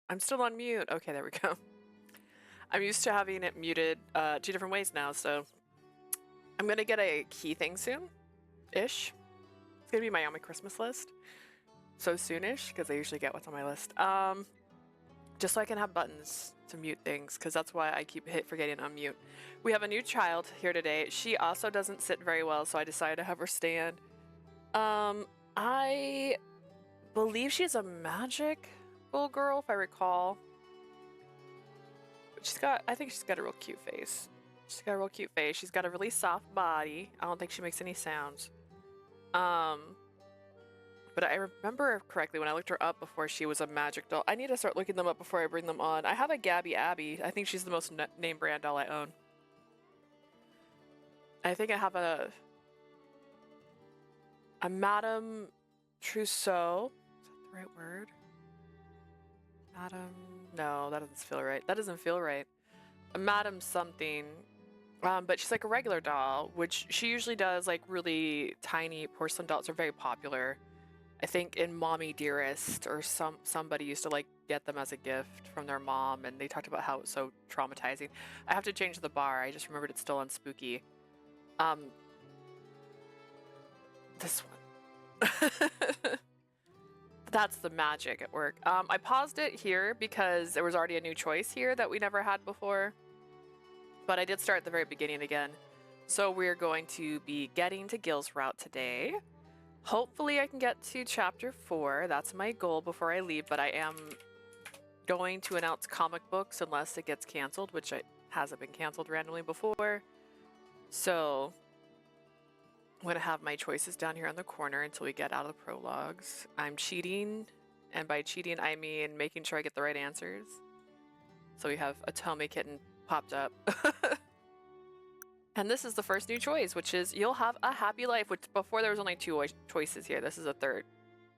I'm still on mute. Okay, there we go. I'm used to having it muted 2 different ways now, so I'm gonna get a key thing soon-ish. It's gonna be on my Christmas list. So soonish, because I usually get what's on my list. Just so I can have buttons to mute things, because that's why I keep forgetting to unmute. We have a new child here today. She also doesn't sit very well, so I decided to have her stand. I believe she's a magical girl, if I recall. I think she's got a real cute face. She's got a real cute face. She's got a really soft body. I don't think she makes any sounds. But I remember correctly when I looked her up before she was a magic doll. I need to start looking them up before I bring them on. I have a Gabby Abby. I think she's the most name brand doll I own. I think I have a Madame Trousseau. Is that the right word? Madame... No, that doesn't feel right. That doesn't feel right. A Madame something. But she's like a regular doll, which she usually does like really tiny porcelain dolls are very popular. I think in Mommy Dearest or somebody used to like get them as a gift from their mom, and they talked about how it's so traumatizing. I have to change the bar. I just remembered it's still on Spooky. This one. That's the magic at work. I paused it here because there was already a new choice here that we never had before. But I did start at the very beginning again. So we're going to be getting to Gil's route today. Hopefully I can get to chapter 4. That's my goal before I leave, but I am going to announce comic books unless it gets canceled, which it hasn't been canceled randomly before. So I'm going to have my choices down here on the corner until we get out of the prologues. I'm cheating, and by cheating I mean making sure I get the right answers. So we have a Tome Kitten popped up. And this is the first new choice, which is you'll have a happy life, which before there was only 2 choices here. This is a third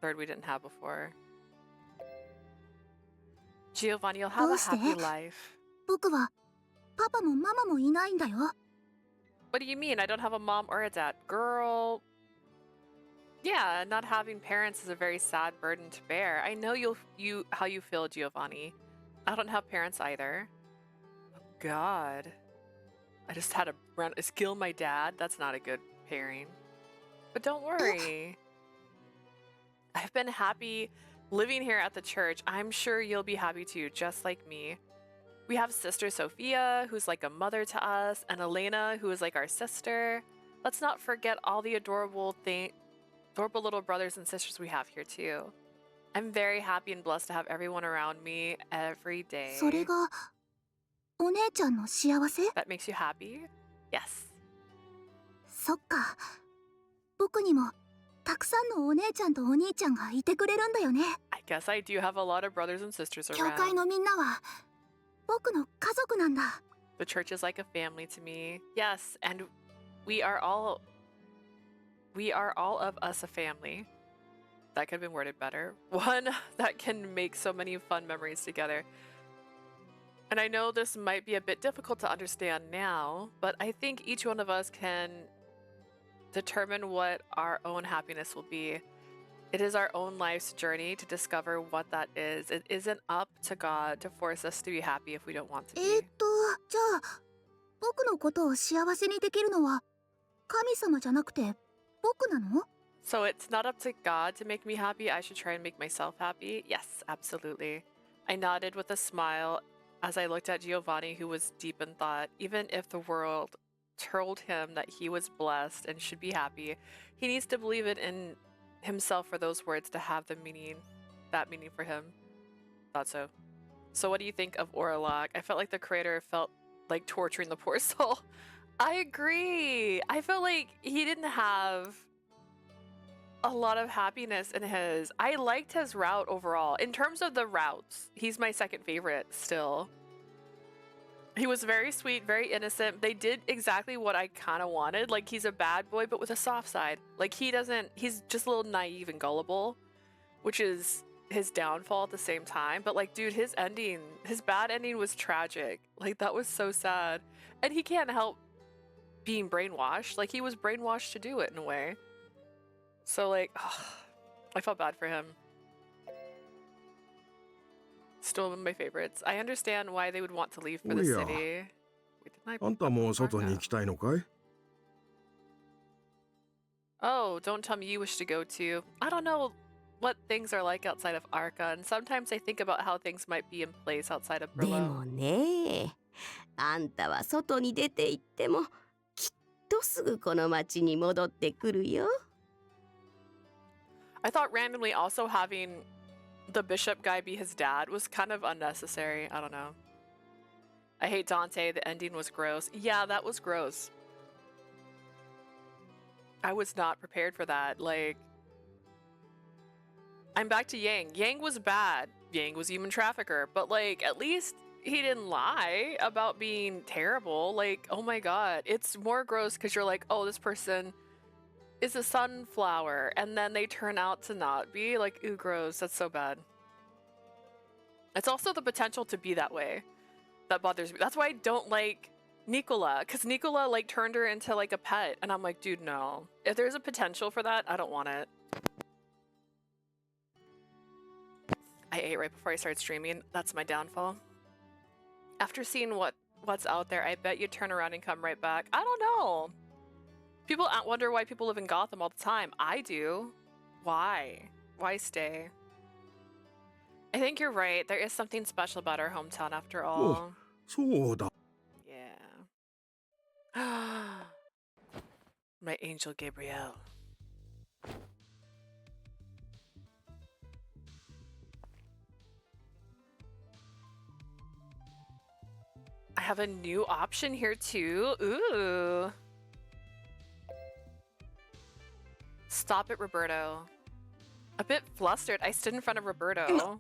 we didn't have before. Giovanni, you'll have a happy life. What do you mean? I don't have a mom or a dad. Girl. Yeah, not having parents is a very sad burden to bear. I know how you feel, Giovanni. I don't have parents either. Oh, God. I just had a skill my dad. That's not a good pairing. But don't worry. I've been happy living here at the church. I'm sure you'll be happy too, just like me. We have Sister Sophia, who's like a mother to us, and Elena, who is like our sister. Let's not forget all the adorable little brothers and sisters we have here too. I'm very happy and blessed to have everyone around me every day. That makes you happy? Yes. I guess I do have a lot of brothers and sisters around. The church is like a family to me. Yes, and we are all of us a family. That could have been worded better. One that can make so many fun memories together. And I know this might be a bit difficult to understand now, but I think each one of us can determine what our own happiness will be. It is our own life's journey to discover what that is. It isn't up to God to force us to be happy if we don't want to be. So it's not up to God to make me happy, I should try and make myself happy? Yes, absolutely. I nodded with a smile as I looked at Giovanni, who was deep in thought. Even if the world told him that he was blessed and should be happy, he needs to believe it in himself for those words to have that meaning for him. Thought so. So what do you think of Orlok? I felt like the creator felt like torturing the poor soul. I agree. I felt like he didn't have a lot of happiness in his. I liked his route overall. In terms of the routes, he's my second favorite still. He was very sweet, very innocent. They did exactly what I kind of wanted. Like, he's a bad boy, but with a soft side. Like, he's just a little naive and gullible, which is his downfall at the same time. But like, dude, his bad ending was tragic. Like, that was so sad. And he can't help being brainwashed. Like, he was brainwashed to do it in a way. So like, I felt bad for him. Still one of my favorites. I understand why they would want to leave for お the や、city. Wait, didn't I あんたも外に bookmark? 行きたいのかい？ Oh, don't tell me you wish to go to. I don't know what things are like outside of Arca, and sometimes I think about how things might be in place outside of で Brillo. もね、あんたは外に出て行ってもきっとすぐこの町に戻ってくるよ。 I thought randomly also having the bishop guy be his dad was kind of unnecessary. I don't know. I hate Dante. The ending was gross. Yeah, that was gross. I was not prepared for that. Like, I'm back to Yang. Yang was bad. Yang was human trafficker. But, like, at least he didn't lie about being terrible. Like, oh my god. It's more gross because you're like, oh, this person is a sunflower. And then they turn out to not be. Like, ooh, gross. That's so bad. It's also the potential to be that way that bothers me. That's why I don't like Nicola, because Nicola like turned her into like a pet, and I'm like, dude, no. If there's a potential for that, I don't want it. I ate right before I started streaming. That's my downfall. After seeing what's out there, I bet you'd turn around and come right back. I don't know. People wonder why people live in Gotham all the time. I do. Why? Why stay? I think you're right. There is something special about our hometown after all. そうだ。 Yeah. My angel Gabrielle. I have a new option here too. Ooh. Stop it, Roberto. A bit flustered, I stood in front of Roberto.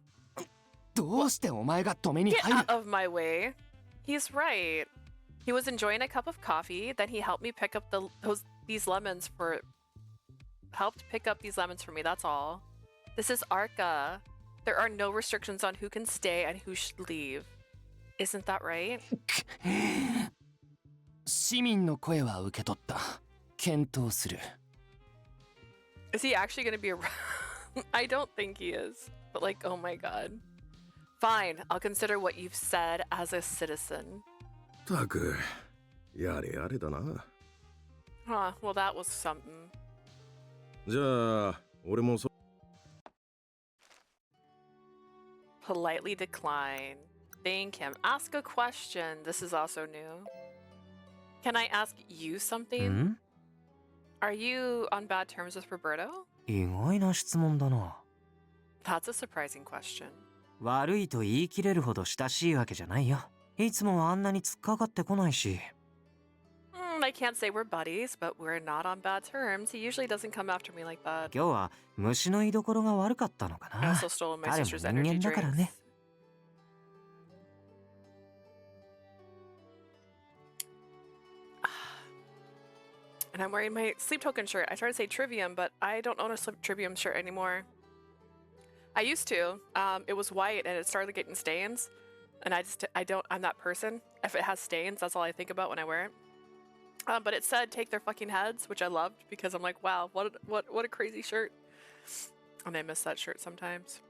どうしてお前が止めに Get 入る out of my way. He's right. He was enjoying a cup of coffee, then he helped me pick up these lemons for me, that's all. This is Arca. There are no restrictions on who can stay and who should leave. Isn't that right? 市民の声は受け取った。検討する。 Is he actually gonna be around? I don't think he is. But like, oh my god. Fine, I'll consider what you've said as a citizen. たく、やれやれだな。 Huh, well that was something. じゃあ、俺もそ。 Politely decline. Thank him. Ask a question. This is also new. Can I ask you something? Are you on bad terms with Roberto? 意外な質問だな。 That's a surprising question. 悪いと言い切れるほど親しいわけじゃないよ。いつもあんなに突っかかってこないし。I can't say we're buddies, but we're not on bad terms. He usually doesn't come after me like that. 今日は虫の居所が悪かったのか I な。 also stole my 彼も sister's 人 energy 間だから drinks. ね。 And I'm wearing my sleep token shirt. I tried to say Trivium, but I don't own a sleep Trivium shirt anymore. I used to. It was white and it started getting stains. And I'm that person. If it has stains, that's all I think about when I wear it. But it said take their fucking heads, which I loved because I'm like, wow, what a crazy shirt. And I miss that shirt sometimes.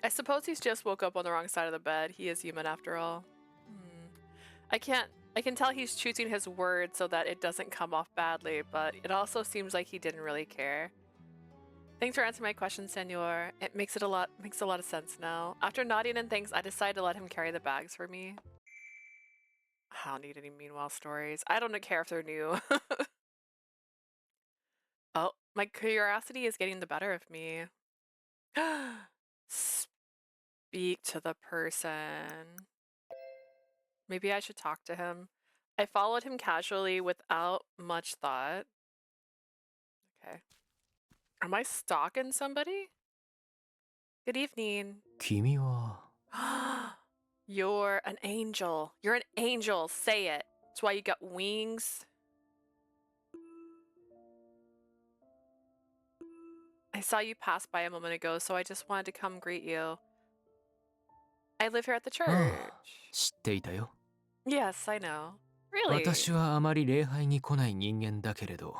I suppose he's just woke up on the wrong side of the bed. He is human after all. I can tell he's choosing his words so that it doesn't come off badly, but it also seems like he didn't really care. Thanks for answering my question, Senor. It makes a lot of sense now. After nodding and thanks, I decided to let him carry the bags for me. I don't need any meanwhile stories. I don't care if they're new. Oh, my curiosity is getting the better of me. Speak to the person. Maybe I should talk to him. I followed him casually without much thought. Okay. Am I stalking somebody? Good evening. 君は You're an angel. You're an angel. Say it. That's why you got wings. I saw you pass by a moment ago, so I just wanted to come greet you. I live here at the church. 知っていたよ。 Yes, I know. Really? 私はあまり礼拝に来ない人間だけれど、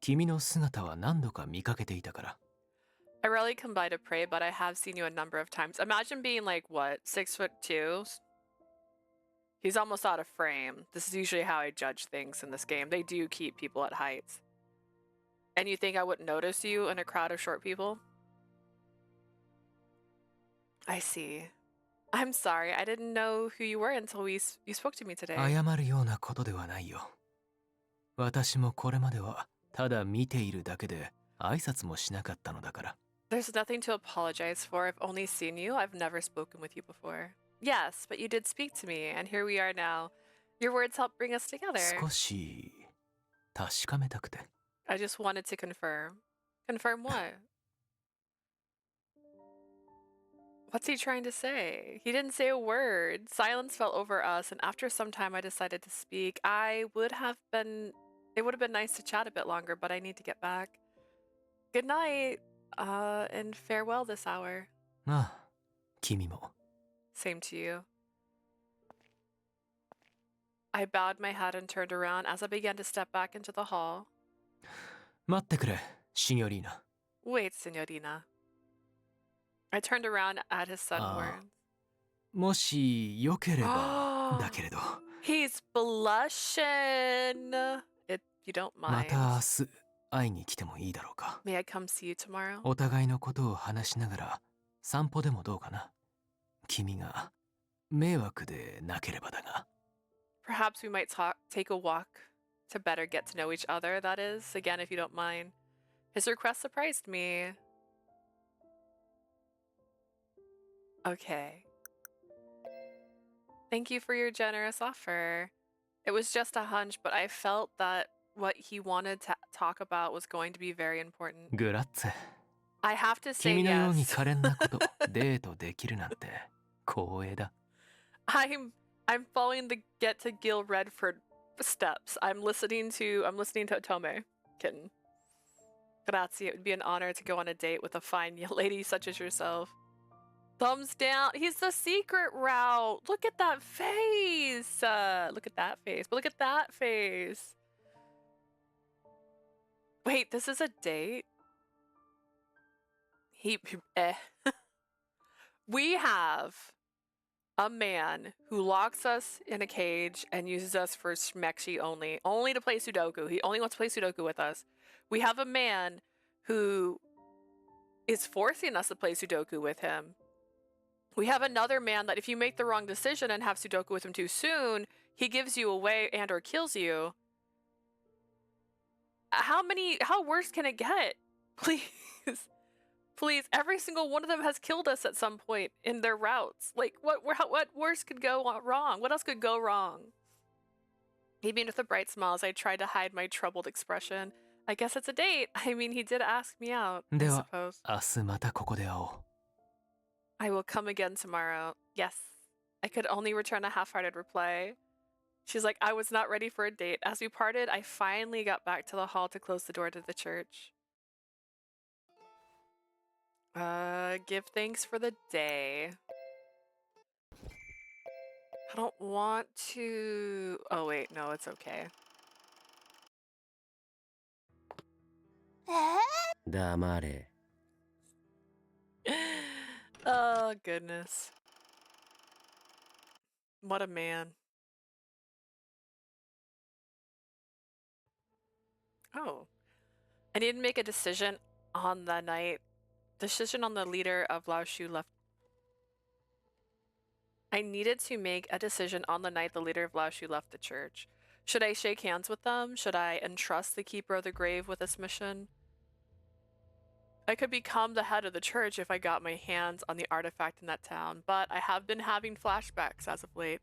君の姿は何度か見かけていたから。I rarely come by to pray, but I have seen you a number of times. Imagine being like, what, 6'2"? He's almost out of frame. This is usually how I judge things in this game. They do keep people at heights. And you think I wouldn't notice you in a crowd of short people? I see. I'm sorry. I didn't know who you were until you spoke to me today. 謝るようなことではないよ。私もこれまではただ見ているだけで挨拶もしなかったのだから。There's nothing to apologize for. I've only seen you. I've never spoken with you before. Yes, but you did speak to me, and here we are now. Your words helped bring us together. 少し確かめたくて。I just wanted to confirm. Confirm what? What's he trying to say? He didn't say a word. Silence fell over us, and after some time I decided to speak. It would have been nice to chat a bit longer, but I need to get back. Good night, and farewell this hour. ああ、君も。Same to you. I bowed my head and turned around as I began to step back into the hall. 待ってくれ、シニョリーナ。Wait, Signorina. I turned around at his sudden words. もしよければだけれど。He's blushing. If you don't ま mind. た明日会いに来てもいいだろうか。May I come see you tomorrow? お互いのことを話しながら散歩でもどうかな。君が迷惑でなければだが。Perhaps we might take a walk to better get to know each other, that is, again, if you don't mind. His request surprised me. Okay. Thank you for your generous offer. It was just a hunch, but I felt that what he wanted to talk about was going to be very important. グラッツェ。 I have to say 君のように yes. 可憐なことデートできるなんて光栄だ。I'm following the get to Gil Redford steps. I'm listening to Otome. Kitten. Grazie. It would be an honor to go on a date with a fine lady such as yourself. Thumbs down. He's the secret route. Look at that face. Look at that face. But look at that face. Wait, this is a date? We have a man who locks us in a cage and uses us for smexy only to play Sudoku. He only wants to play Sudoku with us. We have a man who is forcing us to play Sudoku with him. We have another man that if you make the wrong decision and have Sudoku with him too soon, he gives you away and or kills you. How worse can it get? Please. Please, every single one of them has killed us at some point in their routes. Like, what worse could go wrong? What else could go wrong? He beamed with a bright smile as I tried to hide my troubled expression. I guess it's a date. I mean, he did ask me out, I では suppose. 明日またここで会おう。 I will come again tomorrow. Yes. I could only return a half-hearted reply. She's like, I was not ready for a date. As we parted, I finally got back to the hall to close the door to the church. Give thanks for the day. I don't want to... Oh, wait. No, it's okay. 黙れ。 Oh, goodness. What a man. Oh. I need to make a decision on the night. Decision on the leader of Lao Shu left. I needed to make a decision on the night the leader of Lao Shu left the church. Should I shake hands with them? Should I entrust the Keeper of the Grave with this mission? I could become the head of the church if I got my hands on the artifact in that town, but I have been having flashbacks as of late.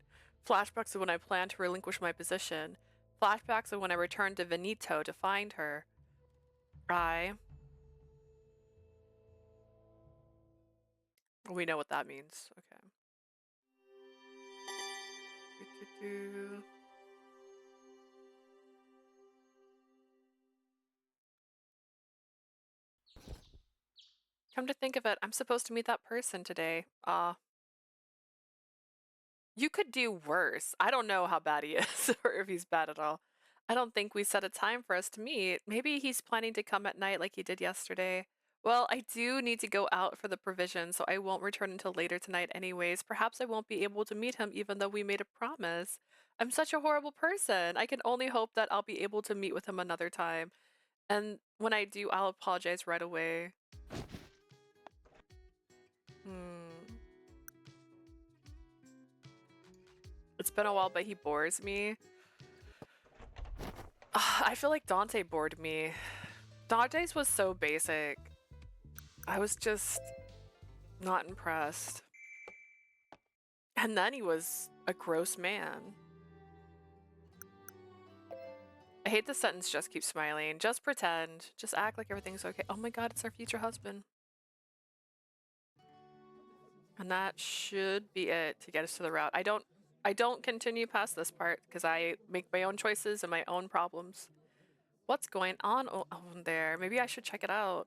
Flashbacks of when I plan to relinquish my position. Flashbacks of when I returned to Veneto to find her. We know what that means. Okay. Come to think of it, I'm supposed to meet that person today. You could do worse. I don't know how bad he is or if he's bad at all. I don't think we set a time for us to meet. Maybe he's planning to come at night like he did yesterday. Well, I do need to go out for the provision, so I won't return until later tonight anyways. Perhaps I won't be able to meet him even though we made a promise. I'm such a horrible person. I can only hope that I'll be able to meet with him another time. And when I do, I'll apologize right away. It's been a while, but he bores me. I feel like Dante bored me. Dante's was so basic. I was just not impressed. And then he was a gross man. I hate the sentence, just keep smiling. Just pretend. Just act like everything's okay. Oh my god, it's our future husband. And that should be it to get us to the route. I don't continue past this part because I make my own choices and my own problems. What's going on over there? Maybe I should check it out.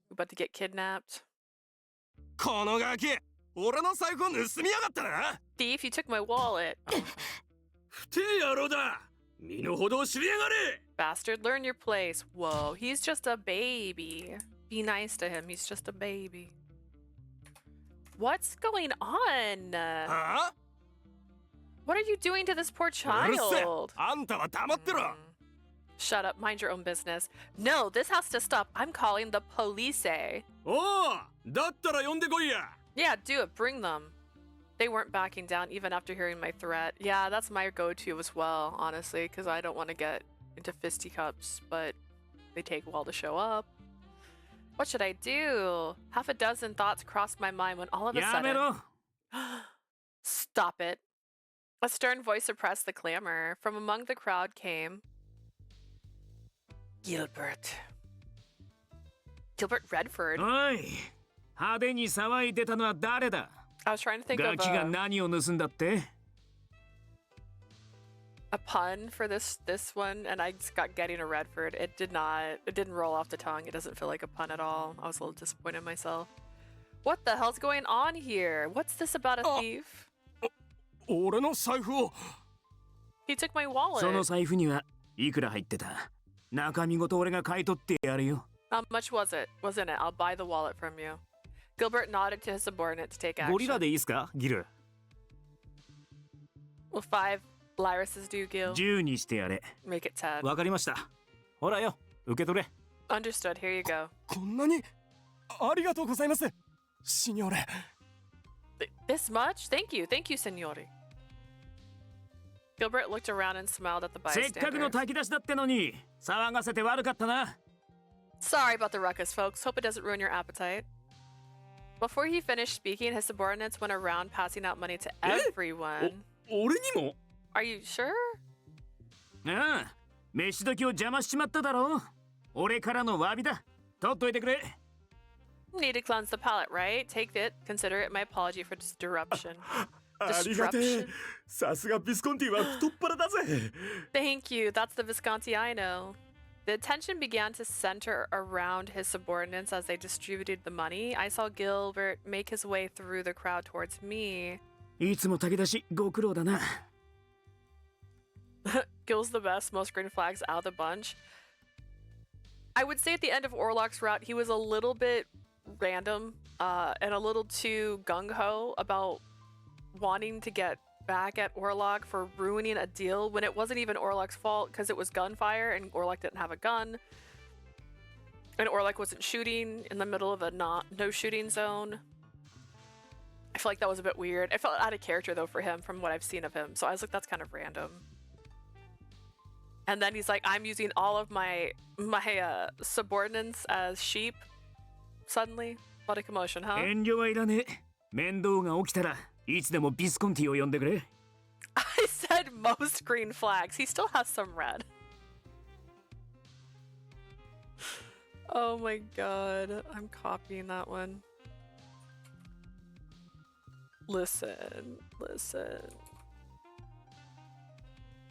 We're about to get kidnapped. このガキ俺の財布を盗みやがったな Thief, you took my wallet. 不定野郎だ身の程を知りやがれ Bastard, learn your place. Whoa, he's just a baby. Be nice to him, he's just a baby. What's going on? は What are you doing to this poor うるせえ child? あんたは黙ってろ Shut up, mind your own business. No, this has to stop. I'm calling the police. おおだったら呼んでこいや Yeah, do it, bring them. They weren't backing down even after hearing my threat. Yeah, that's my go-to as well, honestly, because I don't want to get into fisticuffs, but they take a while to show up. What should I do? Half a dozen thoughts crossed my mind when all of a やめ sudden... ろ Stop it. A stern voice suppressed the clamor. From among the crowd came... Gilbert. Gilbert Redford. おい派手に騒いでたのは誰だ I was trying to think ガ of キが何を盗んだって a pun for this one, and I just got getting a Redford. It didn't roll off the tongue. It doesn't feel like a pun at all. I was a little disappointed in myself. What the hell's going on here? What's this about a thief? 俺の財布を He took my wallet. その財布にはいくら入ってた中身ごと俺が買い取ってやるよ How much was it? Wasn't it? I'll buy the wallet from you. Gilbert nodded to his subordinate to take ゴリラ action. でいいっすかギル Will 5 Lyruses do, Gil? 10にしてやれ Make it 10. わかりましたほらよ受け取れ Understood. Here you go. こんなにありがとうございますシニョレ This much? Thank you. Thank you, signori. Gilbert looked around and smiled at the せっかくの bystanders. 炊き出しだってのに騒がせて悪かったな Sorry about the ruckus, folks. Hope it doesn't ruin your appetite. Before he finished speaking, his subordinates went around passing out money to everyone. 俺にも Are you sure? ああ飯時を邪魔しちまっただろ俺からの詫びだ取っといてくれ Need to cleanse the palate, right? Take it. Consider it my apology for disruption. ありがてえ Disruption. さすがビスコンティは太っ腹だぜ Thank you. That's the Visconti I know. The attention began to center around his subordinates as they distributed the money. I saw Gilbert make his way through the crowd towards me. いつも炊き出しご苦労だな Gil's the best, most green flags out of the bunch. I would say at the end of Orlok's route, he was a little bit random and a little too gung-ho about wanting to get back at Orlok for ruining a deal when it wasn't even Orlok's fault because it was gunfire and Orlok didn't have a gun. And Orlok wasn't shooting in the middle of a no shooting zone. I feel like that was a bit weird. I felt out of character though for him from what I've seen of him. So I was like, that's kind of random. And then he's like, I'm using all of my subordinates as sheep. Suddenly, what a commotion, huh? 遠慮はいらねえ面倒が起きたらいつでもビスコンティを呼んでくれ I said most green flags. He still has some red. Oh my god. I'm copying that one. Listen.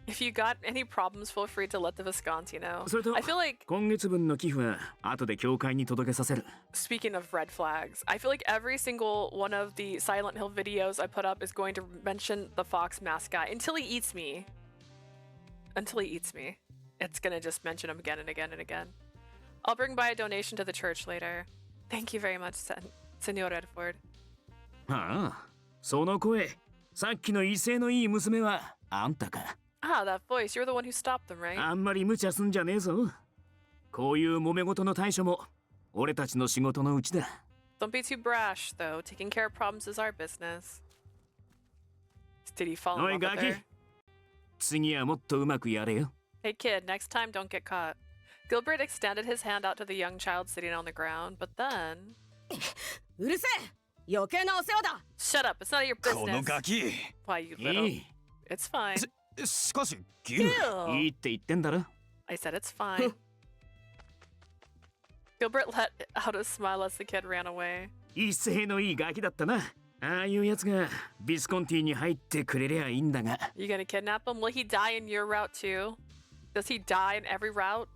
If you got any problems, feel free to let the Visconti know. それと I feel like, 今月分の寄付は後で教会に届けさせる speaking of red flags, I feel like every single one of the Silent Hill videos I put up is going to mention the fox mascot until he eats me. Until he eats me. It's gonna just mention him again and again and again. I'll bring by a donation to the church later. Thank you very much, Senor Redford. ああ、その声、さっきの威勢のいい娘はあんたか。Ah, that voice. You're the one who stopped them, right? あんまり無茶すんじゃねえぞ。こういう揉め事の対処も俺たちの仕事のうちだ。Don't be too brash, though. Taking care of problems is our business. Did he fall お in い love ガ with キ、 her? 次はもっとうまくやれよ。 Hey, kid, next time don't get caught. Gilbert extended his hand out to the young child sitting on the ground, but then... うるせえ、余計なお世話だ。 Shut up, it's none of your この business. ガキ Why, you い little... い、 It's fine. しかしギル Gil! いいって言ってんだろ。 I said it's fine. Gilbert let out a smile as the kid ran away. 威勢のいいガキだったな。ああいうやつがビスコンティに入ってくれりゃいいんだが。 You gonna kidnap him? Will he die in your route too? Does he die in every route?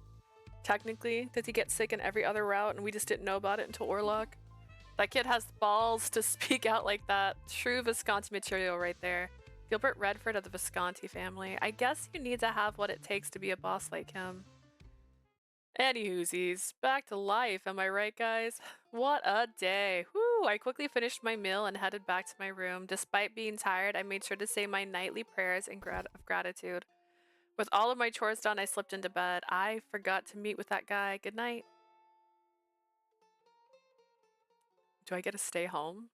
Technically, does he get sick in every other route and we just didn't know about it until Orlok? That kid has balls to speak out like that. True Visconti material right there. Gilbert Redford of the Visconti family. I guess you need to have what it takes to be a boss like him. Anywhoosies, back to life, am I right, guys? What a day. Whew, I quickly finished my meal and headed back to my room. Despite being tired, I made sure to say my nightly prayers of gratitude. With all of my chores done, I slipped into bed. I forgot to meet with that guy. Good night. Do I get to stay home?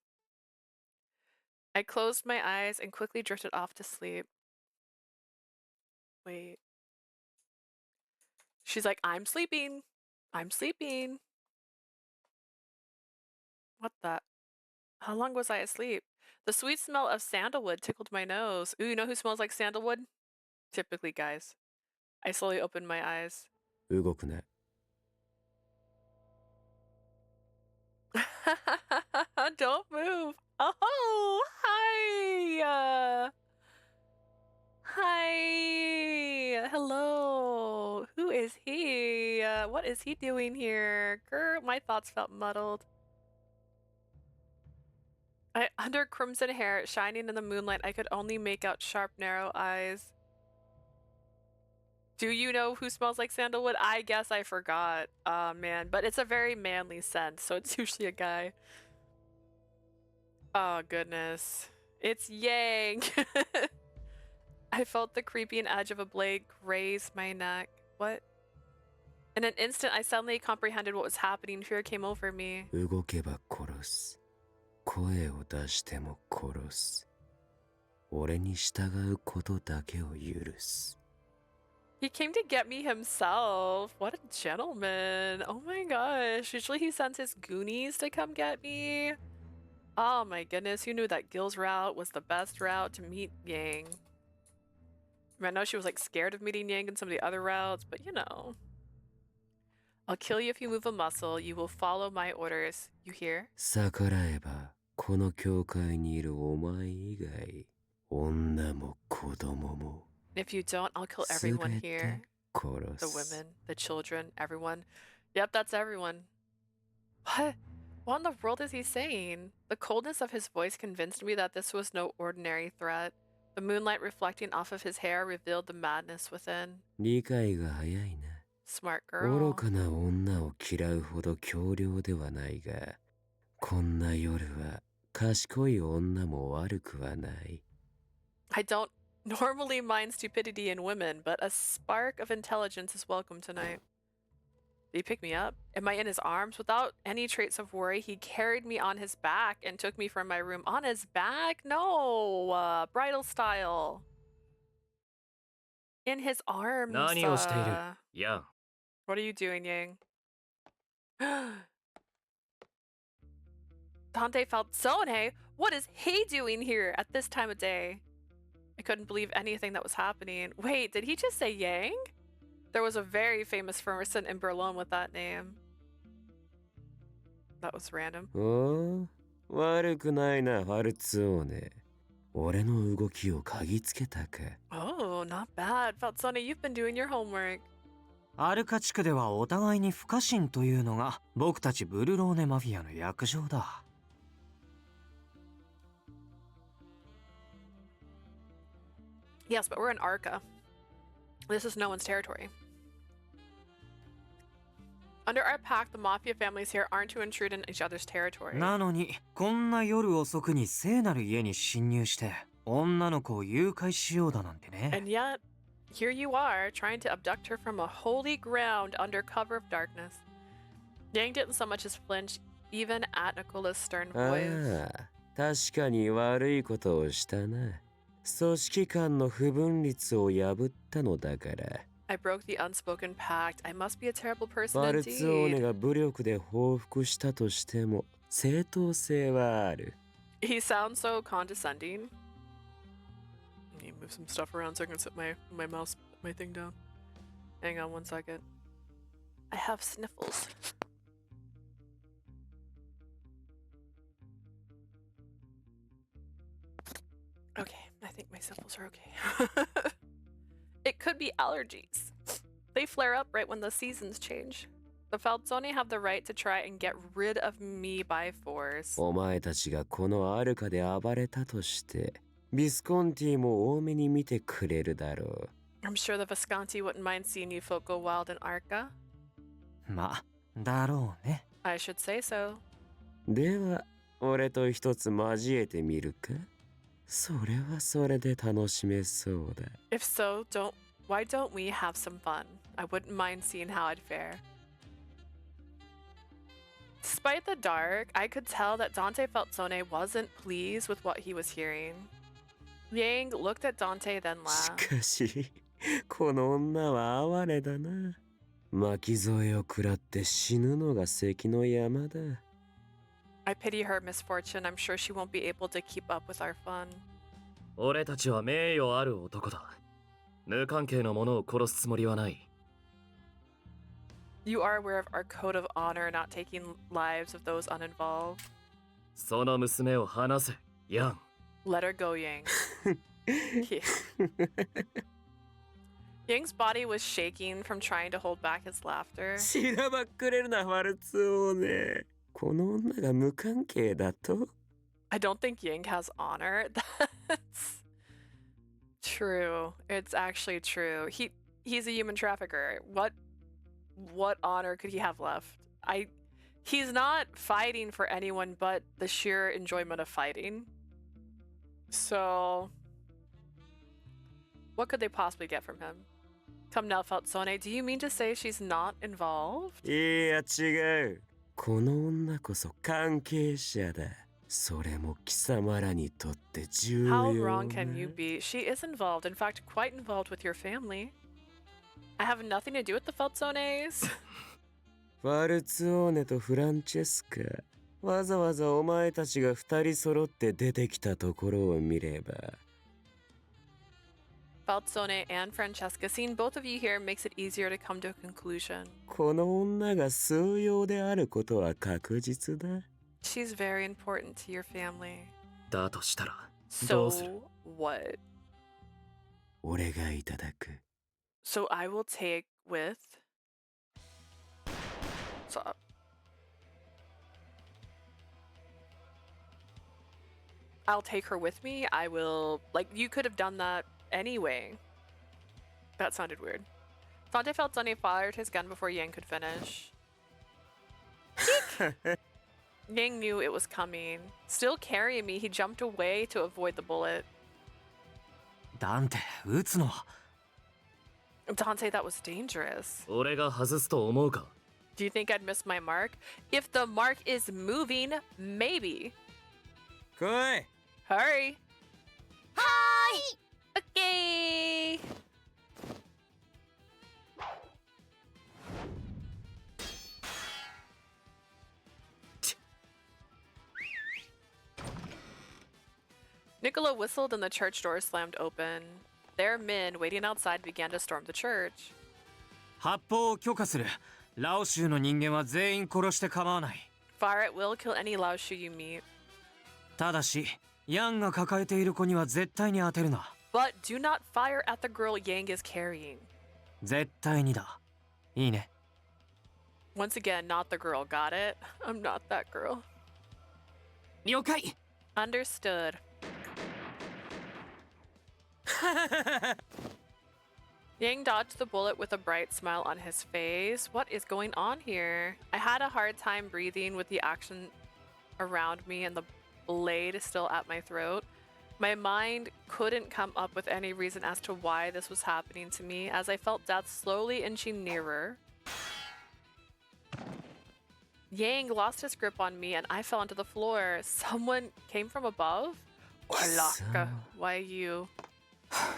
I closed my eyes and quickly drifted off to sleep. Wait. She's like, I'm sleeping. I'm sleeping. What the? How long was I asleep? The sweet smell of sandalwood tickled my nose. Ooh, you know who smells like sandalwood? Typically guys. I slowly opened my eyes. 動くね。 Don't move. Oh, hi. Hi. Hello. Who is he? What is he doing here? Grr, my thoughts felt muddled. Under crimson hair, shining in the moonlight, I could only make out sharp, narrow eyes. Do you know who smells like sandalwood? I guess I forgot. Man, but it's a very manly scent, so it's usually a guy. Oh, goodness. It's Yang! I felt the creeping edge of a blade graze my neck. What? In an instant, I suddenly comprehended what was happening. Fear came over me. 動けば殺す。声を出しても殺す。俺に従うことだけを許す。 He came to get me himself. What a gentleman. Oh my gosh. Usually he sends his goonies to come get me. Oh my goodness. Who knew that Gil's route was the best route to meet Yang? I mean, I know she was like scared of meeting Yang in some of the other routes, but you know. I'll kill you if you move a muscle. You will follow my orders. You hear? 逆らえばこの教会にいるお前以外女も子供も If you don't, I'll kill everyone 全て here. 殺 The す。 women, the children, everyone. Yep, that's everyone. What? What in the world is he saying? The coldness of his voice convinced me that this was no ordinary threat. The moonlight reflecting off of his hair revealed the madness within. 理解が早いな。 Smart 愚 girl. かな女を嫌うほど強量ではないが、こんな夜は賢い女も悪くはない。 I don't normally mind stupidity in women, but a spark of intelligence is welcome tonight. Did he pick me up? Am I in his arms? Without any trace of worry, he carried me on his back and took me from my room. On his back? No! Bridal style. In his arms. 何をしている？やあ。 What are you doing, Yang? Dante Falzone? What is he doing here at this time of day? I couldn't believe anything that was happening. Wait, did he just say Yang? There was a very famous person in Berlin with that name. That was random. おお、悪くないな、ファルツオーネ。俺の動きを嗅ぎつけたか。 Oh, not bad. Falzone, you've been doing your homework. アルカ地区ではお互いに不可侵というのが僕たちブルローネマフィアの約定だ。Yes, but we're in Arca. This is no one's territory. Under our pact, the mafia families here aren't to intrude in each other's territory. なのにこんな夜遅くに聖なる家に侵入して女の子を誘拐しようだなんてね。 And yet, here you are, trying to abduct her from a holy ground under cover of darkness. Yang didn't so much as flinch, even at Nicola's stern あ voice. あ、確かに悪いことをしたな。組織間の不分立を破ったのだから。I broke the unspoken pact. I must be a terrible バ person ルツォーネ indeed. が武力で報復したとしても正当性はある。 He sounds so condescending. Let me move some stuff around so I can set my mouse, my thing down. Hang on one second. I have sniffles. Okay, I think my sniffles are okay. It could be allergies. They flare up right when the seasons change. The Falzoni have the right to try and get rid of me by force. お前たちがこのアルカで暴れたとしてビスコンティも多めに見てくれるだろ I'm sure the Visconti wouldn't mind seeing you folk go wild in Arca. まあだろうね。 I should say so. う。では俺と一つ交えてみるか。それはそれで楽しめそうだ。 If so, why don't we have some fun? I wouldn't mind seeing how I'd fare. Despite the dark, I could tell that Dante Falzone wasn't pleased with what he was hearing. Yang looked at Dante, then し laughed. かしこの女は哀れだな。巻き添えを食らって死ぬのが関の山だ。 I pity her misfortune. I'm sure she won't be able to keep up with our fun. 俺たちは名誉ある男だ。無関係の者を殺すつもりはない。 You are aware of our code of honor, not taking lives of those uninvolved. その娘を離せ、ヤン。 Let her go, Yang. Yang's body was shaking from trying to hold back his laughter. しらばっくれるなワルツ王ね。この女が無関係だと。 I don't think Yang has honor. That's true. It's actually true. He's a human trafficker. What honor could he have left? He's not fighting for anyone but the sheer enjoyment of fighting. So what could they possibly get from him? Come now, Falzone, do you mean to say she's not involved? いや違う。この女こそ関係者だ。それも貴様らにとって重 How 要 wrong な。 can you be? She is involved, in fact, quite involved with your family. I have nothing to do with the Falzones. ファルツォーネとフランチェスカ。わざわざお前たちが二人揃って出てきたところを見れば。 Falzone and Francesca, seeing both of you here makes it easier to come to a conclusion. この女が数用であることは確実だ。 She's very important to your family. だとしたら、どうする？ So what? 俺がいただく。 So I will take with... So... I'll take her with me. I will... Like, you could have done that anyway. That sounded weird. Dante Falzone fired his gun before Yang could finish. Yang knew it was coming. Still carrying me, he jumped away to avoid the bullet. ダンテ撃つのは。 Dante, that was dangerous. 俺が外すと思うか？ Do you think I'd miss my mark? If the mark is moving, maybe. 来い。 Hurry. Hi. Okay. Nicola whistled and the church door slammed open. Their men waiting outside began to storm the church. 発砲を許可する。ラオ州の人間は全員殺して構わない。 Fire at will, kill any Laoshu you meet. ただし、ヤンが抱えている子には絶対に当てるな。 But do not fire at the girl Yang is carrying. 絶対にだ。いいね。 Once again, not the girl, got it? I'm not that girl. 了解。 Understood. Yang dodged the bullet with a bright smile on his face. What is going on here? I had a hard time breathing with the action around me and the blade still at my throat. My mind couldn't come up with any reason as to why this was happening to me as I felt death slowly inching nearer. Yang lost his grip on me and I fell onto the floor. Someone came from above? Orlaka, why you? Huh?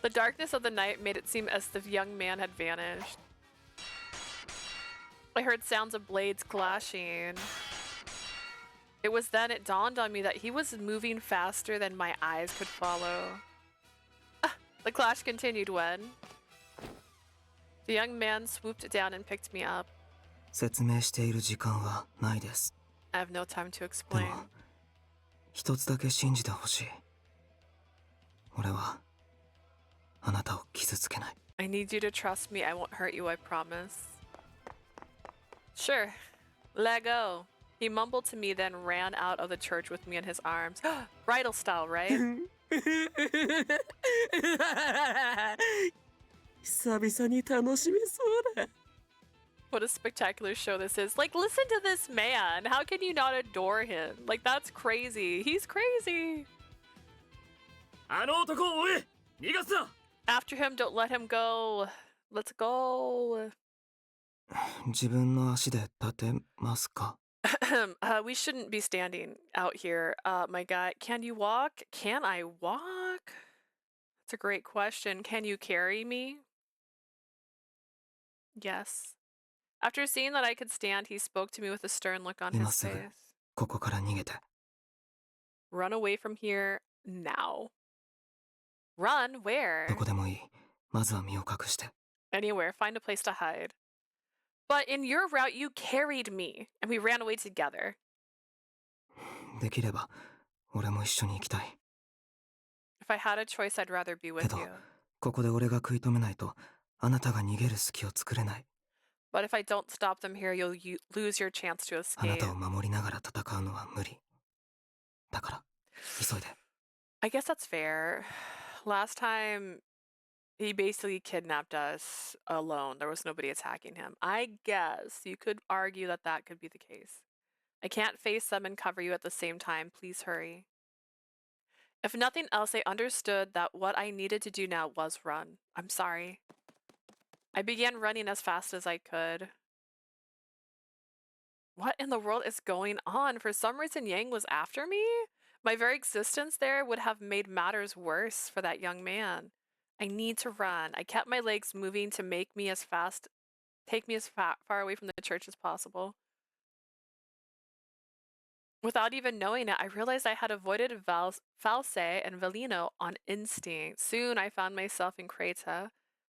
The darkness of the night made it seem as if the young man had vanished. I heard sounds of blades clashing. It was then it dawned on me that he was moving faster than my eyes could follow. The clash continued when the young man swooped down and picked me up. 説明している時間はないです。 I have no time to で explain. も、一つだけ信じてほしい。俺は、あなたを傷つけない。 I need you to trust me. I won't hurt you, I promise. Sure. Let go. He mumbled to me, then ran out of the church with me in his arms. Bridal style, right? 久々に楽しめそうだ。 What a spectacular show this is. Like, listen to this man. How can you not adore him? Like, that's crazy. He's crazy. あの男を追え逃がすな After him, don't let him go. Let's go. 自分の足で立てますか？ We shouldn't be standing out here. My guy, can you walk? Can I walk? That's a great question. Can you carry me? Yes. After seeing that I could stand, he spoke to me with a stern look on 今 his すぐ face. ここから逃げて。 Run away from here now. Run? Where? どこでもいい。まずは身を隠して。 Anywhere. Find a place to hide. But in your route, you carried me, and we ran away together. できれば、俺も一緒に行きたい。 If I had a choice, I'd rather be け with ど you. ここで俺が食い止めないと、あなたが逃げる隙を作れない。 But if I don't stop them here, you'll lose your chance to あな escape. たを守りながら戦うのは無理。だから、急いで。 I guess that's fair. Last time, he basically kidnapped us alone. There was nobody attacking him. I guess you could argue that that could be the case. I can't face them and cover you at the same time. Please hurry. If nothing else, I understood that what I needed to do now was run. I'm sorry. I began running as fast as I could. What in the world is going on? For some reason, Yang was after me? My very existence there would have made matters worse for that young man. I need to run. I kept my legs moving to take me as far away from the church as possible. Without even knowing it, I realized I had avoided False and Velino on instinct. Soon I found myself in Creta.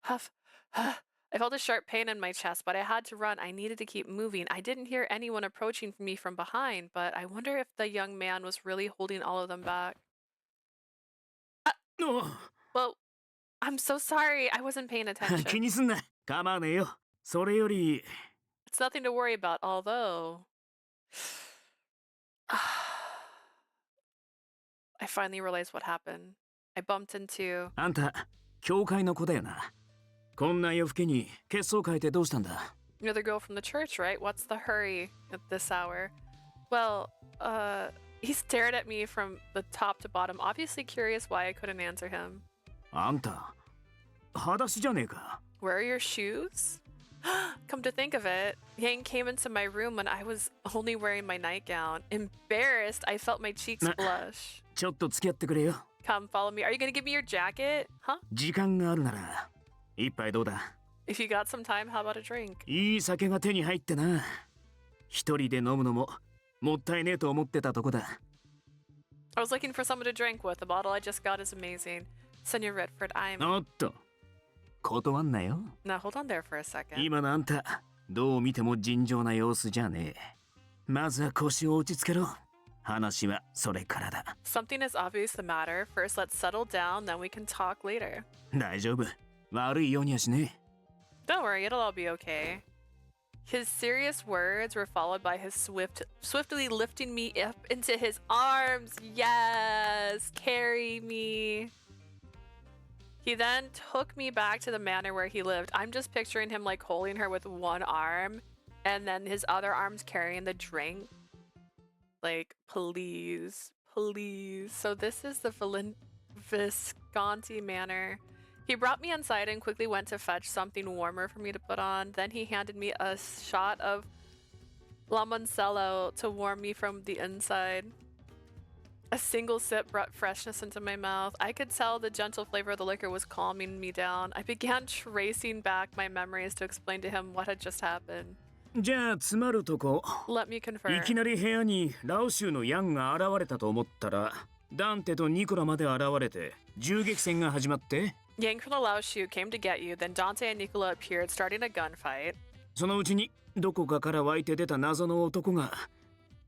Huff, huff. I felt a sharp pain in my chest, but I had to run. I needed to keep moving. I didn't hear anyone approaching me from behind, but I wonder if the young man was really holding all of them back. Well, I'm so sorry. I wasn't paying 気 attention. にすんな構わねえよそれより It's nothing to worry about, although... I finally realized what happened. I bumped into... あんた教会の子だよなこんな夜更けに血相変えてどうしたんだ You're the girl from the church, right? What's the hurry at this hour? Well, he stared at me from the top to bottom, obviously curious why I couldn't answer him. あんた裸足じゃねえか Where are your shoes? Come to think of it, Yang came into my room when I was only wearing my nightgown. Embarrassed, I felt my cheeks blush. ちょっと付き合ってくれよ Come, follow me. Are you gonna give me your jacket? Huh? 時間があるなら一杯どうだ If you got some time, how about a drink? いい酒が手に入ってな一人で飲むのももったいねえと思ってたとこだ I was looking for someone to drink with. The bottle I just got is amazing. Senor Redford, I'm... おっと断んなよ Now, hold on there for a second. 今のあんたどう見ても尋常な様子じゃねえまずは腰を落ち着けろ話はそれからだ Something is obvious the matter. First, let's settle down, then we can talk later. 大丈夫悪いようにはしね Don't worry, it'll all be okay. His serious words were followed by his swiftly lifting me up into his arms. Yes, carry me. He then took me back to the manor where he lived. I'm just picturing him like holding her with one arm and then his other arm's carrying the drink. Like, please, please. So this is the Visconti Manor. He brought me inside and quickly went to fetch something warmer for me to put on. Then he handed me a shot of Lamoncello to warm me from the inside. A single sip brought freshness into my mouth. I could tell the gentle flavor of the liquor was calming me down. I began tracing back my memories to explain to him what had just happened. じゃあつまるとこ Let me い confirm. きなり部屋にラオシュのヤンが現れたと思ったらダンテとニコラまで現れて銃撃戦が始まって Yang from the Lao Shu came to get you, then Dante and Nicola appeared, starting a gunfight. そのうちにどこかから湧いて出た謎の男が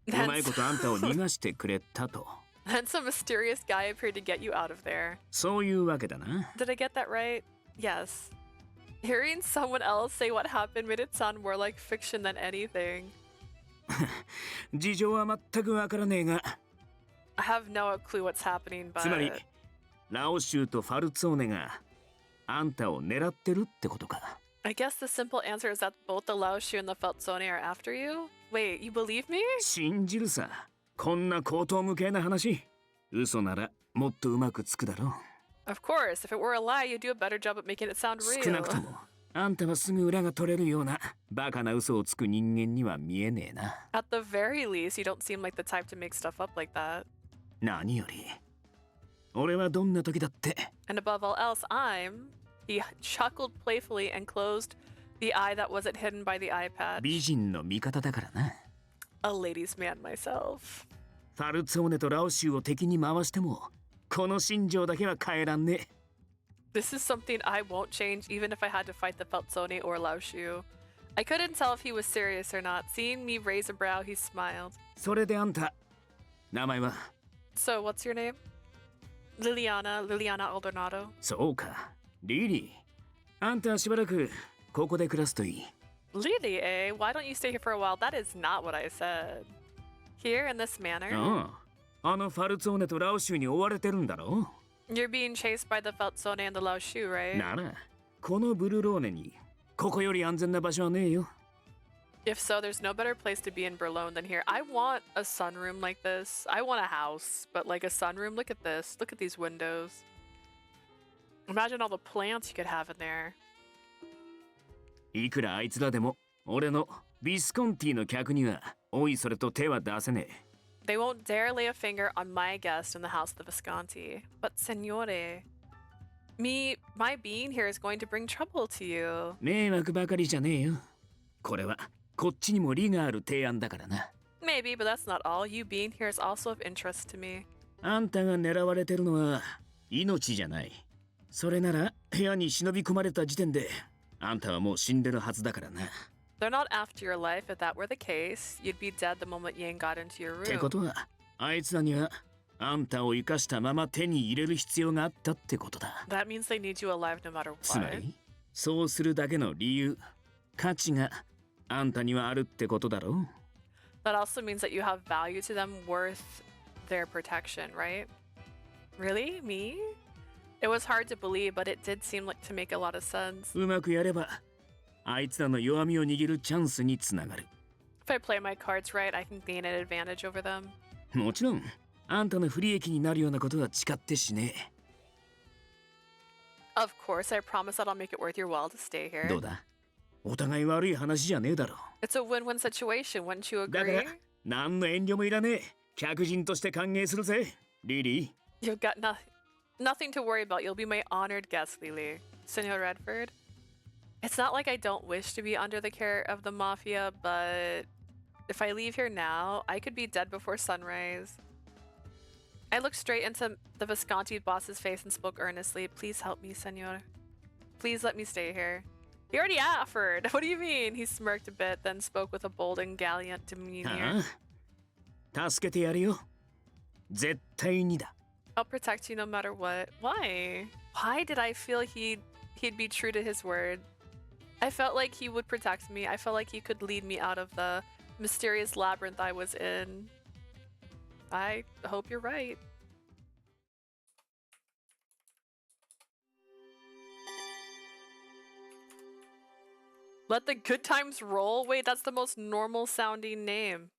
うまいことあんたを逃がしてくれたと Then some mysterious guy appeared to get you out of there. そういうわけだな Did I get that right? Yes. Hearing someone else say what happened made it sound more like fiction than anything. 事情は全くわからねえが I have no clue what's happening, つまり but ラオシュとファルツォーネがあんたを狙ってるってことか I guess the simple answer is that both the Lao Shu and the Feltzone are after you? Wait, you believe me? 信じるさこんな高等無形な話嘘ならもっとうまくつくだろ Of course, if it were a lie, you'd do a better job at making it sound 少なくと real. もあんたはすぐ裏が取れるようなバカな嘘をつく人間には見えねえな At the very least, you don't seem like the type to make stuff up like that. 何より俺はどんな時だって And above all else, He chuckled playfully and closed the eye that wasn't hidden by the eye patch. 美人の味方だからな A ladies' man myself. ファルツォーネとラオシュを敵に回してもこの心情だけは変えらんね This is something I won't change even if I had to fight the Feltzone or Lao Shu. I couldn't tell if he was serious or not. Seeing me raise a brow, he smiled. それであんた名前は So, what's your name? Liliana Aldonado. そうかリリーあんたはしばらくここで暮らすといい Really, eh? Why don't you stay here for a while? That is not what I said. Here in this manor? あああのファルツォーネとラオシュに追われてるんだろ You're being chased by the Feltzone and the Lao Shu, right? ならこのブルローネにここより安全な場所はねえよ If so, there's no better place to be in Berlin than here. I want a sunroom like this. I want a house, but like a sunroom. Look at this. Look at these windows. Imagine all the plants you could have in there. いくらあいつらでも俺のビスコンティの客にはおいそれと手は出せねえ They won't dare lay a finger on my guest in the house of the Visconti. But, Signore, my being here is going to bring trouble to you. 迷惑ばかりじゃねえよこれはこっちにも利がある提案だからな Maybe, but that's not all. You being here is also of interest to me. あんたが狙われてるのは命じゃないそれなら部屋に忍び込まれた時点であんたはもう死んでるはずだからな They're not after your life. If that were the case, you'd be dead the moment Yang got into your ってこ room. とはあいつらにはあんたを生かしたまま手に入れる必要があったってことだ That means they need you alive no matter つま what. りそうするだけの理由価値があんたにはあるってことだろ That also means that you have value to them worth their protection, right? Really? Me? It was hard to believe, but it did seem like to make a lot of sense. うまくやればあいつらの弱みを握るチャンスにつながる If I play my cards right, I can gain an advantage over them. もちろんあんたの不利益になるようなことは誓ってしね Of course, I promise that I'll make it worth your while to stay え here. どうだお互い悪い話じゃねえだろ It's a win-win situation, wouldn't you だから agree? 何の遠慮もいらねえ客人として歓迎するぜリリー You've got nothing to worry about. You'll be my honored guest, Lily. Senor Redford? It's not like I don't wish to be under the care of the Mafia, but if I leave here now, I could be dead before sunrise. I looked straight into the Visconti boss's face and spoke earnestly. Please help me, Senor. Please let me stay here. He already offered. What do you mean? He smirked a bit, then spoke with a bold and gallant demeanor. ああ助けてやるよ絶対にだ I'll protect you no matter what. Why? Why did I feel he'd be true to his word? I felt like he would protect me. I felt like he could lead me out of the mysterious labyrinth I was in. I hope you're right. Let the good times roll? Wait, that's the most normal sounding name.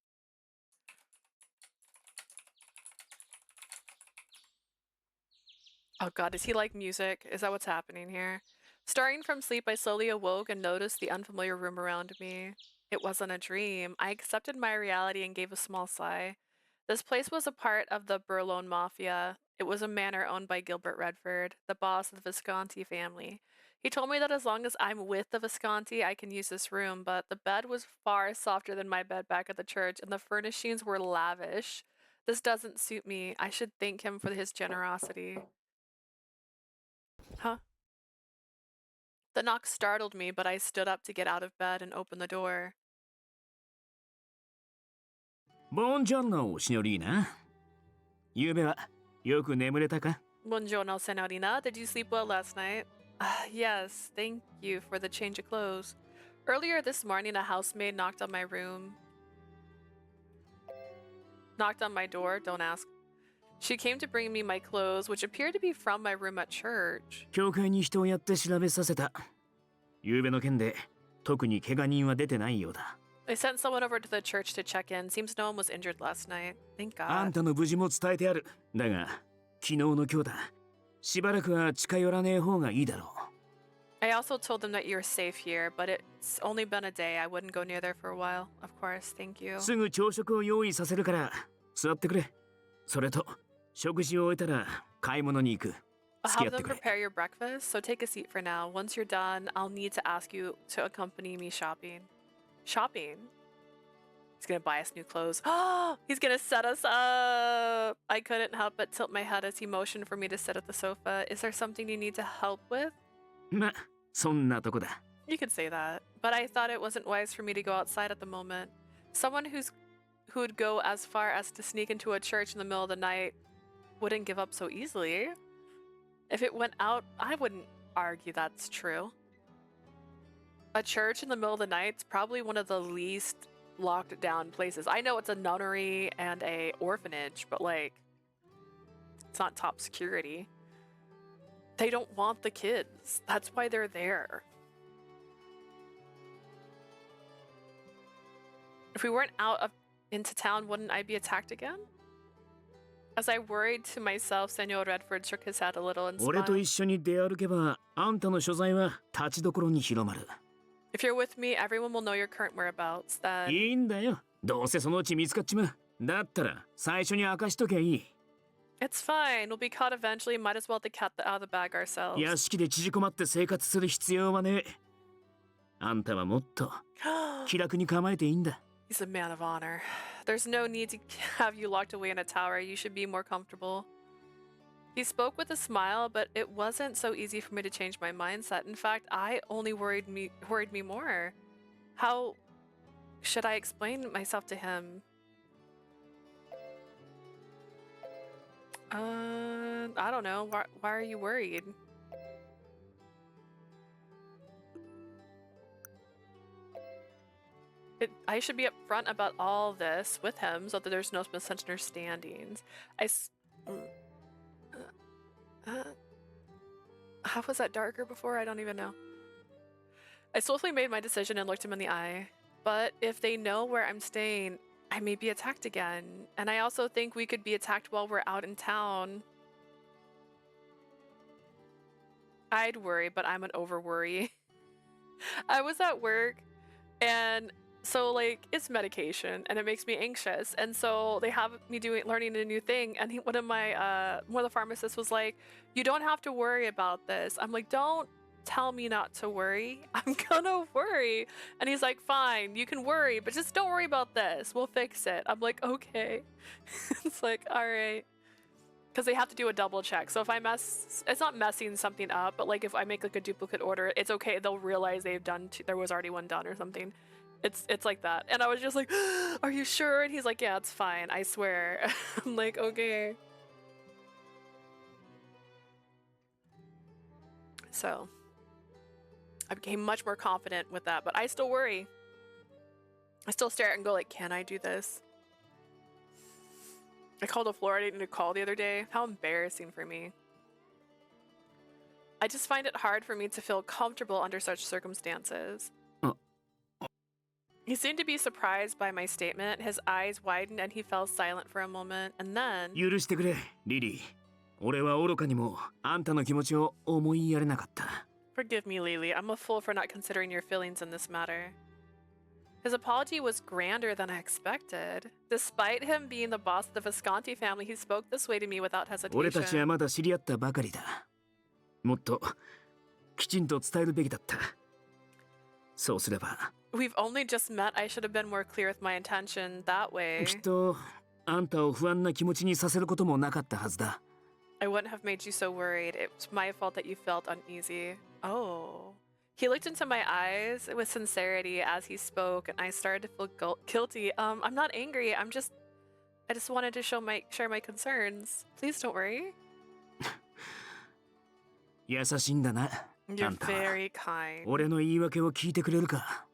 Oh god, is he like music? Is that what's happening here? Starting from sleep, I slowly awoke and noticed the unfamiliar room around me. It wasn't a dream. I accepted my reality and gave a small sigh. This place was a part of the Burlone Mafia. It was a manor owned by Gilbert Redford, the boss of the Visconti family. He told me that as long as I'm with the Visconti, I can use this room, but the bed was far softer than my bed back at the church, and the furnishings were lavish. This doesn't suit me. I should thank him for his generosity. Huh? The knock startled me, but I stood up to get out of bed and open the door. ボンジョルノ、シニョリーナ。ゆうべはよく眠れたか？ Buongiorno, senorina. Did you sleep well last night? Yes, thank you for the change of clothes. Earlier this morning, a housemaid knocked on my room. Knocked on my door, don't ask. She came to bring me my clothes, which appeared to be from my room at church. 教会に人をやって調べさせた。ゆうべの件で特に怪我人は出てないようだ。 They sent someone over to the church to check in. Seems no one was injured last night. Thank あん God. たの無事も伝えてある。だが、昨日の今日だ。しばらくは近寄らねえ方がいいだろう。 I also told them that you're safe here, but it's only been a day. I wouldn't go near there for a while. Of course, thank you. すぐ朝食を用意させるから座ってくれ。それと食事を終えたら買い物に行く。 I'll 付き合 have って them くれ。 prepare your breakfast, so take a seat for now. Once you're done, I'll need to ask you to accompany me shopping. Shopping? He's gonna buy us new clothes. Oh, he's gonna set us up. I couldn't help but tilt my head as he motioned for me to sit at the sofa. Is there something you need to help with? ま、そんなとこだ。 You could say that, but I thought it wasn't wise for me to go outside at the moment. Someone who'd go as far as to sneak into a church in the middle of the night wouldn't give up so easily. If it went out, I wouldn't argue that's true. A church in the middle of the night's probably one of the least locked down places. I know it's a nunnery and a orphanage, but like, it's not top security. They don't want the kids. That's why they're there. If we weren't into town, wouldn't I be attacked again? As I worried to myself, Senor Redford shook his head a little and 俺と smiled. 一緒に出歩けば、あんたの所在は立ちどころに広まる。 If you're with me, everyone will know your current whereabouts. Then いいんだよ。どうせそのうち見つかっちまう。だったら最初に明かしときゃいい。 it's fine. We'll be caught eventually. Might as well get the cat out of the bag ourselves. 屋敷で縮こまって生活する必要はねえ。あんたはもっと気楽に構えていいんだ。 He's a man of honor. There's no need to have you locked away in a tower. You should be more comfortable. He spoke with a smile, but it wasn't so easy for me to change my mindset. In fact, I only worried me more. How should I explain myself to him? I don't know. Why are you worried? I should be upfront about all this with him so that there's no misunderstandings. How was that darker before? I don't even know. I swiftly made my decision and looked him in the eye. But if they know where I'm staying, I may be attacked again. And I also think we could be attacked while we're out in town. I'd worry, but I'm an over-worry. I was at work, and so like it's medication, and it makes me anxious. And so they have me learning a new thing. And one of the pharmacists was like, "You don't have to worry about this." I'm like, "Don't tell me not to worry. I'm gonna worry." And he's like, "Fine, you can worry, but just don't worry about this. We'll fix it." I'm like, "Okay." It's like, all right. Because they have to do a double check. So if I it's not messing something up, but like if I make like a duplicate order, it's okay. They'll realize there was already one done or something. It's like that. And I was just like, "Are you sure?" And he's like, "Yeah, it's fine. I swear." I'm like, okay. So I became much more confident with that, but I still worry. I still stare at it and go like, can I do this? I called a floor I didn't need to call the other day. How embarrassing for me. I just find it hard for me to feel comfortable under such circumstances. He seemed to be surprised by my statement. His eyes widened and he fell silent for a moment, and then... 許してくれ、リリー。俺は愚かにもあんたの気持ちを思いやれなかった。Forgive me, Lily. I'm a fool for not considering your feelings in this matter. His apology was grander than I expected. Despite him being the boss of the Visconti family, he spoke this way to me without 俺たちは hesitation. まだ知り合ったばかりだ。もっときちんと伝えるべきだった。そうすれば。 We've only just met. I should have been more clear with my intention that way. きっとあんたを不安な気持ちにさせることもなかったはずだ。 I wouldn't have made you so worried. It's my fault that you felt uneasy. Oh. He looked into my eyes with sincerity as he spoke, and I started to feel guilty. I'm not angry. I just wanted to share my concerns. Please don't worry. 優しいんだな。 You're あんたは very kind. 俺の言い訳を聞いてくれるか。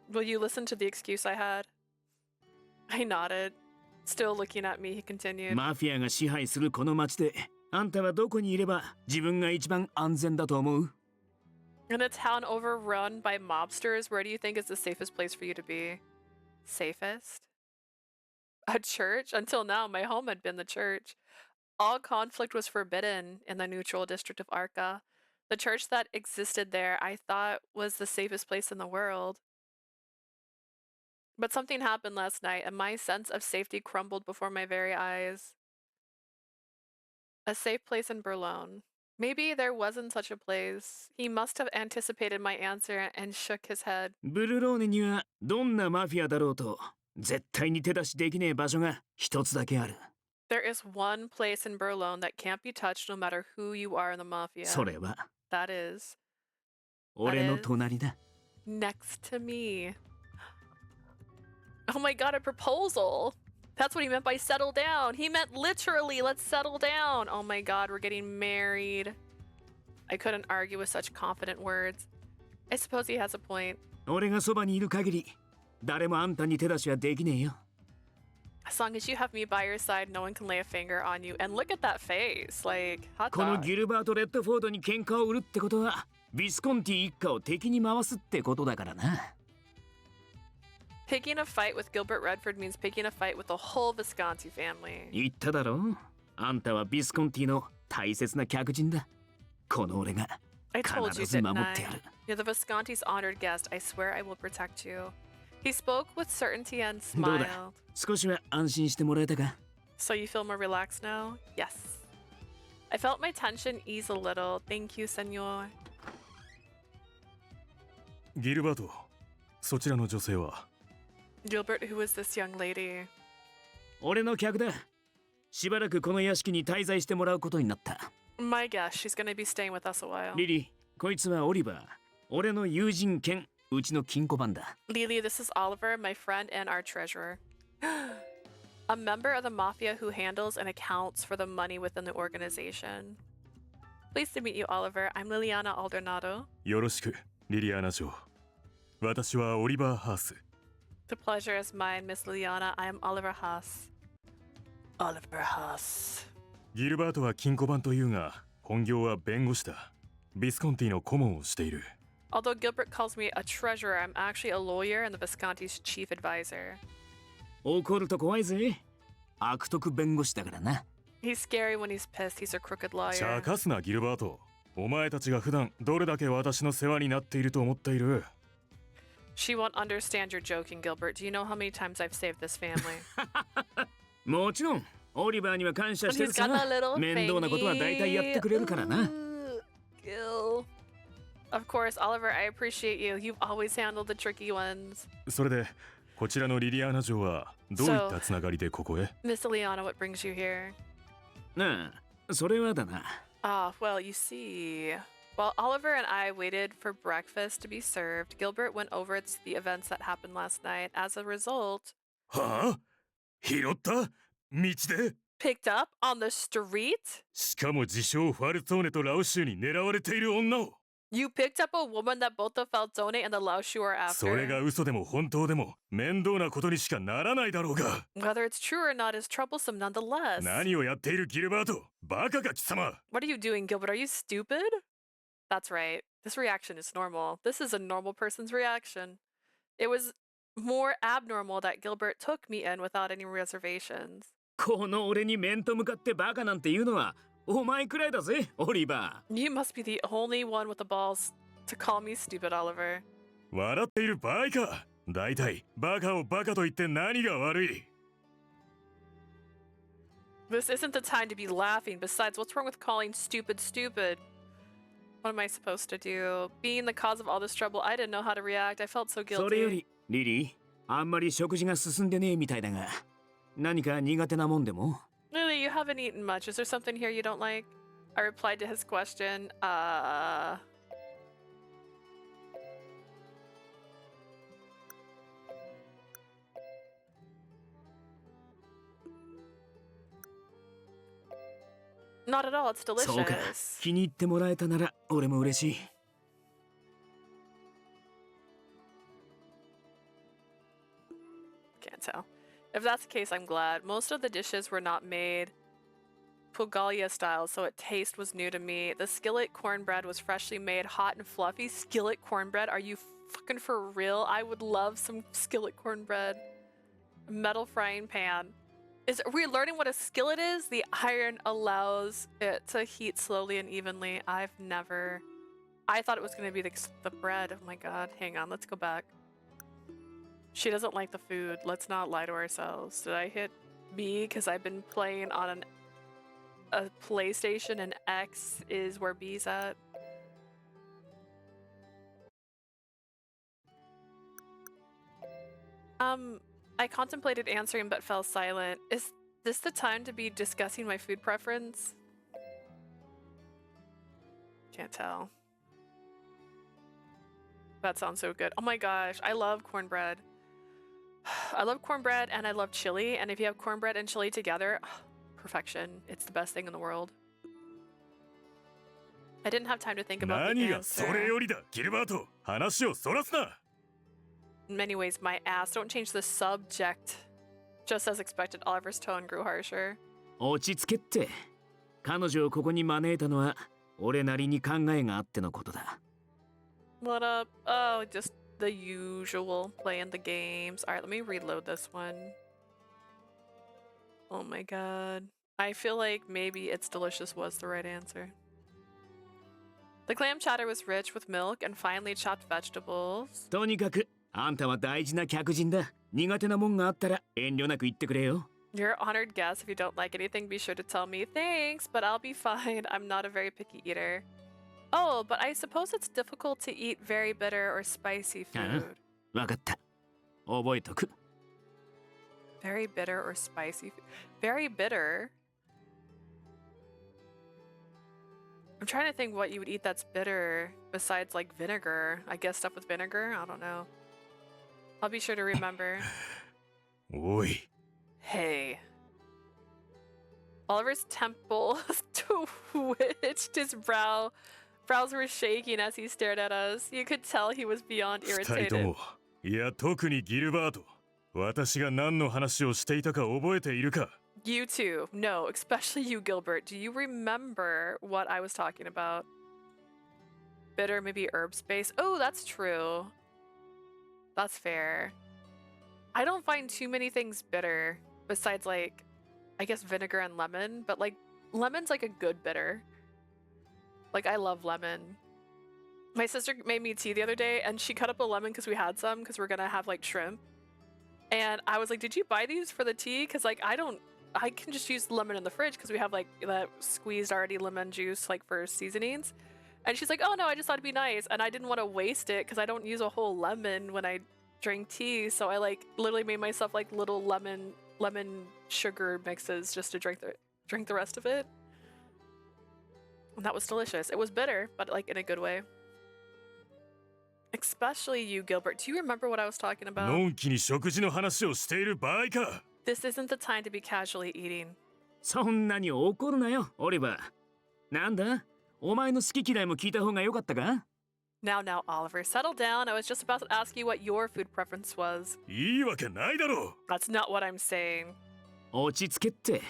Will you listen to the excuse I had? I nodded. Still looking at me, he continued. マフィアが支配するこの町で、あんたはどこにいれば自分が一番安全だと思う？ In a town overrun by mobsters, where do you think is the safest place for you to be? Safest? A church? Until now, my home had been the church. All conflict was forbidden in the neutral district of Arca. The church that existed there, I thought, was the safest place in the world. But something happened last night, and my sense of safety crumbled before my very eyes. A safe place in Berlin. Maybe there wasn't such a place. He must have anticipated my answer and shook his head. ブルローネにはどんなマフィアだろうと絶対に手出しできねえ場所が一つだけある。 There is one place in Berlin that can't be touched no matter who you are in the mafia. それは That is 俺の隣だ。 next to me. Oh my god, a proposal! That's what he meant by settle down. He meant literally, let's settle down. Oh my god, we're getting married. I couldn't argue with such confident words. I suppose he has a point. 俺がそばにいる限り誰もあんたに手出しはできねえよ。 As long as you have me by your side, no one can lay a finger on you. And look at that face. Like, hot この dog. ギルバート・レッドフォードに喧嘩を売るってことはビスコンティ一家を敵に回すってことだからな。 Picking a fight with Gilbert Redford means picking a fight with the whole Visconti family. 言っただろ？あんたはビスコンティの大切な客人だ。この俺が I told you, 必ず didn't 守っ I? てやる。 You're the Visconti's honored guest. I swear I will protect you. He spoke with certainty and どうだ？ smiled. 少しは安心してもらえたか？ So you feel more relaxed now? Yes. I felt my tension ease a little. Thank you, senor. ギルバート、そちらの女性は？ Gilbert, who is this young lady? 俺の客だ。しばらくこの屋敷に滞在してもらうことになった。 My guess, she's gonna be staying with us a while. リリー、こいつはオリバー。俺の友人兼うちの金庫番だ。 Lily, this is Oliver, my friend and our treasurer. A member of the mafia who handles and accounts for the money within the organization. Pleased to meet you, Oliver. I'm Liliana Aldernado. よろしく、リリアーナ嬢。私はオリバー・ハース。 The pleasure is mine, Miss Liliana. I am Oliver Haas. Oliver Haas. ギルバートは金庫番というが、本業は弁護士だ。ビスコンティの顧問をしている。 Although Gilbert calls me a treasurer, I'm actually a lawyer and the Visconti's chief advisor. 怒ると怖いぜ。悪徳弁護士だからな。 He's scary when he's pissed. He's a crooked 茶 lawyer. 化すな、ギルバート。お前たちが普段どれだけ私の世話になっていると思っている？ She won't understand you're joking, Gilbert. Do you know how many times I've saved this family? もちろん、オリバーには感謝 But してる he's さ。 got a little 面倒なことは大体やってくれるからな。 Ooh, Gil. Of course, Oliver, I appreciate you. You've always handled the tricky ones. それで、こちらのリリアーナ嬢はどういったつながりでここへ？ Miss Liliana, what brings you here? なあ、それはだな。 Ah, well, you see. While Oliver and I waited for breakfast to be served, Gilbert went over the events that happened last night. As a result, はあ？拾った？道で？ picked up on the street? しかも自称ファルツォーネとラオシューに狙われている女を。You picked up a woman that both the Falzone and the Laoshu are それが after. 嘘でも本当でも面倒なことにしかならないだろうが。 Whether it's true or not is troublesome nonetheless. 何をやっているギルバート、バカか貴様。 What are you doing, Gilbert? Are you stupid? That's right. This reaction is normal. This is a normal person's reaction. It was more abnormal that Gilbert took me in without any reservations. この俺に面と向かってバカなんて言うのはお前くらいだぜ、オリバ You must be the only one with the balls to call me stupid, Oliver. 笑っている場合か。だいたいバカをバカと言って何が悪い。 This isn't the time to be laughing. Besides, what's wrong with calling stupid stupid? What am I supposed to do? Being the cause of all this trouble, I didn't know how to react. I felt so ー。それよ guilty. りリリー、あんまり食事が進んでねえみたいだが、何か苦手なもんでも？ Lily, you haven't eaten much. Is there something here you don't like? I replied to his question. Not at all. It's そうか、 delicious. 気に入ってもらえたなら俺も嬉しい。 Can't tell. If that's the case, I'm glad. Most of the dishes were not made Pugalia style, so it taste was new to me. The skillet cornbread was freshly made, hot and fluffy. Skillet cornbread? Are you fucking for real? I would love some skillet cornbread. Metal frying pan. Are we learning what a skillet is? The iron allows it to heat slowly and evenly. I thought it was going to be the bread. Oh my god. Hang on, let's go back. She doesn't like the food. Let's not lie to ourselves. Did I hit B because I've been playing on a PlayStation and X is where B's at? I contemplated answering but fell silent. Is this the time to be discussing my food preference? Can't tell. That sounds so good. Oh my gosh, I love cornbread. I love cornbread and I love chili, and if you have cornbread and chili together, perfection. It's the best thing in the world. I didn't have time to think about the 何がそれ answer. よりだ、ギルバート。話をそらすな。 In many ways, my ass. Don't change the subject. Just as expected, Oliver's tone grew harsher. 落ち着けって。彼女をここに招いたのは俺なりに考えがあってのことだ。 What up? Oh, just the usual. Playing the games. Alright, let me reload this one. Oh my god. I feel like maybe it's delicious was the right answer. The clam chowder was rich with milk and finely chopped vegetables. とにかくあんたは大事な客人だ。苦手なもんがあったら遠慮なく言ってくれよ。 You're an honored guest. If you don't like anything, be sure to tell me. Thanks, but I'll be fine. I'm not a very picky eater. Oh, but I suppose it's difficult to eat very bitter or spicy food. わかった。覚えとく。 Very bitter or spicy. Very bitter? I'm trying to think what you would eat that's bitter besides like vinegar. I guess stuff with vinegar? I don't know. I'll be sure to remember. おい。 Hey. Oliver's temple twitched. His brows were shaking as he stared at us. You could tell he was beyond 二人と irritated. も、いや特にギルバート。私が何の話をしていたか覚えているか。 You too. No, especially you, Gilbert. Do you remember what I was talking about? Bitter, maybe herb space. Oh, that's true. That's fair. I don't find too many things bitter besides like, I guess vinegar and lemon, but like lemon's like a good bitter. Like I love lemon. My sister made me tea the other day and she cut up a lemon because we had some because we're gonna have like shrimp. And I was like, did you buy these for the tea? Because like I can just use lemon in the fridge because we have like that squeezed already lemon juice like for seasonings. And she's like, oh no, I just thought it'd be nice. And I didn't want to waste it because I don't use a whole lemon when I drink tea. So I like literally made myself like little lemon sugar mixes just to drink the rest of it. And that was delicious. It was bitter, but like in a good way. Especially you, Gilbert. Do you remember what I was talking about? のんきに食事の話をしている場合か。 This isn't the time to be casually eating. そんなに怒るなよ、オリバー。なんだお前の好き嫌いも聞いた方が良かったか Now, Oliver, settle down. I was just about to ask you what your food preference was. いいわけないだろ That's not what I'm saying. 落ち着けって。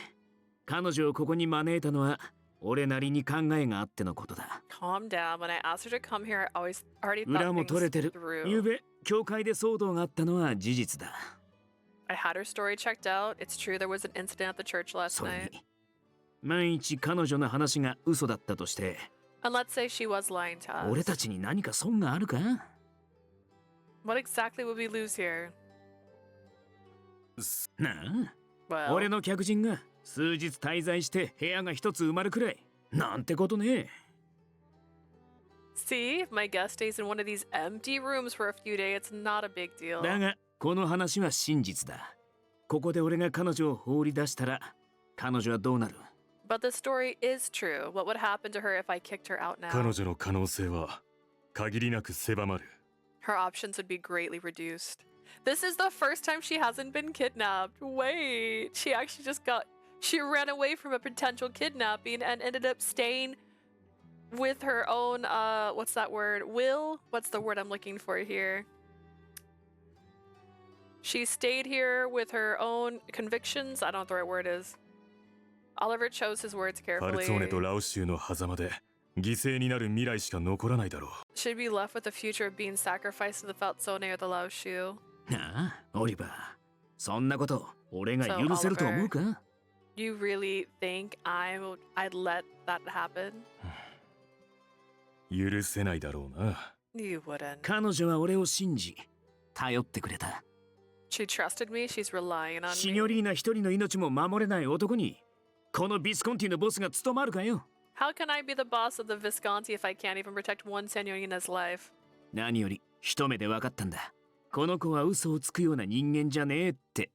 彼女をここに招いたのは俺なりに考えがあってのことだ。Calm down. When I asked her to come here, I already 裏 thought も取れ things てる。ゆう through. べ教会で騒動があったのは事実だ。I had her story checked out. It's true there was an incident at the church last それ night. に万一彼女の話が嘘だったとして、 And let's say she was lying to 俺 us. たちに何か損があるか？ What exactly would we lose here? なあ、 Well, 俺の客人が数日滞在して部屋が一つ埋まるくらいなんてことね。 see, if my guest stays in one of these empty rooms for a few days, it's not a big deal. だがこの話は真実だ。ここで俺が彼女を放り出したら彼女はどうなる？ But the story is true. What would happen to her if I kicked her out now? 彼女の可能性は限りなく狭まる Her options would be greatly reduced. This is the first time she hasn't been kidnapped. Wait, she ran away from a potential kidnapping and ended up staying with her own, what's that word? Will? What's the word I'm looking for here? She stayed here with her own convictions. I don't know what the right word is. Oliver chose his words ファル carefully. ツォーネとラオシュの狭間で犠牲になる未来しか残らないだろう Should be left with the future of being sacrificed to the Falzone or the Lao Shu. なあ、オリバー。そんなこと俺が許せると思うか？ You really think I'd let that happen? 許せないだろうな You wouldn't. 彼女は俺を信じ頼ってくれた。 She trusted me. She's relying on シ me. ニョリーナ一人の命も守れない男にこのビスコンティのボスが務まるかよ。 How can I be the boss of the Visconti if I can't even protect one Signorina's life? 何より一目で分かったんだ。この子は嘘をつくような人間じゃねえって。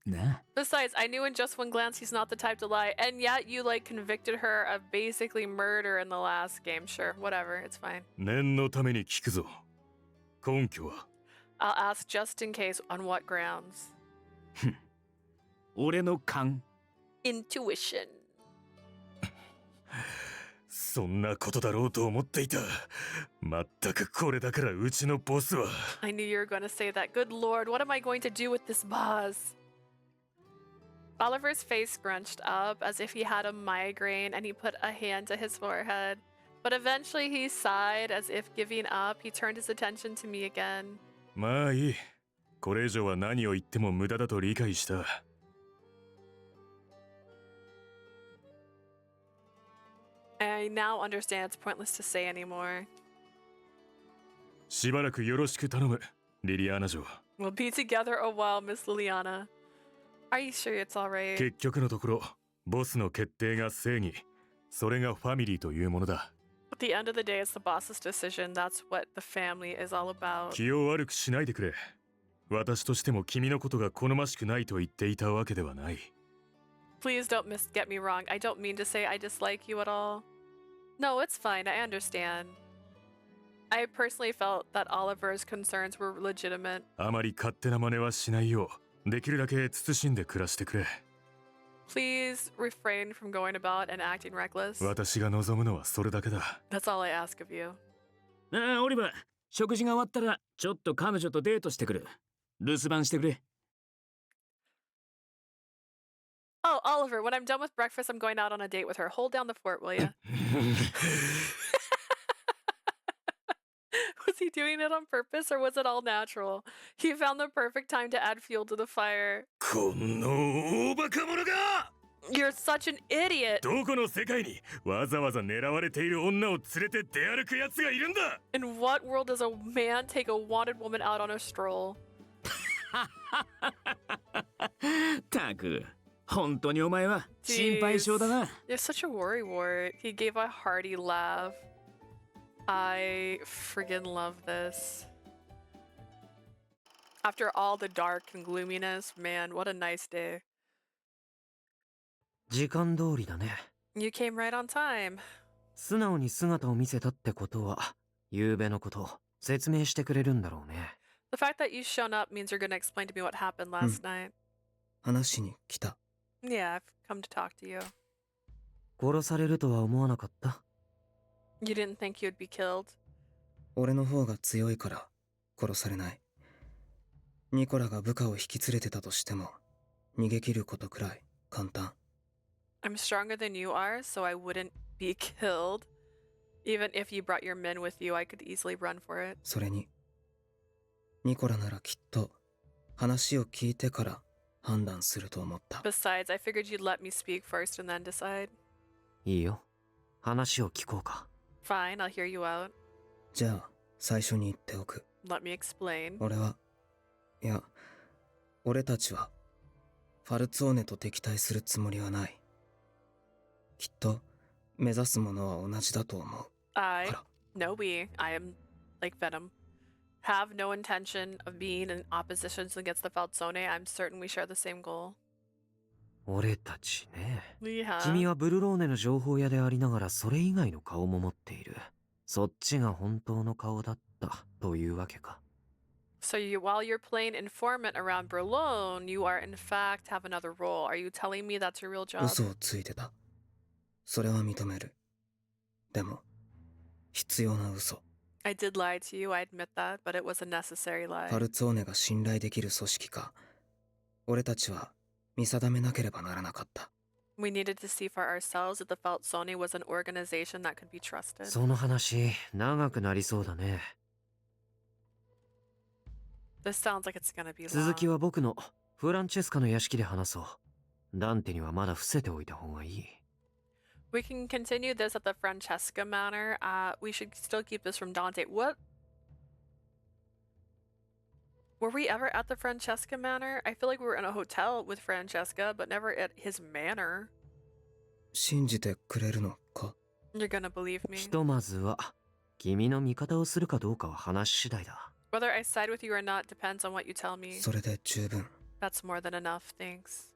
なあ。 Besides, I knew in just one glance he's not the type to lie, and yet you convicted her of basically murder in the last game. Sure, whatever, it's fine. 念のために聞くぞ根拠は I'll ask just in case on what grounds. 俺の勘。 Intuition. そんなことだろうと思っていたまったくこれだからうちのボスは I knew you were going to say that. Good lord, what am I going to do with this boss? Oliver's face scrunched up as if he had a migraine and he put a hand to his forehead. But eventually he sighed as if giving up. He turned his attention to me again. まあいいこれ以上は何を言っても無駄だと理解した I now understand it's pointless to say anymore. しばらくよろしく頼むリリアーナ嬢 We'll be together a while, Miss Liliana. Are you sure it's alright? 結局のところボスの決定が正義それがファミリーというものだ At the end of the day, it's the boss's decision. That's what the family is all about. 気を悪くしないでくれ私としても君のことが好ましくないと言っていたわけではない Please don't get me wrong. I don't mean to say I dislike you at all. No, it's fine. I understand. I personally felt that Oliver's concerns were legitimate. あまり勝手な真似はしないようできるだけ慎んで暮らしてくれ Please refrain from going about and acting reckless. 私が望むのはそれだけだ That's all I ask of you. ああ、オリバー。食事が終わったらちょっと彼女とデートしてくる。留守番してくれ。 Oh, Oliver, when I'm done with breakfast, I'm going out on a date with her. Hold down the fort, will you? Was he doing it on purpose or was it all natural? He found the perfect time to add fuel to the fire. この大バカ者が You're such an idiot! どこの世界にわざわざ狙われている女を連れて出歩く奴がいるんだ In what world does a man take a wanted woman out on a stroll? たく、本当にお前は心配性だな。You're such a worrywart. He gave a hearty laugh. I friggin' love this. After all the dark and gloominess, man, what a nice day. 時間通りだね。 You came right on time. 素直に姿を見せたってことは、昨べのこと説明してくれるんだろうね。The fact that you've shown up means you're gonna explain to me what happened last night. 話しに来た。 Yeah, I've come to talk to you. 殺されるとは思わなかった。 You didn't think you'd be killed? 俺の方が強いから殺されない。ニコラが部下を引き連れてたとしても逃げ切ることくらい簡単。I'm stronger than you are, so I wouldn't be killed. Even if you brought your men with you, I could easily run for it. それにニコラならきっと話を聞いてから判断すると思った。 Besides, I figured you'd let me speak first and then decide. いいよ。話を聞こうか。Fine, I'll hear you out. じゃあ最初に言っておく。 Let me explain. 俺たちはファルツォーネと敵対するつもりはない。きっと目指すものは同じだと思う。No, I am like Venom. Have no intention of being in oppositions against the Falzone. I'm certain we share the same goal. 俺たちね。 Yeah. 君はブルローネの情報屋でありながらそれ以外の顔も持っている。そっちが本当の顔だったというわけか。So while you're playing informant around Berlone, you are in fact have another role. Are you telling me that's your real job? 嘘をついてた。それは認める。でも必要な嘘。 I did lie to you, I admit that, but it was a necessary lie. ファルツォーネが信頼できる組織か、俺たちは見定めなければならなかった。 We needed to see for ourselves that the Falzone was an organization that could be trusted. その話、長くなりそうだね。 This sounds like it's gonna be 続き long. は僕のフランチェスカの屋敷で話そう。ダンテにはまだ伏せておいた方がいい。 We can continue this at the Francesca Manor. We should still keep this from Dante. What? Were we ever at the Francesca Manor? I feel like we were in a hotel with Francesca, but never at his manor. 信じてくれるのか？ You're gonna believe me. ひとまずは、君の味方をするかどうかは話次第だ。 Whether I side with you or not depends on what you tell me. それで十分。 That's more than enough, thanks.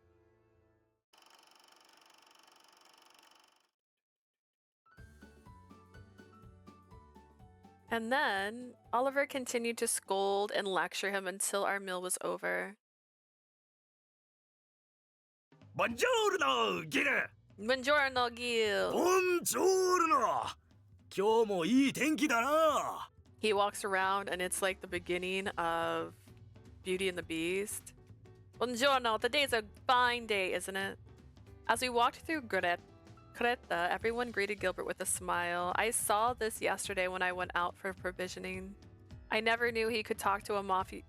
And then, Oliver continued to scold and lecture him until our meal was over. Buongiorno, Gil! Buongiorno, Gil! Buongiorno! 今日もいい天気だな! He walks around and it's like the beginning of Beauty and the Beast. Buongiorno, today's a fine day, isn't it? As we walked through Creta, everyone greeted Gilbert with a smile. I saw this yesterday when I went out for provisioning. I never knew he could talk to a mafia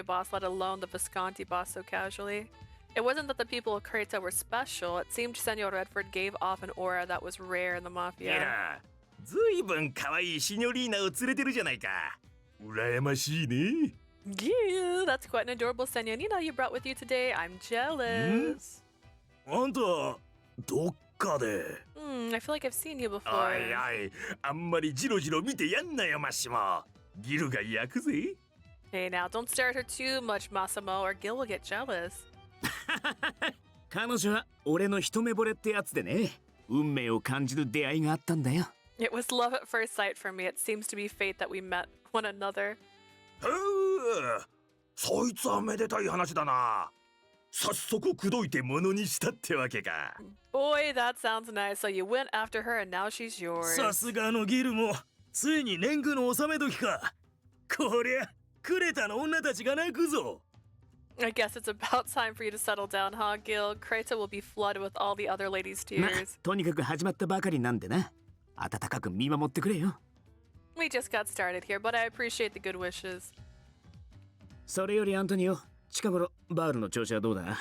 boss, let alone the Visconti boss, so casually. It wasn't that the people of Creta were special. It seemed Senor Redford gave off an aura that was rare in the mafia. ずいぶん可愛いシニョリーナを連れてるじゃないか。羨ましいね。Yeah, that's quite an adorable senorita you brought with you today. I'm jealous. あんた、どっかで。I feel like I've seen you before. おいおい、あんまりジロジロ見てやんなよ、マッシモ。ギルが焼くぜ。Hey now, don't stare at her too much, Massimo, or Gil will get jealous. 彼女は俺の一目惚れってやつでね。運命を感じる出会いがあったんだよ。It was love at first sight for me. It seems to be fate that we met one another. そいつはめでたい話だな。早速口説いてものにしたってわけか。Boy, that sounds nice. So you went after her and now she's yours. さすがのギルもついに年貢の納め時か。こりゃクレタの女たちが泣くぞ。I guess it's about time for you to settle down, huh, Gil? Creta will be flooded with all the other ladies' tears. とにかく始まったばかりなんでな。温かく見守ってくれよ。We just got started here, but I appreciate the good wishes. それよりアントニオ、近頃バールの調子はどうだ？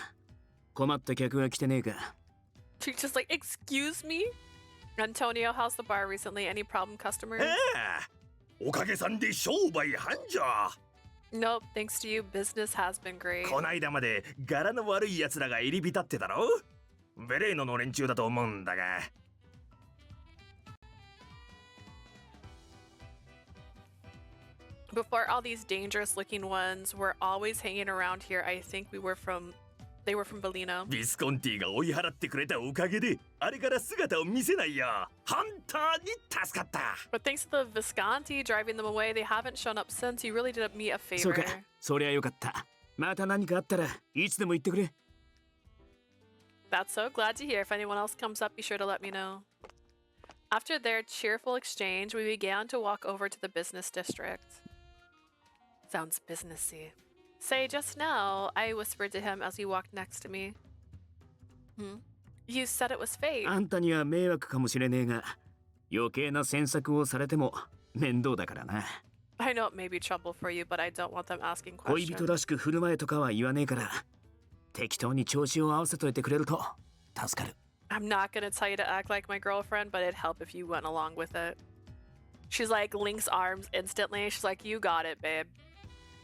困った客は来てねえか？ She's just like, excuse me? Antonio, how's the bar recently? Any problem customers? おかげさんで商売繁盛。Nope, thanks to you, business has been great. こないだまで柄の悪い奴らが入り浸ってたろ？ベレーノの連中だと思うんだが。Before all these dangerous looking ones were always hanging around here, I think they were from Bellino. ビスコンティが追い払ってくれたおかげで、あれから姿を見せないよ。本当に助かった。But thanks to the Visconti driving them away, they haven't shown up since. You really did me a そう favor. か、そりゃよかった。また何かあったらいつでも言ってくれ。That's so glad to hear. If anyone else comes up, be sure to let me know. After their cheerful exchange, we began to walk over to the business district. Sounds businessy. Say, just now, I whispered to him as he walked next to me. You said it was fate. あんたには迷惑かもしれねえが、余計な詮索をされても面倒だからな。I know it may be trouble for you, but I don't want them asking 恋人 questions. らしく振る舞えとかは言わねえから、適当に調子を合わせといてくれると助かる。I'm not gonna tell you to act like my girlfriend, but it'd help if you went along with it. She's like, links arms instantly. She's like, you got it, babe.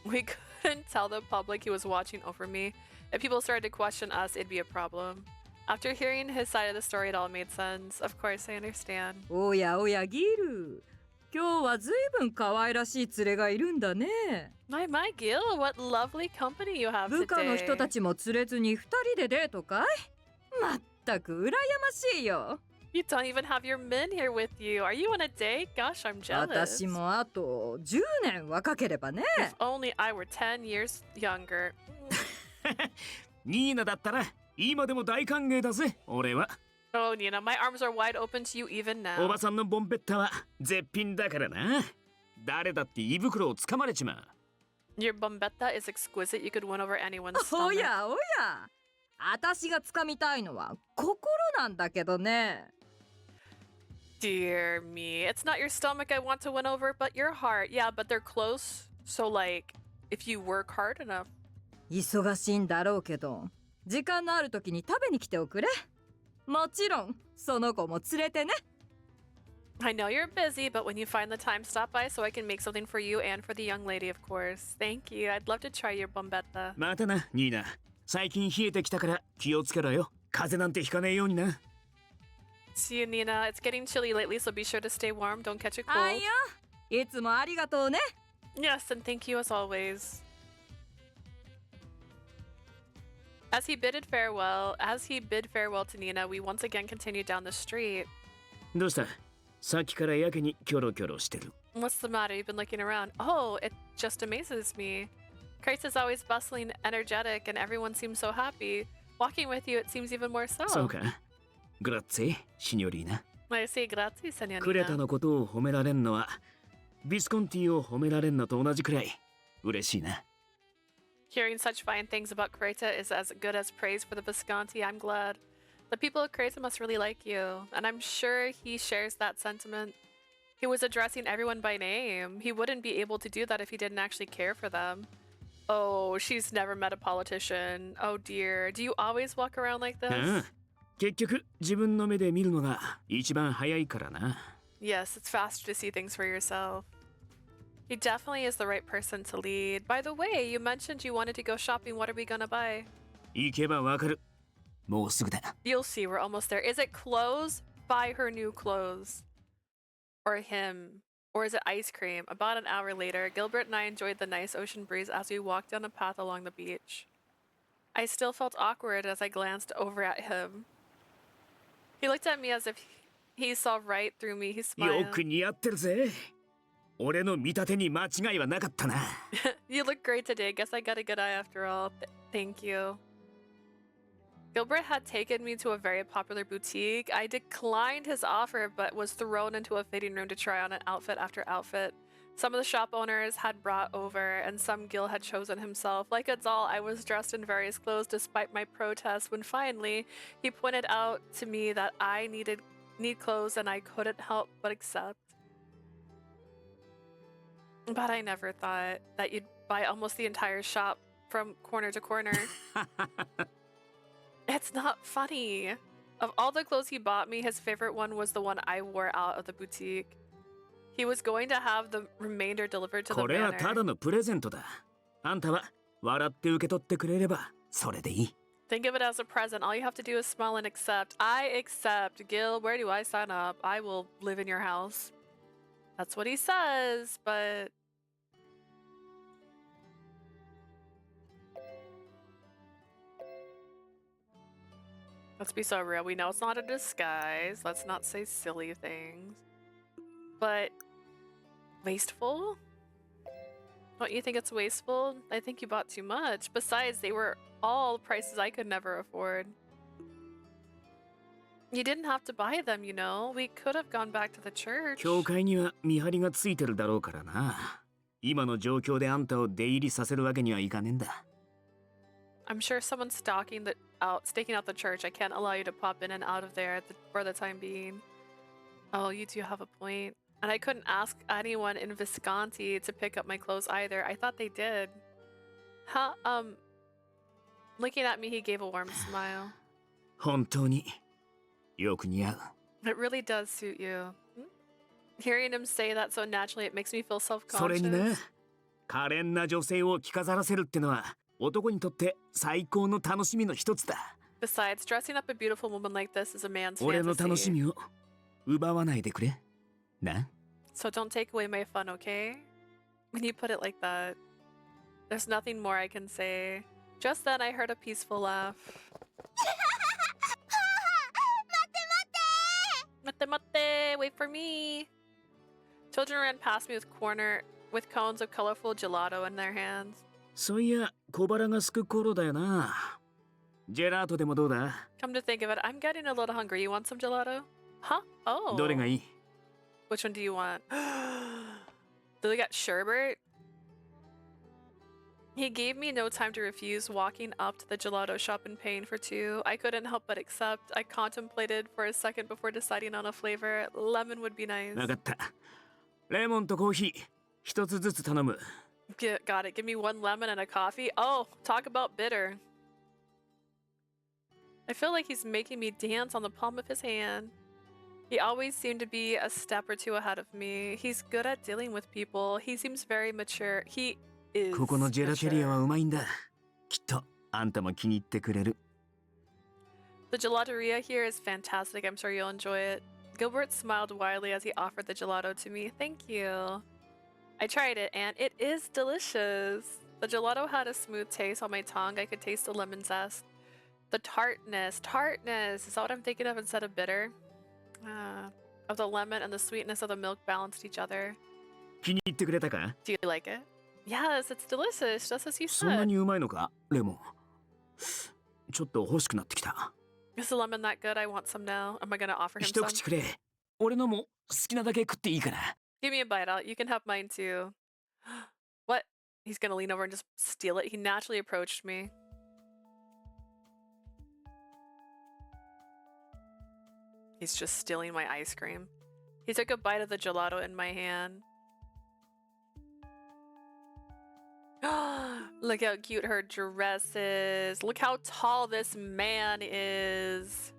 We couldn't tell the public he was watching over me. If people started to question us, it'd be a problem. After hearing his side of the story, it all made sense. Of course, I understand. おやおやギル、今日はずいぶん可愛らしい連れがいるんだね。My Gil, what lovely company you have 部下の today. 人たちも連れずに2人でデートかい？まったく羨ましいよ。You don't even have your men here with you. Are you on a date? Gosh, I'm jealous. 私もあと10年若ければね。If only I were 10 years younger. ニーナだったら今でも大歓迎だぜ、俺は。Oh, Nina, my arms are wide open to you even おば now. さんのボンベッタは絶品だからな。誰だって胃袋をつかまれちまう。Your bombetta is exquisite. You could win over anyone's お stomach. やおや、私が掴みたいのは心なんだけどね。Dear me. It's not your stomach I want to win over, but your heart. Yeah, but they're close. So, like, if you work hard enough. 忙しいんだろうけど、時間のある時に食べに来ておくれ。もちろん、その子も連れてね。I know you're busy, but when you find the time, stop by so I can make something for you and for the young lady, of course. Thank you. I'd love to try your bombetta. またな、ニーナ。最近冷えてきたから気をつけろよ。風邪なんてひかねえようにな。See you, Nina. It's getting chilly lately, so be sure to stay warm. Don't catch a はい cold. よ。いつもありがとうね。 Yes, and thank you as always. As he bid farewell to Nina, we once again continued down the street. どうした？さっきからやけにキョロキョロしてる。 What's the matter? You've been looking around. Oh, it just amazes me. Grace is always bustling, energetic, and everyone seems so happy. Walking with you, it seems even more so. そうか。グラッツェ、シニョリーナ。 I say grazie, クレタ señorita. のことを褒められんのは、ビスコンティを褒められんのと同じくらい嬉しいな。Hearing such fine things about Creta is as good as praise for the Visconti. I'm glad. The people of Creta must really like you, and I'm sure he shares that sentiment. He was addressing everyone by name. He wouldn't be able to do that if he didn't actually care for them. Oh, she's never met a politician. Oh dear. Do you always walk around like あ this? あ、結局自分の目で見るのが一番早いからな。 Yes, it's faster to see things for yourself. He definitely is the right person to lead. By the way, you mentioned you wanted to go shopping. What are we gonna buy? 行けばわかる。もうすぐだ。 You'll see, we're almost there. Is it clothes? Buy her new clothes. Or him. Or is it ice cream? About an hour later, Gilbert and I enjoyed the nice ocean breeze as we walked down a path along the beach. I still felt awkward as I glanced over at him. He looked at me as if he saw right through me. He よ smiled. く似合ってるぜ。俺の見立てに間違いはなかったな。You look great today. Guess I got a good eye after all. Thank you. Gilbert had taken me to a very popular boutique. I declined his offer, but was thrown into a fitting room to try on an outfit after outfit. Some of the shop owners had brought over, and some Gil had chosen himself. Like a doll, I was dressed in various clothes despite my protest, when finally he pointed out to me that I need clothes and I couldn't help but accept. But I never thought that you'd buy almost the entire shop from corner to corner. It's not funny. Of all the clothes he bought me, his favorite one was the one I wore out of the boutique. He was going to have the remainder delivered to the これはた manor. だのプレゼントだ。あんたは笑って受け取ってくれればそれでいい。 Think of it as a present. All you have to do is smile and accept. I accept. Gil, where do I sign up? I will live in your house. That's what he says, but... Let's be so real. We know it's not a disguise. Let's not say silly things. But... wasteful? Don't you think it's wasteful? I think you bought too much. Besides, they were all prices I could never afford. You didn't have to buy them, you know. We could have gone back to the church. 教会には見張りがついてるだろうからな。今の状況であんたを出入りさせるわけにはいかねえんだ。I'm sure someone's staking out the church. I can't allow you to pop in and out of there for the time being. Oh, you do have a point. And I couldn't ask anyone in Visconti to pick up my clothes either. I thought they did. Huh? Looking at me, he gave a warm smile. 本当によく似合う。It really does suit you. Hearing him say that so naturally, it makes me feel それにな、 self-conscious. 可憐な女性を着飾らせるってのは男にとって最高の楽しみの一つだ。 Besides, dressing up a beautiful woman like this is a man's 俺の楽し fantasy. みを奪わないでくれ。な。 So don't take away my fun, okay? When you put it like that, there's nothing more I can say. Just then, I heard a peaceful laugh. Mate, mate, wait for me. Children ran past me with cones of colorful gelato in their hands. そういや、小腹がすく頃だよな。ジェラートでもどうだ？ Come to think of it, I'm getting a little hungry. You want some gelato? Huh? Oh. どれがいい？ Which one do you want? Do they got sherbet? He gave me no time to refuse, walking up to the gelato shop and paying for two. I couldn't help but accept. I contemplated for a second before deciding on a flavor. Lemon would be nice. わかった。レモンとコーヒー、一つずつ頼む。Got it. Give me one lemon and a coffee. Oh, talk about bitter. I feel like he's making me dance on the palm of his hand. He always seemed to be a step or two ahead of me. He's good at dealing with people. He seems very mature. He is ここのジェラテリアは mature. うまいんだ。きっとあんたも気に入ってくれる。The gelateria here is fantastic. I'm sure you'll enjoy it. Gilbert smiled widely as he offered the gelato to me. Thank you. I tried it and it is delicious. The gelato had a smooth taste on my tongue. I could taste the lemon zest. The tartness. Is that what I'm thinking of instead of bitter? Of the lemon and the sweetness of the milk balanced each other. 気に入ってくれたか？ Do you like it? Yes, it's delicious, just as you そんな said. にうまいのか、レモン。ちょっと欲しくなってきた。 Is the lemon that good? I want some now. Am I gonna offer him 一 some? 口くれ。俺のも好きなだけ食っていいから。 Give me a bite out. You can have mine too. What? He's gonna lean over and just steal it. He naturally approached me. He's just stealing my ice cream. He took a bite of the gelato in my hand. Look how cute her dress is. Look how tall this man is.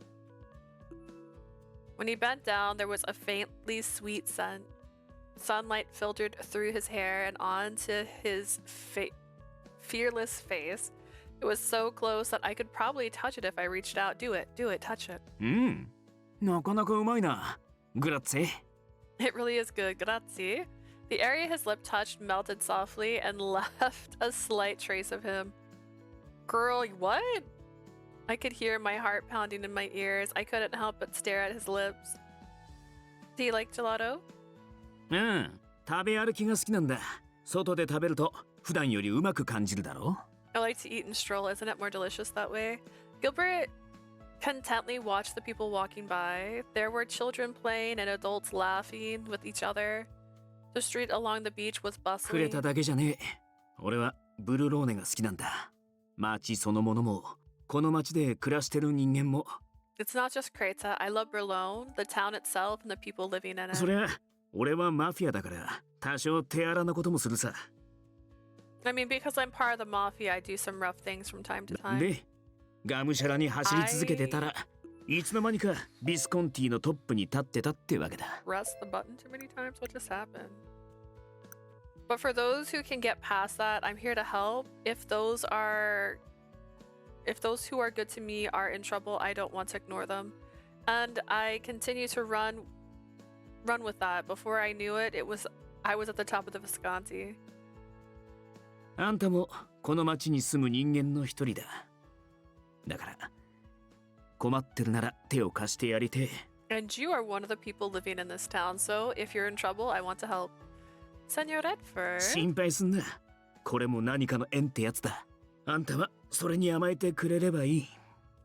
When he bent down, there was a faintly sweet scent. Sunlight filtered through his hair and onto his fearless face. It was so close that I could probably touch it if I reached out. Do it, touch it. なかなかうまいな。グラッツェ。 It really is good, grazie. The area his lip touched melted softly and left a slight trace of him. Girl, what? I could hear my heart pounding in my ears. I couldn't help but stare at his lips. Do you like gelato? うん、食べ歩きが好きなんだ。外で食べると普段よりうまく感じるだろ。 I like to eat and stroll. Isn't it more delicious that way? Gilbert contently watched the people walking by. There were children playing and adults laughing with each other. The street along the beach was くれ bustling. ただけじゃねえ。俺はブルローネが好きなんだ。街そのものも、この街で暮らしてる人間も。 It's not just Creta. I love Berlone, the town itself, and the people living in it. そりゃ、俺はマフィアだから、多少手荒なこともするさ。I mean, because I'm part of the mafia, I do some rough things from time to time. で、がむしゃらに走り続けてたら、いつの間にかビスコンティのトップに立ってたってわけだ。Press the button too many times? What just happened? But for those who can get past that, I'm here to help. If those who are good to me are in trouble, I don't want to ignore them. And I continue to run with that. Before I knew it, I was at the top of the Visconti. あんたもこの町に住む人間の一人だ。だから、困ってるなら手を貸してやりてえ。 And you are one of the people living in this town, so if you're in trouble, I want to help. Senor Redford. 心配すんな。これも何かの縁ってやつだ。あんたはそれに甘えてくれればいい。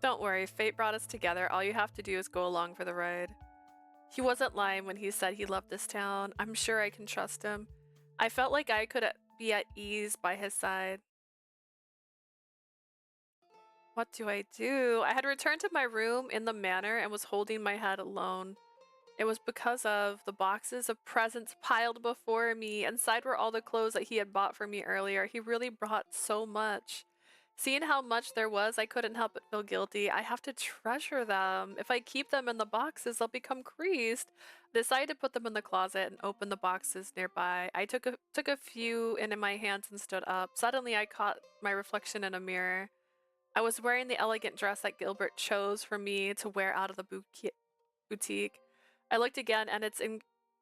Don't worry, fate brought us together. All you have to do is go along for the ride. He wasn't lying when he said he loved this town. I'm sure I can trust him. I felt like I could be at ease by his side. What do? I had returned to my room in the manor and was holding my head alone. It was because of the boxes of presents piled before me. Inside were all the clothes that he had bought for me earlier. He really brought so much. Seeing how much there was, I couldn't help but feel guilty. I have to treasure them. If I keep them in the boxes, they'll become creased. I decided to put them in the closet and open the boxes nearby. I took a few in my hands and stood up. Suddenly, I caught my reflection in a mirror. I was wearing the elegant dress that Gilbert chose for me to wear out of the boutique. I looked again, and its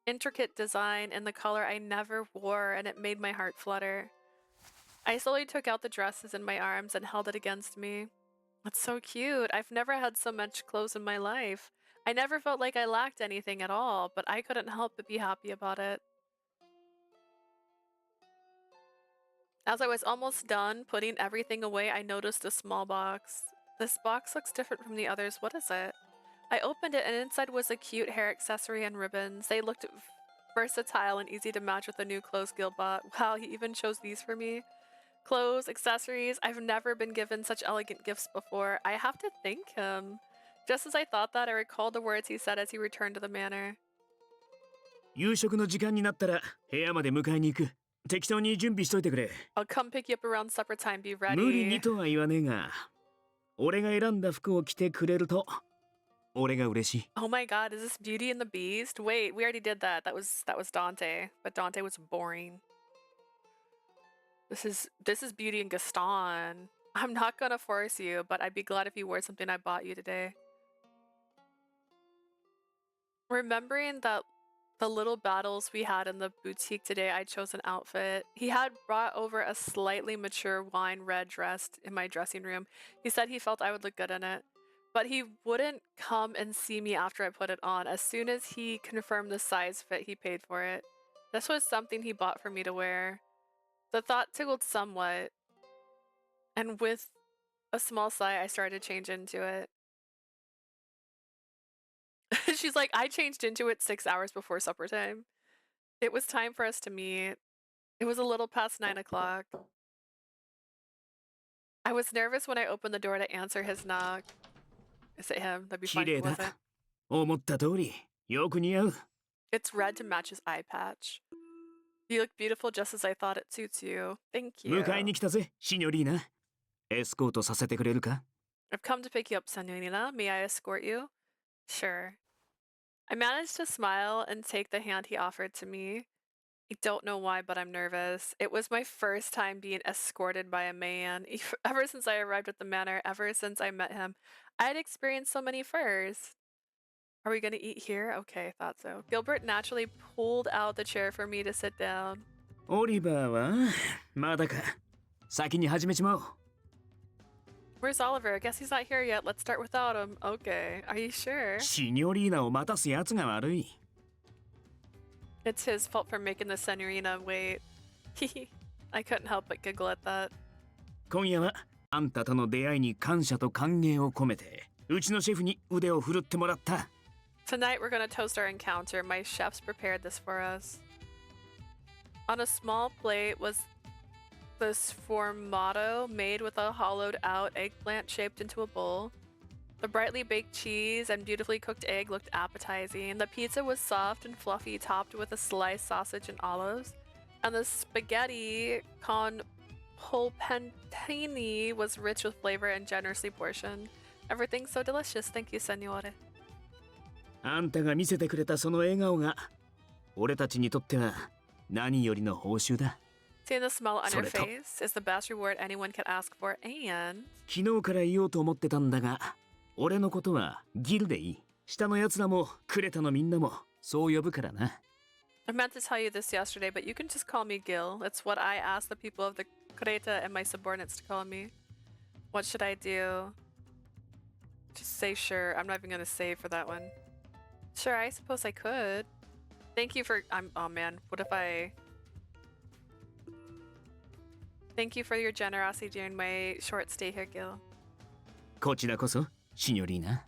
intricate design and the color I never wore, and it made my heart flutter. I slowly took out the dresses in my arms and held it against me. That's so cute. I've never had so much clothes in my life. I never felt like I lacked anything at all, but I couldn't help but be happy about it. As I was almost done putting everything away, I noticed a small box. This box looks different from the others. What is it? I opened it, and inside was a cute hair accessory and ribbons. They looked versatile and easy to match with the new clothes Gil bought. Wow, he even chose these for me. Clothes, accessories. I've never been given such elegant gifts before. I have to thank him. Just as I thought that, I recalled the words he said as he returned to the manor. 夕食の時間になったら部屋まで迎えに行く。適当に準備しといてくれ。I'll come pick you up around supper time. Be 無理に ready. とは言わねえが、俺が選んだ服を着てくれると、俺が嬉しい。Oh my god, is this Beauty and the Beast? Wait, we already did that. That was Dante, but Dante was boring. This is Beauty and Gaston. I'm not gonna force you, but I'd be glad if you wore something I bought you today. Remembering that the little battles we had in the boutique today, I chose an outfit. He had brought over a slightly mature wine red dress in my dressing room. He said he felt I would look good in it, but he wouldn't come and see me after I put it on. As soon as he confirmed the size fit, he paid for it. This was something he bought for me to wear. The thought tickled somewhat, and with a small sigh, I started to change into it. She's like, I changed into it 6 hours before supper time. It was time for us to meet. It was a little past 9 o'clock. I was nervous when I opened the door to answer his knock. Is it him? That'd be 綺 fine if 麗 it だ。 wasn't. 思った通り、よく似合う。 It's red to match his eye patch. You look beautiful just as I thought. It suits you. Thank you. 迎えに来たぜ、シニョリーナ。エスコートさせてくれるか？ I've come to pick you up, Senorita. May I escort you? Sure. I managed to smile and take the hand he offered to me. I don't know why, but I'm nervous. It was my first time being escorted by a man. Ever since I arrived at the manor, ever since I met him, I had experienced so many firsts. Are we gonna eat here? Okay, thought so. Gilbert naturally pulled out the chair for me to sit down. オリバーはまだか。先に始めちまおう。 Where's Oliver? I guess he's not here yet. Let's start without him. Okay, are you sure? シニョリーナを待たすやつが悪い。 It's his fault for making the Senorita wait. I couldn't help but giggle at that. 今夜はあんたとの出会いに感謝と歓迎を込めて、うちのシェフに腕を振るってもらった。 Tonight we're gonna toast our encounter. My chefs prepared this for us. On a small plate was this formato made with a hollowed out eggplant shaped into a bowl. The brightly baked cheese and beautifully cooked egg looked appetizing. The pizza was soft and fluffy, topped with a sliced sausage and olives. And the spaghetti con polpentini was rich with flavor and generously portioned. Everything's so delicious. Thank you, Signore. あんたが見せてくれたその笑顔が、俺たちにとっては何よりの報酬だ。 Seeing the smile on your それと、 face is the best reward anyone could ask for, and 昨日から言おうと思ってたんだが、俺のことはギルでいい。下の奴らもクレタのみんなもそう呼ぶからな。 I meant to tell you this yesterday, but you can just call me Gil. It's what I asked the people of the Creta and my subordinates to call me. What should I do? Just say sure. I'm not even gonna say for that one. Sure, I suppose I could. Thank you for... oh man, what if I... Thank you for your generosity during my short stay here, Gil. こちらこそシニョリーナ。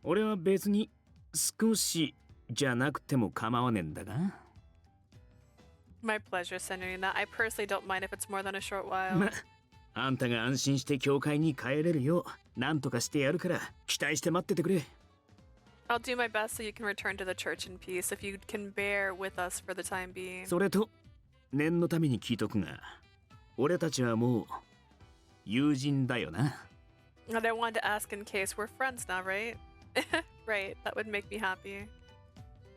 俺は別に少しじゃなくても構わねえんだが。My pleasure, Senorina. I personally don't mind if it's more than a short while. ま、あんたが安心して教会に帰れるようなんとかしてやるから期待して待っててくれ。I'll do my best so you can return to the church in peace if you can bear with us for the time being. それと念のために聞いとくが、俺たちはもう友人だよな。And I wanted to ask in case we're friends now, right? Right, that would make me happy.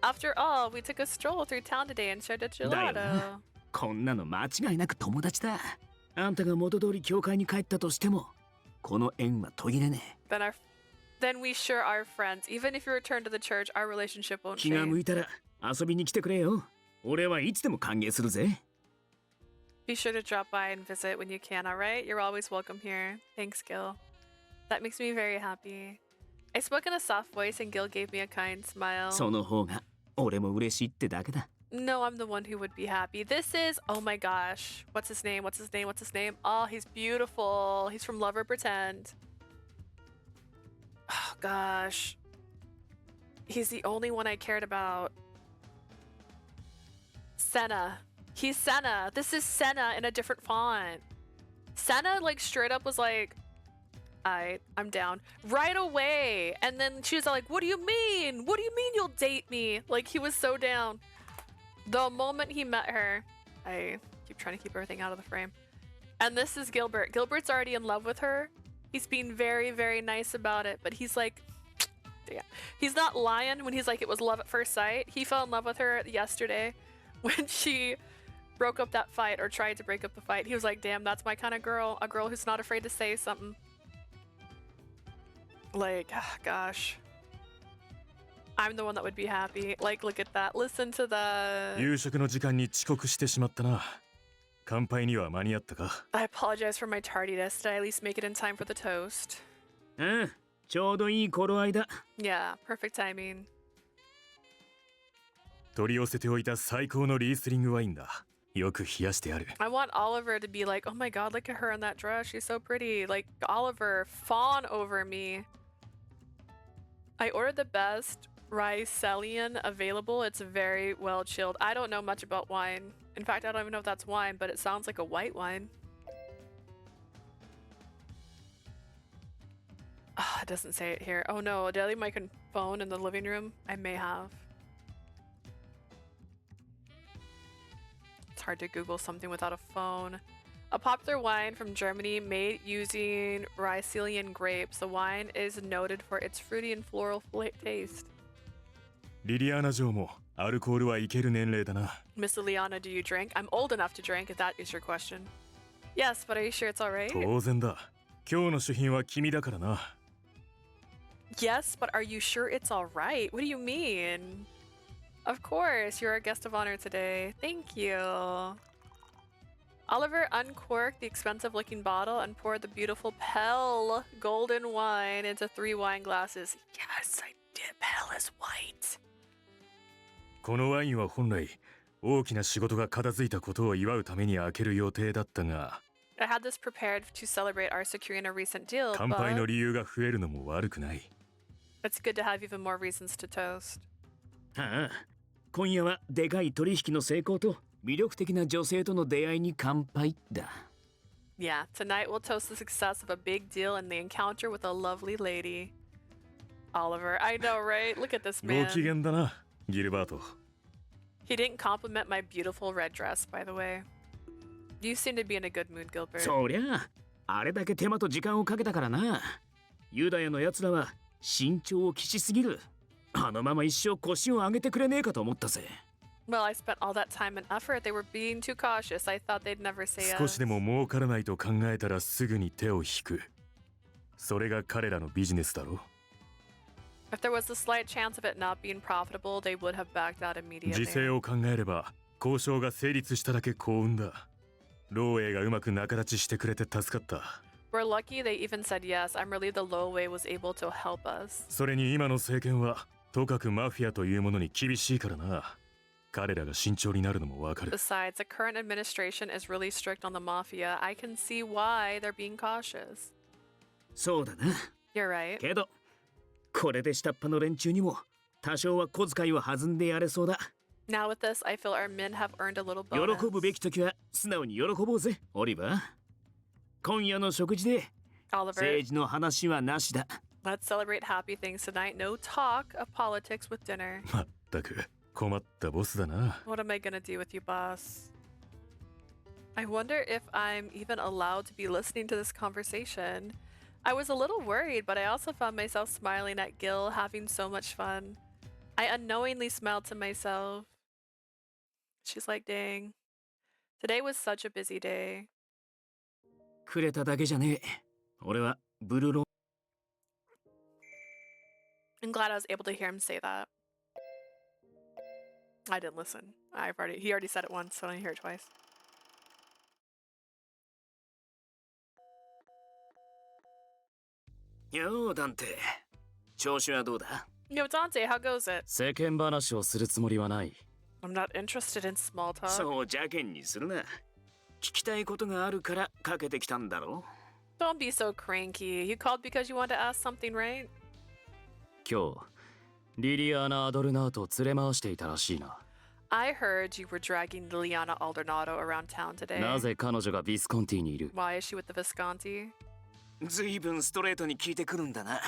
After all, we took a stroll through town today and shared a だよ gelato. な。こんなの間違いなく友達だ。あんたが元通り教会に帰ったとしても、この縁は途切れねえ。Then we sure are friends. Even if you return to the church, our relationship won't 気が向 change. いたら遊びに来てくれよ。俺はいつでも歓迎するぜ。Be sure to drop by and visit when you can, alright? You're always welcome here. Thanks, Gil. That makes me very happy. I spoke in a soft voice and Gil gave me a kind smile. その方が俺も嬉しいってだけだ。No, I'm the one who would be happy. This is, oh my gosh. What's his name? What's his name? What's his name? Oh, he's beautiful. He's from Love or Pretend. Oh gosh. He's the only one I cared about. Senna. He's Senna. This is Senna in a different font. Senna like straight up was like, I'm down right away. And then she was like, what do you mean? What do you mean you'll date me? Like he was so down. The moment he met her, I keep trying to keep everything out of the frame. And this is Gilbert. Gilbert's already in love with her. He's being very, very nice about it, but he's like, damn. He's not lying when he's like, it was love at first sight. He fell in love with her yesterday when she broke up that fight or tried to break up the fight. He was like, damn, that's my kind of girl. A girl who's not afraid to say something. Like, oh, gosh. I'm the one that would be happy. Like, look at that. Listen to the... 夕食の時間に遅刻してしまったな。乾杯には間に合ったか？ I apologize for my tardiness. Did I at least make it in time for the toast? うん、ちょうどいい頃合いだ。Yeah, perfect timing. 取り寄せておいた最高のリースリングワインだ。よく冷やしてある。I want Oliver to be like, oh my god, look at her in that dress. She's so pretty. Like, Oliver, fawn over me. I ordered the best Ricelian available. It's very well chilled. I don't know much about wine. In fact, I don't even know if that's wine, but it sounds like a white wine. Oh, it doesn't say it here. Oh no, did I leave my phone in the living room? I may have. It's hard to Google something without a phone. A popular wine from Germany made using Ricelian grapes. The wine is noted for its fruity and floral taste. リリアーナ嬢もアルコールはいける年齢だな。Miss Liliana, do you drink? I'm old enough to drink, if that is your question. Yes, but are you sure it's alright? 当然だ。今日の主賓は君だからな。Yes, but are you sure it's alright? What do you mean? Of course, you're our guest of honor today. Thank you. Oliver uncorked the expensive-looking bottle and poured the beautiful Pell golden wine into 3 wine glasses. Yes, I did. Pell is white. このワインは本来大きな仕事が片付いたことを祝うために開ける予定だったが、 I had this prepared to celebrate our securing a recent deal, 乾杯の but 理由が増えるのも悪くない。 it's good to have even more reasons to toast. ああ、今夜はでかい取引の成功と魅力的な女性との出会いに乾杯だ。Yeah, tonight we'll toast the success of a big deal and the encounter with a lovely lady. Oliver, I know, right? Look at this ご機 man. 嫌だな、ギルバート。 He didn't compliment my beautiful red dress, by the way. You seem to be in a good mood, Gilbert. そりゃあれだけ手間と時間をかけたからな。ユダヤのやつらは慎重を期しすぎる。あのまま一生腰を上げてくれねえかと思ったぜ。Well, I spent all that time and effort. They were being too cautious. I thought they'd never say 少し yes. でも儲からないと考えたらすぐに手を引く。それが彼らのビジネスだろ。 If there was a slight chance of it not being profitable, they would have backed out 時 immediately. 勢を考えれば交渉が成立しただけ幸運だ。ローエイがうまく仲立ちしてくれて助かった。 We're lucky they even said yes. I'm relieved the Lowway was able to help us. それに今の政権はとかくマフィアというものに厳しいからな。彼らが慎重になるのもわかる。 Besides, the current administration is really strict on the mafia. I can see why they're being cautious. そうだな。 You're right. けどこれで下っ端の連中にも多少は小遣いを弾んでやれそうだ。 Now with this, I feel our men have earned a little 喜 bonus. ぶべき時は素直に喜ぼうぜ、オリバー。今夜の食事で Oliver, 政治の話はなしだ。 let's celebrate happy things tonight. No talk of politics with dinner. まったく困ったボスだな。 What am I gonna do with you, boss? I wonder if I'm even allowed to be listening to this conversation. I was a little worried, but I also found myself smiling at Gil having so much fun. I unknowingly smiled to myself. She's like, dang. Today was such a busy day. くれただけじゃねえ。俺はブルロ I'm glad I was able to hear him say that. I didn't listen. He already said it once, so I didn't hear it twice. ようダンテ、調子はどうだ？ Yo, Dante, how goes it? 世間話をするつもりはない。 I'm not interested in small talk. そう邪険にするな。聞きたいことがあるからかけてきたんだろ。 Don't be so cranky. You called because you wanted to ask something, right? 今日リリアーナ・アドルナートを連れ回していたらしいな。 I heard you were dragging Liliana Aldonado around town today. なぜ彼女がビスコンティにいる？ Why is she with the Visconti? ずいぶんストレートに聞いてくるんだな。っ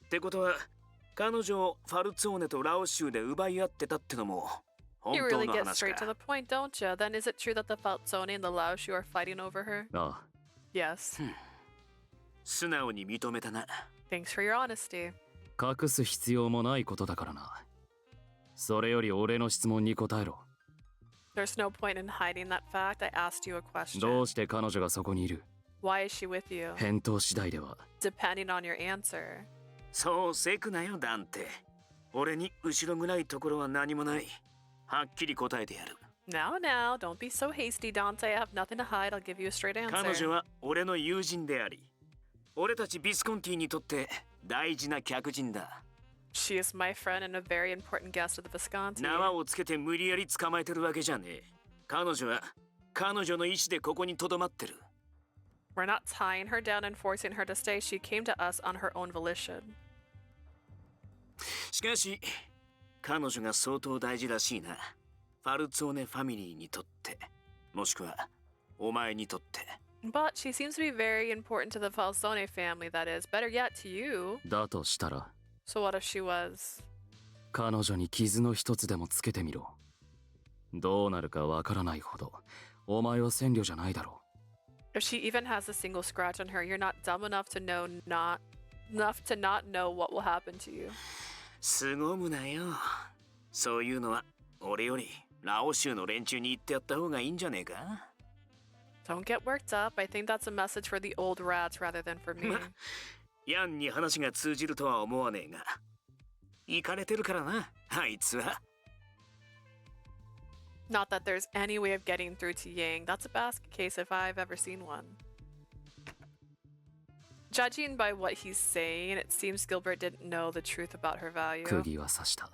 てことは彼女をファルツォーネとラオ州で奪い合ってたってのも本 You 当 really の get 話 straight to か。 the point, don't you? Then is it true that the Falzone and the Laoshu are fighting over her? ああ、 Yes. 素直に認めたな。 Thanks for your honesty. 隠す必要もないことだからな。それより俺の質問に答えろ。 There's no point in hiding that fact. I asked you a ど question. うして彼女がそこにいる？ Why is she with you? 返答次第では。 Depending on your answer. そうせくなよダンテ。俺に後ろ暗いところは何もない。はっきり答えてやる。 Now, don't be so hasty, Dante. I have nothing to hide. I'll give you a straight 彼 answer. 女は俺の友人であり、俺たちビスコンティにとって大事な客人だ。 She is my friend and a very important guest of the Visconti. 縄をつけて無理やり捕まえてるわけじゃねえ。彼女は彼女の意思でここに留まってる。 We're not tying her down and forcing her to stay. She came to us on her own volition. しかし彼女が相当大事らしいな。ファルツォーネファミリーにとって、もしくはお前にとって。 But she seems to be very important to the Falzone family, that is. Better yet, to you. だとしたら、 So what if she was? 彼女に傷の一つでもつけてみろ。どうなるかわからないほど、お前は戦慮じゃないだろ If she even has a single scratch on her, you're not dumb enough to not know what will happen to you. すごむなよ。そういうのは俺よりラオ州の連中に言ってやった方がいいんじゃねえか？ Don't get worked up. I think that's a message for the old rats rather than for me. ヤンに話が通じるとは思わねえが。イカれてるからな、あいつは。 Not that there's any way of getting through to Yang. That's a basket case if I've ever seen one. Judging by what he's saying, it seems Gilbert didn't know the truth about her う。 value. 釘は刺した。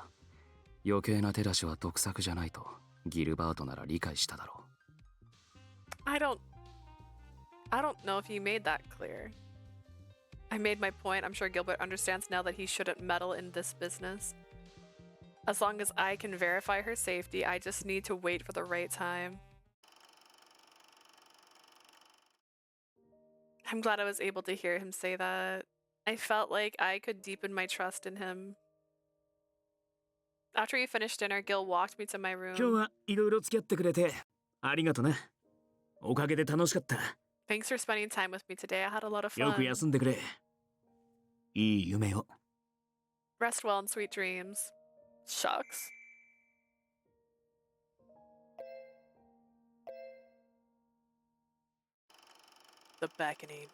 余計な手出しは得策じゃないと、ギルバートなら理解しただろ I don't know if he made that clear. I made my point. I'm sure Gilbert understands now that he shouldn't meddle in this business. As long as I can verify her safety, I just need to wait for the right time. I'm glad I was able to hear him say that. I felt like I could deepen my trust in him. After we finished dinner, Gil walked me to my 今日 room. はいろいろ付き合ってくれてありがとな。おかげで楽しかった。 Thanks for spending time with me today. I had a lot of よく fun. 休んでくれ。いい夢を。 Rest well and sweet dreams. Shucks. The beckoning.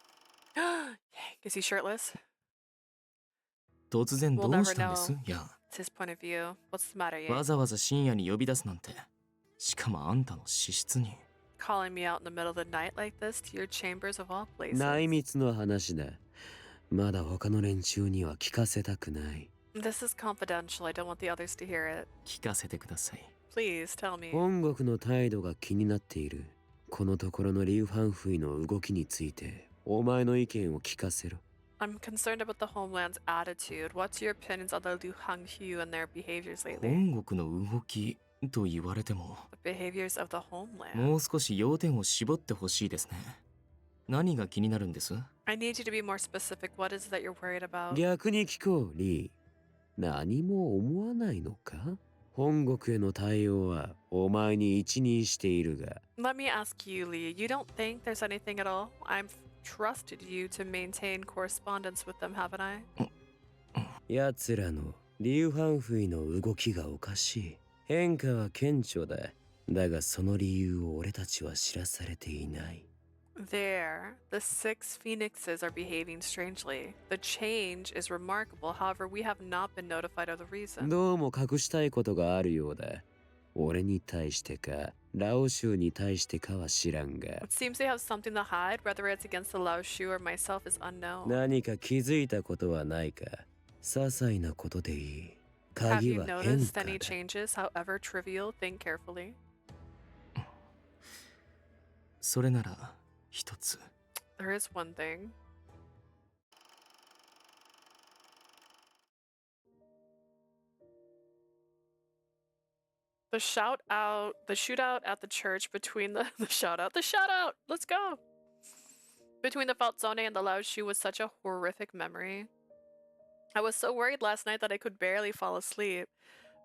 Is he shirtless? 突然 We'll どう never したんです know. ヤン。 It's his point of view. What's the matter, わ Yang? ざわざ深夜に呼び出すなんて。しかもあんたの私室に。 Calling me out in the middle of the night like this to your chambers of all places. 内密の話だ。まだ他の連中には聞かせたくない。 This is confidential. I don't want the others to hear it. 聞かせてください。 Please tell me. 本国の態度が気になっている。このところのリュウ・ファンフイの動きについて、お前の意見を聞かせろ。I'm concerned about the homeland's attitude. What's your opinions on the Liu Hanghu and their behaviors lately? 本国の動きと言われても、 The behaviors of the homeland. もう少し要点を絞ってほしいですね。何が気になるんです？ I need you to be more specific. What is it that you're worried about? 逆に聞こう、リー。何も思わないのか？本国への対応はお前に一任しているが。Let me ask you, Lee. You don't think there's anything at all? I've trusted you to maintain correspondence with them, haven't I? 奴らのリュウハンフイの動きがおかしい。変化は顕著だ。だがその理由を俺たちは知らされていない。There, the 6 phoenixes are behaving strangely. The change is remarkable, however, we have not been notified of the reason. どうも隠したいことがあるようだ。俺に対してか、ラオ州に対してかは知らんが。It seems they have something to hide, whether it's against the Lao Shu or myself is unknown. 何か気づいたことはないか。些細なことでいい。 Have 鍵 you は変 noticed 化 any だ。 changes, however trivial? Think carefully. それなら一つ。 There is one thing. The shootout at the church between the shout out, let's go! Between the Falzone and the Lao Shu was such a horrific memory. I was so worried last night that I could barely fall asleep.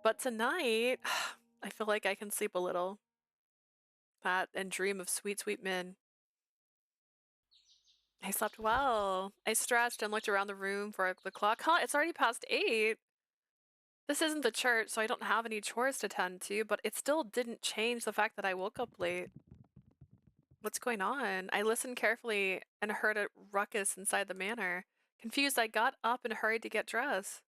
But tonight, I feel like I can sleep a little. That and dream of sweet, sweet Min. I slept well. I stretched and looked around the room for the clock. Huh, it's already past 8. This isn't the church, so I don't have any chores to tend to, but it still didn't change the fact that I woke up late. What's going on? I listened carefully and heard a ruckus inside the manor. Confused, I got up and hurried to get dressed.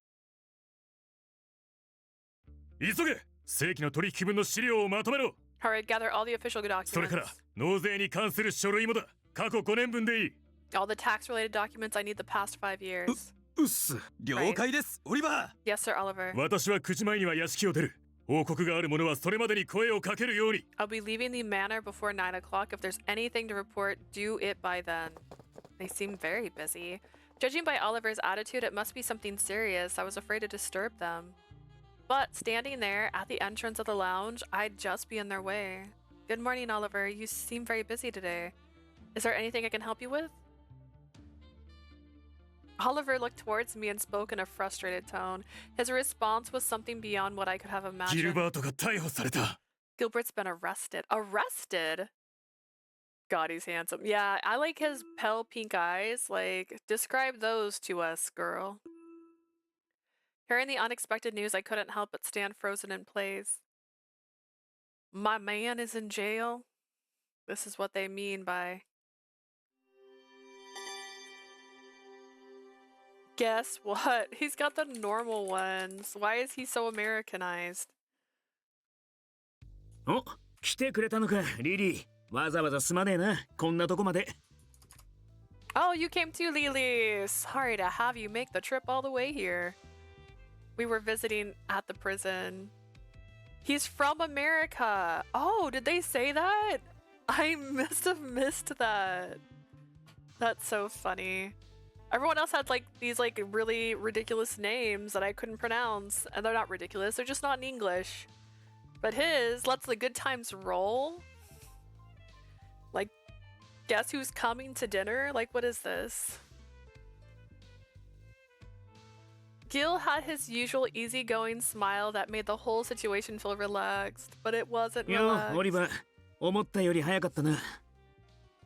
急げ！正規の取引分の資料をまとめろ。 Hurried, gather all the official それから documents. 納税に関する書類もだ。過去5年分でいい。 All the tax-related documents I need the past 5 years. うっす、了解です、オリバー。 Yes, sir, Oliver. 私は9時前には屋敷を出る。報告がある者はそれまでに声をかけるように。 I'll be leaving the manor before 9 o'clock. If there's anything to report, do it by then. They seem very busy. Judging by Oliver's attitude, it must be something serious. I was afraid to disturb them. But standing there at the entrance of the lounge, I'd just be in their way. Good morning, Oliver. You seem very busy today. Is there anything I can help you with? Oliver looked towards me and spoke in a frustrated tone. His response was something beyond what I could have ギル imagined. バートが逮捕された。 Gilbert's been arrested. Arrested? God, he's handsome. Yeah, I like his pale pink eyes. Like, describe those to us, girl. Hearing the unexpected news, I couldn't help but stand frozen in place. My man is in jail? This is what they mean by... Guess what? He's got the normal ones. Why is he so Americanized? お、来てくれたのか、リリー。わざわざすまねえな、こんなとこまで。Oh, you came too, Lily. Sorry to have you make the trip all the way here. We were visiting at the prison. He's from America. Oh, did they say that? I must have missed that. That's so funny. Everyone else had like these like really ridiculous names that I couldn't pronounce. And they're not ridiculous, they're just not in English. But his lets the good times roll. Like, guess who's coming to dinner? Like, what is this? Gil had his usual easygoing smile that made the whole situation feel relaxed, but it wasn't よ、オリ relaxed. バー。思ったより早かったな。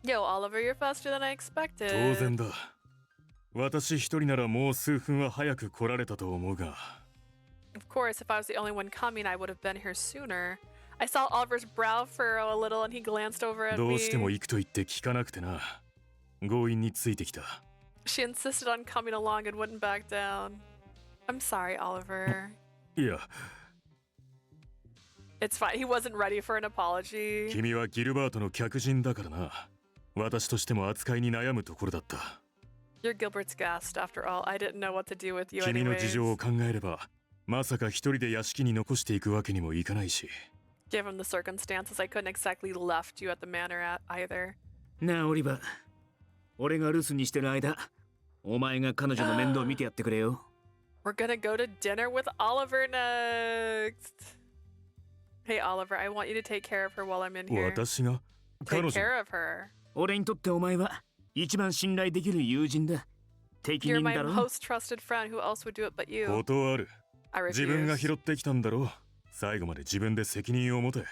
Yo, Oliver, you're faster than I expected. 当然だ。私一人ならもう数分は早く来られたと思うが。 Of course, if I was the only one coming, I would have been here sooner. I saw Oliver's brow furrow a little and he glanced over at どうしても me. 行くと言って聞かなくてな。強引についてきた。 She insisted on coming along and wouldn't back down. I'm sorry, Oliver. いや、 It's fine. He wasn't ready for an apology. 君はギルバートの客人だからな。私としても扱いに悩むところだった。 You're Gilbert's guest, after all. I didn't know what to do with you 君の anyways. 事情を考えれば、まさか一人で屋敷に残していくわけにもいかないし。 Given the circumstances, I couldn't exactly left you at the manor either. なあ、オリバー。俺が留守にしてる間、お前が彼女の面倒を見てやってくれよ。We're gonna go to dinner with Oliver next. Hey Oliver, I want you to take care of her while I'm in here. 私が Take 彼女 care of her. 俺にとってお前は一番信頼できる友人だ。適 You're 任 my だろ。 most trusted friend. Who else would do it but you? 断る。 I 自分が refuse. 拾ってきたんだろう。最後まで自分で責任を持て。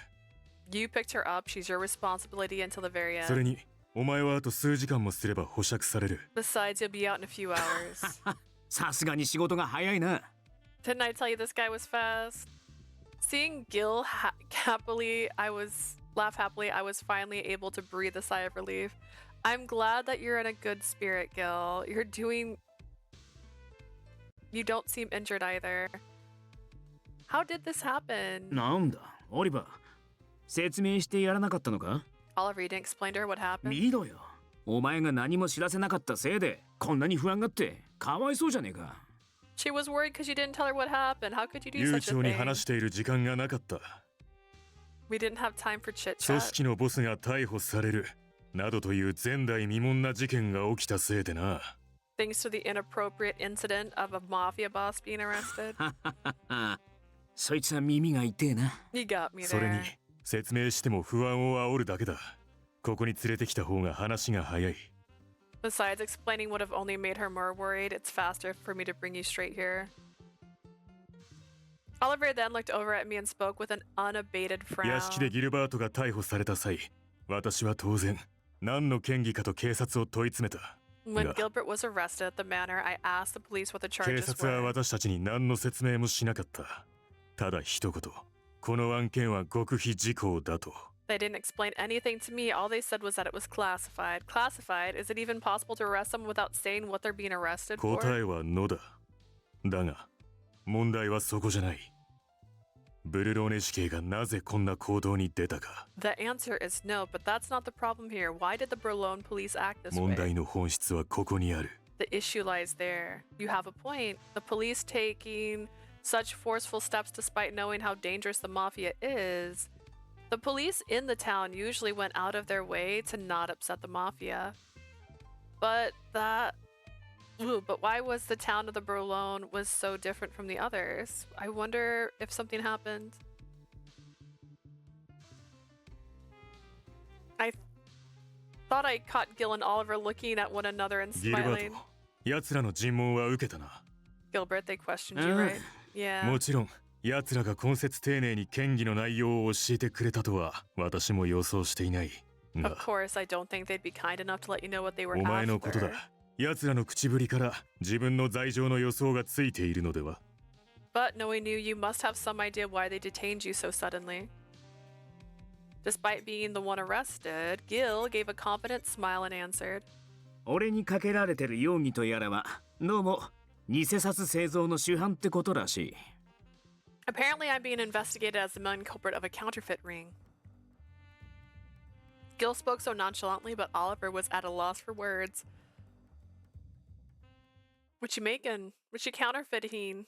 You picked her up. She's your responsibility until the very それ end. に、お前はあと数時間もすれば保釈される。 Besides, you'll be out in a few hours. さすがに仕事が早いな。 Didn't I tell you this guy was fast? Seeing Gil happily, I was finally able to breathe a sigh of relief. I'm glad that you're in a good spirit, Gil. You don't seem injured either. How did this happen? なんだ、オリバー。説明してやらなかったのか？ Oliver, you didn't explain to her what happened? 見ろよ。お前が何も知らせなかったせいで、こんなに不安がって、かわいそうじゃねえか。She was worried because you didn't tell her what happened. How could you do 悠 such 長 a に thing? 話している時間がなかった。 We didn't have time for chit 組 chat. 織のボスが逮捕される。などという前代未聞な事件が起きたせいでな。Thanks to the inappropriate incident of a mafia boss being arrested. そいつは耳が痛えな。You got me それに there. 説明しても不安を煽るだけだ。ここに連れてきた方が話が早い。 Besides, explaining would have only made her more worried. It's faster for me to bring you straight here. Oliver then looked over at me and spoke with an unabated 屋敷 frown. でギルバートが逮捕された際、私は当然何の嫌疑かと警察を問い詰めた。 When が Gilbert was arrested at the manor, I asked the police what the 警 charges 察は were. 私たちに何の説明もしなかった。ただ一言、この案件は極秘事項だと。 They didn't explain anything to me. All they said was that it was classified. Classified? Is it even possible to arrest them without saying what they're being arrested 答 for? えはノだ。だが、問題はそこじゃない。ブルローネ死刑がなぜこんな行動に出たか。 The answer is no, but that's not the problem here. Why did the Berlone police act this 問 way? 題の本質はここにある。 The issue lies there. You have a point. The police taking such forceful steps despite knowing how dangerous the mafia is. The police in the town usually went out of their way to not upset the mafia. But why was the town of the Berlone was so different from the others? I wonder if something happened. I thought I caught Gil and Oliver looking at one another and ギルバー smiling. ト、奴らの尋問は受けたな。 Gilbert, they questioned you, Ah. right? Yeah. もちろん、奴らが今節丁寧に嫌疑の内容を教えてくれたとは私も予想していない。 Of が、 course, I don't think they'd be kind enough to let you know what they were お前のこと after. だ。奴らの口ぶりから自分の罪状の予想がついているのでは。 But knowing you, you must have some idea why they detained you so suddenly. Despite being the one arrested, Gil gave a confident smile and answered. 俺にかけられてる容疑とやらは、どうも偽札製造の主犯ってことらしい。 Apparently, I'm being investigated as the main culprit of a counterfeit ring. Gil spoke so nonchalantly, but Oliver was at a loss for words. What you making? What you counterfeiting?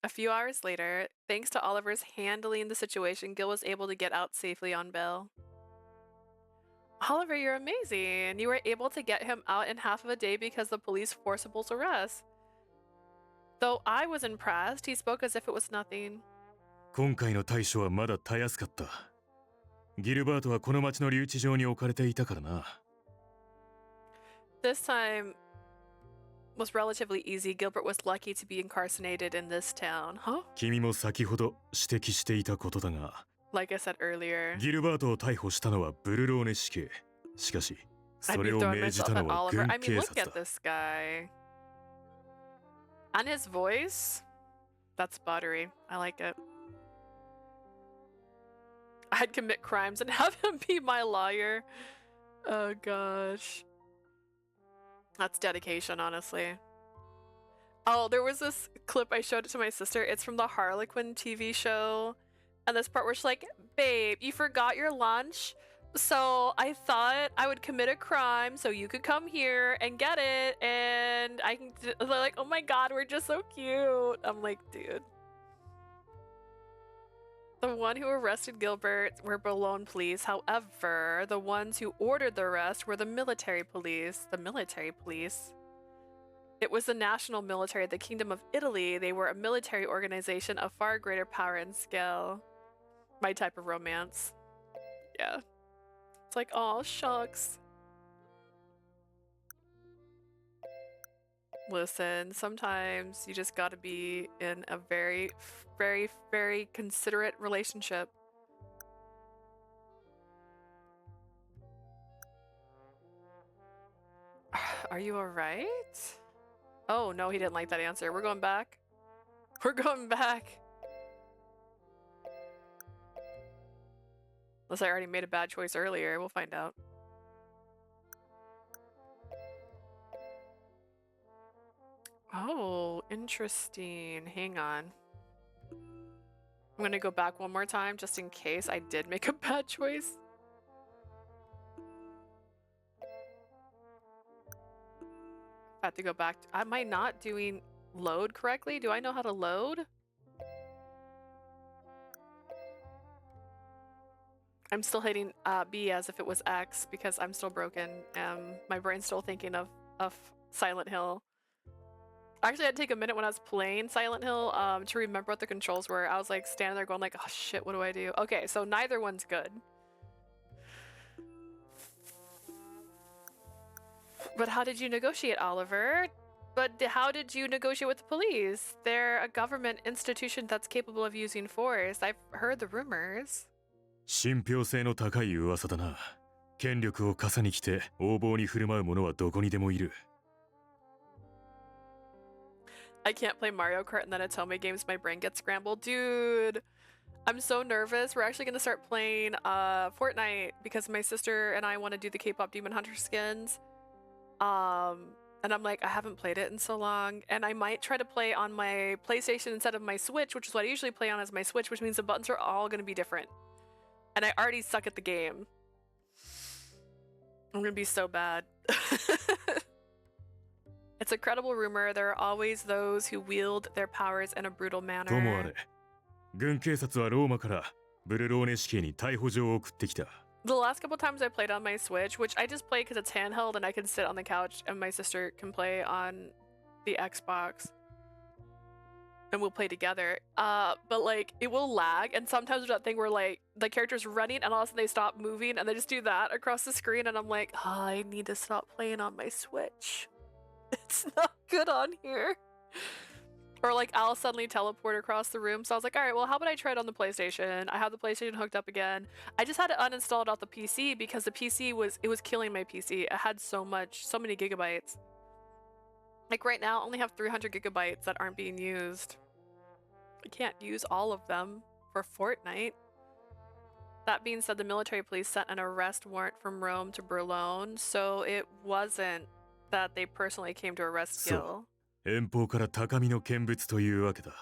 A few hours later, thanks to Oliver's handling the situation, Gil was able to get out safely on bail. Oliver, you're amazing. You were able to get him out in half of a day because the police forcible arrest. Though I was impressed, he spoke as if it was nothing. 今回の対処はまだたやすかった。ギルバートはこの町の留置場に置かれていたからな。 This time was relatively easy. Gilbert was lucky to be incarcerated in this town. Huh? 君も先ほど指摘していたことだが、 Like I said earlier, ギルバートを逮捕したのはブルローネ死刑。しかし、 I'd そ be れを throwing 命じ myself た at のは Oliver. 軍 I mean, 警 look 察 at だ。 this guy. And his voice? That's buttery. I like it. I'd commit crimes and have him be my lawyer. Oh gosh. That's dedication, honestly. Oh, there was this clip I showed it to my sister. It's from the Harlequin TV show. And this part where she's like, babe, you forgot your lunch? So I thought I would commit a crime so you could come here and get it. And they're like, oh my god, we're just so cute. I'm like, dude. The one who arrested Gilbert were Boulogne police. However, the ones who ordered the arrest were the military police. The military police? It was the national military of the Kingdom of Italy. They were a military organization of far greater power and scale. My type of romance. Yeah. It's like, oh, shucks. Listen, sometimes you just gotta be in a very, very, very considerate relationship. Are you alright? Oh, no, he didn't like that answer. We're going back. We're going back. Unless I already made a bad choice earlier. We'll find out. Oh, interesting. Hang on. I'm gonna go back one more time just in case I did make a bad choice. I have to go back. Am I not doing load correctly? Do I know how to load? I'm still hitting B as if it was X because I'm still broken. My brain's still thinking of Silent Hill. Actually, I had to take a minute when I was playing Silent Hill to remember what the controls were. I was like standing there going like, oh shit, what do I do? Okay, so neither one's good. But how did you negotiate, Oliver? But how did you negotiate with the police? They're a government institution that's capable of using force. I've heard the rumors. 信憑性の高い噂だな。権力を笠に着て横暴に振る舞う者はどこにでもいる。I can't play Mario Kart and then Atome games, my brain gets scrambled. Dude, I'm so nervous. We're actually going to start playing Fortnite because my sister and I want to do the K-pop Demon Hunter skins. And I'm like, I haven't played it in so long. And I might try to play on my PlayStation instead of my Switch, which is what I usually play on as my Switch, which means the buttons are all going to be different. And I already suck at the game. I'm going to be so bad. It's a credible rumor. There are always those who wield their powers in a brutal manner. ともあれ、軍警察はローマからブルローネ市警に逮捕状を送ってきた。The last couple times I played on my Switch, which I just play because it's handheld and I can sit on the couch and my sister can play on the Xbox. And we'll play together. But like, it will lag and sometimes there's that thing where like, the character's running and all of a sudden they stop moving and they just do that across the screen and I'm like, oh, I need to stop playing on my Switch. It's not good on here. Or like I'll suddenly teleport across the room. So I was like, all right, well, how about I try it on the PlayStation? I have the PlayStation hooked up again. I just had to uninstall it off the PC because the PC was killing my PC. It had so many gigabytes. Like right now, I only have 300 gigabytes that aren't being used. I can't use all of them for Fortnite. That being said, the military police sent an arrest warrant from Rome to Berlin, so it wasn't that they personally came to arrest Gil. 遠方から高みの見物というわけだ。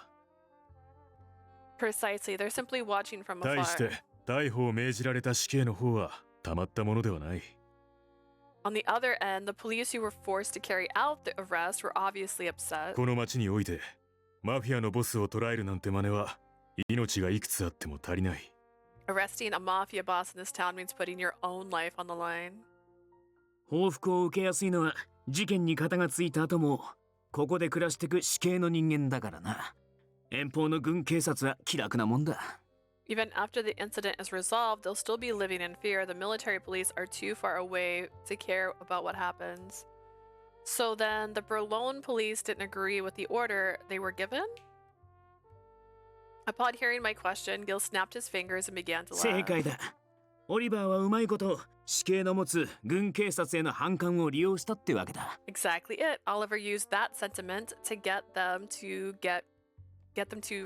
Precisely, they're simply watching from afar. 対して逮捕を命じられた死刑の方はたまったものではない。On the other end, the police who were forced to carry out the arrest were obviously upset. この町においてマフィアのボスを捕らえるなんて真似は命がいくつあっても足りない。Arresting a mafia boss in this town means putting your own life on the line. 報復を受けやすいのは事件に片がついた後もここで暮らしてく死刑の人間だからな。遠方の軍警察は気楽なもんだ。Even after the incident is resolved, they'll still be living in fear. The military police are too far away to care about what happens. So then the Berlin police didn't agree with the order they were given? Upon hearing my question, Gil snapped his fingers and began to laugh. 正解だ。オリバーはうまいこと死刑の持つ軍警察への反感を利用したってわけだ。Exactly it. Oliver used that sentiment to get them to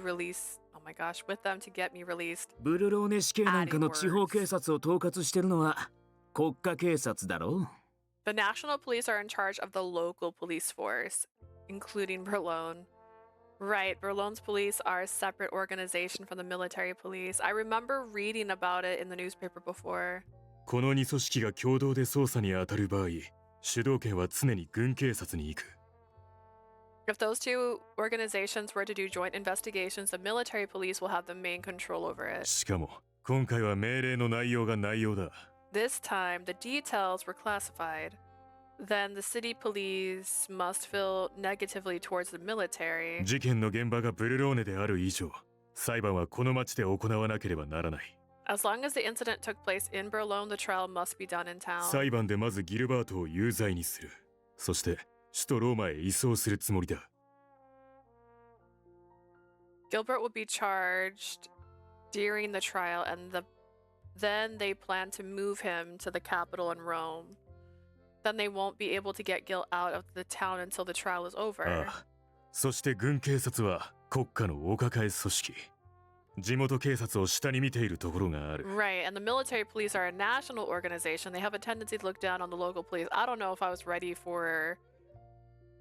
release. Oh my gosh, with them to get me released. ブルローネ死刑なんかの地方警察を統括してるのは国家警察だろう。The national police are in charge of the local police force, including Berlin. Right, Berlin's police are a separate organization from the military police. I remember reading about it in the newspaper before. この2組織が共同で捜査に当たる場合、主導権は常に軍警察に行く。If those two organizations were to do joint investigations, the military police will have the main control over it. しかも、今回は命令の内容が内容だ。This time, the details were classified. then the city police must feel negatively towards the military. 事件の現場がブルローネである以上、裁判はこの町で行わなければならない。As long as the incident took place in Berlin, the trial must be done in town. 裁判でまずギルバートを有罪にする。そして首都ローマへ移送するつもりだ。Gilbert will be charged during the trial, and then they plan to move him to the capital in Rome. Then they won't be able to get Gil out of the town until the trial is over. ああ、そして軍警察は国家のお抱え組織。地元警察を下に見ているところがある。Right, and the military police are a national organization. They have a tendency to look down on the local police. I don't know if I was ready for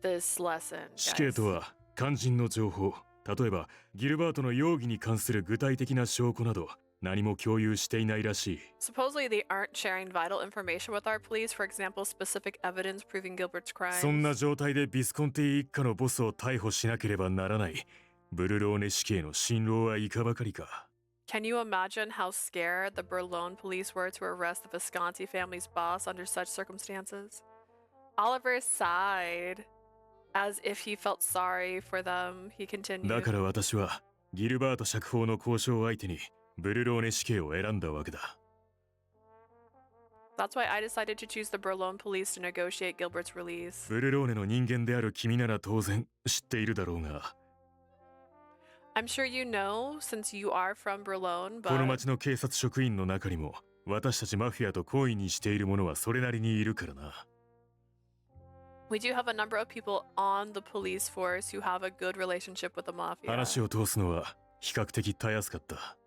this lesson, 死刑 guys. とは肝心の情報、例えばギルバートの容疑に関する具体的な証拠など何も共有していないらしい。 Supposedly, they aren't sharing vital information with our police. For example, specific evidence proving Gilbert's crimes. そんな状態でビスコンティ一家のボスを逮捕しなければならない。ブルローネ死刑の辛労はいかばかりか。 Can you imagine how scared the Berlin police were to arrest the Visconti family's boss under such circumstances? Oliver sighed, as if he felt sorry for them. He だ continued. から私はギルバート釈放の交渉相手にブルローネ死刑を選んだわけだ。 That's why I decided to choose the Berlin police to negotiate Gilbert's release. ブルローネの人間である君なら当然知っているだろうが、 I'm sure you know, since you are from Berlin, この but 町の警察職員の中にも私たちマフィアと懇意にしている者はそれなりにいるからな。 we do have a number of people on the police force who have a good relationship with the mafia. 話を通すのは比較的たやすかった。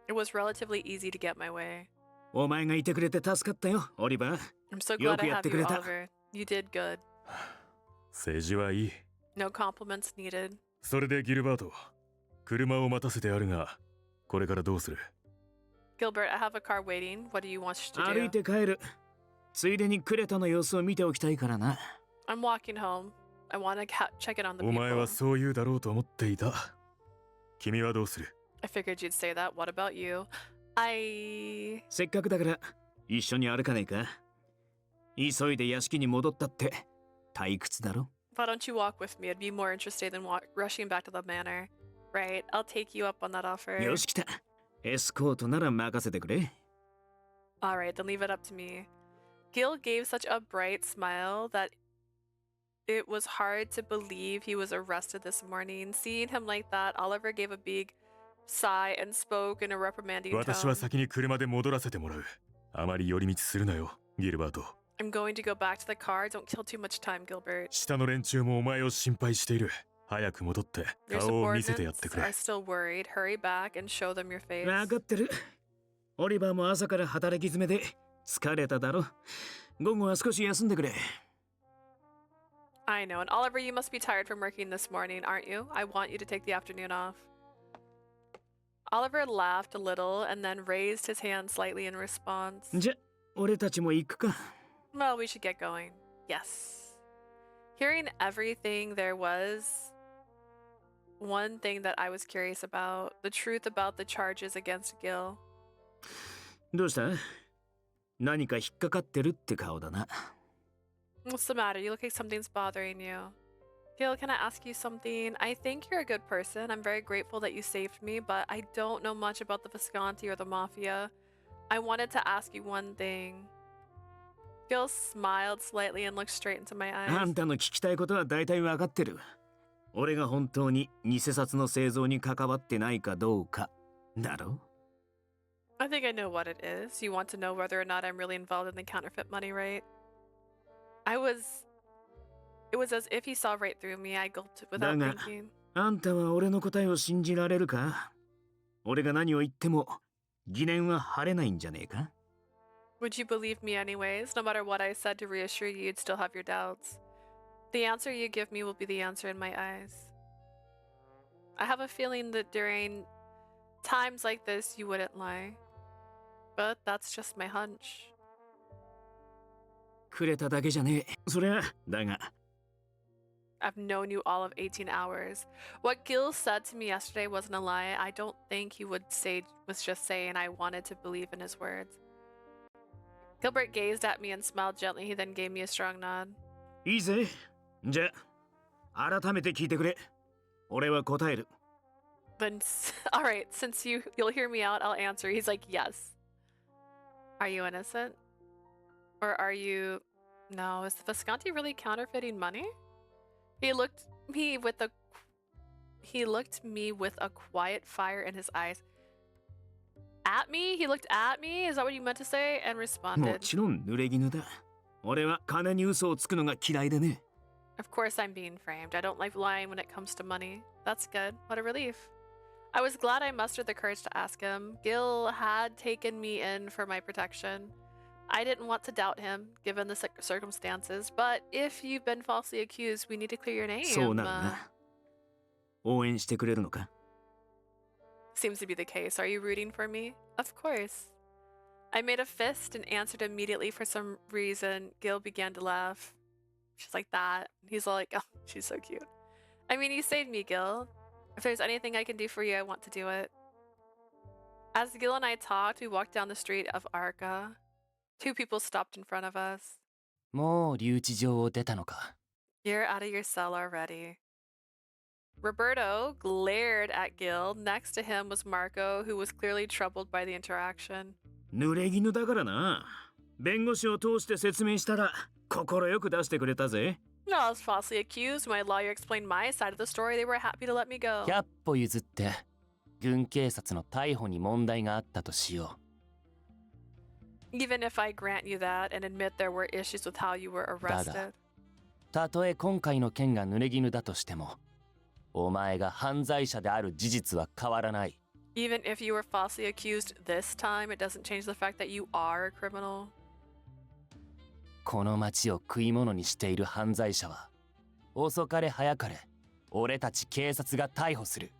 It was relatively easy to get my way. お前がいてくれて助かったよ、オリバー。 I'm so よ glad く I やっ have てく you, れた。 Oliver. You did good. 政治はいい。 No compliments needed. それでギルバート、車を待たせてあるが、これからどうする？ Gilbert, I have a car waiting. What do you want us to 歩い do? て帰る。ついでにクレタの様子を見ておきたいからな。 I'm walking home. I want to check in on the お前 people. はそう言うだろうと思っていた。君はどうする？ I figured you'd say that. What about you? せっかくだから一緒に歩かないか？急いで屋敷に戻ったって退屈だろ？ Why don't you walk with me? I'd be more interested than rushing back to the manor. Right, I'll take you up on that offer. よし来た。エスコートなら任せてくれ。 Alright, then leave it up to me. Gil gave such a bright smile that it was hard to believe he was arrested this morning. Seeing him like that, Oliver gave a big sigh and spoke in a reprimanding 私は tone. 先に車で戻らせてもらう。あまり寄り道するなよ、ギルバート。 I'm going to go back to the car. Don't kill too much time, Gilbert. 下の連中もお前を心配している。早く戻って Your 顔を見せてや subordinates ってくれ。 are still worried. Hurry back and show them your face. 分かってる。オリバーも朝から働き詰めで疲れただろ。午後は少し休んでくれ。 I know. And Oliver, you must be tired from working this morning, aren't you? I want you to take the afternoon off. Oliver laughed a little and then raised his hand slightly in response. じゃ、俺たちも行くか。 Well, we should get going. Yes. Hearing everything there was, one thing that I was curious about, the truth about the charges against Gil. どうした？何か引っかかってるって顔だな。 What's the matter? You look like something's bothering you. Gil, can I ask you something? I think you're a good person. I'm very grateful that you saved me, but I don't know much about the Visconti or the Mafia. I wanted to ask you one thing. Gil smiled slightly and looked straight into my あ eyes. んたの聞きたいことは大体分かってる。俺が本当に偽札の製造に関わってないかどうかだろ？ I think I know what it is. You want to know whether or not I'm really involved in the counterfeit money, right? It was as if he saw right through me. I gulped without だが、 thinking. あんたは俺の答えを信じられるか？俺が何を言っても疑念は晴れないんじゃねえか？ Would you believe me anyways? No matter what I said to reassure you, you'd still have your doubts. The answer you give me will be the answer in my eyes. I have a feeling that during times like this, you wouldn't lie. But that's just my hunch. くれただけじゃねえ。そりゃ、だが。 I've known you all of 18 hours. What Gil said to me yesterday wasn't a lie. I don't think he was just saying I wanted to believe in his words. Gilbert gazed at me and smiled gently. He then gave me a strong nod. いいぜ。じゃあ、改めて聞いてくれ。俺は答える。Then, all right, since you'll hear me out, I'll answer. He's like, yes. Are you innocent? Or are you... No, is the Visconti really counterfeiting money? He looked me with a quiet fire in his eyes. At me? He looked at me? Is that what you meant to say? And も responded. ちろん濡れ衣だ。俺は金に嘘をつくのが嫌いでね。Of course I'm being framed. I don't like lying when it comes to money. That's good. What a relief. I was glad I mustered the courage to ask him. Gil had taken me in for my protection. I didn't want to doubt him, given the circumstances, but if you've been falsely accused, we need to clear your name. そうなるな。応援してくれるのか？ Seems to be the case. Are you rooting for me? Of course. I made a fist and answered immediately. For some reason, Gil began to laugh. She's like that. He's all like, oh, she's so cute. I mean, you saved me, Gil. If there's anything I can do for you, I want to do it. As Gil and I talked, we walked down the street of Arca. Two people stopped in front of us. もう留置場を出たのか。 You're out of your cell already. Roberto glared at Gil. Next to him was Marco, who was clearly troubled by the interaction. 濡れ衣だからな。弁護士を通して説明したら心よく出してくれたぜ。No, I was falsely accused. My lawyer explained my side of the story. They were happy to let me go. 100歩譲って軍警察の逮捕に問題があったとしよ Even if I grant you that and admit there were issues with how you were う。だ arrested. が、たとえ今回の件が濡れ衣だとしても、お前が犯罪者である事実は変わらない。 Even if you were falsely accused this time, it doesn't change the fact that you are a criminal. この町を食い物にしている犯罪者は、遅かれ早かれ、俺たち警察が逮捕する。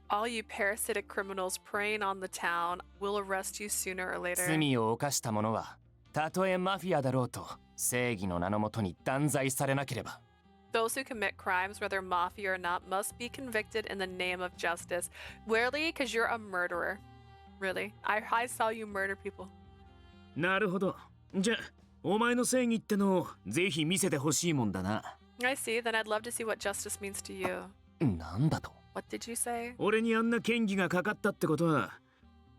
All you parasitic criminals preying on the town will arrest you sooner or later. 罪を犯した者は、たとえマフィアだろうと、正義の名のもとに断罪されなければ。 Those who commit crimes, whether mafia or not, must be convicted in the name of justice. Really? Because you're a murderer. Really? I saw you murder people. なるほど。じゃあ、お前の正義ってのをぜひ見せてほしいもんだな。I see. Then I'd love to see what justice means to you. なんだと？ What did you say? 俺にあんな嫌疑がかかったってことは、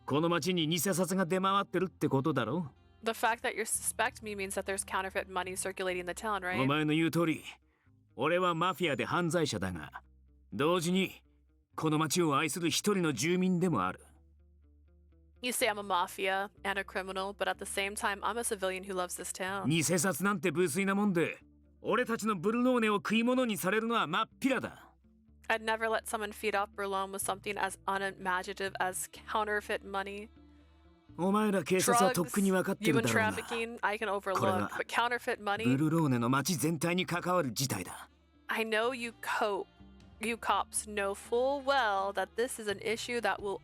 この町に偽札が出回ってるってことだろ？ The fact that you suspect me means that there's counterfeit money circulating in the town, お right? 前の言う通り、俺はマフィアで犯罪者だが、同時にこの町を愛する一人の住民でもある。You say I'm a mafia and a criminal, but at the same time, I'm a civilian who loves this town. 偽札なんて無粋なもんで、俺たちのブルローネを食い物にされるのはまっぴらだ。I'd never let someone feed off Berlin with something as unimaginative as counterfeit money. お前ら警察はとっ Drugs, くに分かってる human だろうな。 trafficking, I can これ overlook, が but counterfeit ブ money? ルローネの町全体に関わる事態だ。I know you cops know full well that this is an issue that will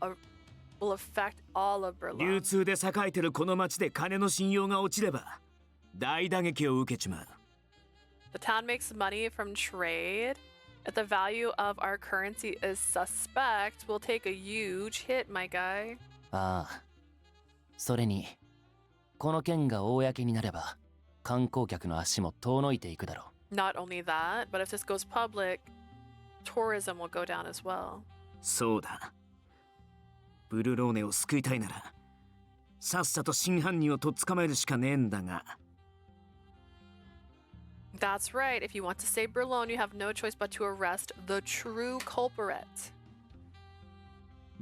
affect all of 流 Berlin. 通で栄えてるこの町で金の信用が落ちれば、大打撃を受けちまう。The town makes money from trade. If the value of our currency is suspect, we'll take a huge hit, my guy. ああ。それに、この件が公になれば、観光客の足も遠のいていくだろう。 Not only that, but if this goes public, tourism will go down as well. そうだ。ブルローネを救いたいなら、さっさと真犯人をとっ捕まえるしかねえんだが。That's right. If you want to save Berlin, you have no choice but to arrest the true culprit.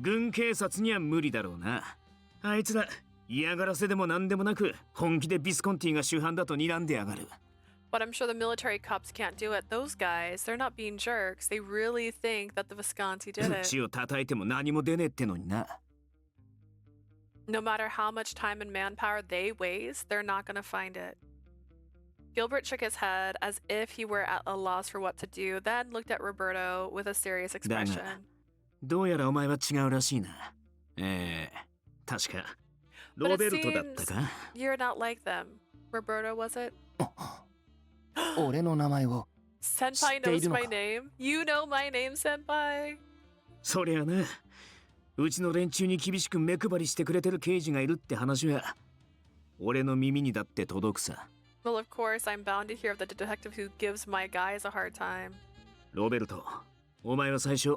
軍警察には無理だろうな。あいつら嫌がらせでも何でもなく本気でビスコンティが主犯だと睨んでやがる。But I'm sure the military cops can't do it. Those guys, they're not being jerks. They really think that the Visconti did it. 血を叩いても何も出ねえってのにな。No matter how much time and manpower they waste, they're not going to find it. Gilbert shook his head as if he were at a loss for what to do, then looked at Roberto with a serious だが expression. どうやらお前は違うらしいな。確かロ But ベ it ルトだった seems か。 you're not like them. Roberto, was it? 俺の名前を Senpai 知ってい knows るのか？ my name. You know my name, Senpai. そりゃな、うちの連中に厳しく目配りしてくれてる刑事がいるって話は俺の耳にだって届くさ。 Well, of course, I'm bound to hear of the detective who gives my guys a hard time. ロベルト、お前は最初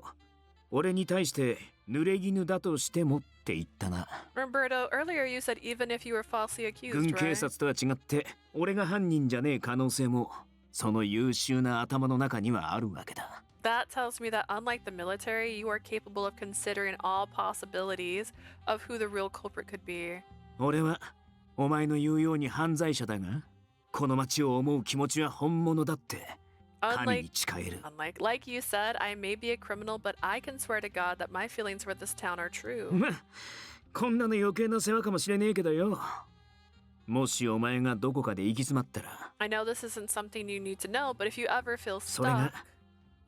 俺に対して濡れ衣だとしてもって言ったな。 Roberto, earlier you said even if you were falsely accused, 軍警 right? 察とは違って俺が犯人じゃねえ可能性もその優秀な頭の中にはあるわけだ。 That tells me that unlike the military, you are capable of considering all possibilities of who the real culprit could be. 俺はお前の言うように犯罪者だが、この町を思う気持ちは本物だって神に誓える。 Like you said, I may be a criminal, but I can swear to God that my feelings for this town are true. まあ、こんなの余計な世話かもしれねえけどよ。もしお前がどこかで行き詰まったら、 I know this isn't something you need to know, but if you ever feel それ stuck, が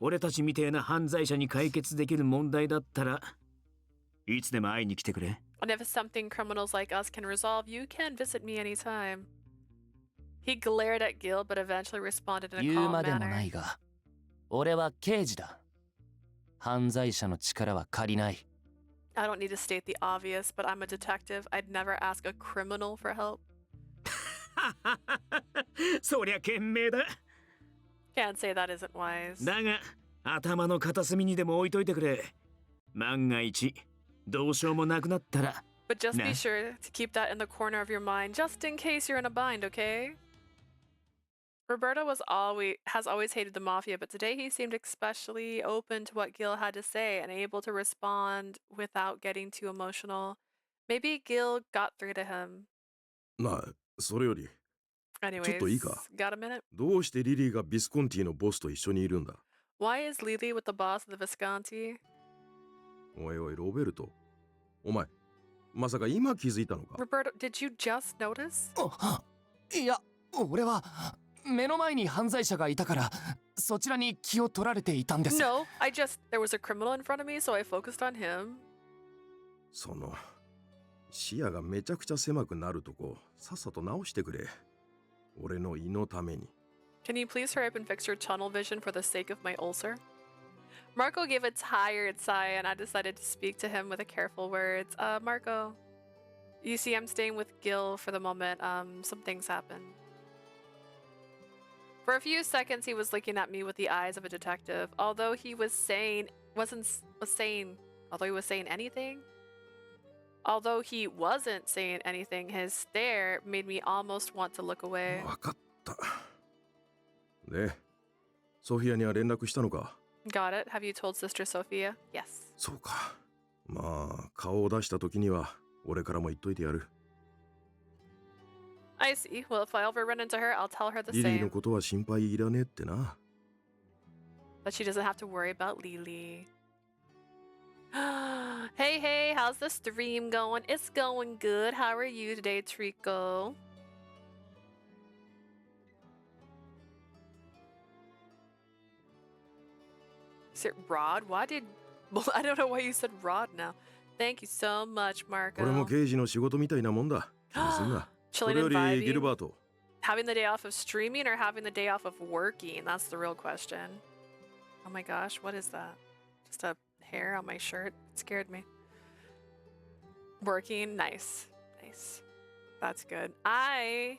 俺たちみてえな犯罪者に解決できる問題だったらいつでも会いに来てくれ。 and if it's something criminals like us can resolve, you can visit me anytime. He glared at Gil, but eventually responded in a 言う calm までもな manner. いが、俺は刑事だ。犯罪者の力は借りない。 I don't need to state the obvious, but I'm a detective. I'd never ask a criminal for help. そりゃ賢明だ。 Can't say that isn't wise. だが頭の片隅にでも置いといてくれ。万が一どうしようもなくなったら。 But just Nah. be sure to keep that in the corner of your mind, just in case you're in a bind, okay? Roberto has always hated the mafia, but today he seemed especially open to what Gil had to say and able to respond without getting too emotional. Maybe Gil got through to him. なあ、それより、 Anyways, ちょっといいか？ got a minute? どうしてリリーがビスコンティのボスと一緒にいるんだ？ Why is Lily with the boss of the Visconti? おいおい、ロベルト。お前、まさか今気づいたのか？ Roberto, did you just notice? いや、俺は目の前に犯罪者がいたからそちらに気を取られていたんです。 No, there was a criminal in front of me, so I focused on him. その、視野がめちゃくちゃ狭くなるとこ、さっさと直してくれ。俺の胃のために。 Can you please hurry up and fix your tunnel vision for the sake of my ulcer? Marco gave a tired sigh and I decided to speak to him with a careful words. Marco, you see I'm staying with Gil for the moment. Some things happened. For a few seconds he was looking at me with the eyes of a detective, although he was saying anything. Although he wasn't saying anything, his stare made me almost want to look away. わかった。で、ソフィアには連絡したのか？ Got it. Have you told Sister Sophia? Yes. そうか。まあ、顔を出した時には、俺からも言っといてやる。I see. Well, if I ever run into her, I'll tell her the リリーの same. ことは心配いらねえってな。But she doesn't have to worry about Lily. Hey, how's the stream going? It's going good. How are you today, Trico? Is it Rod? Well, I don't know why you said Rod now. Thank you so much, これも Marco. 刑事の仕事みたいなもんだ。気にすんな。そ Chilling れよ and り、ギル vibing. バート。 Having the day off of streaming or having the day off of working? That's the real question. Oh my gosh, what is that? Just a hair on my shirt? It scared me. Working? Nice. Nice. That's good. I'm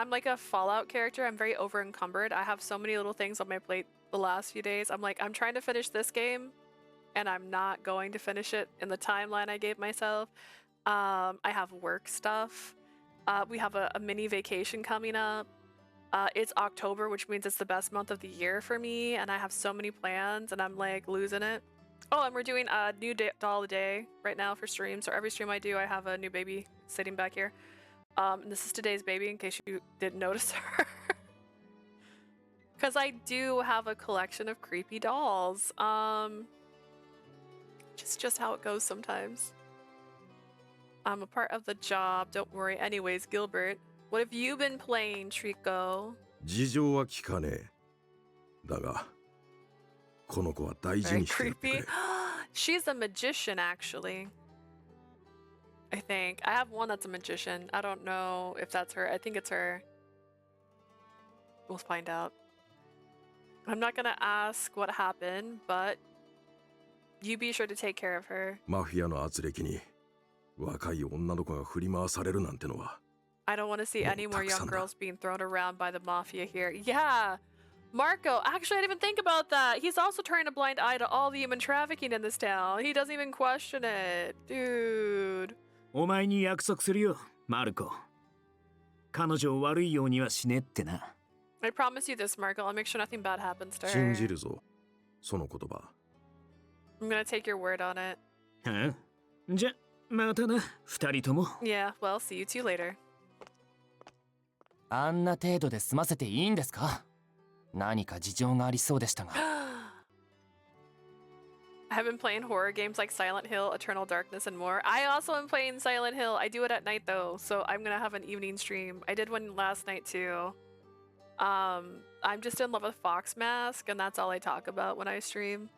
like a Fallout character. I'm very over encumbered. I have so many little things on my plate the last few days. I'm trying to finish this game and I'm not going to finish it in the timeline I gave myself. I have work stuff. We have a mini vacation coming up. It's October, which means it's the best month of the year for me, and I have so many plans, and I'm like losing it. Oh, and we're doing a new doll a day right now for stream. So every stream I do, I have a new baby sitting back here. And this is today's baby, in case you didn't notice her. Because I do have a collection of creepy dolls. Just how it goes sometimes. I'm a part of the job, don't worry. Anyways, Gilbert, what have you been playing, Trico? 事情は聞かねえ。だが、この子は大事 Very にしてやってく creepy. れ。She's a magician, actually. I think. I have one that's a magician. I don't know if that's her. I think it's her. We'll find out. I'm not gonna ask what happened, but you be sure to take care of her. マフィアの圧力に若い女の子が振り回されるなんてのは。I don't want to see any more young たくさんだ。 girls being thrown around by the mafia here. Yeah, Marco, actually, I didn't even think about that. He's also turning a blind eye to all the human trafficking in this town. He doesn't even question it. Dude. お前に約束するよ、マルコ。彼女を悪いようにはしねってな。I promise you this, Marco. I'll make sure nothing bad happens to 信じ her. るぞ、その言葉。I'm gonna take your word on it. はあ、じゃ、またな、二人とも。Yeah, well, see you two later. あんな程度で済ませていいんですか？何か事情がありそうでしたが。I have been playing horror games like Silent Hill, Eternal Darkness, and more. I also am playing Silent Hill. I do it at night though, so I'm gonna have an evening stream. I did one last night too. I'm just in love with Fox Mask, and that's all I talk about when I stream.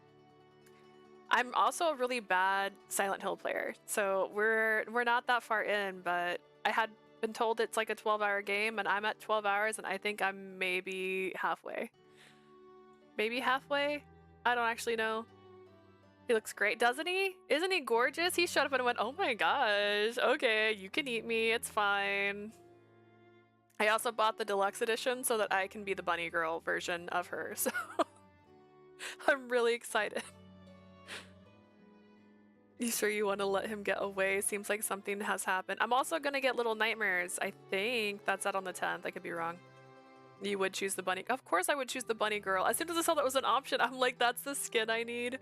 I'm also a really bad Silent Hill player, so we're not that far in, but I had been told it's like a 12-hour game, and I'm at 12 hours, and I think I'm maybe halfway. Maybe halfway? I don't actually know. He looks great, doesn't he? Isn't he gorgeous? He showed up and went, oh my gosh, okay, you can eat me, it's fine. I also bought the deluxe edition so that I can be the bunny girl version of her, so I'm really excited. You sure you want to let him get away? Seems like something has happened. I'm also gonna get Little Nightmares. I think that's out on the 10th. I could be wrong. You would choose the bunny. Of course I would choose the bunny girl. As soon as I saw that was an option, I'm like, that's the skin I need.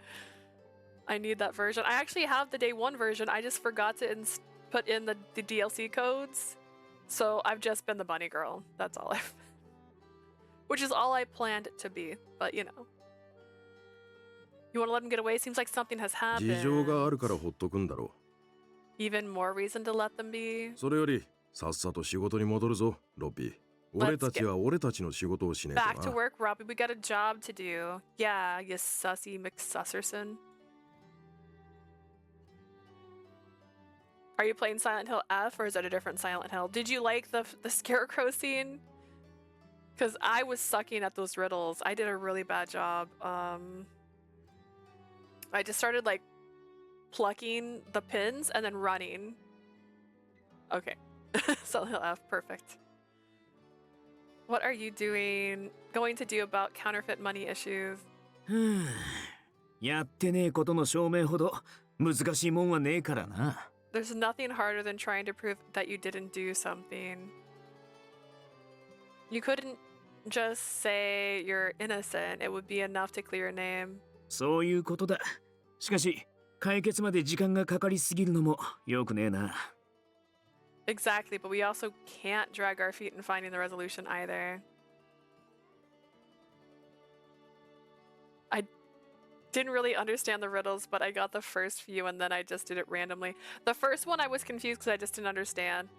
I need that version. I actually have the day one version. I just forgot to put in the DLC codes. So I've just been the bunny girl. That's all I've been. Which is all I planned it to be. But you know. You want to let him get away? Seems like something has 事情があ happened. るからほっとくんだろ Even more reason to let them be. う。それよりさっさと仕事に戻るぞ、ロッピー。俺たちは俺たちの仕事をしねえ Back と to な。 work, Robbie. We got a job to do. Yeah, you sussy McSusserson. Are you playing Silent Hill F or is it a different Silent Hill? Did you like the scarecrow scene? Because I was sucking at those riddles. I did a really bad job. I just started like plucking the pins and then running. Okay. Silent Hill F, perfect. What are you going to do about counterfeit money issues? やってねえことの証明ほど難しいもんはねえからな。There's nothing harder than trying to prove that you didn't do something. You couldn't just say you're innocent. It would be enough to clear your name. そういうことだ。しかし、解決まで時間がかかりすぎるのもよくねえな。Exactly, but we also can't drag our feet in finding the resolution either. I didn't really understand the riddles, but I got the first few and then I just did it randomly. The first one I was confused because I just didn't understand.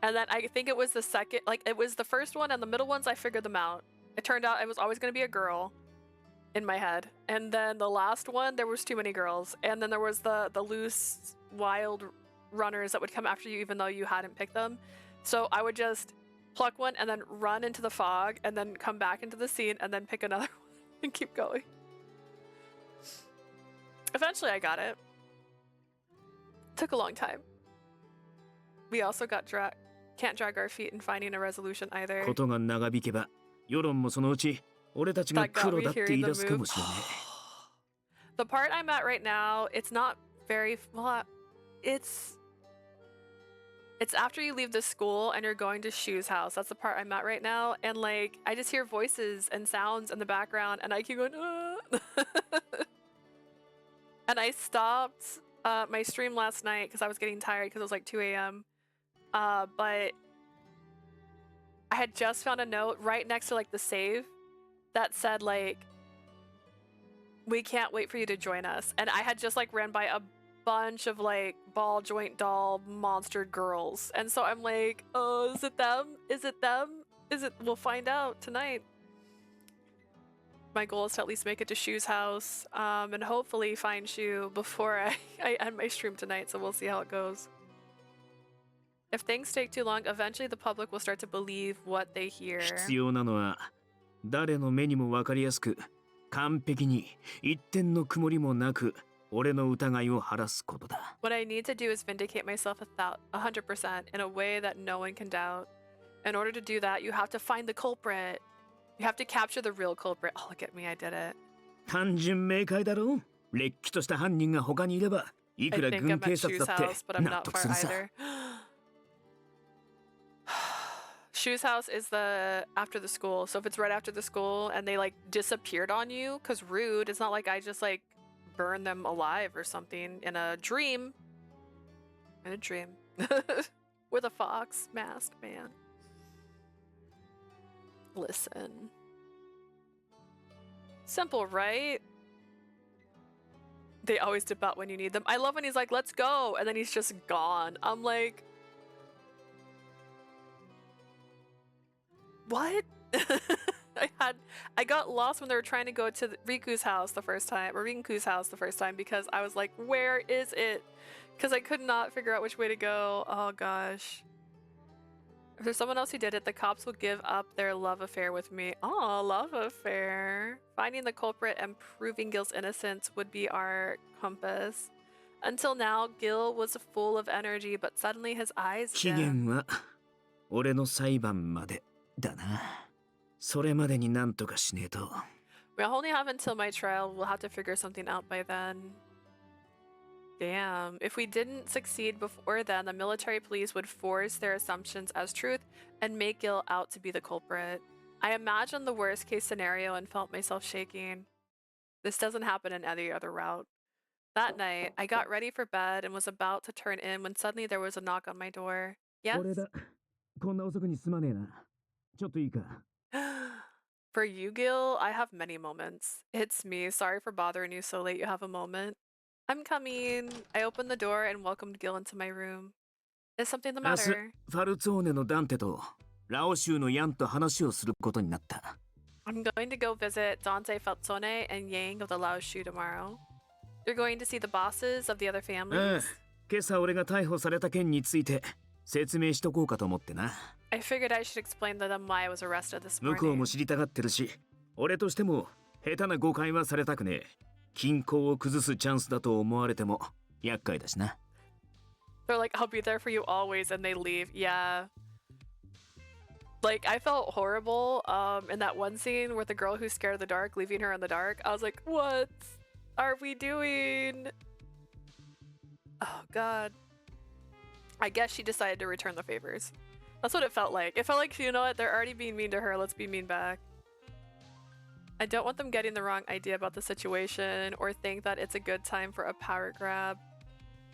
And then I think it was the second, like it was the first one and the middle ones I figured them out. It turned out I was always going to be a girl in my head. And then the last one, there was too many girls. And then there was the loose, wild runners that would come after you even though you hadn't picked them. So I would just pluck one and then run into the fog and then come back into the scene and then pick another one and keep going. Eventually I got it. Took a long time. We also can't drag our feet in finding a resolution either. ことが長引けば、世論もそのうち俺たちが That got 黒 me だって hearing 言い the 出すかも move. しれね The part I'm at right now, it's not very well. It's after you leave the school and you're going to Shu's house. That's the part I'm at right now. And like, I just hear voices and sounds in the background and I keep going, And I stopped my stream last night because I was getting tired because it was like 2 a.m. But I had just found a note right next to like the save that said like, we can't wait for you to join us. And I had just like ran by a bunch of like ball joint doll monster girls. And so I'm like, oh, is it them? Is it them? We'll find out tonight. My goal is to at least make it to Shu's house and hopefully find Shu before I end my stream tonight. So we'll see how it goes. If things take too long, eventually the public will start to believe what they hear. 必要なのは誰の目にも分かりやすく完璧に一点の曇りもなく俺の疑いを晴らすことだ。 What I need to do is vindicate myself 100% in a way that no one can doubt. In order to do that, you have to find the culprit. You have to capture the real culprit. Oh, look at me, I did it. 単純明快だろう。れっきとした犯人が他にいれば、い I くら think 軍 I'm 警 at 察 Shu's だって house, but I'm 納 not 得 far するさ。 either. Shu's house is the after the school, so if it's right after the school and they like disappeared on you, cause rude, it's not like I just like burn them alive or something in a dream. In a dream. With a fox mask, man. Listen. Simple, right? They always dip out when you need them. I love when he's like, let's go, and then he's just gone. I'm like, what? I got lost when they were trying to go to Riku's house the first time, or Rinku's house the first time, because I was like, where is it? Because I could not figure out which way to go. Oh gosh. If there's someone else who did it, the cops will give up their love affair with me. Oh, love affair. Finding the culprit and proving Gil's innocence would be our compass. Until now, Gil was full of energy, but suddenly his eyes 期限 dimmed. は俺の裁判までだな。それまでになんとかしねえと。 We only have until my trial. We'll have to figure something out by then. Damn. If we didn't succeed before then, the military police would force their assumptions as truth and make Gil out to be the culprit. I imagined the worst case scenario and felt myself shaking. This doesn't happen in any other route. That night, I got ready for bed and was about to turn in when suddenly there was a knock on my door. Yes? 俺だ。こんな遅くにすまねえな。ちょっといいか。 For you, Gil, I have many moments. It's me. Sorry for bothering you so late. You have a moment. I'm coming. I opened the door and welcomed Gil into my room. Is something the 明日 matter? ファルツォーネのダンテとラオ州のヤンと話をすることになった。 I'm going to go visit Dante Falzone and Yang of the Lao Shu tomorrow. You're going to see the bosses of the other ああ families? 今朝俺が逮捕された件について説明しとこうかと思ってな。 I figured I should explain to them why I was arrested this 向こう morning. も知りたがってるし、俺としても下手な誤解はされたくねえ。均衡を崩すチャンスだと思われても厄介だしな。 They're like, I'll be there for you always, and they leave. Yeah. Like, I felt horrible in that one scene with the girl who's scared of the dark, leaving her in the dark. I was like, what are we doing? Oh, God. I guess she decided to return the favors. That's what it felt like. It felt like, you know what, they're already being mean to her. Let's be mean back. I don't want them getting the wrong idea about the situation or think that it's a good time for a power grab.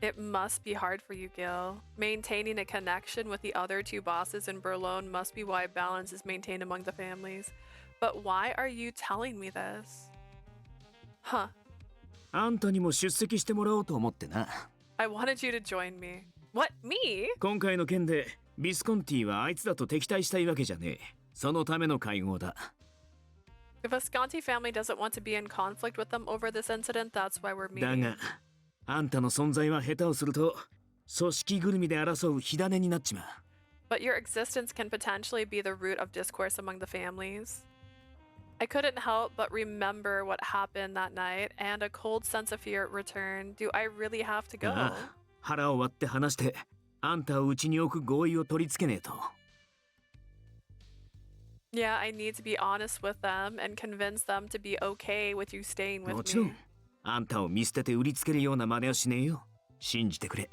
It must be hard for you, Gil. Maintaining a connection with the other two bosses in Berlin must be why balance is maintained among the families. But why are you telling me this? Huh. あんたにも出席してもらおうと思ってな。 I wanted you to join me. What, me? 今回の件でビスコンティはあいつらと敵対したいわけじゃねえ。そのための会合だ。 The Visconti family doesn't want to be in conflict with them over this incident, that's why we're だ meeting. が、あんたの存在は下手をすると組織ぐるみで争う火種になっちまう。 But your existence can potentially be the root of discourse among the families. I couldn't help but remember what happened that night, and a cold sense of fear returned. Do I really have to go? ああ、腹を割って話してあんたをうちに置く合意を取り付けねえと。 Yeah, I need to be honest with them and convince them to be okay with you staying も with ちろ me. ん、あんたを見捨てて売りつけるような真似はしねえよ。信じてくれ。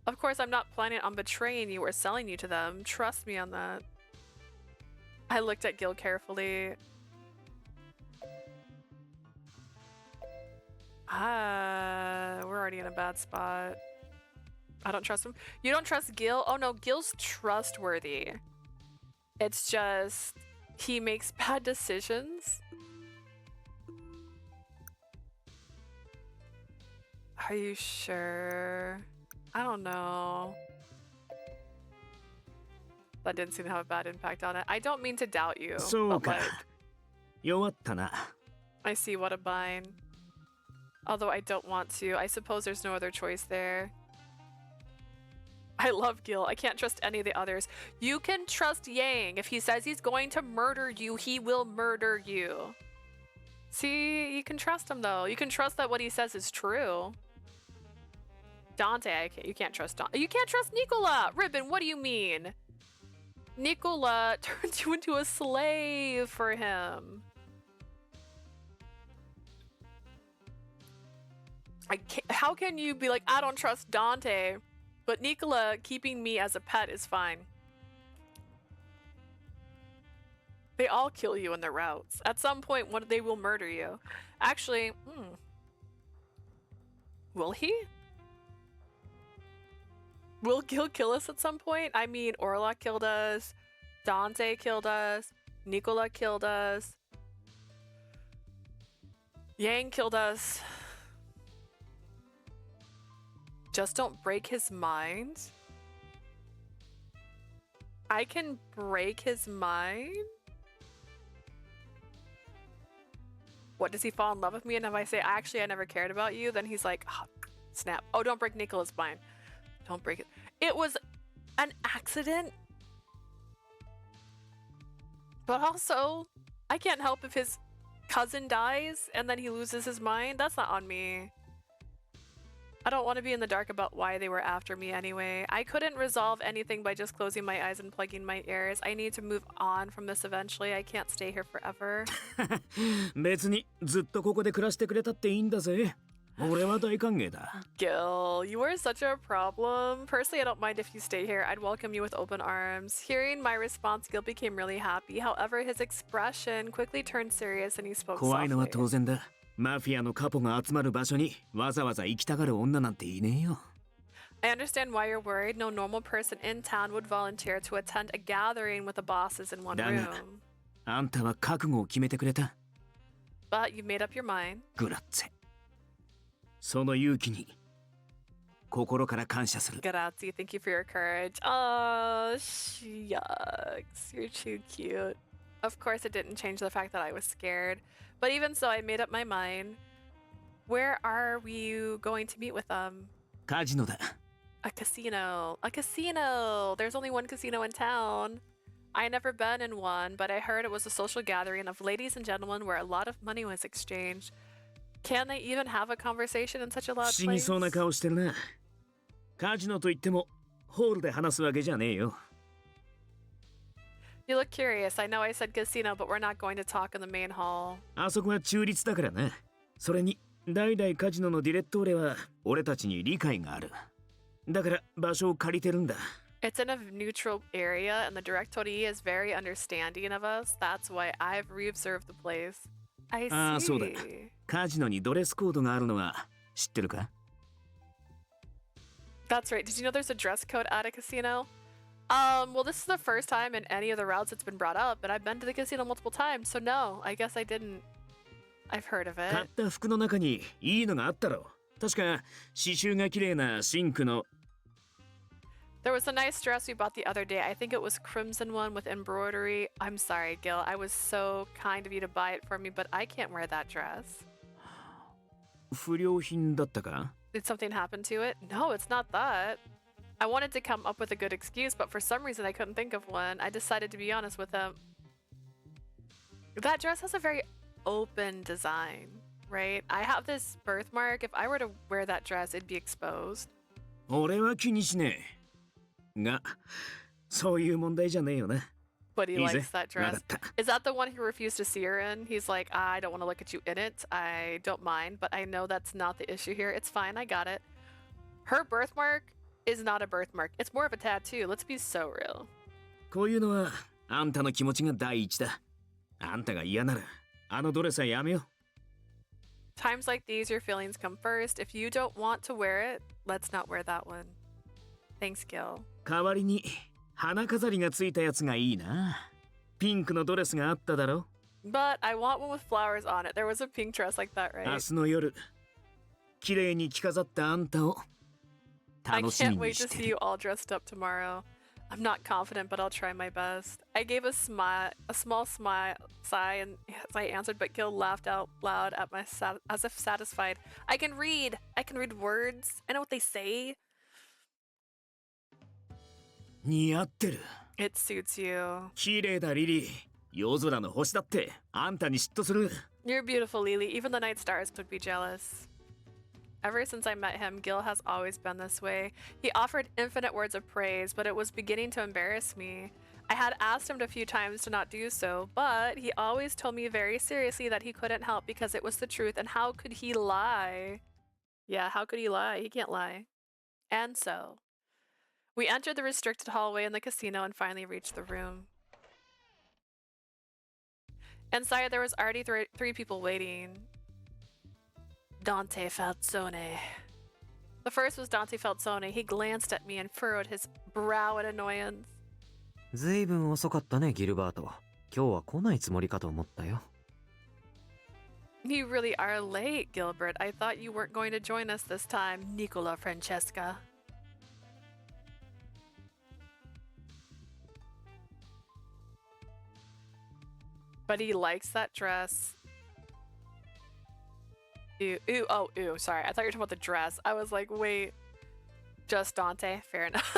Of course, I'm not planning on betraying you or selling you to them. Trust me on that. I looked at Gil carefully. We're already in a bad spot. I don't trust him. You don't trust Gil? Oh no, Gil's trustworthy. It's just he makes bad decisions. Are you sure? I don't know. That didn't seem to have a bad impact on it. I don't mean to doubt you. そう But か。 like, 弱ったな。 I see what a bind. Although I don't want to. I suppose there's no other choice there. I love Gil. I can't trust any of the others. You can trust Yang. If he says he's going to murder you, he will murder you. See, you can trust him though. You can trust that what he says is true. Dante, you can't trust Dante. You can't trust Nicola! Ribbon, what do you mean? Nicola turned you into a slave for him. How can you be like, I don't trust Dante, but Nicola keeping me as a pet is fine? They all kill you in their routes. At some point, they will murder you. Actually, will he? Will Gil kill us at some point? I mean, Orlok killed us. Dante killed us. Nicola killed us. Yang killed us. Just don't break his mind? I can break his mind? What, does he fall in love with me? And if I say, actually, I never cared about you, then he's like, oh, snap. Oh, don't break Nicola's mind. Don't break it. It was an accident. But also, I can't help if his cousin dies and then he loses his mind. That's not on me. I don't want to be in the dark about why they were after me anyway. I couldn't resolve anything by just closing my eyes and plugging my ears. I need to move on from this eventually. I can't stay here forever. 別にずっとここで暮らしてくれたっていいんだぜ。俺は大歓迎だ。Gil, you are such a problem. Personally, I don't mind if you stay here. I'd welcome you with open arms. Hearing my response, Gil became really happy. However, his expression quickly turned serious and he spoke 怖いのは softly. 当然だ。マフィアのカポが集まる場所にわざわざ行きたがる女なんていねえよ。I understand why you're worried. No normal person in town would volunteer to attend a gathering with the bosses in one だが、 room. あんたは覚悟を決めてくれた。But you've made up your mind. グラッツェ。その勇気に心から感謝する。 Grazie, thank you for your courage. Oh, shucks. You're too cute. Of course, it didn't change the fact that I was scared. But even so, I made up my mind. Where are we going to meet with them? カジノだ。A casino. A casino! There's only one casino in town. I never been in one, but I heard it was a social gathering of ladies and gentlemen where a lot of money was exchanged. Can they even have a conversation in such a 不 loud 思議 place? そうな顔してるな。カジノといってもホールで話すわけじゃねえよ。You look curious. I know I said casino, but we're not going to talk in the main hall. あそこは中立だからな。それに代々カジノのディレットーレは俺たちに理解がある。だから場所を借りてるんだ。It's in a neutral area, and the Directory is very understanding of us. That's why I've reobserved the place. I ああ、そうだ。 see. カジノにドレスコードがあるのは知ってるか？ That's right. Did you know there's a dress code at a casino? Well, this is the first time in any of the routes it's been brought up, but I've been to the casino multiple times, so no, I guess I didn't. I've heard of 買っ it. た服の中にいいのがあったろ。確か刺繍が綺麗なシンクの。 There was a nice dress we bought the other day. I think it was crimson one with embroidery. I'm sorry, Gil. I was so kind of you to buy it for me, but I can't wear that dress. 不良品だったか？ Did something happen to it? No, it's not that. I wanted to come up with a good excuse, but for some reason I couldn't think of one. I decided to be honest with him. That dress has a very open design, right? I have this birthmark. If I were to wear that dress, it'd be exposed. 俺は気にしねえ。が、そういう問題じゃねえよな。 But he いいぜ。 likes that わか dress. った。 Is that the one he refused to see her in? He's like, I don't want to look at you in it. I don't mind, but I know that's not the issue here. It's fine. I got it. Her birthmark is not a birthmark. It's more of a tattoo. Let's be so real. こういうのはあんたの気持ちが第一だ。あんたが嫌ならあのドレスはやめよう。 Times like these, your feelings come first. If you don't want to wear it, let's not wear that one. Thanks, Gil. 代わりに花飾りがついたやつがいいな。ピンクのドレスがあっただろ。 But I want one with flowers on it. There was a pink dress like that, 明 right? 日の夜、綺麗に着飾ったあんたを I 楽しみ can't に wait し to て see る。 you all dressed up tomorrow. I'm not confident, but I'll try my best. I gave a small smile, sigh, and as I answered, but Gil laughed out loud at as if satisfied. I can read words. I know what they say. 似合ってる。 It suits you. 綺麗だリリー。夜空の星だってあんたに嫉妬する。You're beautiful, Lily. Even the night stars would be jealous. Ever since I met him, Gil has always been this way. He offered infinite words of praise, but it was beginning to embarrass me. I had asked him a few times to not do so, but he always told me very seriously that he couldn't help because it was the truth, and how could he lie? Yeah, how could he lie? He can't lie. And so, we entered the restricted hallway in the casino and finally reached the room. Inside, there was already three people waiting. Dante Falzone. The first was Dante Falzone. He glanced at me and furrowed his brow in annoyance. ずいぶん遅かったね、ギルバート。今日は来ないつもりかと思ったよ。You really are late, Gilbert. I thought you weren't going to join us this time, Nicola Francesca. But he likes that dress. Ew, ew, oh, ew, sorry. I thought you were talking about the dress. I was like, wait. Just Dante? Fair enough.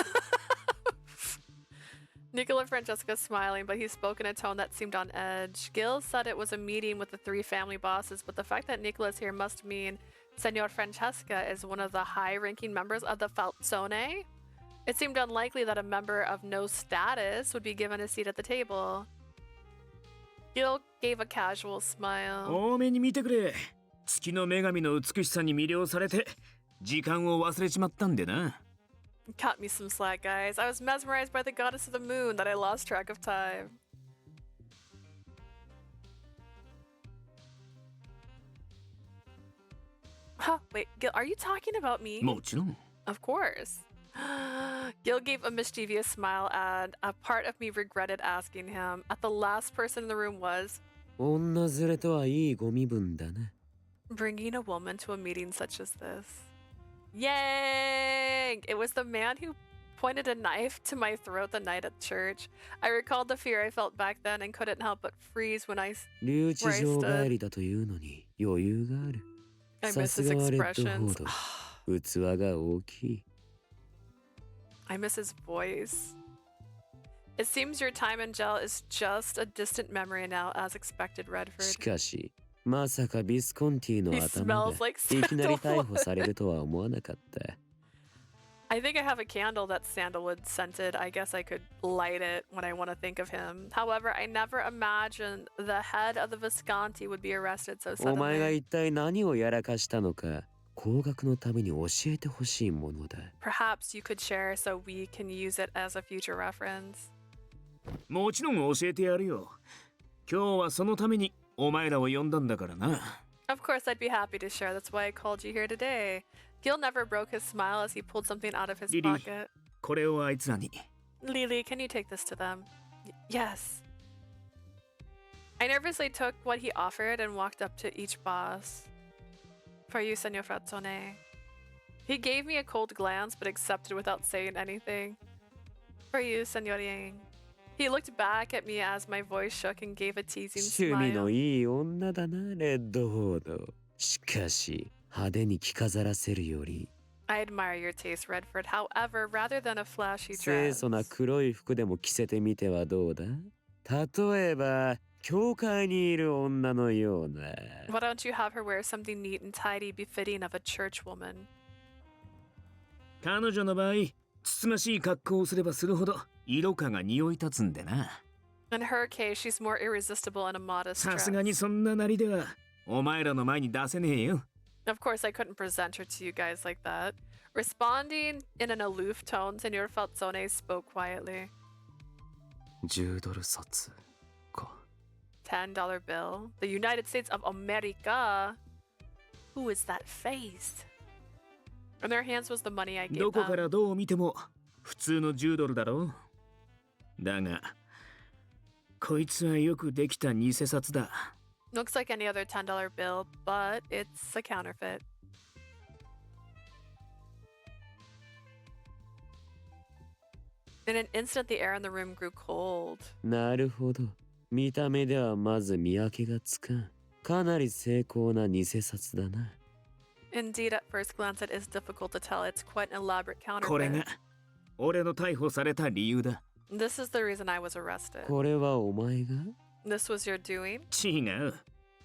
Nicola Francesca smiling, but he spoke in a tone that seemed on edge. Gil said it was a meeting with the three family bosses, but the fact that Nicola's here must mean Senor Francesca is one of the high-ranking members of the Falzone? It seemed unlikely that a member of no status would be given a seat at the table. Gil gave a casual smile. 多めに見てくれ。月の女神の美しさに魅了されて時間を忘れちまったんでな。Cut me some slack, guys. I was mesmerized by the goddess of the moon that I lost track of time. Huh, wait, Gil, are you talking about me? もちろん。Of course. Gil gave a mischievous smile, and a part of me regretted asking him. At the last person in the room was 女連れとはいいご身分だな。 bringing a woman to a meeting such as this. Yay! It was the man who pointed a knife to my throat the night at church. I recalled the fear I felt back then and couldn't help but freeze when I 留置場帰りだというのに余裕がある。 I さ miss す his がはレッド expressions. フォード。器が大きい。 I miss his voice. It seems your time in jail is just a distant memory now, as expected, し Redford. かし、まさかビスコンティの He 頭 smells like がいきなり逮 sandalwood. 捕されるとは思わなかった。 I think I have a candle that's sandalwood scented. I guess I could light it when I want to think of him. However, I never imagined the head of the Visconti would be arrested so お前が suddenly. 一体何をやらかしたのか、高額のために教えてほしいものだ。 Perhaps you could share so we can use it as a future reference. もちろん教えてやるよ。今日はそのためにお前らを呼んだんだからな。 Of course, I'd be happy to share. That's why I called you here today. Gil never broke his smile as he pulled something out of his Lily. pocket. これをあいつらに。 Lily, can you take this to them? Yes. I nervously took what he offered and walked up to each boss. For you, Senor Frazzone. He gave me a cold glance but accepted without saying anything. For you, Senor Yang. He looked back at me as my voice shook and gave a teasing 趣味の smile. いい女だな、レッドフォード。しかし、派手に着飾らせるより、 I admire your taste, Redford. However, rather than a flashy 清 dress, 楚な黒い服でも着せてみてはどうだ？例えば、教会にいる女のような。 why don't you have her wear something neat and tidy befitting of a church woman? 彼女の場合、つつましい格好をすればするほど色香が匂い立つんでな。 In her case, she's more irresistible in a modest さすがに dress. そんななりではお前らの前に出せねえよ。 Of course, I couldn't present her to you guys like that. Responding in an aloof tone, Senor Falzone spoke quietly. 10ドル札か。 $10 bill. The United States of America. Who is that face? In their hands was the money I gave どこか them. らどう見ても普通の10ドルだろ。だが、こいつはよくできた偽札だ。 Looks like any other $10 bill, but it's a counterfeit. In an instant, the air in the room grew cold. なるほど。見た目ではまず見分けがつかん。かなり精巧な偽札だな。 Indeed, at first glance, it is difficult to tell. It's quite an elaborate これ counterfeit. が俺の逮捕された理由だ。 This is the reason I was arrested. これはお前が？ This was your doing? 違う。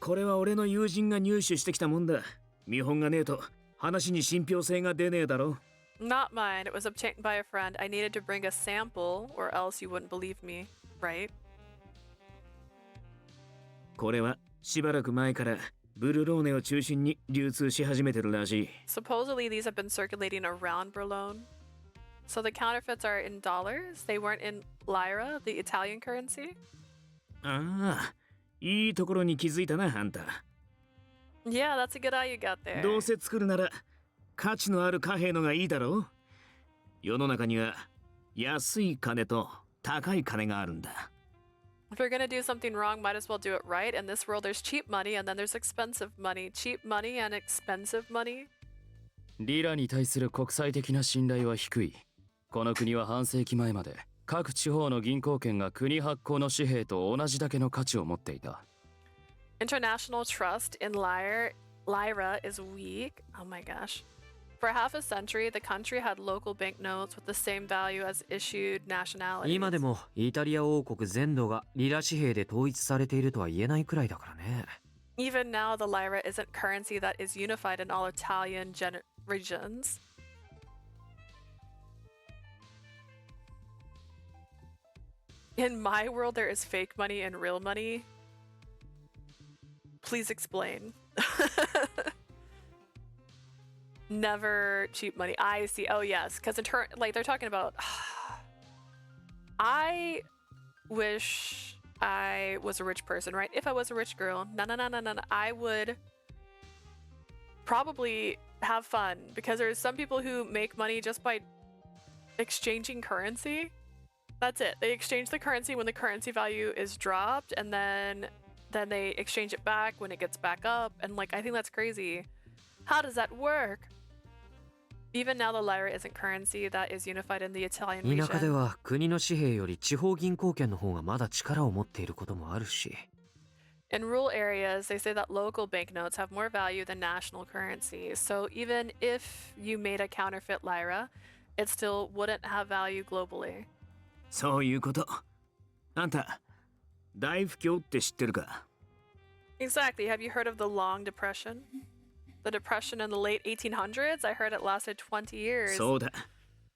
これは俺の友人が入手してきたもんだ。見本がねえと話に信憑性が出ねえだろ。Not mine. It was obtained by a friend. I needed to bring a sample, or else you wouldn't believe me, right? これはしばらく前からブルローネを中心に流通し始めてるらしい。Supposedly, these have been circulating around Berlone. So the counterfeits are in dollars? They weren't in lira, the Italian currency? ああ、いいところに気づいたな、あんた。Yeah, that's a good eye you got there. どうせ作るなら価値のある貨幣のがいいだろう。世の中には安い金と高い金があるんだ。If you're gonna do something wrong, might as well do it right. In this world, there's cheap money and then there's expensive money. Cheap money and expensive money. リラに対する国際的な信頼は低い。この国は半世紀前まで各地方の銀行券が国発行の紙幣と同じだけの価値を持っていた。International trust in lira is weak. Oh my gosh. For half a century, the country had local banknotes with the same value as issued nationalities. 今でもイタリア王国全土がリラ紙幣で統一されているとは言えないくらいだからね。Even now, the lira isn't currency that is unified in all Italian regions. In my world, there is fake money and real money. Please explain. Never cheap money. I see. Oh yes, because like they're talking about. I wish I was a rich person, right? If I was a rich girl, no, I would probably have fun because there's some people who make money just by exchanging currency. That's it. They exchange the currency when the currency value is dropped, and then they exchange it back when it gets back up. And like, I think that's crazy. How does that work? Even now, the lira isn't currency that is unified in the Italian region. 田舎では国の紙幣より地方銀行券の方がまだ力を持っていることもあるし。In rural areas, they say that local banknotes have more value than national currency. So even if you made a counterfeit lira, it still wouldn't have value globally. そういうこと。あんた、大不況って知ってるか？ Exactly. Have you heard of the Long Depression? The depression in the late 1800s? I heard it lasted 20 years. そうだ。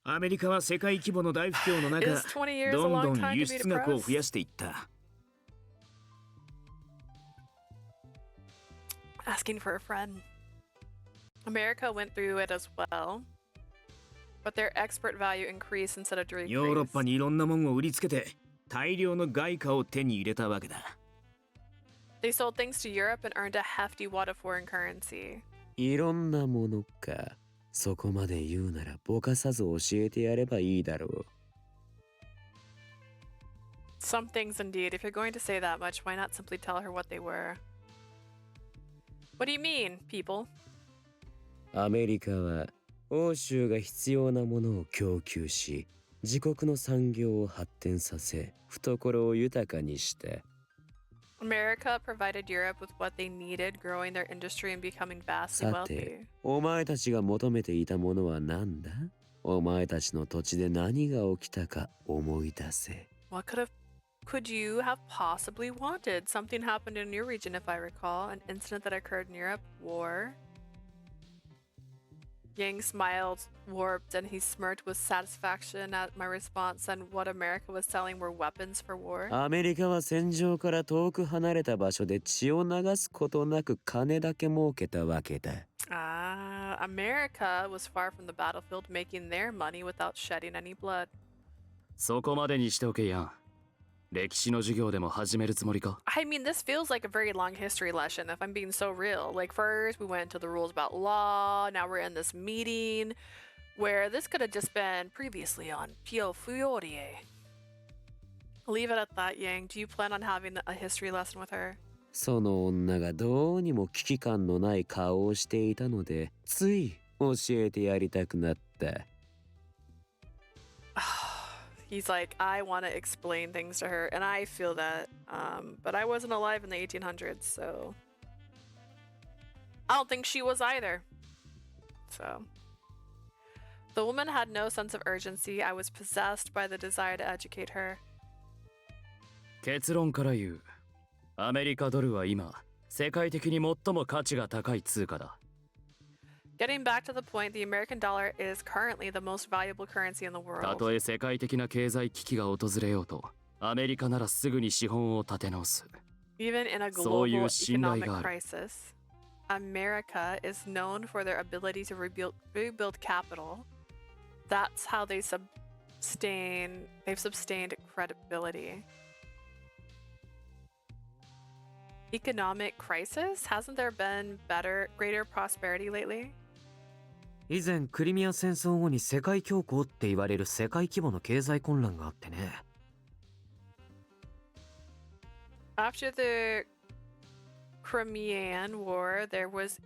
アメリカは世界規模の大不況の中、Is 20 years a どん long どん time 輸 to be 出額を depressed? 増やしていった。Asking for a friend. America went through it as well, but their export value increased instead of decreased. ヨーロッパにいろんなもんを売りつけて、大量の外貨を手に入れたわけだ。They sold things to Europe and earned a hefty wad of foreign currency. いろんなものか。そこまで言うならぼかさず教えてやればいいだろう。Some things indeed. If you're going to say that much, why not simply tell her what they were? What do you mean, people? アメリカは欧州が必要なものを供給し、自国の産業を発展させ、懐を豊かにした。America provided Europe with what they needed, growing their industry and becoming vastly さ wealthy. て、お前たちが求めていたものは何だ？お前たちの土地で何が起きたか思い出せ。What could you have possibly wanted? Something happened in your region, if I recall. An incident that occurred in Europe. War. Yang smiled, warped, and he smirked with satisfaction at my response, and what America was selling were weapons for war. アメリカは戦場から遠く離れた場所で血を流すことなく金だけ儲けたわけだ。America was far from the battlefield, making their money without shedding any blood. そこまでにしておけやん。歴史の授業でも始めるつもりか？ I mean, this feels like a very long history lesson, if I'm being so real. Like, first, we went into the rules about law, now we're in this meeting, where this could have just been previously on Piofiore. Leave it at that, Yang. Do you plan on having a history lesson with her? その女がどうにも危機感のない顔をしていたので、つい教えてやりたくなった。He's like, I want to explain things to her, and I feel that, but I wasn't alive in the 1800s, so I don't think she was either. So the woman had no sense of urgency. I was possessed by the desire to educate her. 結論から言う。アメリカドルは今、世界的に最も価値が高い通貨だ。 Getting back to the point, the American dollar is currently the most valuable currency in the た world. とえ世界的な経済危機が訪れようと、アメリカならすぐに資本を立て直す。 Even in a そういう global 信頼 economic がある。 crisis, America is known for their ability to rebuild capital. That's how they've sustained credibility. Economic crisis? Hasn't there been greater prosperity lately? 以前クリミア戦争後に世界恐慌って言われる世界規模の経済混乱があってね。 After the Crimean War, there was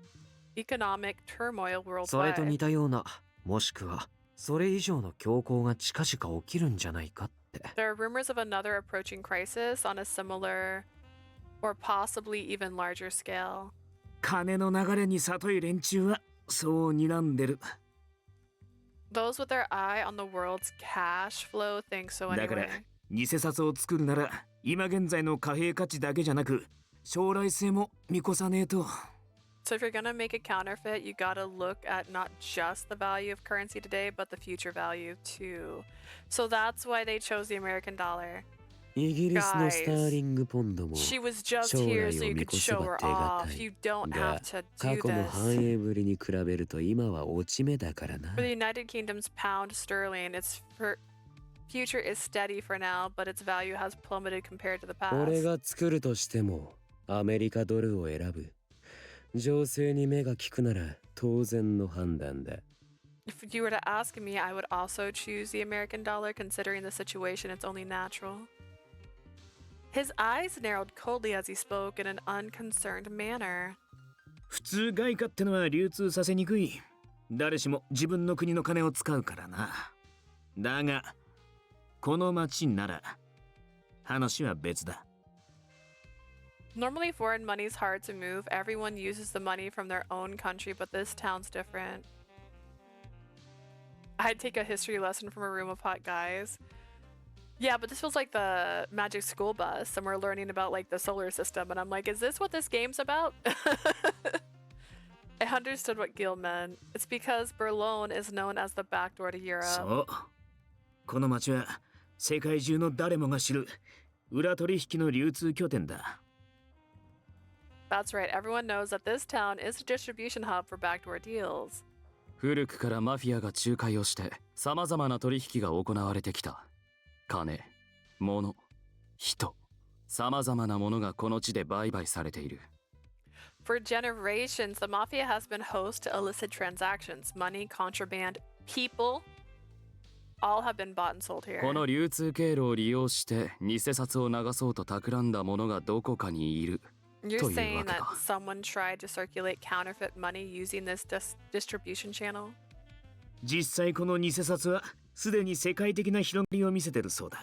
economic turmoil それと worldwide. 似たような、もしくはそれ以上の恐慌が近々起きるんじゃないかって。 There are rumors of another approaching crisis on a similar or possibly even larger scale. 金の流れに疎い連中はそう睨んでる。 Those with their eye on the world's cash flow think so だから anyway. 偽札を作るなら今現在の貨幣価値だけじゃなく将来性も見越さねえと。 So if you're gonna make a counterfeit, you gotta look at not just the value of currency today, but the future value too. So that's why they chose the American dollar. イギリスのスターリングポンドも She was just 将 here 来 so を you 見 could 越せ show ば her 手堅 off. い You don't が have to 過 do 去の this. 繁栄ぶりに比べると今は落ち目だからな。 For the United Kingdom's pound sterling, its future is steady for now, but its value has plummeted compared to the 俺 past. が作るとしてもアメリカドルを選ぶ。情勢に目が利くなら当然の判断だ。 If you were to ask me, I would also choose the American dollar. Considering the situation, it's only natural. His eyes narrowed coldly as he spoke in an unconcerned manner. 普通外貨ってのは流通させにくい。誰しも自分の国の金を使うからな。だがこの町なら話は別だ。 Normally, foreign money's hard to move. Everyone uses the money from their own country, but this town's different. I'd take a history lesson from a room of hot guys. Yeah, but this feels like the Magic School Bus, and we're learning about like the solar system, and I'm like, is this what this game's about? I understood what Gil meant. It's because Berlin is known as the backdoor to Europe. そう。この町は世界中の誰もが知る裏取引の流通拠点だ。 That's right, everyone knows that this town is a distribution hub for backdoor deals. 古くからマフィアが仲介をして様々な取引が行われてきた。金、物、人、様々なものがこの地で売買されている。 For generations, the mafia has been host to illicit transactions. Money, contraband, people, all have been bought and sold here. この流通経路を利用して偽札を流そうと企んだ者がどこかにいる。 You're という saying わけ that か。 someone tried to circulate counterfeit money using this distribution channel? 実際この偽札はすでに世界的な広がりを見せてるそうだ。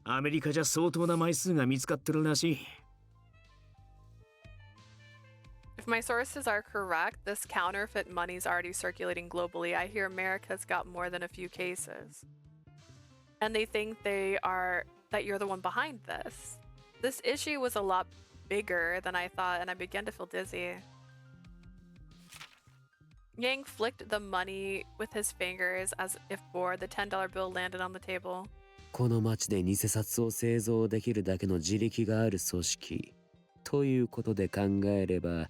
アメリカじゃ相当な枚数が見つかってるらしい。 If my sources are correct, this counterfeit money is already circulating globally. I hear America's got more than a few cases. And they think that you're the one behind this. This issue was a lot bigger than I thought, and I began to feel dizzy. Yang flicked the money with his fingers as if bored. The $10 bill landed on the table. この町で偽札を製造できるだけの自力がある組織ということで考えれば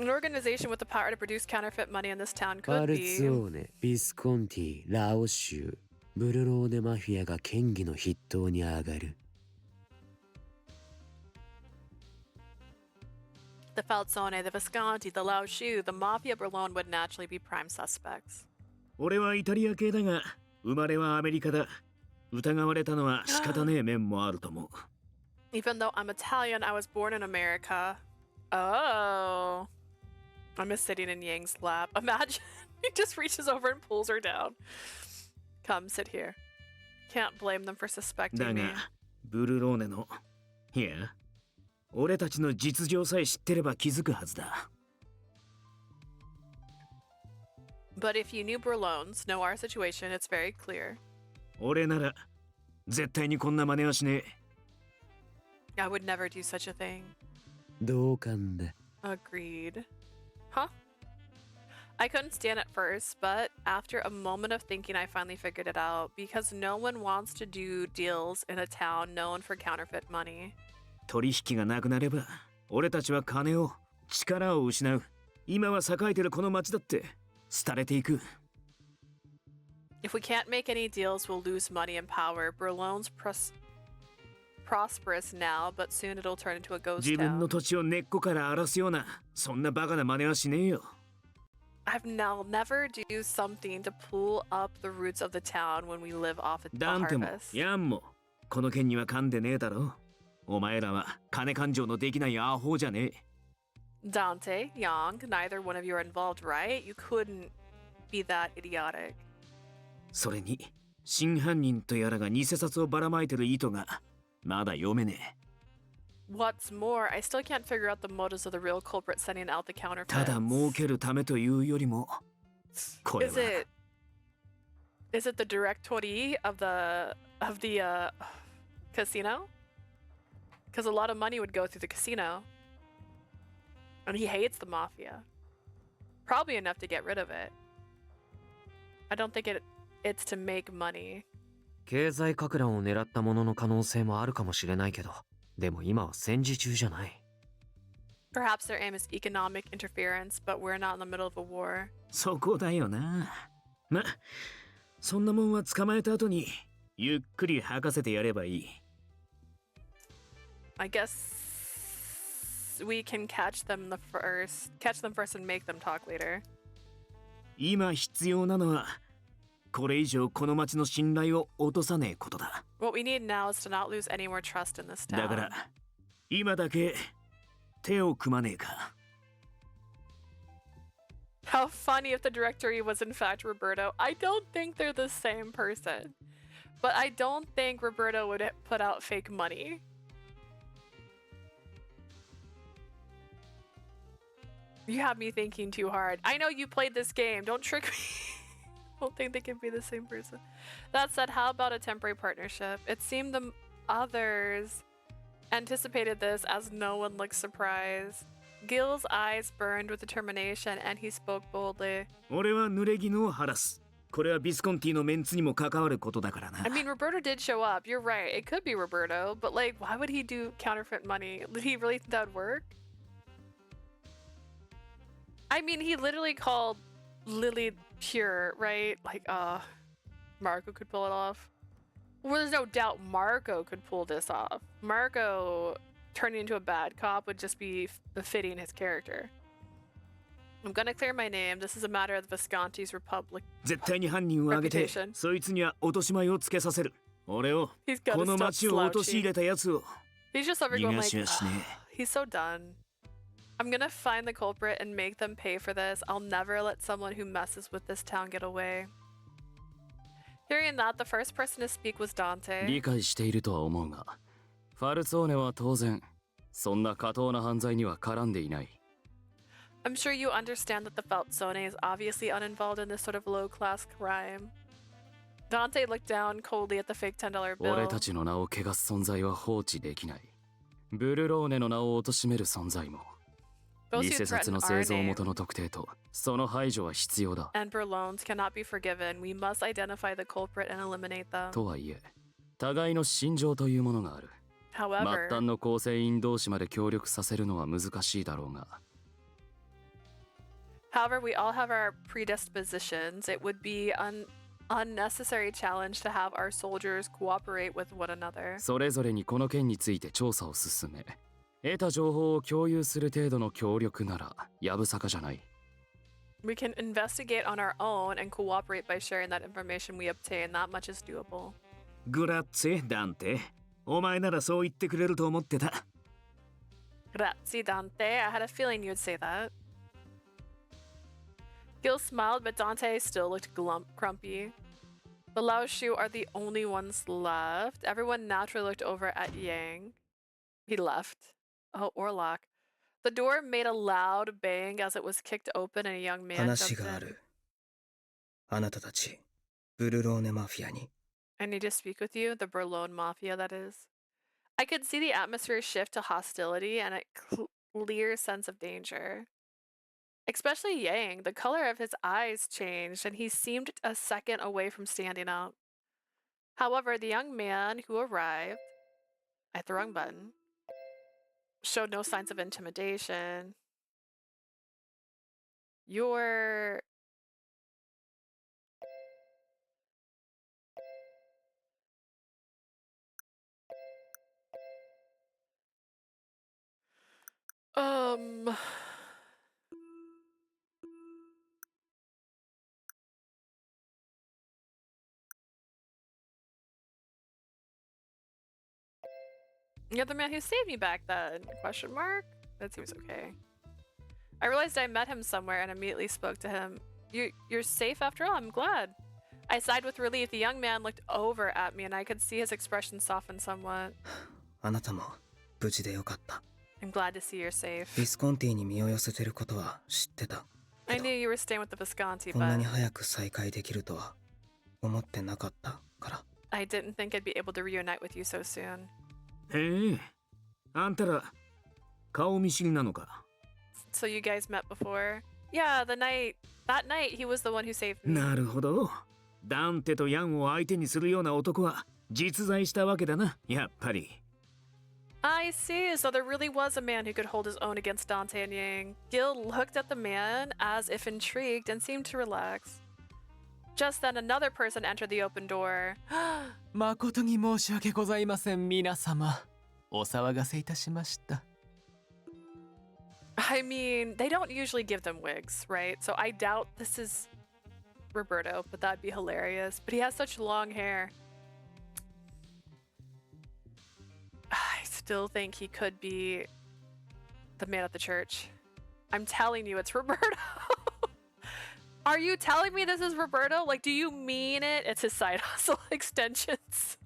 An organization with the power to produce counterfeit money in this town パ could ル be. ツォーネ、ビスコンティ、ラオ州、ブルローネマフィアが嫌疑の筆頭に上がる。 The Falzone, the Visconti, the Lao Shu, the Mafia Berlin would naturally be prime suspects. 俺はイタリア系だが生まれはアメリカだ。疑われたのは仕方ねえ面もあると思う。 Even though I'm Italian, I was born in America. Oh. I miss sitting in Yang's lap. Imagine he just reaches over and pulls her down. Come, sit here. Can't blame them for だ suspecting me. がブルローネのいや俺たちの実情さえ知ってれば気づくはずだ。 But if you knew Berlones, know our situation, it's very clear. 俺なら絶対にこんな真似はしねえ。I would never do such a thing. 同感だ。 Agreed. Huh? I couldn't stand it first, but after a moment of thinking, I finally figured it out. Because no one wants to do deals in a town known for counterfeit money. 取引がなくなれば、俺たちは金を、力を失う。今は栄えてるこの町だって、廃れていく。If we can't make any deals, we'll lose money and power. Berlone's prosperous now, but soon it'll turn into a ghost 自分 town. の土地を根っこから荒らすような、そんなバカな真似はしねえよ。I've now never do something to pull up the roots of the town when we live off a ダンテも、 harvest. ヤンも、この件には噛んでねえだろ。お前らは金勘定のできないアホじゃねえ。Dante, Yang, neither one of you are involved, right? You couldn't be that idiotic. それに、真犯人とやらが偽札をばらまいてる意図が、まだ読めねえ。What's more, I still can't figure out the motives of the real culprit sending out the ただ counterfeits. 儲けるためというよりも、これ Is は it the directory of the casino? Because a lot of money would go through the casino. And he hates the mafia. Probably enough to get rid of it. I don't think it's to make money. 経済かく乱を狙ったものの可能性もあるかもしれないけど、でも今は戦時中じゃない。Perhaps their aim is economic interference, but we're not in the middle of a war. そこだよな。ま、そんなもんは捕まえた後に、ゆっくり吐かせてやればいい。I guess we can catch them first and make them talk later. 今必要なのは、これ以上この町の信頼を落とさねえことだ。What we need now is to not lose any more trust in this だか town. ら、今だけ手を組まねえか。How funny if the directory was in fact Roberto. I don't think they're the same person. But I don't think Roberto would put out fake money. You have me thinking too hard. I know you played this game. Don't trick me. I don't think they can be the same person. That said, how about a temporary partnership? It seemed the others anticipated this as no one looked surprised. Gil's eyes burned with determination and he spoke boldly. 俺は濡れ衣を晴らす。これはビスコンティのメンツにも関わることだからな。I mean, Roberto did show up. You're right. It could be Roberto, but like, why would he do counterfeit money? Did he really think that would work? I mean, he literally called Lily pure, right? Like, Marco could pull it off. Well, there's no doubt Marco could pull this off. Marco turning into a bad cop would just be befitting his character. I'm gonna clear my name. This is a matter of the Visconti's Republic. 絶対に犯人を挙げて、そいつには落とし前をつけさせる。俺を、この町を陥れたやつを、 He's just over going 逃が like, しはしねえ。 he's so done. I'm gonna find the culprit and make them pay for this. I'll never let someone who messes with this town get away. Hearing that, the first person to speak was Dante. 理解しているとは思うが、ファルツォーネは当然、そんな下等な犯罪には絡んでいない。I'm sure you understand that the Feltzone is obviously uninvolved in this sort of low-class crime. Dante looked down coldly at the fake $10 bill. 俺たちの名を汚す存在は放置できない。ブルローネの名を貶める存在も。 Those 偽 who 札 threaten の our 製造 name 元の特定とその排除は必要だ。 and Berlones cannot be forgiven. We must identify the culprit and eliminate them. とはいえ、互いの心情というものがある。 However, 末端の構成員同士まで協力させるのは難しいだろうが。we all have our predispositions. It would be an unnecessary challenge to have our soldiers cooperate with one another. それぞれにこの件について調査を進め、得た情報を共有する程度の協力ならやぶさかじゃない。 We can investigate on our own and cooperate by sharing that information we obtain. That much is doable. グラッツェ、ダンテ。お前ならそう言ってくれると思ってた。 Grazie, Dante. I had a feeling you'd say that. Gil smiled, but Dante still looked grumpy. The Lao Shu are the only ones left. Everyone naturally looked over at Yang. He left. Oh, Orlok. The door made a loud bang as it was kicked open and a young man 話 jumped があ in. る。あなたたち、ブルローネマフィアに。 I need to speak with you, the Berlone Mafia, that is. I could see the atmosphere shift to hostility and a clear sense of danger. Especially Yang, the color of his eyes changed and he seemed a second away from standing up. However, the young man who arrived, I hit the wrong button, showed no signs of intimidation. You're um you're the man who saved me back then? Question mark? That seems okay. I realized I met him somewhere and immediately spoke to him. You're safe after all, I'm glad. I sighed with relief. The young man looked over at me and I could see his expression soften somewhat. あなたも無事でよかった。 I'm glad to see you're safe. ビスコンティに身を寄せてることは知ってた。 I knew you were staying with the Visconti, こんな but に早く再会できるとは思ってなかったから。 I didn't think I'd be able to reunite with you so soon. へえ、あんたら顔見知りなのか。 So you guys met before? Yeah, that night he was the one who saved me. なるほど。ダンテとヤンを相手にするような男は実在したわけだな、やっぱり。 I see. So there really was a man who could hold his own against Dante and Yang. Gil looked at the man as if intrigued and seemed to relax. Just then another person entered the open door. 誠に申し訳ございません、皆様。お騒がせいたしました。 I mean, they don't usually give them wigs, right? So I doubt this is Roberto, but that'd be hilarious. But he has such long hair. I still think he could be the man at the church. I'm telling you, it's Roberto. Are you telling me this is Roberto? Like, do you mean it? It's his side hustle extensions.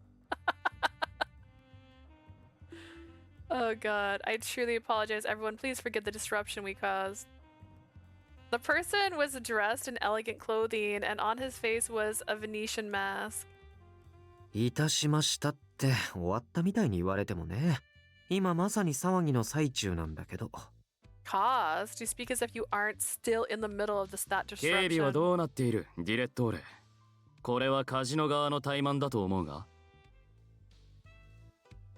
Oh god, I truly apologize, everyone. Please forgive the disruption we caused. The person was dressed in elegant clothing, and on his face was a Venetian mask. いたしましたって終わったみたいに言われてもね。今まさに騒ぎの最中なんだけど。Caused? You speak as if you aren't still in the middle of that 警備は disruption. どうなっている、ディレットーレ。これはカジノ側の怠慢だと思うが。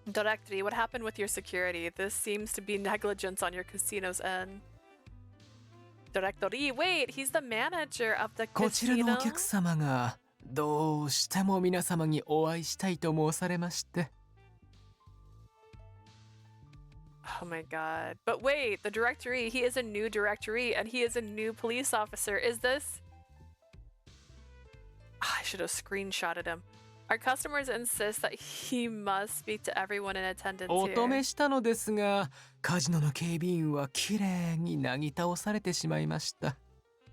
Directory, what happened with your security? This seems to be negligence on your casino's end. Directory, wait, he's the manager of the こちらのお casino? 客様がどうしても皆様にお会いしたいと申されまして。 Oh my god. But wait, the directory, he is a new directory and he is a new police officer. Is this? I should have screenshotted him. Our customers insist that he must speak to everyone in attendance お here. 止めしたのですが、カジノの警備員はきれいになぎ倒されてしまいました。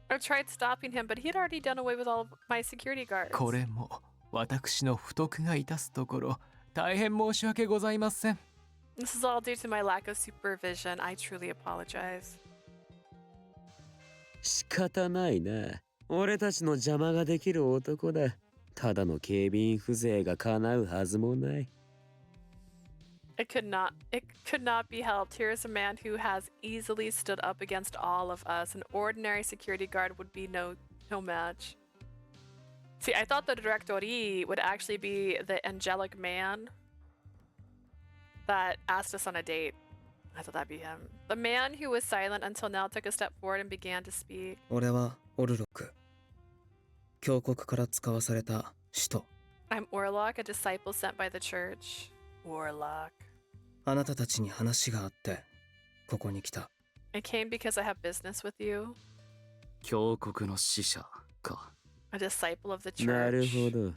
I tried stopping him, but he had already done away with all of my security guards. これも私の不徳が致すところ、大変申し訳ございません。 This is all due to my lack of supervision. I truly apologize. 仕方ないな。俺たちの邪魔ができる男だ。ただの警備員風情が叶うはずもない。 It could not be helped. Here is a man who has easily stood up against all of us. An ordinary security guard would be no match. See, I thought the directori would actually be the angelic man that asked us on a date. I thought that'd be him. The man who was silent until now took a step forward and began to speak. 俺はオルロック。教国から使わされた使徒。 I'm Orlok, a disciple sent by the church. Orlok. あなたたちに話があってここに来た。 I came because I have business with you. 教国の使者か。 A disciple of the なる church. ほど。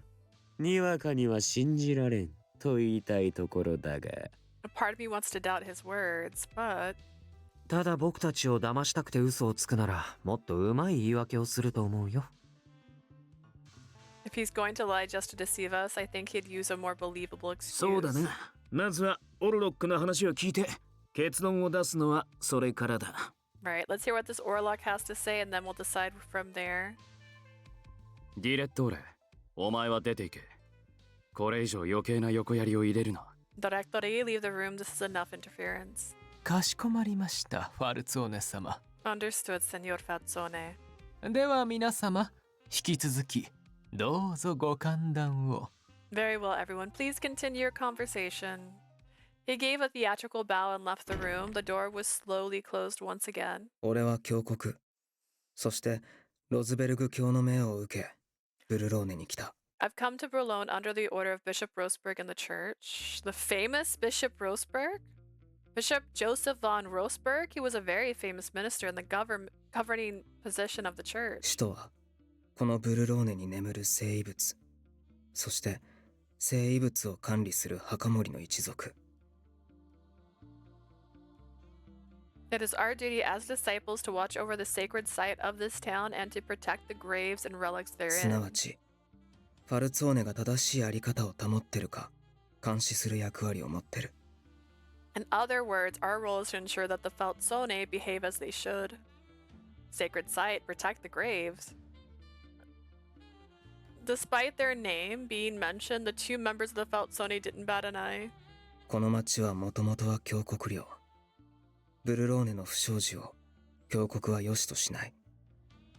にわかには信じられんと言いたいところだが。A part of me wants to doubt his words, but ただ僕たちを騙したくて嘘をつくならもっとうまい言い訳をすると思うよ。 if he's going to lie just to deceive us, I think he'd use a more believable excuse. そうだね。まずはオルロックの話を聞いて結論を出すのはそれからだ。 Right, let's hear what this Orlok has to say and then we'll decide from there. ディレットーレ、お前は出ていけ。これ以上余計な横やりを入れるな。Directori, leave the room. This is enough interference. かしこまりました、ファルツォーネ様。 Understood, Senor Falzone. では皆様、引き続き、どうぞご歓談を。Very well, everyone. Please continue your conversation. He gave a theatrical bow and left the room. The door was slowly closed once again. 俺は教国、そしてロズベルグ教の命を受け、ブルローネに来た。I've come to Berlin under the order of Bishop Rosberg in the church. The famous Bishop Rosberg? Bishop Joseph von Rosberg? He was a very famous minister in the governing position of the church. 使徒は、このブルローネに眠る聖遺物、そして聖遺物を管理する墓守の一族。It is our duty as disciples to watch over the sacred site of this town and to protect the graves and relics すな therein. わち、ファルツォーネが正しいあり方を保ってるか、監視する役割を持ってる。In other words, our role is to ensure that the Falzone behave as they should. Sacred site, protect the graves. Despite their name being mentioned, the two members of the Falzone didn't bat an eye. この町はもともとは教国領。ブルローネの不祥事を教国は良しとしない。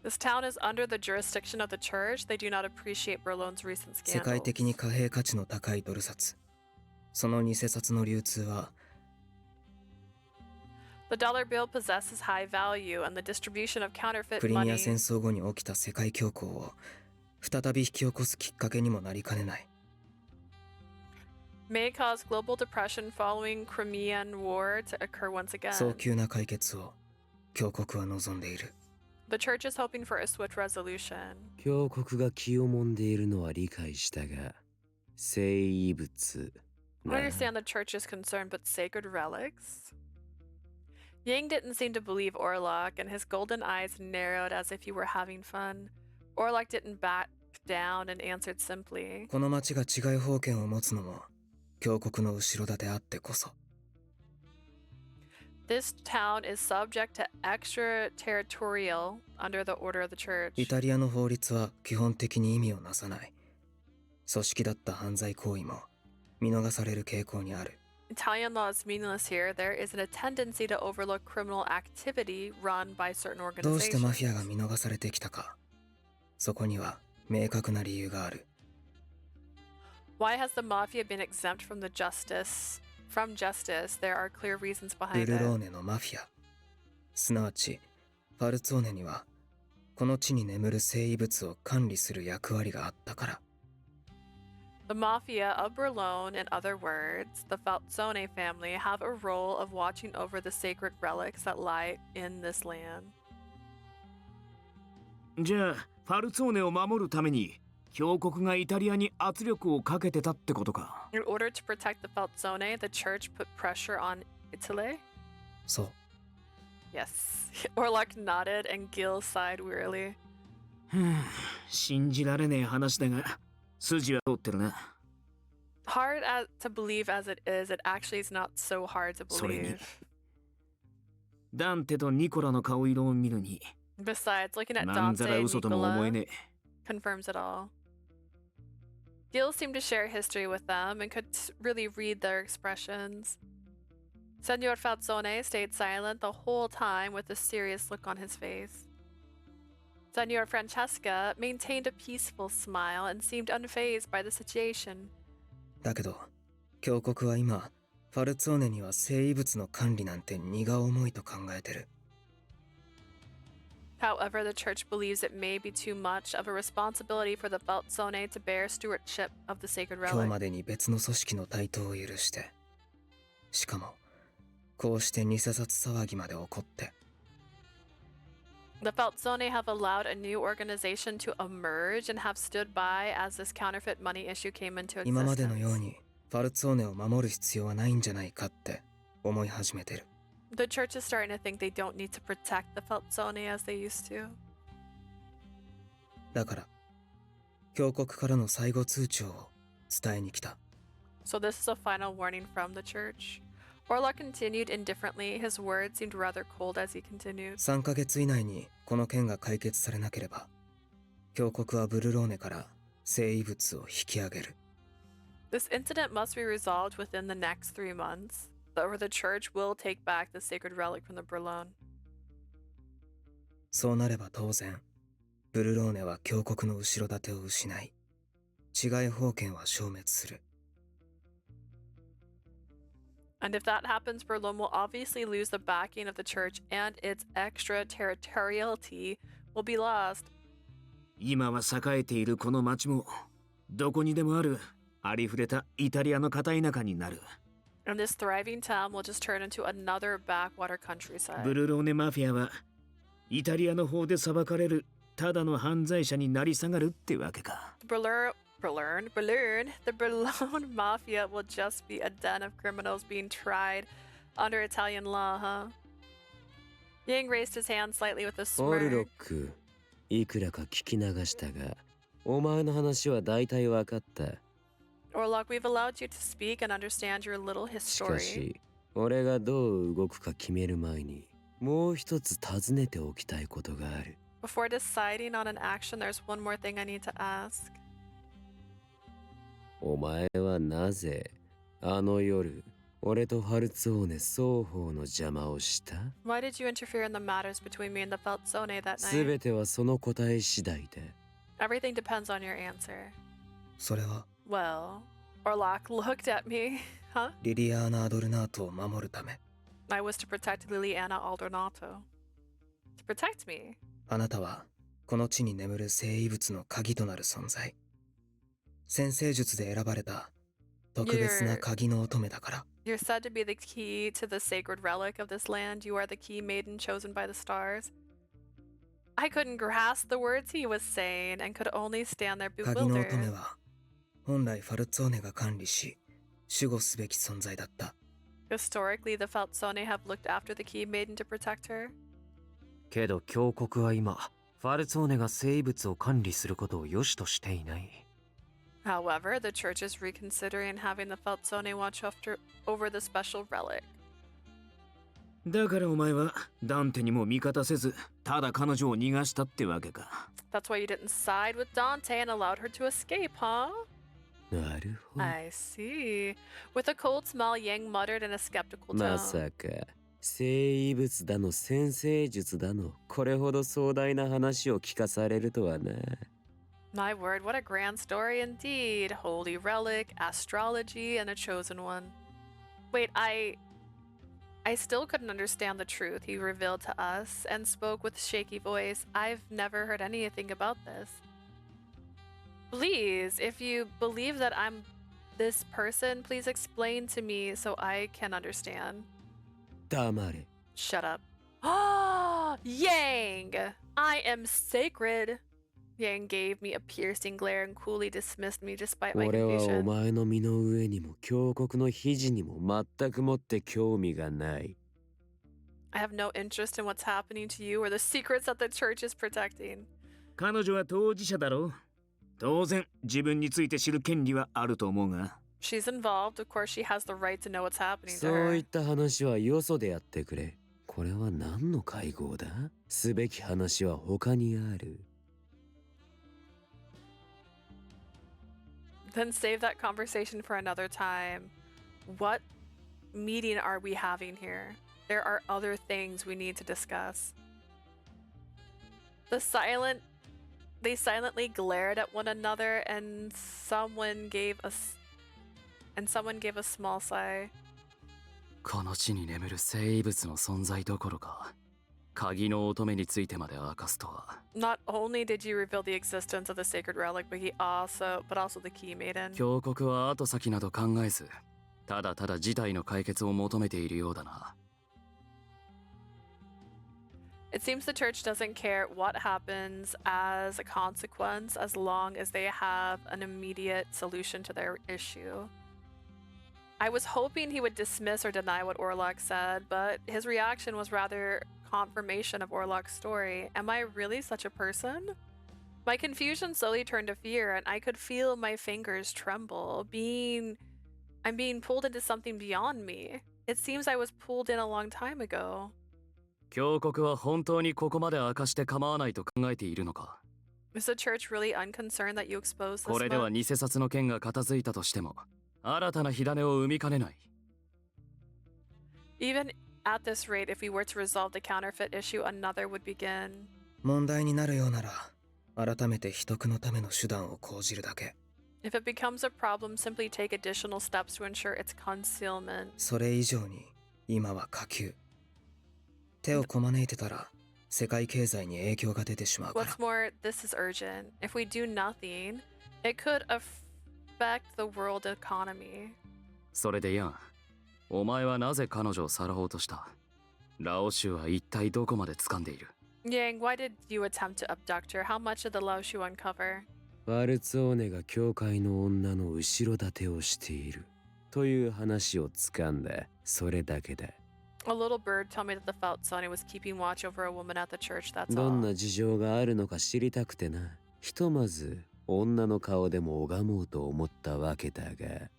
This town is under the jurisdiction of the church. They do not appreciate Berlin's recent 世界 scandals. 的に貨幣価値の高いドル札。その偽札の流通は The dollar bill possesses high value, and the distribution of counterfeit クリミア money 戦争後に起きた世界恐慌を再び引き起こすきっかけにもなりかねない。 may cause global depression following Crimean War to occur once 早 again. 急な解決を教国は望んでいる。 The church is hoping for a swift resolution. 教国が気をもんでいるのは理解したが、聖遺物 I な understand the church is concerned, but sacred relics? Yang didn't seem to believe Orlok, and his golden eyes narrowed as if he were having fun. Orlok didn't back down and answered simply. この町が治外法権を持つのも教国の後ろ盾あってこそ。 This town is subject to extraterritorial under the order of the イ church. タリアの法律は基本的に意味をなさない。組織だった犯罪行為も見逃される傾向にある。 Italian law is meaningless here. There isn't a tendency to overlook criminal activity run by certain どうしてマフィア organizations. が見逃されてきたか。そこには明確な理由がある。 Why has the mafia been exempt from justice? There are clear reasons ブ behind ルロー it. ネのマフィア、すなわちファルツォーネにはこの地に眠る聖遺物を管理する役割があったから。 The mafia of Berlin, in other words, the Falzone family, have a role of watching over the sacred relics that lie in this land. じゃあファルツォーネを守るために教国がイタリアに圧力をかけてたってことか。 In order to protect the Falzone, the church put pressure on Italy? そう。 Yes. Orlok nodded and Gil sighed wearily. 信じられねえ話だが筋は通ってるな。 To believe as it actually is not so hard to それに believe. ダンテとニコラの顔色を見るに Besides, looking at まんざら Dante and 嘘とも思え Nicola ねえ。 confirms it all. Gil seemed to share history with them and could really read their expressions. Senor Falzone stayed silent the whole time with a serious look on his face. Senor Francesca maintained a peaceful smile and seemed unfazed by the situation. だけど教国は今ファルツォーネには聖遺物の管理なんて荷が重いと考えてる。 However, the church believes it may be too much of a responsibility for the Falzone to bear stewardship of the sacred 今日ま relic. でに別の組織の台頭を許して、しかもこうして偽札騒ぎまで起こって。 The Falzone have allowed a new organization to emerge and have stood by as this counterfeit money issue came into 今までのよう existence. にファルツォーネを守る必要はないんじゃないかって思い始めてる。 The church is starting to think they don't need to protect the Falzone as they used to. だから教国からの最後通帳を伝えに来た。 So this is a final warning from the church. Orlok continued indifferently. His words seemed rather cold as he continued. 3ヶ月以内にこの件が解決されなければ、教国はブルローネから聖遺物を引き上げる。This incident must be resolved within the next 3 months, or the church will take back the sacred relic from the Berlone. そうなれば当然、ブルローネは峡谷の後ろ盾を失い、治外法権は消滅する。And if that happens, Berlin will obviously lose the backing of the church and its extraterritoriality will be lost. 今は栄えているこの町も、どこにでもあるありふれたイタリアの片田舎になる。And this thriving town will just turn into another backwater countryside. ブルローネマフィアは、イタリアの方で裁かれるただの犯罪者になり下がるってわけか。The Berlin, mafia will just be a den of criminals being tried under Italian law, huh? Yang raised his hand slightly with a オルロッ smirk. ク、いくらか聞き流したが、お前の話は大体わかった。Orlok, we've allowed you to speak and understand your little しか history. し、俺がどう動くか決める前に、もう一つ尋ねておきたいことがある。Before deciding on an action, there's one more thing I need to ask. お前はなぜ、あの夜、俺とファルツォーネ双方の邪魔をした？ Why did you interfere in the matters between me and the Feltzone that す night? べてはその答え次第で。Everything depends on your answer. それは、Well, Orlok looked at me. Huh? リリアーナ・アドルナートを守るため、 I was to protect Liliana Aldonato. To protect me? あなたは、この地に眠る聖遺物の鍵となる存在。先生術で選ばれた、特別な鍵の乙女だから。You're said to be the key to the sacred relic of this land. You are the key maiden chosen by the stars. I couldn't grasp the words he was saying and could only stand there 鍵の乙女 bewildered. は、本来ファルツォーネが管理し、守護すべき存在だった。Historically, the Feltzone have looked after the key maiden to protect her. けど峡谷は今、ファルツォーネが生物を管理することを良しとしていない。However, the church is reconsidering having the Feltzone watch over the special relic. だからお前はダンテにも味方せず、ただ彼女を逃がしたってわけか。That's why you didn't side with Dante and allowed her to escape, huh? なるほど。 I see. With a cold smile, Yang muttered in a skeptical ま tone. さか、聖遺物だの先生術だの、これほど壮大な話を聞かされるとはな。My word, what a grand story indeed. Holy relic, astrology, and a chosen one. Wait, I still couldn't understand the truth he revealed to us and spoke with shaky voice. I've never heard anything about this. Please, if you believe that I'm this person, please explain to me so I can understand. 黙れ。 Shut up. Ah, Yang! I am sacred! Yang gave me a piercing glare and coolly dismissed me despite my 俺はお confusion. 前の身の上にも峡谷の肘にも全くもって興味がない。I have no interest in what's happening to you or the secrets that the church is protecting. 彼女は当事者だろう。当然、自分について知る権利はあると思うが。She's involved. Of course, she has the right to know what's happening to そうい her. った話はよそでやってくれ。これは何の会合だ？すべき話は他にある。Then save that conversation for another time. What meeting are we having here? There are other things we need to discuss. They silently glared at one another, and someone gave a small sigh. この地に眠る聖遺物の存在どころか、鍵の乙女についてまで明かすとは。Not only did you reveal the existence of the sacred relic, but also the key maiden. 峡谷は後先など考えず、ただただ事態の解決を求めているようだな。It seems the church doesn't care what happens as a consequence as long as they have an immediate solution to their issue. I was hoping he would dismiss or deny what Orlok said, but his reaction was rather confirmation of Orlok's story. Am I really such a person? My confusion slowly turned to fear, and I could feel my fingers tremble. I'm being pulled into something beyond me. It seems I was pulled in a long time ago. 峡谷は本当にここまで明かして構わないと考えているのか？ Is the church really unconcerned that you exposed こ this れでは much? 偽札の件が片付いたとしても、新たな火種を生みかねない。 Even at this rate, if we were to resolve the counterfeit issue, another would begin. 問題になるようなら改めて秘匿のための手段を講じるだけ。 If it becomes a problem, simply take additional steps to ensure its concealment. それ以上に今は可及。手をこまねいてたら世界経済に影響が出てしまうから。 What's more, this is urgent. If we do nothing, it could affect the world economy. それでヤン、お前はなぜ彼女をさらおうとした？ラオ州は一体どこまで掴んでいる？ Yang, why did you attempt to abduct her? How much did the Lao Shu uncover? ファルツォーネが教会の女の後ろ盾をしているという話を掴んだ。それだけだ。 A little bird told me that the Falzone was keeping watch over a woman at the church, that's どん all. な事情があるのか知りたくてな。ひとまず女の顔でも拝もうと思ったわけだが。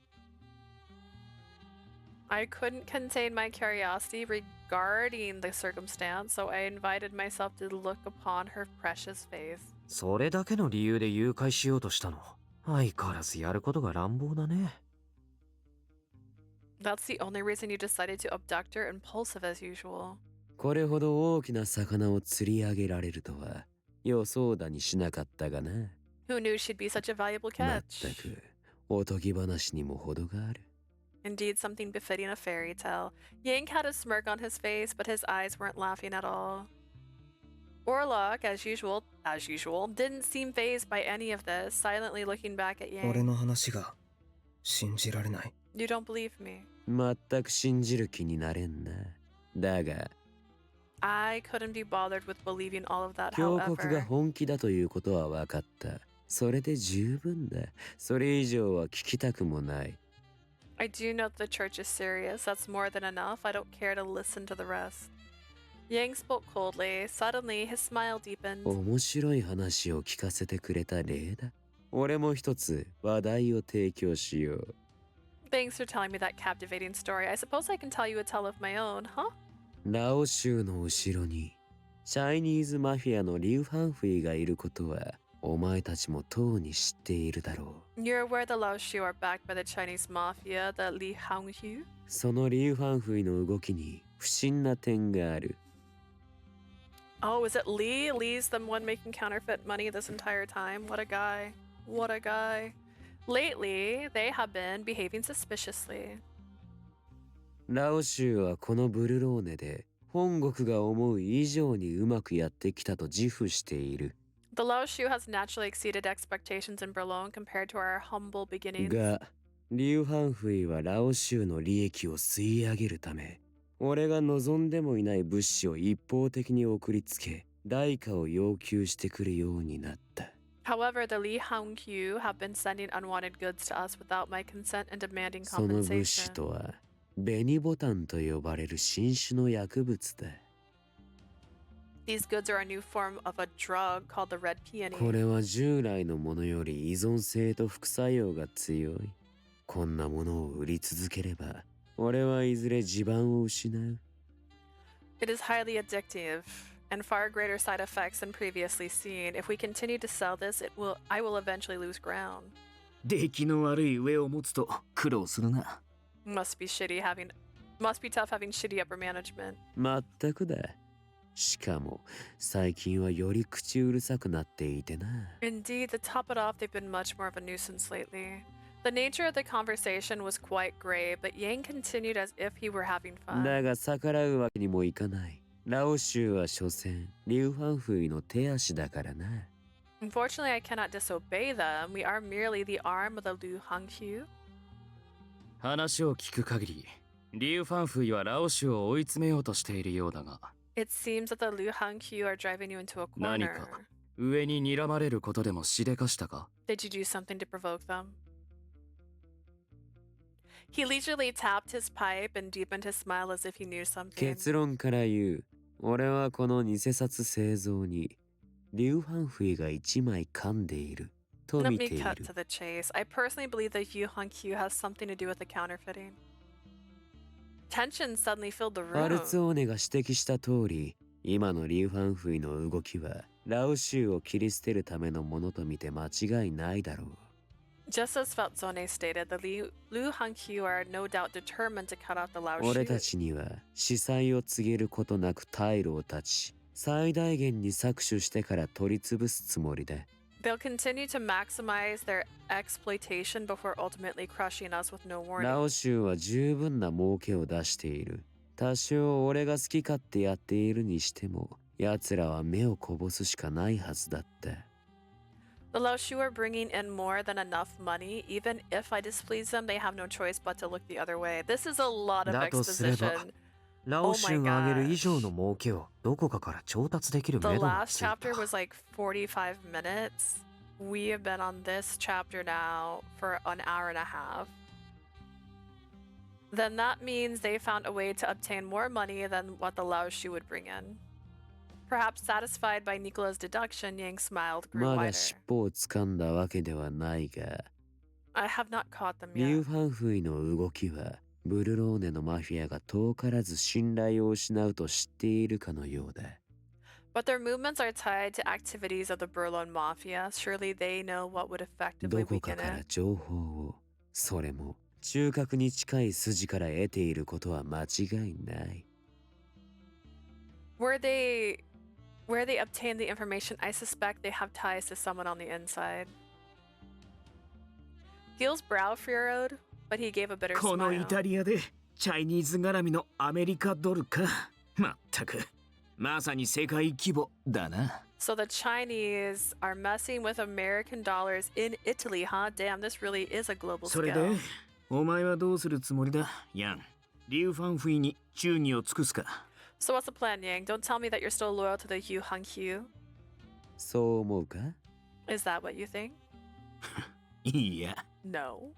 I couldn't contain my curiosity regarding the circumstance, so I invited myself to look upon her precious face. それだけの理由で誘拐しようとしたの。相変わらずやることが乱暴だね。That's the only reason you decided to abduct her, impulsive as usual. これほど大きな魚を釣り上げられるとは予想だにしなかったがな。 Who knew she'd be such a valuable まっ catch? たくおとぎ話にも程がある。 Indeed, something befitting a fairy tale. Yang had a smirk on his face, but his eyes weren't laughing at all. Orlok, as usual, didn't seem fazed by any of this, silently looking back at 俺 Yang. の話が信じられない。 You don't believe me. 全く信じる気になれんな。だが I couldn't be bothered with believing all of that, 教国が however. 本気だということは分かった。それで十分だ。それ以上は聞きたくもない。 I do know that the church is serious. That's more than enough. I don't care to listen to the rest. Yang spoke coldly. Suddenly, his smile deepened. 面白い話を聞かせてくれた例だ。俺も一つ話題を提供しよう。 Thanks for telling me that captivating story. I suppose I can tell you a tale of my own, huh? ラオ州の後ろにチャイニーズマフィアのリュウ・ファンフィがいることはお前たちもとうに知っているだろう。 You're aware the Lao Shu are backed by the Chinese mafia, the Li Honghu? そのリュウ・ファンフィの動きに不審な点がある。 Oh, is it Li? Li's the one making counterfeit money this entire time? What a guy. What a guy. Lately, they have been behaving suspiciously. ラオ州はこのブルローネで本国が思う以上にうまくやってきたと自負している。 The Lao Shu has naturally exceeded expectations in Berlin compared to our humble beginnings. が、リュウ・ファンフィはラオ州の利益を吸い上げるため、俺が望んでもいない物資を一方的に送りつけ、代価を要求してくるようになった。 However, the Li Honghu have been sending unwanted goods to us without my consent and demanding その物資 compensation. とは、紅ボタンと呼ばれる新種の薬物だ。 These goods are a new form of a drug called the red こ peony. れは従来のものより依存性と副作用が強い。こんなものを売り続ければ、俺はいずれ地盤を失う。 It is highly addictive and far greater side effects than previously seen. If we continue to sell this, I will eventually lose ground. 出来の悪い上を持つと苦労するな。Must be tough having shitty upper management. まったくだ。しかも、最近はより口うるさくなっていてな。 Indeed, to top it off, they've been much more of a nuisance lately. The nature of the conversation was quite grave, but Yang continued as if he were having だ fun. が逆らうわけにもいかない。ラオ州は所詮、リュウ・ファンフイの手足だからな。 Unfortunately, I cannot disobey them. We are merely the arm of the Lu Honghu. 話を聞く限り、リュウ・ファンフイはラオ州を追い詰めようとしているようだが、 It seems that the Lu Honghu are driving you into a 何 corner. か上に睨まれることでもしでかしたか？ Did you do something to provoke them? He leisurely tapped his pipe and deepened his smile as if he knew something. 結論から言う。俺はこの偽札製造に、リュウ・ファンフイが一枚噛んでいる。と Let 見 me てい cut る to。the chase. I personally believe that Yu Honghu has something to do with the counterfeiting. Tension suddenly filled the ファルツ room. ォーネが指摘した通り、今のリュウ・ファンフイの動きは、ラオ州を切り捨てるためのものと見て間違いないだろう。Just as Falzone stated, the Lu Hankyu are no doubt determined to cut out the Lao 俺た Shu. ちには司祭を告げることなく退路を断ち、最大限に搾取してから取り潰すつもりだ。They'll continue to maximize their exploitation before ultimately crushing us with no ラ warning. オ州は十分な儲けを出している。多少俺が好き勝手やっているにしても、奴らは目をこぼすしかないはずだった。The Lao Shu are bringing in more than enough money. Even if I displease them, they have no choice but to look the other way. This is a lot of だとすれば exposition. ラオ州が挙げる以上の儲けをどこかから調達できる The 目処が last ついた。 chapter was like 45 minutes. We have been on this chapter now for an hour and a half. Then that means they found a way to obtain more money than what the Lao Shu would bring in. Perhaps satisfied by Nicola's deduction, Yang smiled, grew まだ wider. 尻尾を掴んだわけではないが、 I have not caught them リュウ yet. ファンフイの動きは、ブルローネのマフィアが遠からず信頼を失うと知っているかのようだ。But their movements are tied to activities of the Berlin Mafia. Surely they know what would effectively どこか weaken から it. 情報を、それも中核に近い筋から得ていることは間違いない。 Where they obtain the information, I suspect they have ties to someone on the inside. Gil's brow furrowed, but he gave a bitter このイ smile. タリアでチャイニーズ絡みのアメリカドルか。まったく、まさに世界規模だな。 So the Chinese are messing with American dollars in Italy, huh? Damn, this really is a global それ scale. で、お前はどうするつもりだ、ヤン。リュウファンフイに忠義を尽くすか。 So what's the plan, Yang? Don't tell me that you're still loyal to the Yu Hankyu. そう思うか？ Is that what you think? いや。 No.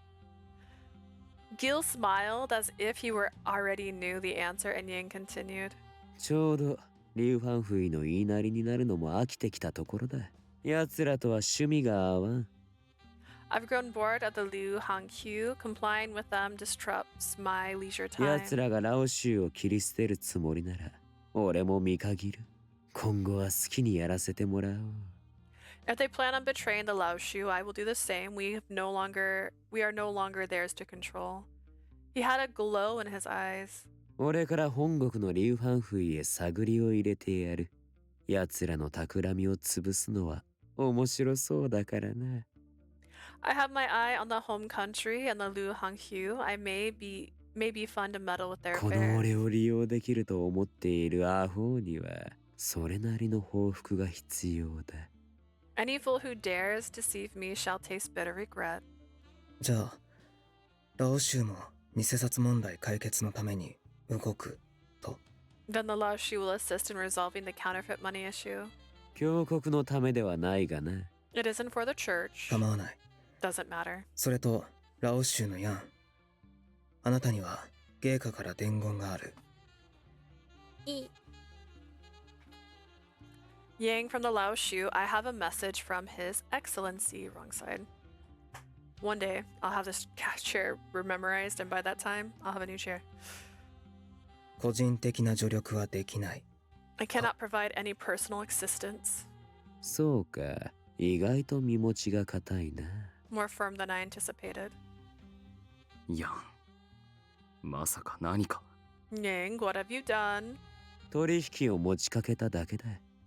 Gil smiled as if he were already knew the answer, and Yang continued. ちょうどリュウファンフイの言いなりになるのも飽きてきたところだ。奴らとは趣味が合わん。 I've grown bored of the Liu Hankyu. Complying with them disrupts my leisure time. 奴らがラオ州を切り捨てるつもりなら、俺も見限る。今後は好きにやらせてもらおう。 If they plan on betraying the Lao Shu, I will do the same. We are no longer theirs to control. He had a glow in his eyes. 俺から本国のリュウファンフイへ探りを入れてやる。奴らの企みを潰すのは面白そうだからな。 I have my eye on the home country and the Liu Hankyu. I may be fun to meddle with their この affairs. 俺を利用できると思っているアホには、それなりの報復が必要だ。 Any fool who dares deceive me shall taste bitter regret. じゃあラオ州の偽札問題解決のために動くと。 Then the Lao Shu will assist in resolving the counterfeit money issue. 教国のためではないがな。 It isn't for the church. 構わない。 Doesn't matter. それとラオ州のヤン、あなたには芸家から伝言がある。 Yang from the Lao Shu, I have a message from His Excellency. Wrong side. One day, I'll have this chair memorized, and by that time, I'll have a new chair. 個人的な助力はできない。 I cannot provide any personal assistance. そうか、意外と身持ちが固いな。 More firm than I anticipated. いや、まさか何か。 Yang, what have you done? 取引を持ちかけただけだ。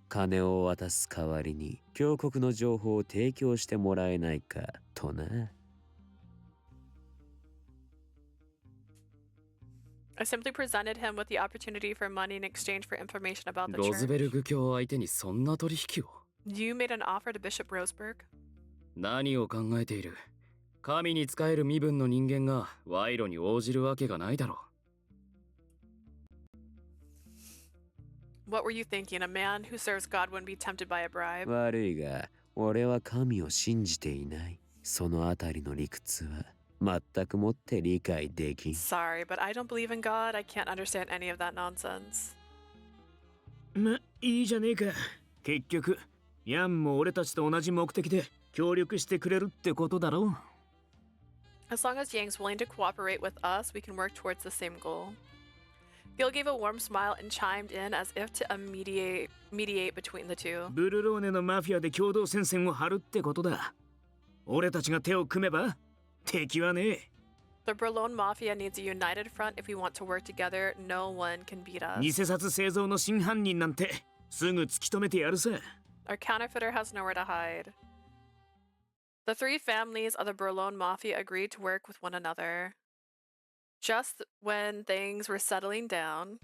金を渡す代わりに、教国の情報を提供してもらえないか、とな。 I simply presented him with the opportunity for money in exchange for information about the ロズベル church. グ教相手にそんな取引を。 You made an offer to Bishop Roseberg? 何を考えている？神に仕える身分の人間が賄賂に応じるわけがないだろう。 What were you thinking? A man who serves God wouldn't be tempted by a bribe? 悪いが、俺は神を信じていない。そのあたりの理屈は、全くもって理解できん。 Sorry, but I don't believe in God. I can't understand any of that nonsense. ま、いいじゃねえか。結局、ヤンも俺たちと同じ目的で協力してくれるってことだろう。 As long as Yang's willing to cooperate with us, we can work towards the same goal. Gil gave a warm smile and chimed in as if to mediate between the two. ブルローネのマフィアで共同戦線を張るってことだ。俺たちが手を組めば敵はねえ。 The Berlone Mafia needs a united front. If we want to work together, no one can beat us. 偽札製造の真犯人なんてすぐ突き止めてやるさ。 Our counterfeiter has nowhere to hide. The three families of the Berlone Mafia agreed to work with one another. Just when things were settling down.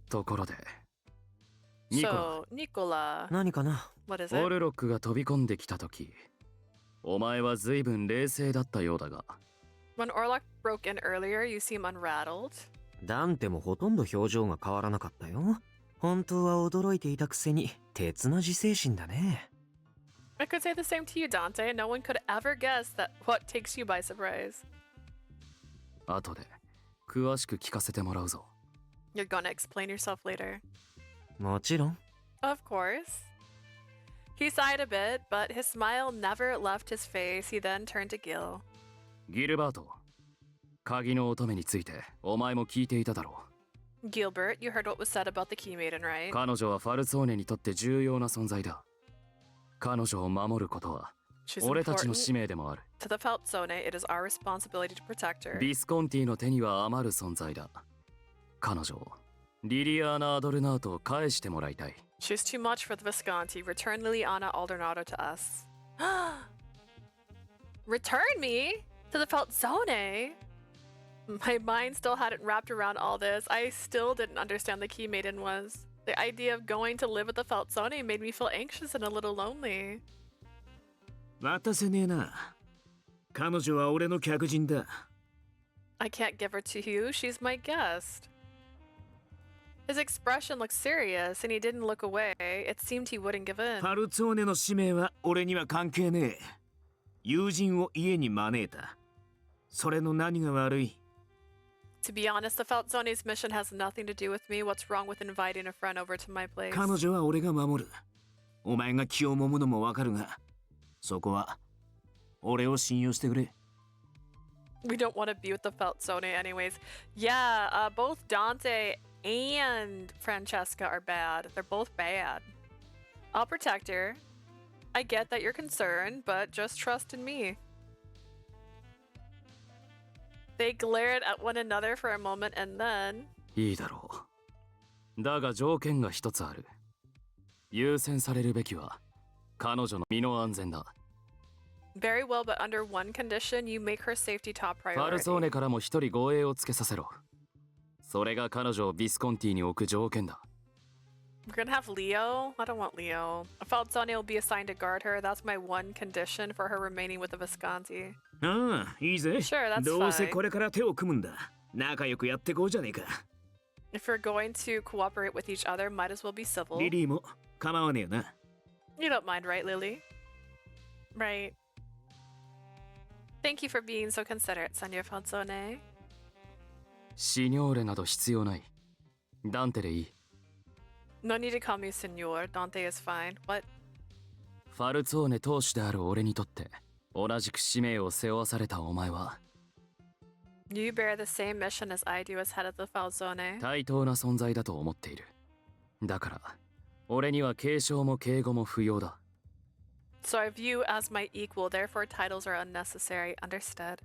ところでニコラ So, Nicola, 何かな？ what is オ it? ルロックが飛び込んできた時お前は随分冷静だったようだが When Orlok broke in earlier, you seem unrattled. ダンテもほとんど表情が変わらなかったよ。本当は驚いていたくせに鉄の自制心だね。I could say the same to you, Dante. No one could ever guess that what takes you by surprise. 後で詳しく聞かせてもらうぞ You're gonna explain yourself later. もちろん。Of course. He sighed a bit, but his smile never left his face. He then turned to Gil. ギルバート鍵の乙女についてお前も聞いていただろ Gilbert, you heard what was said about the Key Maiden, う right? 彼女はファルツォーネにとって重要な存在だ彼女を守ることは She's 俺たちの important 使命でもある to the Feltzone. It is our responsibility to protect her. ビスコンティの手には余る存在だ彼女をリリアーナ・アドルナートを返してもらいたい She's too much for the Visconti. Return Liliana Aldernado to us. Return me to the Feltzone? My mind still hadn't wrapped around all this. I still didn't understand the Key Maiden was. The idea of going to live with the Feltzone made me feel anxious and a little lonely. 渡せねえな。彼女は俺の客人だ。 I can't give her to you. She's my guest. His expression looked serious, and he didn't look away. It seemed he wouldn't give フ in. ァルツォーネの使命は俺には関係ねえ。友人を家に招いた。それの何が悪い？ To be honest, the Feltzone's mission has nothing to do with me. What's wrong with inviting a friend over to my place? 彼女は俺が守る。お前が気を揉むのもわかるが、そこは俺を信用してくれ。 We don't want to be with the Feltzone anyways. Yeah, both Dante and Francesca are bad. They're both bad. I'll protect her. I get that you're concerned, but just trust in me. They glared at one another for a moment and then... いいだろうだが条件が一つある優先されるべきは彼女の身の安全だ Very well, but under one condition, you make her safety top ファル priority. ゾーネからも一人護衛をつけさせろそれが彼女をビスコンティに置く条件だ We're gonna have Leo? I don't want Leo. A Feltzone will be assigned to guard her. That's my one condition for her remaining with the Visconti. ああ、いいぜ。 Sure, that's どうせ fine. これから手を組むんだ。仲良くやってこうじゃねえか。 If we're going to cooperate with each other, might as well be civil. リリーも構わねえよな。 You don't mind, right, Lily? Right. Thank you for being so considerate, Senor Feltzone. シニョーレなど必要ないダンテでいい No need to call me Senor. Dante is fine. What? ファルツォーネ当主である俺にとって同じく使命を背負わされたお前は You bear the same mission as I do as head of the Falzone. 対等な存在だと思っているだから俺には継承も敬語も不要だ So I view you as my equal, therefore titles are unnecessary. Understood.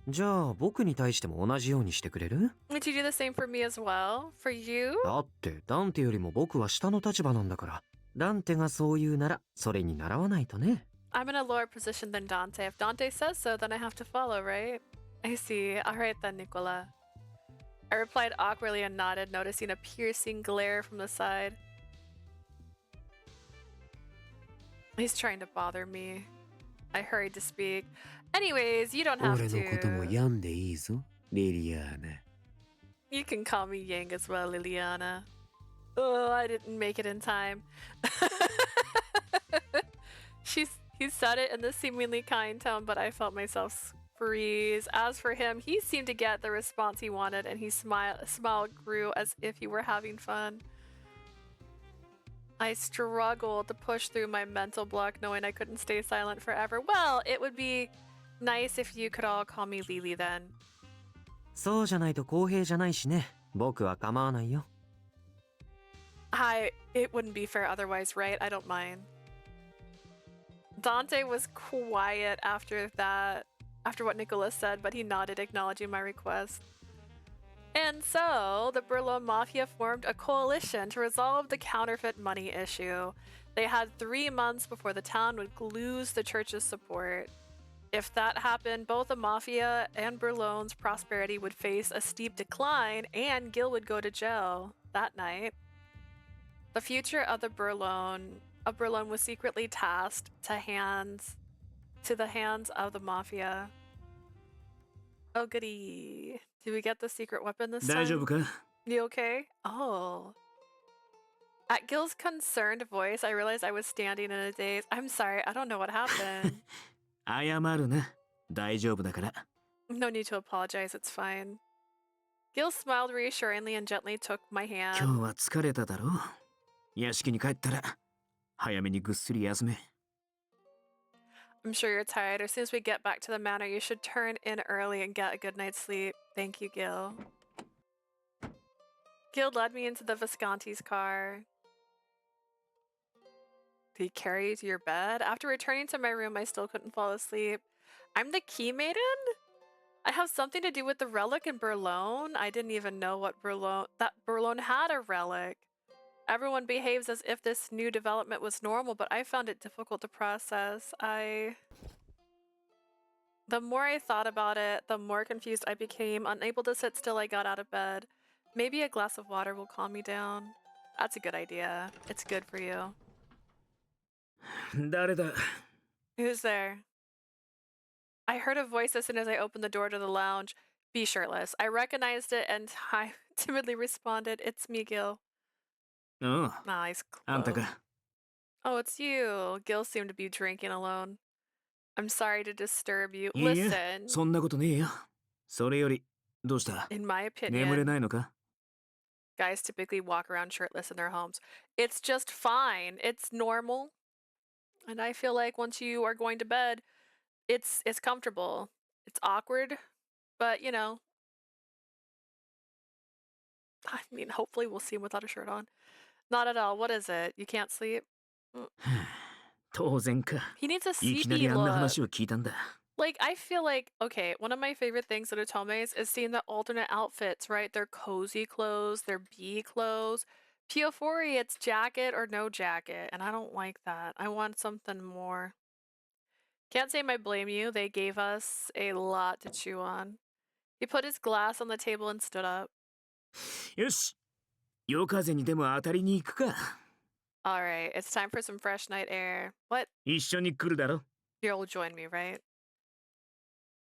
じゃあ僕に対しても同じようにしてくれる？ Would you do the same for me as well? For you? だってダンテよりも僕は下の立場なんだからダンテがそう言うならそれに習わないとね I'm in a lower position than Dante. If Dante says so, then I have to follow, right? I see. Alright then, Nicola. I replied awkwardly and nodded, noticing a piercing glare from the side. He's trying to bother me. I hurried to speak. Anyways, you don't have 俺のことも to. 病んでいいぞリリアーナ You can call me Yang as well, Liliana. Oh, I didn't make it in time. He said it in a seemingly kind tone, but I felt myself freeze. As for him, he seemed to get the response he wanted, and his smile grew as if he were having fun. I struggled to push through my mental block, knowing I couldn't stay silent forever. Well, it would be nice if you could all call me Lily then. そうじゃないと公平じゃないしね僕は構わないよ It wouldn't be fair otherwise, right? I don't mind. Dante was quiet after that, after what Nicholas said, but he nodded, acknowledging my request. And so, the Berlin Mafia formed a coalition to resolve the counterfeit money issue. They had 3 months before the town would lose the church's support. If that happened, both the Mafia and Berlin's prosperity would face a steep decline, and Gil would go to jail that night. The future of Berlin was secretly tasked to the hands of the Mafia. Oh goody. Did we get the secret weapon this 大丈夫 time? か You okay? Oh. At Gil's concerned voice, I realized I was standing in a daze. I'm sorry, I don't know what happened. 謝るな。大丈夫だから。 No need to apologize, it's fine. Gil smiled reassuringly and gently took my 今 hand. 日は疲れただろう。屋敷に帰ったら早めにぐっすり休め。 I'm sure you're tired. As soon as we get back to the manor, you should turn in early and get a good night's sleep. Thank you, Gil. Gil led me into the Visconti's car. Did he carry you to your bed? After returning to my room, I still couldn't fall asleep. I'm the key maiden? I have something to do with the relic in Berlin? I didn't even know that Berlin had a relic. Everyone behaves as if this new development was normal, but I found it difficult to process. The more I thought about it, the more confused I became. Unable to sit still, I got out of bed. Maybe a glass of water will calm me down. That's a good idea. It's good for you. 誰だ Who's there? I heard a voice as soon as I opened the door to the lounge. Be shirtless. I recognized it and I timidly responded, It's me, Gil. うん。 Nice あんた clothes. か。 Oh, it's you. Gil seemed to be drinking alone. I'm sorry to disturb you. いいえ、 Listen, そんなことねえよ。それより、どうした in my 眠れ opinion, ないのか guys typically walk around shirtless in their homes. It's just fine. It's normal. And I feel like once you are going to bed, it's comfortable. It's awkward, but you know, I mean, hopefully we'll see him without a shirt on. Not at all. What is it? You can't sleep? 当然か。 He needs a いきなり sleepy あんな look. 話を聞いたんだ。 Like, I feel like, okay, one of my favorite things at Otome's is seeing the alternate outfits, right? Their cozy clothes, their bee clothes. Piofiore, it's jacket or no jacket, and I don't like that. I want something more. Can't say I blame you. They gave us a lot to chew on. He put his glass on the table and stood up. よし。夜風にでも当たりに行くか。 Alright, it's time for some fresh night air. What? 一緒に来るだろ。 You'll join me, right?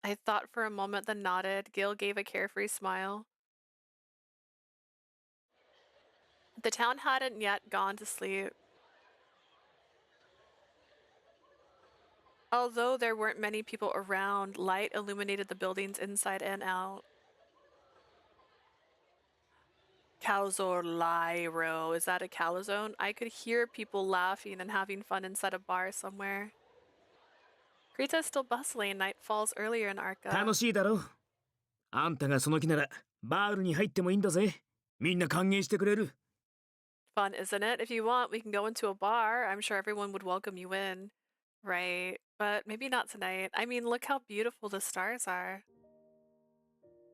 I thought for a moment, then nodded. Gil gave a carefree smile. The town hadn't yet gone to sleep. Although there weren't many people around, light illuminated the buildings inside and out. Calzor Lyro. Is that a calzone? I could hear people laughing and having fun inside a bar somewhere. Greta is still bustling. Night falls earlier in Arca. 楽しいだろ。あんたがその気なら、バールに入ってもいいんだぜ。みんな歓迎してくれる。 Fun, isn't it? If you want, we can go into a bar. I'm sure everyone would welcome you in. Right, but maybe not tonight. I mean, look how beautiful the stars are.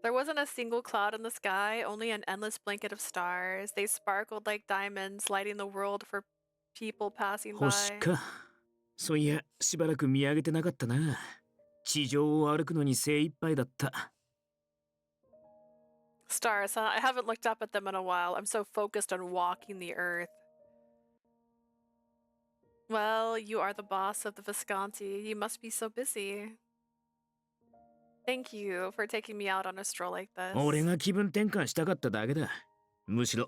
There wasn't a single cloud in the sky, only an endless blanket of stars. They sparkled like diamonds, lighting the world for people passing 星 by. か。そういや、しばらく見上げてなかったな。地上を歩くのに精一杯だった。 Stars, huh? I haven't looked up at them in a while. I'm so focused on walking the earth. Well, you are the boss of the Visconti. You must be so busy. Thank you for taking me out on a stroll like this. 俺が気分転換したかっただけだ。むしろ、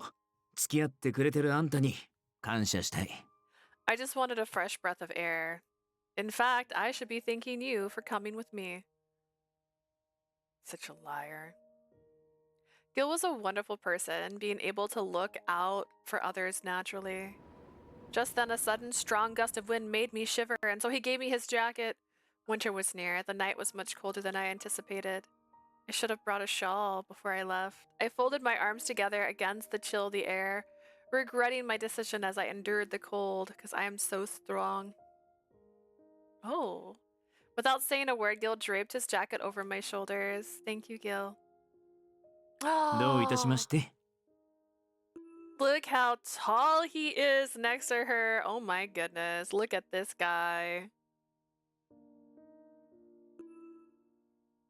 付き合ってくれてるあんたに感謝したい。 I just wanted a fresh breath of air. In fact, I should be thanking you for coming with me. Such a liar. Gil was a wonderful person, being able to look out for others naturally. Just then, a sudden, strong gust of wind made me shiver, and so he gave me his jacket. Winter was near. The night was much colder than I anticipated. I should have brought a shawl before I left. I folded my arms together against the chill of the air, regretting my decision as I endured the cold, because I am so strong. Oh. Without saying a word, Gil draped his jacket over my shoulders. Thank you, Gil. どういたしま Oh, して。 look how tall he is next to her. Oh my goodness. Look at this guy.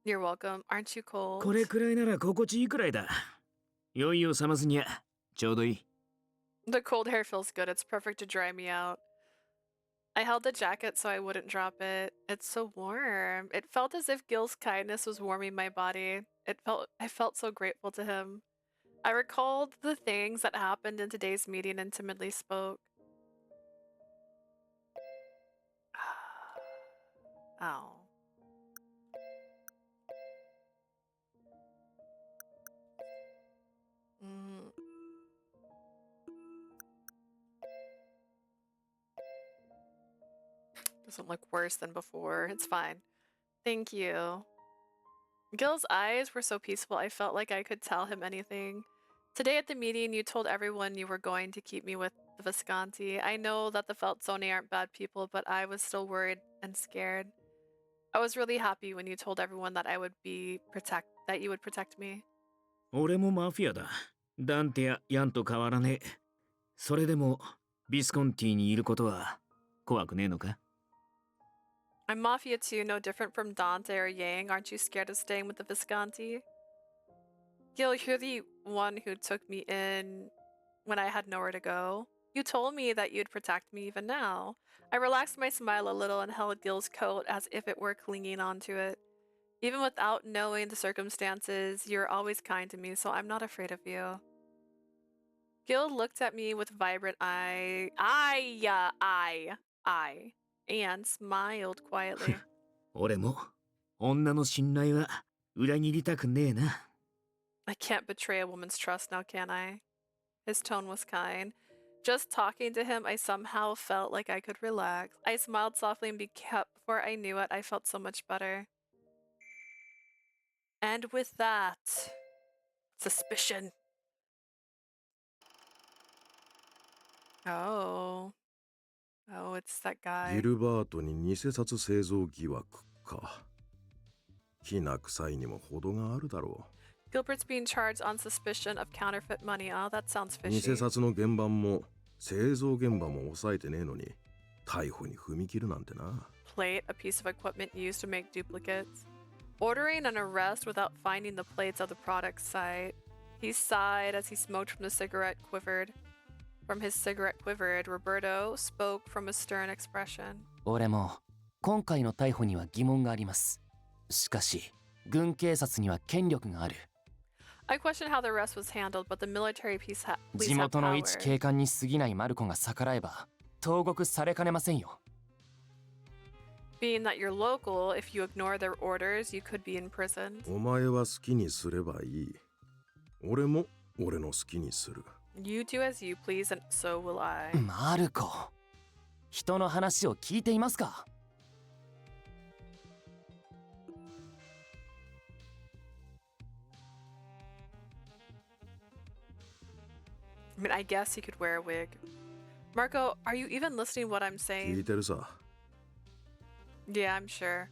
You're welcome. Aren't you こ cold? れくらいなら心地いいくらいだ。酔いを覚ますにゃちょうどいい。 The cold hair feels good. It's perfect to dry me out. I held the jacket so I wouldn't drop it. It's so warm. It felt as if Gil's kindness was warming my body. I felt so grateful to him. I recalled the things that happened in today's meeting and timidly spoke. Oh. Mm. Doesn't look worse than before. It's fine. Thank you. Gil's eyes were so peaceful, I felt like I could tell him anything. Today at the meeting, you told everyone you were going to keep me with the Visconti. I know that the Feltzoni aren't bad people, but I was still worried and scared. I was really happy when you told everyone that that you would protect me. 俺もマフィアだ。ダンテやヤンと変わらねえ。それでもビスコンティにいることは怖くねえのか？ I'm Mafia too, no different from Dante or Yang. Aren't you scared of staying with the Visconti? Gil, you're the one who took me in when I had nowhere to go. You told me that you'd protect me even now. I relaxed my smile a little and held Gil's coat as if it were clinging onto it. Even without knowing the circumstances, you're always kind to me, so I'm not afraid of you. Gil looked at me with vibrant eye, and smiled quietly. 俺も女の信頼は裏切りたくねえな。 I can't betray a woman's trust now, can I? His tone was kind. Just talking to him, I somehow felt like I could relax. I smiled softly and before I knew it, I felt so much better. And with that, suspicion. Oh. Oh, it's that ギ guy. ルバートに偽札製造疑惑か。きな臭いにも程があるだろ Gilbert's being charged on suspicion of counterfeit money. Oh, that sounds う。偽 fishy. 札の現場も製造現場も抑えてねえのに逮捕に踏み切るなんてな。Plate, a piece of equipment used to make duplicates. Ordering an arrest without finding the plates of the product site. He sighed as he smoked from his cigarette quivered. Roberto spoke from a stern expression. 俺も今回の逮捕には疑問があります。しかし、軍警察には権力がある。 I question how the arrest was handled, but the military police 地 have 元の power. 一警官に過ぎないマルコが逆らえば、投獄されかねませんよ。 Being that you're local, if you ignore their orders, you could be imprisoned. お前は好きにすればいい。俺も俺の好きにする。You do as you please, and so will I. マルコ、人の話を聞いていますか？ I mean, I guess he could wear a wig. Marco, are you even listening to what I'm 聞い saying? てるさ。 Yeah, I'm sure.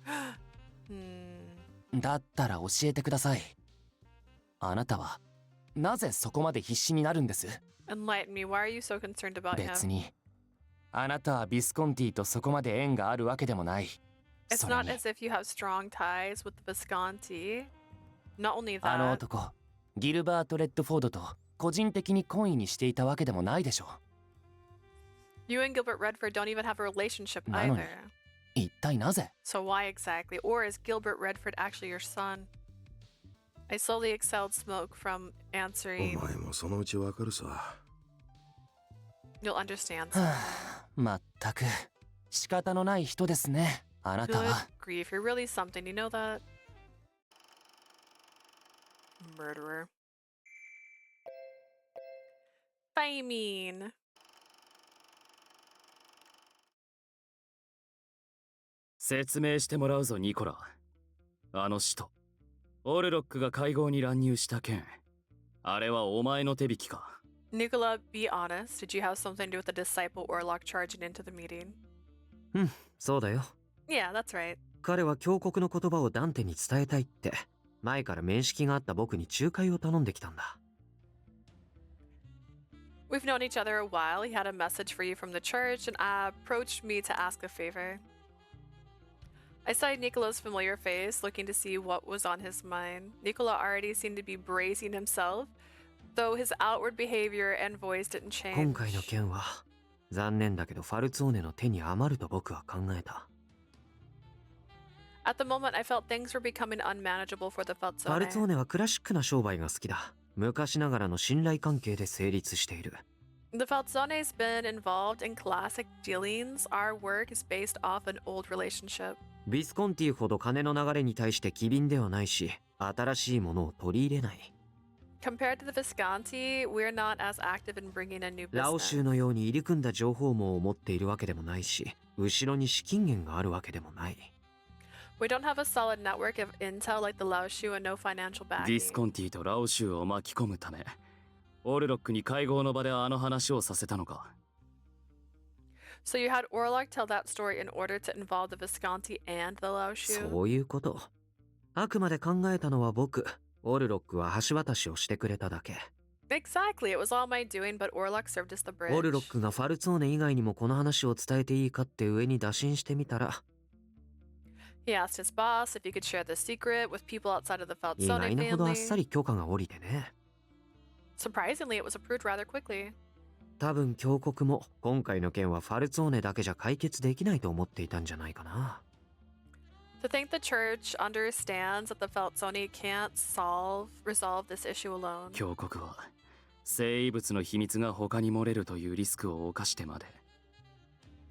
だったら教えてください。あなたはなぜそこまで必死になるんです？ Enlighten me. Why are you so concerned about 別 him? に、あなたはビスコンティとそこまで縁があるわけでもない。 It's それ not に、 as if you have strong ties with the Visconti. Not only あの that, 男、ギルバート・レッドフォードと個人的に懇意にしていたわけでもないでしょ you and Gilbert Redford don't even have a relationship なのに、 either. 一体なぜ？ So why exactly? Or is Gilbert Redford actually your son? I slowly exhaled smoke from お answering. 前もそのうちわかるさ。 You'll understand. はあ、まったく仕方のない人ですね、あなた Good は。 grief, you're really something. You know that? Murderer. I mean. 説明してもらうぞニコラ。あの使徒オルロックが会合に乱入した件、あれはお前の手引きか？ Nicola, be honest. Did you have something to do with the disciple Orlok charging into the meeting? うん、そうだよ。Yeah, that's right. 彼は峡谷の言葉をダンテに伝えたいって、前から面識があった僕に仲介を頼んできたんだ。We've known each other a while. He had a message for you from the church and approached me to ask a favor. I studied Nicola's familiar face, looking to see what was on his mind. Nicola already seemed to be bracing himself, though his outward behavior and voice didn't change. 今回の件は残念だけどファルツォーネの手に余ると僕は考えた。At the moment, I felt things were becoming unmanageable for the ファルツォー Falzone. ネはクラシックな商売が好きだ。昔ながらの信頼関係で成立している。The Falzone's been involved in classic dealings. Our work is based off an old relationship. ビスコンティほど金の流れに対して機敏ではないし、新しいものを取り入れない。Compared to the Visconti, we're not as active in bringing in new ラオ business. 州のように入り組んだ情報網を持っているわけでもないし、後ろに資金源があるわけでもない。We don't have a solid network of intel like the Laoshu and no financial ディス backing. コンティとラオ州を巻き込むためオルロックに会合の場であの話をさせたのか。 So you had Orlok tell that story in order to involve the Visconti and the Laoshu? そういうこと。あくまで考えたのは僕。オルロックは橋渡しをしてくれただけ。Exactly, it was all my doing, but Orlok served as the bridge. オルロックがファルツォーネ以外にもこの話を伝えていいかって上に打診してみたら、 He asked his boss if he could share the secret with people outside of the 意 Falzone 外なほどあっさ family. り許可が下りてね。 Surprisingly, it was approved rather quickly. 多分峡谷も今回の件はファルツォーネだけじゃ解決できないと思っていたんじゃないかな。 To think the church understands that the Falzone can't resolve this issue alone. 峡谷は生物の秘密が他に漏れるというリスクを冒してまで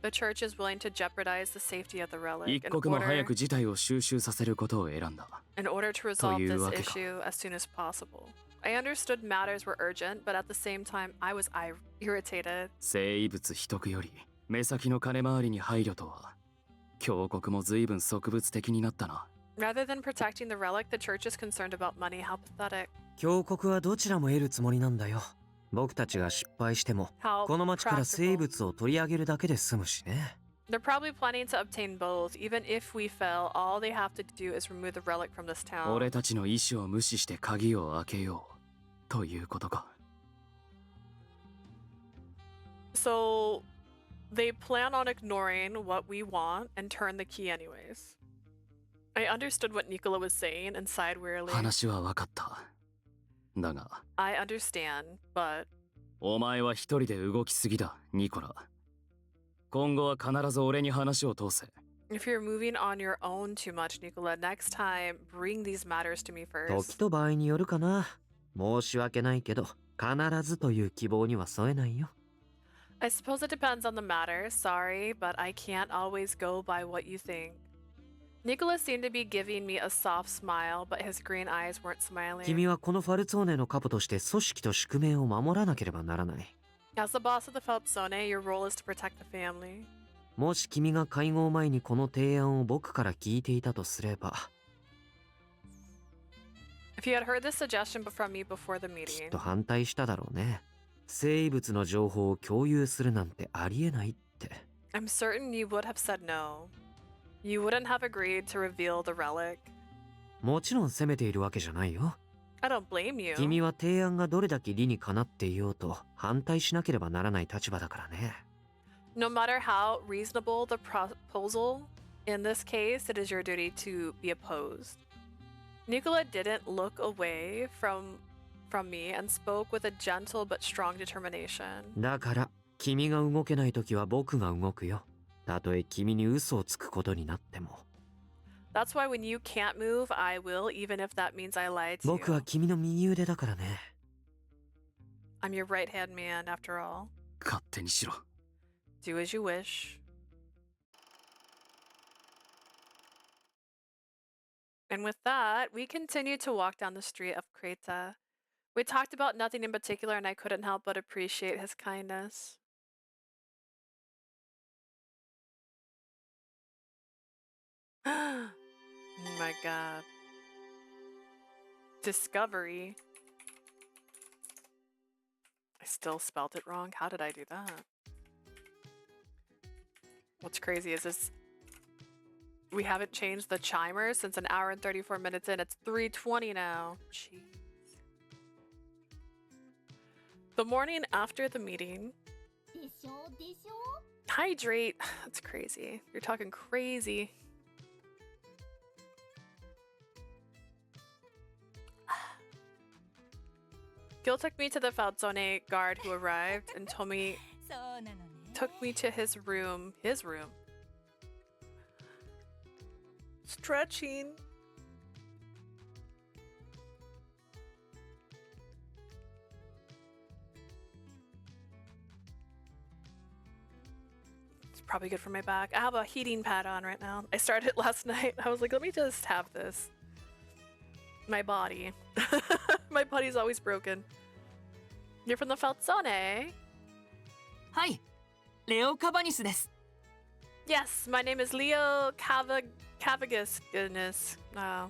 The church is willing to jeopardize the safety of the relic 一刻も早く事態を収拾させることを選んだ。 in order to resolve this というわけか。 issue as soon as possible. I understood matters were urgent, but at the same time, I was irritated. 生物秘匿より目先の金回りに配慮とは峡谷も随分植物的になったな。 Rather than protecting the relic, the church is concerned about money. How pathetic. 峡谷はどちらも得るつもりなんだよ。僕たちが失敗しても How この町から生 practical. 物を取り上げるだけで済むしね。 They're probably planning to obtain both. Even if we fail, all they have to do is remove the relic from this town. 俺たちの意思を無視して鍵を開けようということか。 So they plan on ignoring what we want and turn the key anyways. I understood what Nicola was saying and sighed wearily. 話は分かった。だが I understand, but お前は一人で動きすぎだ、ニコラ。今後は必ず俺に話を通せ。 if you're moving on your own too much, Nicola, next time bring these matters to me 時 first. と場合によるかな。申し訳ないけど必ずという希望には添えないよ。 I suppose it depends on the matter. Sorry, but I can't always go by what you think. Nicola seemed to be giving me a soft smile, but his green eyes weren't smiling. 君はこのファルツォーネのカポとして組織と宿命を守らなければならない。 As the boss of the Falzone, your role is to protect the family. もし君が会合前にこの提案を僕から聞いていたとすれば、 If you had heard this suggestion from me before the きっ meeting, と反対しただろうね。生物の情報を共有するなんてありえないって。 I'm certain you would have said no. You wouldn't have agreed to reveal the relic. もちろん責めているわけじゃないよ。 I don't blame you. 君は提案がどれだけ理にかなっていようと反対しなければならない立場だからね。 No matter how reasonable the proposal, in this case, it is your duty to be opposed. Nicola didn't look away from me and spoke with a gentle but strong determination. だから君が動けないときは僕が動くよ。たとえ君に嘘をつくことになっても。 That's why when you can't move, I will, even if that means I lied to 僕は you. 君の右腕だからね。 I'm your right-hand man, after all. 勝手にしろ。 Do as you wish. And with that, we continued to walk down the street of Creta. We talked about nothing in particular, and I couldn't help but appreciate his kindness. Oh my god. Discovery. I still spelt it wrong. How did I do that? What's crazy is this We haven't changed the chimer since an hour and 34 minutes in. It's 3:20 now. Jeez. The morning after the meeting. Hydrate. That's crazy. You're talking crazy. Gil took me to the Falzone guard who arrived and took me to his room. His room. Stretching. It's probably good for my back. I have a heating pad on right now. I started it last night. I was like, let me just have this. My body. My body's always broken. You're from the Falzone? Hi, Leo Cabanis. Yes, my name is Leo Cavagus. Goodness. Oh.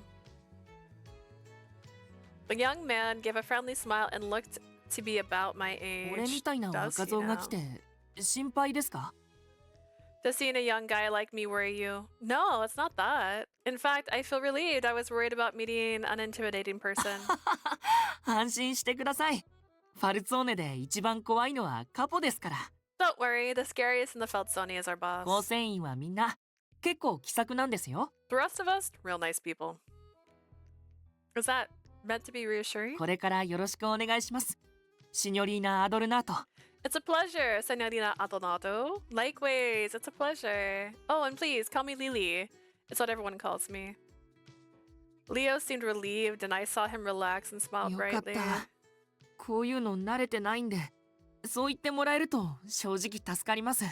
The young man gave a friendly smile and looked to be about my age. Does he now? Does seeing a young guy like me worry you? No, it's not that. In fact, I feel relieved. I was worried about meeting an intimidating person. 安心してください。ファルツォーネで一番怖いのはカポですから。Don't worry, the scariest in the Falzone is our boss. 構成員はみんな結構気さくなんですよ。The rest of us, real nice people. Is that meant to be reassuring? これからよろしくお願いします。シニョリーナ・アドルナート。It's a pleasure, Senorina Adonato. Likewise, it's a pleasure. Oh, and please, call me Lily. It's what everyone calls me. Leo seemed relieved, and I saw him relax and smile よかっ brightly. た。こういうの慣れてないんで、そう言ってもらえると正直助かります。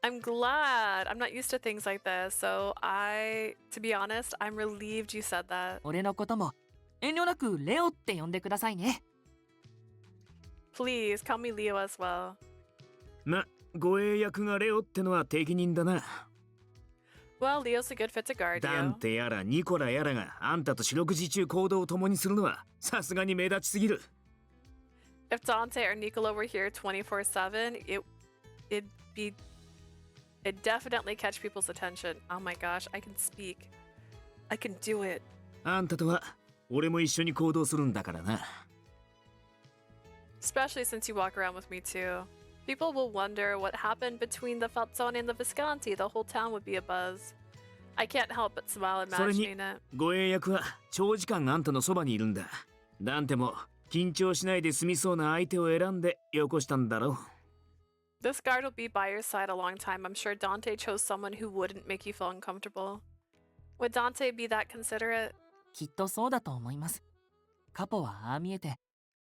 I'm glad. I'm not used to things like this, so to be honest, I'm relieved you said that. 俺のことも遠慮なくレオって呼んでくださいね。Please, call me Leo as well. ま、護衛役がレオってのは適任だな。Well, Leo's a good fit to guard ダン you. テやらニコラやらがあんたと四六時中行動を共にするのはさすがに目立ちすぎる。If Dante or Niccolo were here 24/7, it'd definitely catch people's attention. Oh my gosh, I can speak. I can do it. あんたとは俺も一緒に行動するんだからな。Especially since you walk around with me too. People will wonder what happened between the Falzone and the Visconti. The whole town would be abuzz. I can't help but smile それに imagining it. 護衛役は長時間あんたのそばにいるんだ。ダンテも緊張しないで済みそうな相手を選んでよこしたんだろう。This guard will be by your side a long time. I'm sure Dante chose someone who wouldn't make you feel uncomfortable. Would Dante be that considerate? きっとそうだと思います。カポはああ見えて、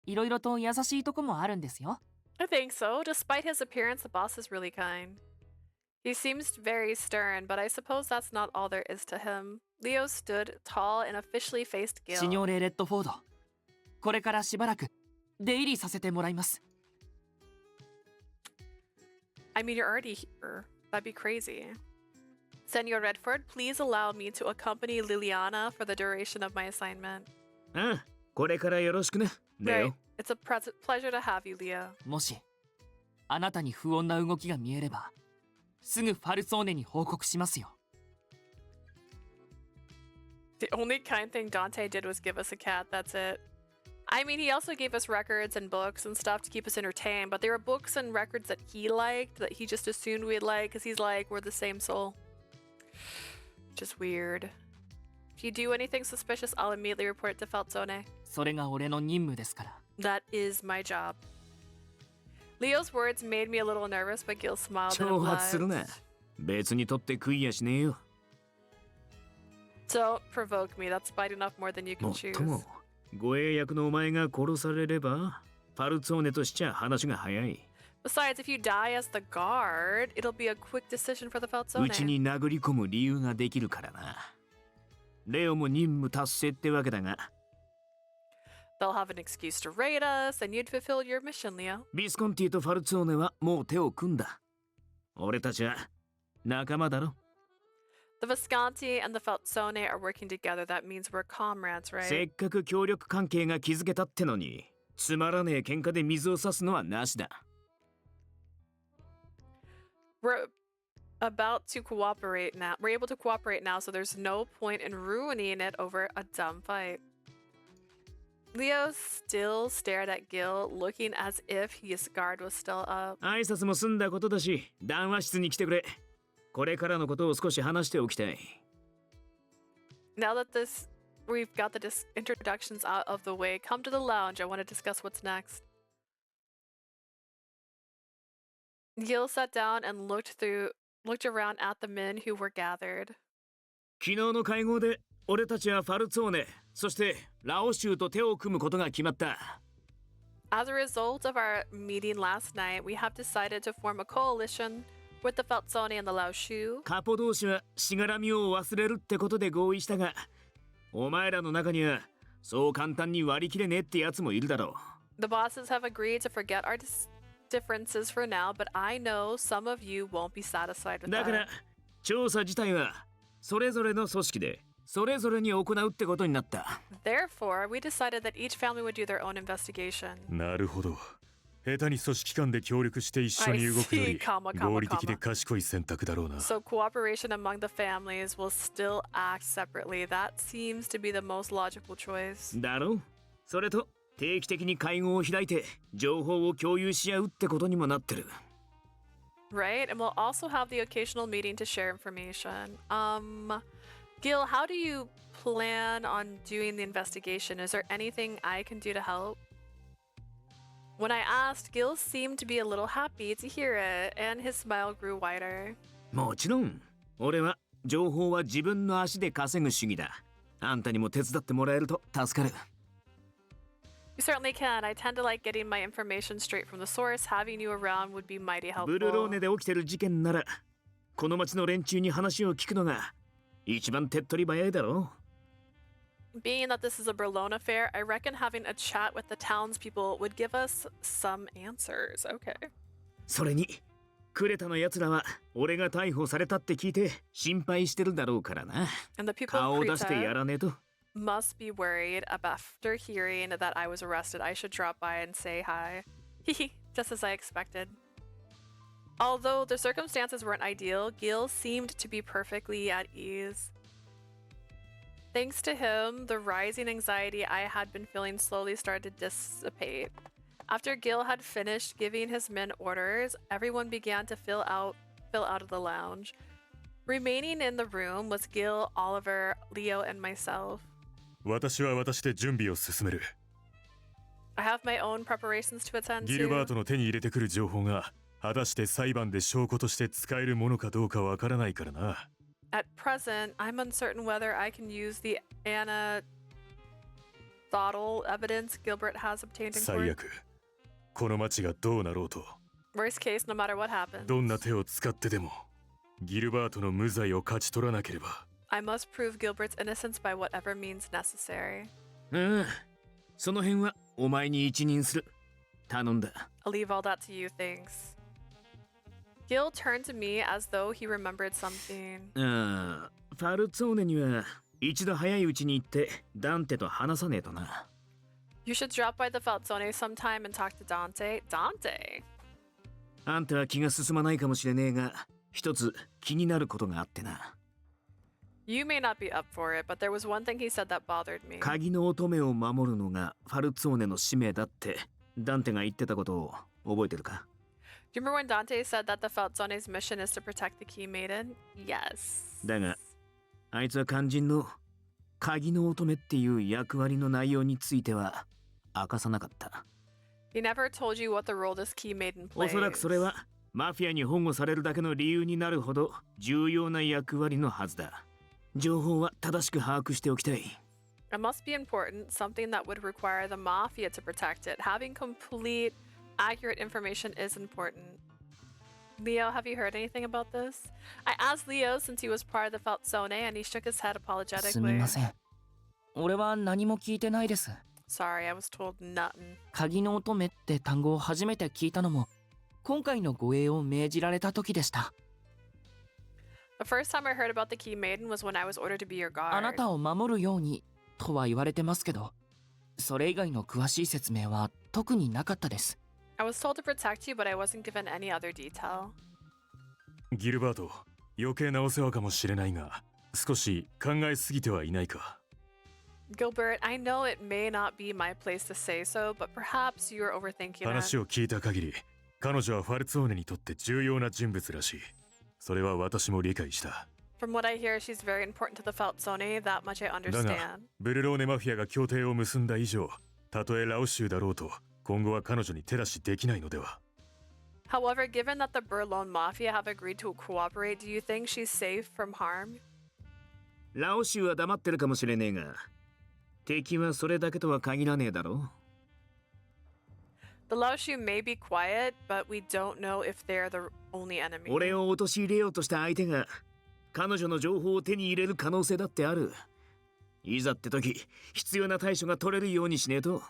いろいろと優しいとこもあるんですよ。I think so. Despite his appearance, the boss is really kind. He seems very stern, but I suppose that's not all there is to him. Leo stood tall and officially faced シニョ Gil. レ・レッドフォード。これからしばらく出入りさせてもらいます。I mean, you're already here. That'd be crazy. Senor Redford, please allow me to accompany Liliana for the duration of my assignment. ああ、これからよろしくね、レ Right. オ。It's a pleasure to have you, Leo. もしあなたに不穏な動きが見えれば、すぐファルツォーネに報告しますよ。The only kind thing Dante did was give us a cat, that's it. I mean, he also gave us records and books and stuff to keep us entertained, but they were books and records that he liked, that he just assumed we'd like, because he's like, we're the same soul. Just weird. If you do anything suspicious, I'll immediately report it to Falzone. それが俺の任務ですから。That is my job. Leo's words made me a little nervous, but Gil smiled and 挑発するな。 obliged. 別にとって食いやしねえよ。Don't provoke me. That's bite enough more than you も can っとも choose. 護衛役のお前が殺されればファルツォーネとしちゃ話が早い。 Besides, if you die as the guard, it'll be a quick decision for the うち Falzone. に殴り込む理由ができるからな。レオも任務達成ってわけだが、 They'll have an excuse to raid us, and you'd fulfill your mission, Leo. ビスコンティとファルツォーネはもう手を組んだ。俺たちは仲間だろ。 The Visconti and the Falzone are working together. That means we're comrades, せ right? っかく協力関係が築けたってのに、つまらねえ喧嘩で水を差すのはなしだ。about to cooperate now. We're able to cooperate now, so there's no point in ruining it over a dumb fight. Leo still stared at Gil, looking as if his guard was still up. 挨拶も済んだことだし、談話室に来てくれ。これからのことを少し話しておきたい。Now that we've got the introductions out of the way, come to the lounge. I want to discuss what's next. Gil sat down and looked around at the men who were gathered. 昨日の会合で俺たちはファルツォーネ、そしてラオ州と手を組むことが決まった。As a result of our meeting last night, we have decided to form a coalition with the Falzone and the Lao Shu. カポ同士はしがらみを忘れるってことで合意したが、お前らの中にはそう簡単に割り切れねえってやつもいるだろう。The bosses have agreed to forget our differences for now, but I know some of you won't be satisfied with だから that. 調査自体はそれぞれの組織でそれぞれに行うってことになった。Therefore, we decided that each family would do their own investigation. なるほど。下手に組織間で協力して一緒に動くより 合理的で賢い選択だろうな。So cooperation among the families will still act separately. That seems to be the most logical choice. だろう。それと定期的に会合を開いて情報を共有し合うってことにもなってる。Right? And we'll also have the occasional meeting to share information. Gil, how do you plan on doing the investigation? Is there anything I can do to help? When I asked, Gil seemed to be a little happy to hear it, and his smile grew wider. もちろん、俺は情報は自分の足で稼ぐ主義だ。あんたにも手伝ってもらえると助かる。You certainly can. I tend to like getting my information straight from the source. Having you around would be mighty helpful. ブルローネで起きてる事件なら、この町の連中に話を聞くのが一番手っ取り早いだろう。Being that this is a Berlone affair, I reckon having a chat with the townspeople would give us some answers. Okay. それに、クレタの奴らは俺が逮捕されたって聞いて心配してるだろうからな。And the people 顔 of を出してや Krita らねえと。must be worried after hearing that I was arrested. I should drop by and say hi. Hehe, just as I expected. Although the circumstances weren't ideal, Gil seemed to be perfectly at ease. Thanks to him, the rising anxiety I had been feeling slowly started to dissipate. After Gil had finished giving his men orders, everyone began to fill out of the lounge. Remaining in the room was Gil, Oliver, Leo, and myself. 私は私で準備を進める。I have my own preparations to attend ギルバー to. トの手に入れてくる情報が果たして裁判で証拠として使えるものかどうかわからないからな。At present, I'm uncertain whether I can use the anecdotal evidence Gilbert has obtained in 最 court. 悪、この町がどうなろうと、 Worst case, no matter what happens, どんな手を使ってでもギルバートの無罪を勝ち取らなければ。 I must prove Gilbert's innocence by whatever means necessary. うん。その辺はお前に一任する。頼んだ。I'll leave all that to you, thanks. Gil turned to me as though he remembered something. ああ、ファルツォーネには一度早いうちに行ってダンテと話さねえとな。You should drop by the Falzone sometime and talk to Dante. Dante? あんたは気が進まないかもしれねえが、一つ気になることがあってな。You may not be up for it, but there was one thing he said that bothered me. 鍵の乙女を守るのがファルツォーネの使命だってダンテが言ってたことを覚えてるか？ Do you remember when Dante said that the Falzone's mission is to protect the Key Maiden? Yes. だが、あいつは肝心の鍵の乙女っていう役割の内容については明かさなかった。He never told you what the role this Key Maiden お plays. そらくそれはマフィアに保護されるだけの理由になるほど重要な役割のはずだ。情報は正しく把握しておきたい。It must be important, something that would require the Mafia to protect it. Having complete, accurate information is important. Leo, have you heard anything about this? I asked Leo since he was part of the Falzone, and he shook his head すみ apologetically. ません。俺は何も聞いてないです。 Sorry, I was told nothing. 鍵の乙女って単語を初めて聞いたのも、今回の護衛を命じられた時でした。The first time I heard about the Key Maiden was when I was ordered to be your あな guard. たを守るようにとは言われてますけど、それ以外の詳しい説明は特になかったです。I was told to protect you, but I wasn't given any other detail. ギルバート、余計なお世話かもしれないが、少し考えすぎてはいないか。Gilbert, I know it may not be my place to say so, but perhaps you are overthinking it. 話を聞いた限り、彼女はファルツォーネにとって重要な人物らしい。それは私も理解した。From what I hear, she's very important to the Feltzone. That much I だが、 understand. ブルローネマフィアが協定を結んだ以上、たとえラオ州だろうと、今後は彼女に手出しできないのでは。However, given that the Burlone Mafia have agreed to cooperate, do you think she's safe from harm? ラオ州は黙ってるかもしれねえが、敵はそれだけとは限らねえだろ。The Laoshu may be quiet, but we don't know if they're the only enemy. 俺を陥れようとした相手が彼女の情報を手に入れる可能性だってある。いざって時、必要な対処が取れるようにしねえと。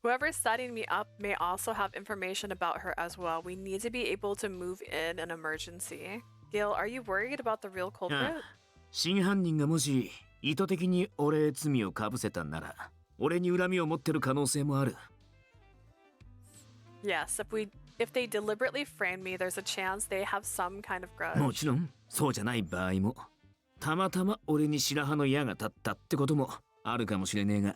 Whoever's setting me up may also have information about her as well. We need to be able to move in an emergency. Gil, are you worried about the real culprit? 真犯人がもし意図的に俺へ罪をかぶせたんなら、俺に恨みを持ってる可能性もある。Yes, if they deliberately frame me, there's a chance they have some kind of grudge. もちろん、そうじゃない場合も、たまたま俺に白羽の矢が立ったってこともあるかもしれねえが。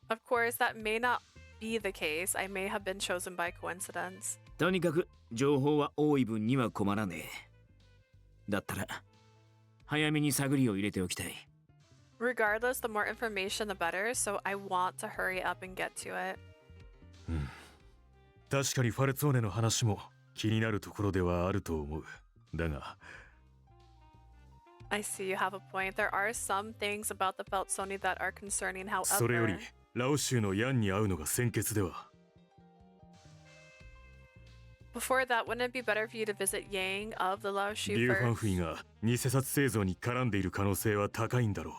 Of course, that may not be the case. I may have been chosen by coincidence. とにかく情報は多い分には困らねえ。だったら早めに探りを入れておきたい。Regardless, the more information, the better, so I want to hurry up and get to it. 確かにファルツォーネの話も気になるところではあると思う。だが、I see you have a point. There are some things about the Feltzone that are concerning, それより however. ラオ州のヤンに会うのが先決では。Before that, wouldn't it be better for you to visit Yang of the Laoshu リュウ・ファン first? フイが偽札製造に絡んでいる可能性は高いんだろう。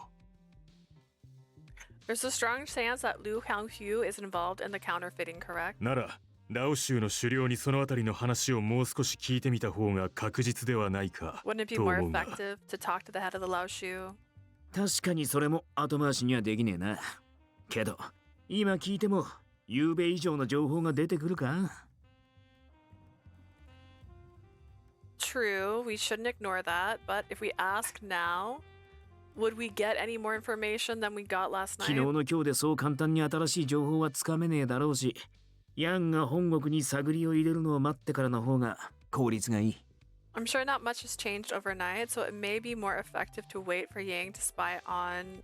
There's a strong chance that Liu Hanghu is involved in the counterfeiting, correct? なら、ラオ州の首領にそのあたりの話をもう少し聞いてみた方が確実ではないか Wouldn't it be と more 思うが。 effective to talk to the head of the Laoshu? 確かにそれも後回しにはできねえな。けど、今聞いても、夕べ以上の情報が出てくるか？ True, we shouldn't ignore that, but if we ask now, would we get any more information than we got last 昨日 night? の今日でそう簡単に新しい情報はつかめねえだろうし、ヤンが本国に探りを入れるのを待ってからの方が効率がいい。I'm sure not much has changed overnight, so it may be more effective to wait for Yang to spy on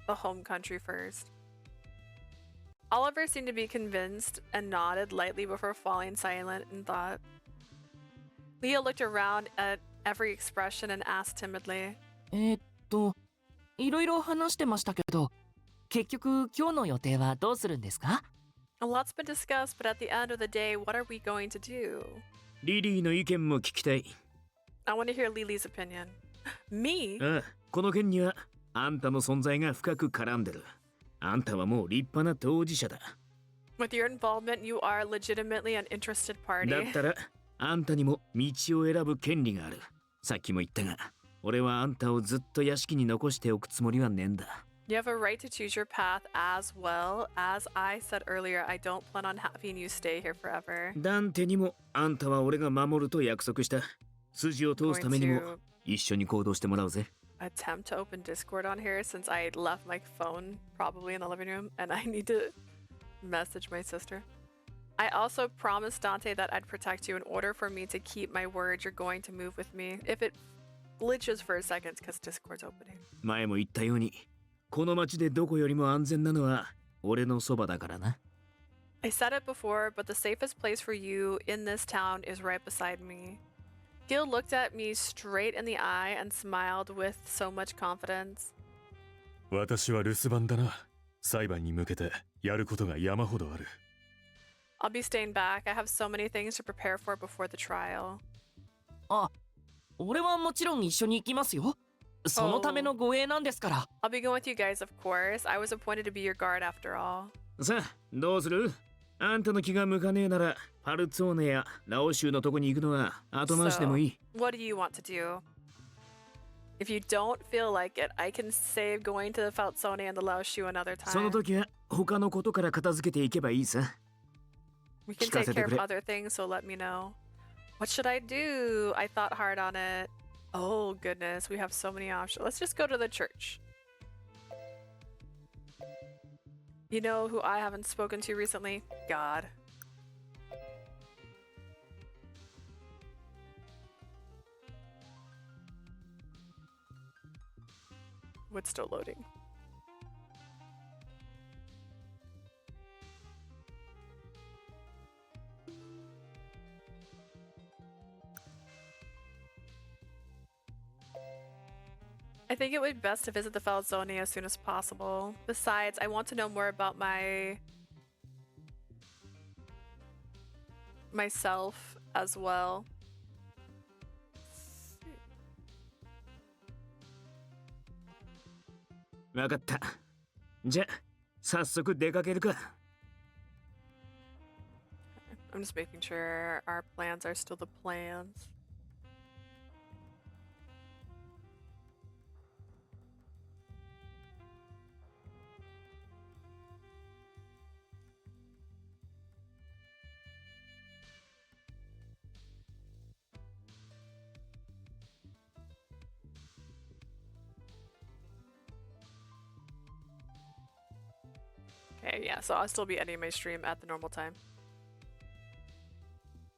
the home country first. Oliver seemed to be convinced and nodded lightly before falling silent in thought. Leah looked around at every expression and asked timidly. いろいろ話してましたけど、結局今日の予定はどうするんですか？ A lot's been discussed, but at the end of the day, what are we going to do? リリーの意見も聞きたい。I want to hear Lily's opinion. Me? ああ、この件にはあんたの存在が深く絡んでる。あんたはもう立派な当事者だ。With your involvement, you are legitimately an interested だ party. ったら、あんたにも道を選ぶ権利がある。さっきも言ったが、俺はあんたをずっと屋敷に残しておくつもりはねえんだ。You have a right to choose your path as well. As I said earlier, I don't plan on having you stay here forever. ダンテにもあんたは俺が守ると約束した。筋を通すためにも一緒に行動してもらうぜ。Attempt to open Discord on here since I left my phone probably in the living room and I need to message my sister. I also promised Dante that I'd protect you in order for me to keep my word. You're going to move with me. If it glitches for a second because Discord's opening. 前も言ったように、この町でどこよりも安全なのは俺のそばだからな。I said it before, but the safest place for you in this town is right beside me. Gil looked at me straight in the eye and smiled with so much confidence. 私は留守番だな。裁判に向けてやることが山ほどある。I'll be staying back. I have so many things to prepare for before the trial. あ、俺はもちろん一緒に行きますよ。そのための護衛なんですから。I'll be going with you guys, of course. I was appointed to be your guard after all. さあ、どうする？あんたの気が向かねえなら、パルツォーネやラオ州のとこに行くのは後回しでもいい。So, what do you want to do? If you don't feel like it, I can save going to the Feltzone and the Laoshu another その time. 時は他のことから片付けていけばいいさ。 We can take care of other things, so let me know. What should I do? I thought hard on it. Oh goodness, we have so many options. Let's just go to the church. You know who I haven't spoken to recently? God. What's still loading? I think it would be best to visit the Falzone as soon as possible. Besides, I want to know more about myself as well. わかった。じゃ、早速出かけるか。I'm just making sure our plans are still the plans. Okay, yeah, so I'll still be ending my stream at the normal time.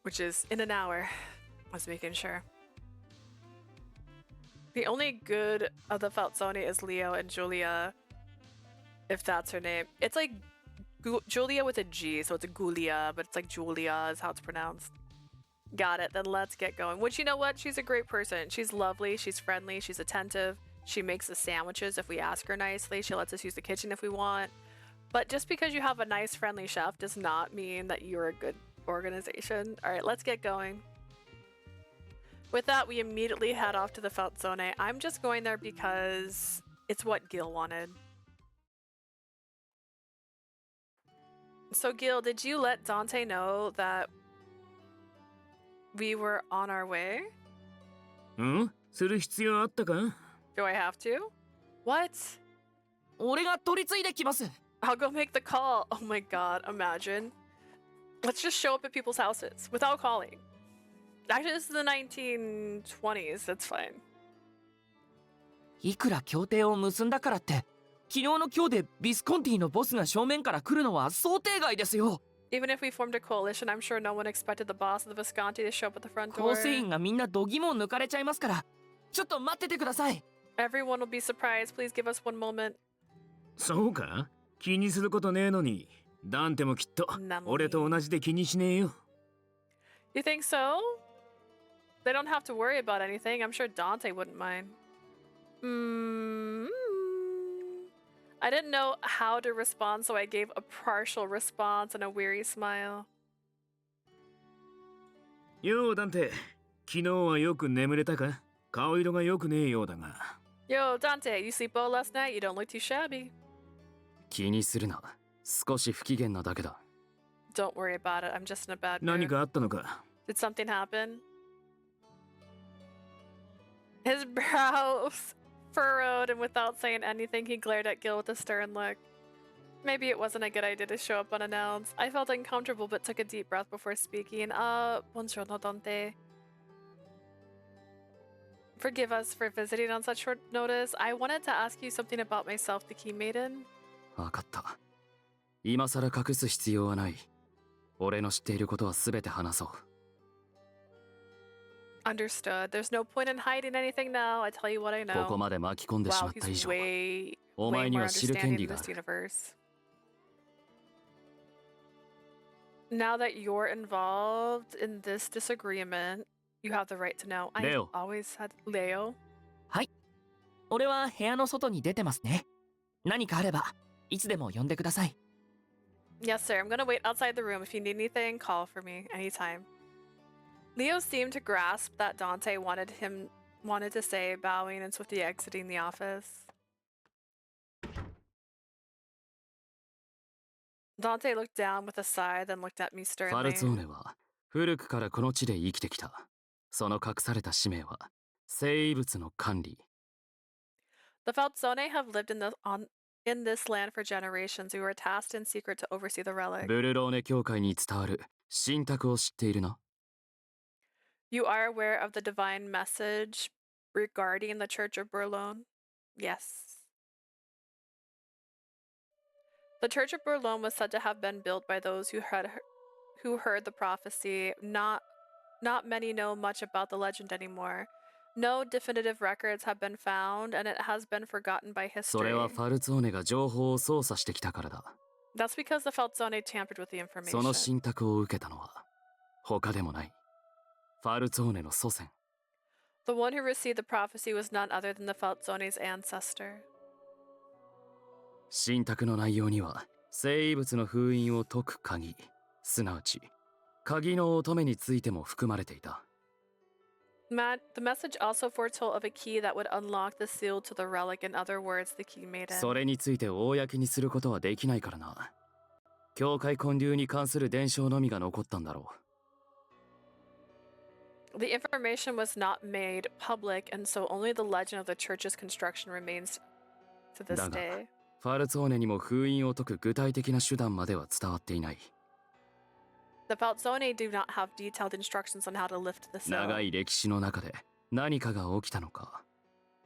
Which is in an hour. I was making sure. The only good of the Falzone is Leo and Julia, if that's her name. It's like Julia with a G, so it's a Gulia, but it's like Julia is how it's pronounced. Got it, then let's get going. Which, you know what? She's a great person. She's lovely, she's friendly, she's attentive. She makes the sandwiches if we ask her nicely. She lets us use the kitchen if we want. But just because you have a nice, friendly chef does not mean that you're a good organization. All right, let's get going. With that, we immediately head off to the Falzone. I'm just going there because it's what Gil wanted. So Gil, did you let Dante know that we were on our way? する必要あったか? Do I have to? What? 俺が取り継いできます。 I'll go make the call. Oh my god, imagine. Let's just show up at people's houses without calling. Actually, this is the 1920s. That's fine. いくら協定を結んだからって、昨日の今日でビスコンティのボスが正面から来るのは想定外ですよ。Even if we formed a coalition, I'm sure no one expected the boss of the Visconti to show up at the front door. 構成員がみんな度肝を抜かれちゃいますから、ちょっと待っててください。Everyone will be surprised. Please give us one moment. そうか? 気にすることねえのに、ダンテもきっと俺と同じで気にしねえよ。You think so? They don't have to worry about anything. I'm sure Dante wouldn't mind. I didn't know how to respond, so I gave a partial response and a weary smile. ようダンテ、昨日はよく眠れたか? 顔色が良くねえようだが。Yo, Dante, you sleep well last night? You don't look too shabby. 気にするな。少し不機嫌なだけだ。Don't worry about it. I'm just in a bad mood. 何かあったのか? Did something happen? His brows furrowed, and without saying anything, he glared at Gil with a stern look. Maybe it wasn't a good idea to show up unannounced. I felt uncomfortable but took a deep breath before speaking. Buongiorno, Dante. Forgive us for visiting on such short notice. I wanted to ask you something about myself, the Key Maiden. わかった。今さら隠す必要はない。俺の知っていることはすべて話そう。Understood. There's no point in hiding anything now. I tell you what I know. ここまで巻き込んでしまった以上、 way お前に more は知る権 understanding 利 in があ this る。 universe. Now that you're involved in this disagreement, you have the right to know. I Leo. always had Leo. はい。俺は部屋の外に出てますね。何かあればいつでも呼んでください。 Yes, sir. I'm gonna wait outside the room. If you need anything, call for me anytime. Leo seemed to grasp that Dante wanted to say, bowing and swiftly exiting the office. Dante looked down with a sigh, then looked at me ファ sternly. ルツォーネは古くからこの地で生きてきた。その隠された使命は生異物の管理。The Falzone have lived in this land for generations. We were tasked in secret to oversee the relic. ブルローネ教会に伝わる神託を知っているな。You are aware of the divine message regarding the Church of Burlone? Yes. The Church of Burlone was said to have been built by those who heard the prophecy. Not many know much about the legend anymore. No definitive records have been found, and it has been forgotten by それ history. はファルツォーネが情報を操作してきたからだ。 That's because the Falzone tampered with the その information. 信託を受けたのは他でもないファルツォーネの祖先。 The one who received the prophecy was none other than the Falzone's ancestor. 信託の内容には生異物の封印を解く鍵、すなわち鍵の乙女についても含まれていた。 The message also foretold of a key that would unlock the seal to the relic, in other words, the key maiden. それについて公にすることはできないからな。教会建立に関する伝承のみが残ったんだろう。 The information was not made public, and so only the legend of the church's construction remains to this だが day. ファルツォーネにも封印を解く具体的な手段までは伝わっていない。 The Falzone do not have detailed instructions on how to lift the seal. 長い歴史の中で何かが起きたのか、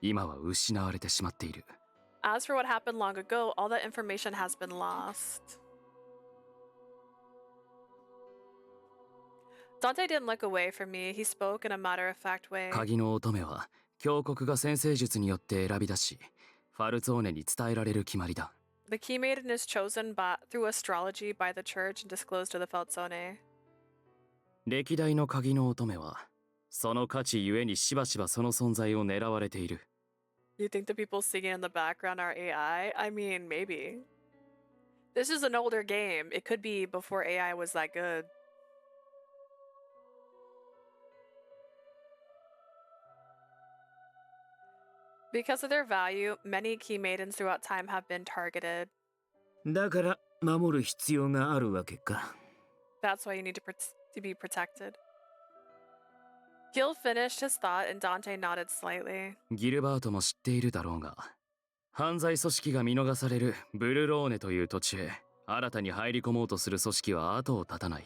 今は失われてしまっている。 As for what happened long ago, all that information has been lost. Dante didn't look away from me. He spoke in a matter-of-fact way. 鍵の乙女は教国が先生術によって選び出し、ファルツォーネに伝えられる決まりだ。 The key maiden is chosen through astrology by the church and disclosed to the Falzone. 歴代の鍵の乙女はその価値ゆえにしばしばその存在を狙われている。 You think the people singing in the background are AI? I mean, maybe. This is an older game. It could be before AI was that good. Because of their value, many key maidens throughout time have been targeted. だから守る必要があるわけか。 That's why you need to be protected. Gil finished his thought and Dante nodded slightly. ギルバートも知っているだろうが、犯罪組織が見逃されるブルローネという土地へ新たに入り込もうとする組織は後を絶たない。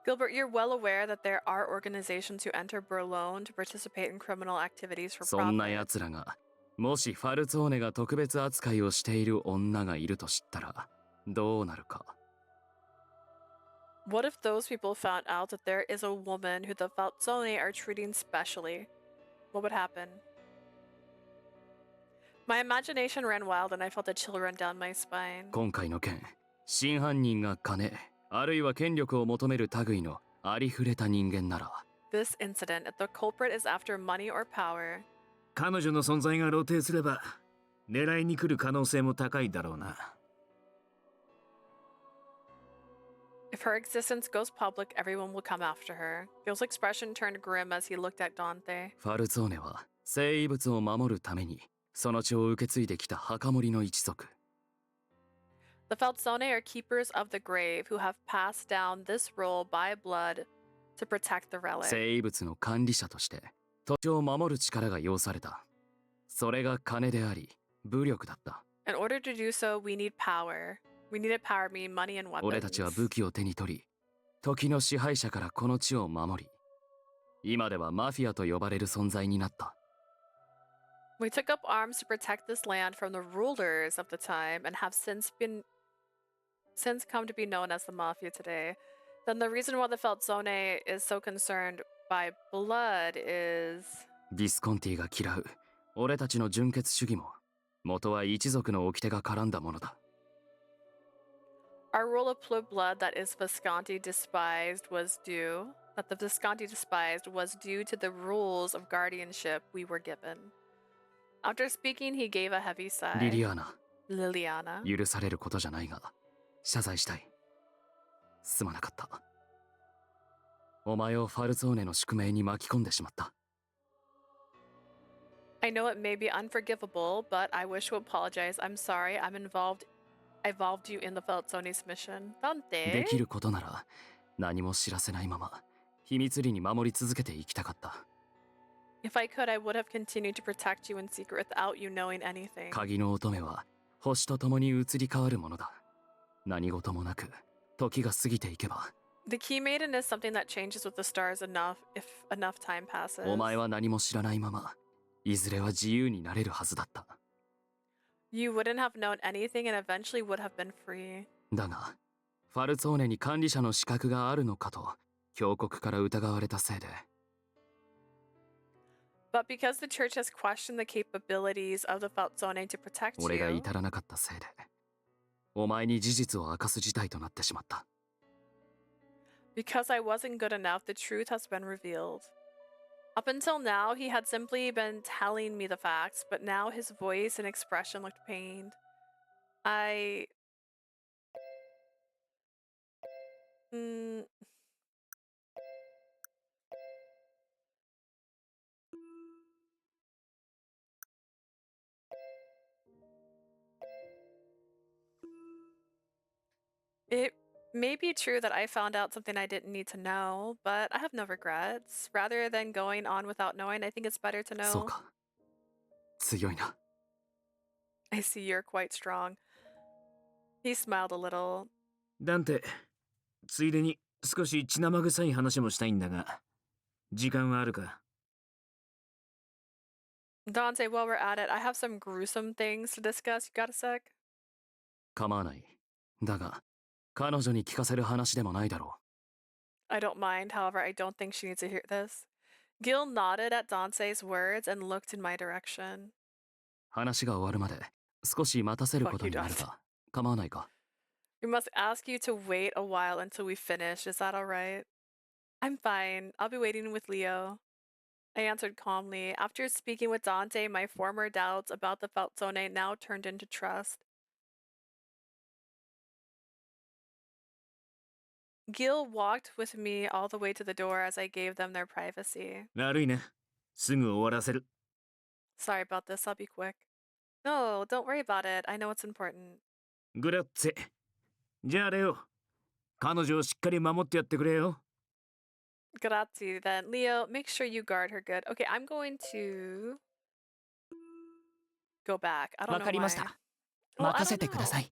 Gilbert, you're well aware that there are organizations who enter Burlone to participate in criminal activities for そんな profit. 奴らが、もしファルツォーネが特別扱いをしている女がいると知ったら、どうなるか。 What if those people found out that there is a woman who the Falzone are treating specially? What would happen? My imagination ran wild and I felt a chill run down my spine. 今回の件、真犯人が金、あるいは権力を求める類のありふれた人間なら、 This incident, if the culprit is after money or power, 彼女の存在が露呈すれば狙いに来る可能性も高いだろうな。 if her existence goes public, everyone will come after her. Gil's expression turned grim as he looked at Dante. ファルツォーネは生異物を守るためにその血を受け継いできた墓守の一族。 The Falzone are keepers of the grave who have passed down this role by blood to protect the relic. 生異物の管理者として土地を守る力が要された。それが金であり、武力だった。 In order to do so, we need power. We needed power, meaning money and weapons. 俺たちは武器を手に取り、時の支配者からこの地を守り、今ではマフィアと呼ばれる存在になった。 We took up arms to protect this land from the rulers of the time and have since come to be known as the Mafia today. Then the reason why the Falzone is so concerned by blood is... ビスコンティが嫌う俺たちの純血主義も元は一族の掟が絡んだものだ。 Our rule of blood that is Visconti despised was due... That the Visconti despised was due to the rules of guardianship we were given. After speaking, he gave a heavy sigh. リリアーナ、 Liliana. 許されることじゃないが、謝罪したい。すまなかった。お前をファルツォーネの宿命に巻き込んでしまった。 I know it may be unforgivable, but I wish to apologize. I'm sorry. I involved you in the Falzone's mission. で Dante? きることなら何も知らせないまま秘密裏に守り続けていきたかった。 If I could, I would have continued to protect you in secret without you knowing anything. 鍵の乙女は星と共に移り変わるものだ。何事もなく時が過ぎていけば The Key Maiden is something that changes with the stars enough if enough time passes. お前は何も知らないまま、いずれは自由になれるはずだった。You wouldn't have known anything and eventually would have been free. だが、ファルツォーネに管理者の資格があるのかと、教国から疑われたせいで。But because the church has questioned the capabilities of the Falzone to protect 俺が you, 至らなかったせいで、お前に事実を明かす事態となってしまった。because I wasn't good enough, the truth has been revealed. Up until now, he had simply been telling me the facts, but now his voice and expression looked pained. It may be true that I found out something I didn't need to know, but I have no regrets. Rather than going on without knowing, I think it's better to そう know. か。強いな。I see you're quite strong. He smiled a little. ダンテ、ついでに少し血生臭い話もしたいんだが、時間はあるか？ Dante, while we're at it, I have some gruesome things to discuss. You got a sec? 構わない。だが、彼女に聞かせる話でもないだろ I don't mind, however, I don't think she needs to hear this. Gil nodded at Dante's words and looked in my direction. う。話が終わるまで少し待たせることになるが、構わないか？ We must ask you to wait a while until we finish. Is that alright? I'm fine. I'll be waiting with Leo. I answered calmly. After speaking with Dante, my former doubts about the Falzone now turned into trust. Gil walked with me all the way to the door as I gave them their privacy. 悪いね。すぐ終わらせる。Sorry about this, I'll be quick. No, don't worry about it. I know it's important. グラッツェ。じゃあレオ、彼女をしっかり守ってやってくれよ。Grazie then. Leo, make sure you guard her good. Okay, I'm going to go back. I don't わ know かりまし why. た。 Well, I 任せ don't てくだ know. さい。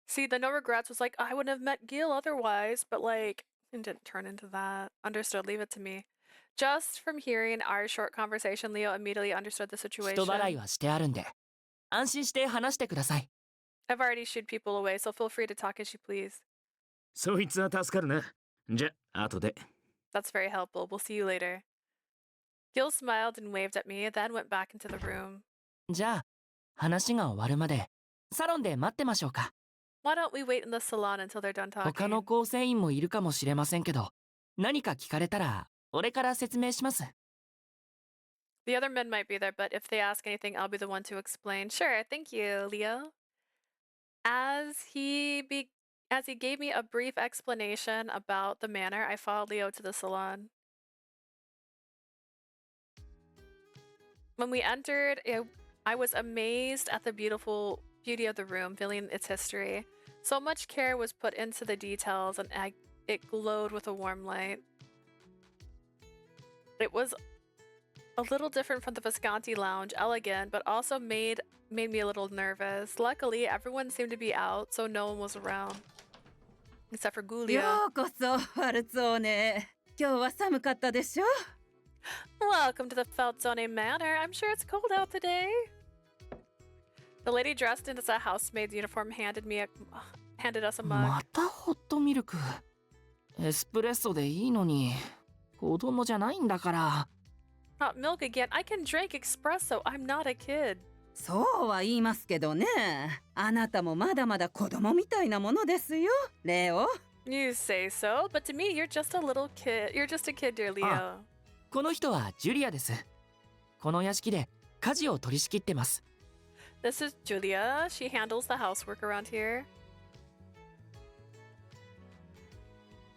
See, the no regrets was like, I wouldn't have met Gil otherwise, but like, it didn't turn into that. Understood, leave it to me. Just from hearing our short conversation, Leo immediately understood the 人 situation. 払いはしてあるんで、安心して話してください。 I've already shooed people away, so feel free to talk as you please. そいつは助かるな。じゃ、後で。That's very helpful. We'll see you later. Gil smiled and waved at me, then went back into the room. じゃあ、話が終わるまで、サロンで待ってましょうか。 Why don't we wait in the salon until they're done 他の talking? 構成員もいるかもしれませんけど、何か聞かれたら、俺から説明します。 The other men might be there, but if they ask anything, I'll be the one to explain. Sure, thank you, Leo. As he gave me a brief explanation about the manor, I followed Leo to the salon. When we entered, I was amazed at the beauty of the room, feeling its history. So much care was put into the details, and it glowed with a warm light. It was a little different from the Visconti lounge, elegant, but also made me a little nervous. Luckily, everyone seemed to be out, so no one was around. Except for よ Giulia. うこそファルツォーネ。今日は寒かったでしょ？ Welcome to the Falzone Manor. I'm sure it's cold out today. The lady dressed in as a housemaid's uniform handed us a mug. またホットミルク。エスプレッソでいいのに、子供じゃないんだから。 Hot milk again. I can drink espresso. I'm not a kid. そうは言いますけどね。あなたもまだまだ子供みたいなものですよ、レオ。You say so, but to me, you're just a little kid. You're just a kid, dear Leo. この人はジュリアです。この屋敷で家事を取り仕切ってます。 This is Julia. She handles the housework around here.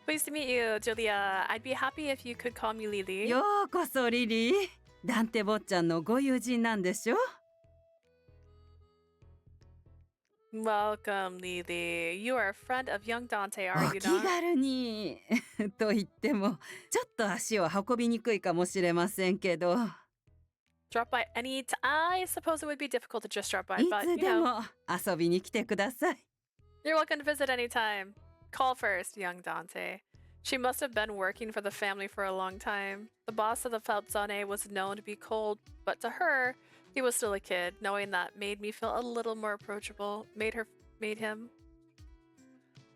Pleased to meet you, Julia. I'd be happy if you could call me Lily. ようこそリリー。ダンテ坊ちゃんのご友人なんでしょ？ Welcome, Lily. You are a friend of young Dante, お are you 気 not? 軽に。と言っても、ちょっと足を運びにくいかもしれませんけど。 Drop by any time. I suppose it would be difficult to just drop by, い but つ you で know, も遊びに来てください。 you're welcome to visit anytime. Call first, young Dante. She must have been working for the family for a long time. The boss of the Falzone was known to be cold, but to her, he was still a kid. Knowing that made me feel a little more approachable. Made him.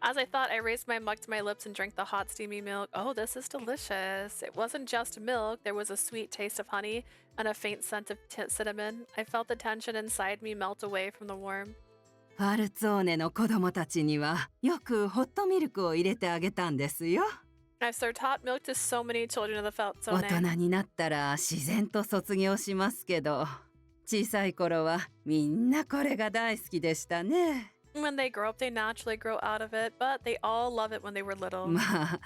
As I thought, I raised my mug to my lips and drank the hot, steamy milk. Oh, this is delicious. It wasn't just milk. There was a sweet taste of honey and a faint scent of cinnamon. I felt the tension inside me melt away from the warmth. ファルツォーネの子供たちにはよくホットミルクを入れてあげたんですよ。I've served hot milk to so many children of the 大 Falzone. 人になったら自然と卒業しますけど、小さい頃はみんなこれが大好きでしたね。When they grow up, they naturally grow out of it, but they all love it when they were little. まあ、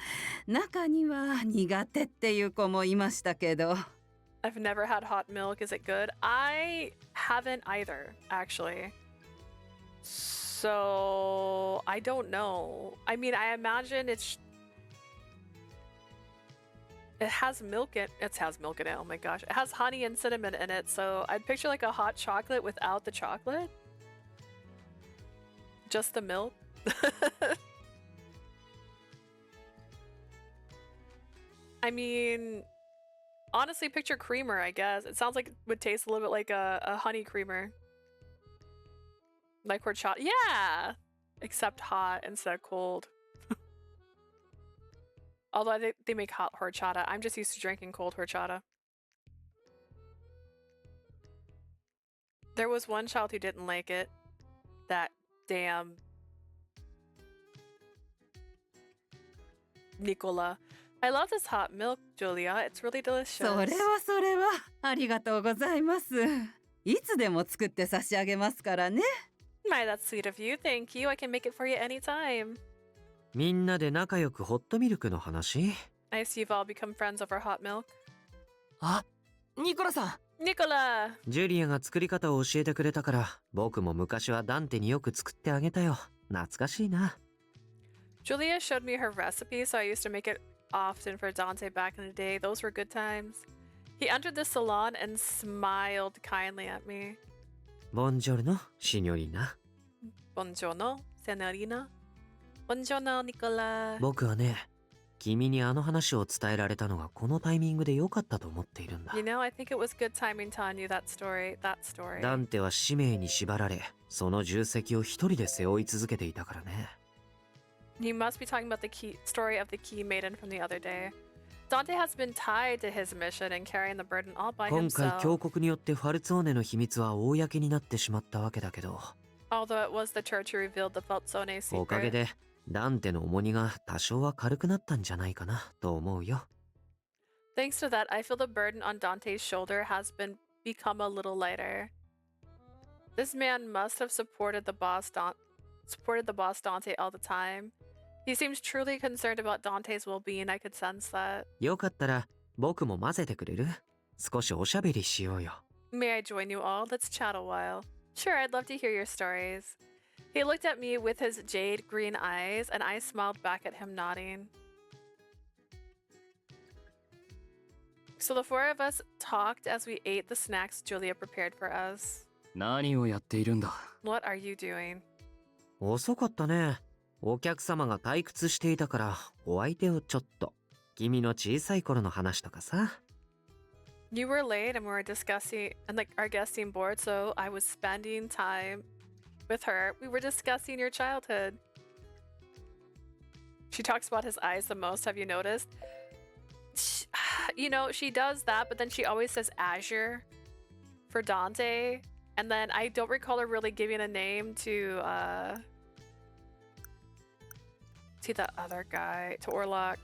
中には苦手っていう子もいましたけど。I've never had hot milk. Is it good? I haven't either, actually. So, I don't know. I mean, I imagine it has milk in it. Has milk in it. Oh my gosh. It has honey and cinnamon in it. So, I'd picture like a hot chocolate without the chocolate. Just the milk. I mean, honestly, picture creamer, I guess. It sounds like it would taste a little bit like a honey creamer. Like horchata. Yeah! Except hot instead of cold. Although I think they make hot horchata. I'm just used to drinking cold horchata. There was one child who didn't like it. That damn Nicola. I love this hot milk, Julia. It's really delicious. それはありがとうございます。いつでも作って差し上げますからね。My, that's sweet of you. Thank you. I can make it for you anytime. みんなで仲良くホットミルクの話？ I see you've all become friends over hot milk. あ、ニコラさん。Nicola! ジュリアが作り方を教えてくれたから、僕も昔はダンテによく作ってあげたよ。懐かしいな。Julia showed me her recipe, so I used to make it often for Dante back in the day. Those were good times. He entered the salon and smiled kindly at me. Buongiorno, signorina. Buongiorno, signorina. Buongiorno, Nicola. 僕はね、君にあの話を伝えられたのがこのタイミングで良かったと思っているんだ。You know, I think it was good timing telling you that story. ダンテは使命に縛られ、その重責を一人で背負い続けていたからね。You must be talking about the story of the key maiden from the other day. Dante has been tied to his mission and carrying the burden all by 今回 himself. 峡谷によってファルツォーネの秘密は公になってしまったわけだけど、 Although it was the church who revealed the Falzone おかげ secret. でダンテの重荷が多少は軽くなったんじゃないかなと思うよ。Thanks to that, I feel the burden on Dante's shoulder has become a little lighter. This man must have supported the boss Dante all the time. He seems truly concerned about Dante's well-being. I could sense that. よかったら僕も混ぜてくれる？少しおしゃべりしようよ。 May I join you all? Let's chat a while. Sure, I'd love to hear your stories. He looked at me with his jade green eyes, and I smiled back at him, nodding. So the four of us talked as we ate the snacks Julia prepared for us. 何をやっているんだ？ What are you doing? 遅かったね。お客様が退屈していたからお相手をちょっと。君の小さい頃の話とかさ。You were late and we were discussing, and like our guest seemed bored, so I was spending time with her. We were discussing your childhood. She talks about his eyes the most, have you noticed? You know, she does that, but then she always says Azure for Dante. And then I don't recall her really giving a name to the other guy, to Orlok.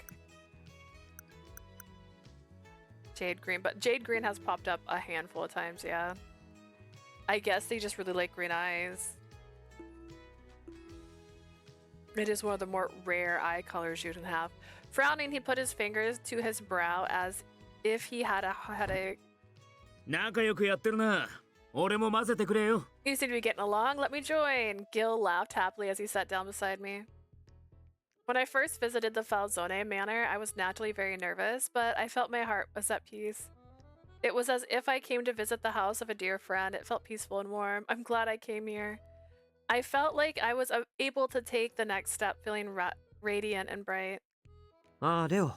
Jade Green, but Jade Green has popped up a handful of times, yeah. I guess they just really like green eyes. It is one of the more rare eye colors you can have. Frowning, he put his fingers to his brow as if he had a headache. 仲良くやってるな。俺も混ぜてくれよ。 You seem to be getting along. Let me join. Gil laughed happily as he sat down beside me. When I first visited the Falzone manor, I was naturally very nervous, but I felt my heart was at peace. It was as if I came to visit the house of a dear friend. It felt peaceful and warm. I'm glad I came here. I felt like I was able to take the next step, feeling radiant and bright. ああ、レオ。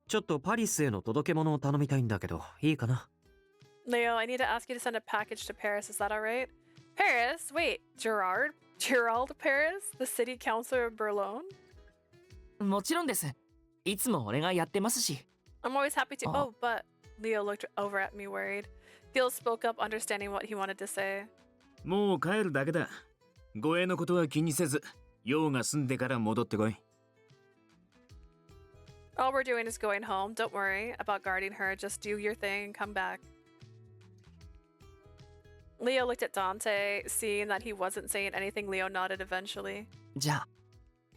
ちょっとパリスへの届け物を頼みたいんだけど、いいかな？ Leo, I need to ask you to send a package to Paris. Is that alright? Paris? Wait, Gerard? Gerald Paris? The city councilor of Berlin? もちろんです。いつも俺がやってますし。I'm always happy to. Oh, but Leo looked over at me worried. Gil spoke up, understanding what he wanted to say. もう帰るだけだ。護衛のことは気にせず、用が済んでから戻ってこい。All we're doing is going home. Don't worry about guarding her. Just do your thing and come back. Leo looked at Dante, seeing that he wasn't saying anything. Leo nodded eventually. じゃあ、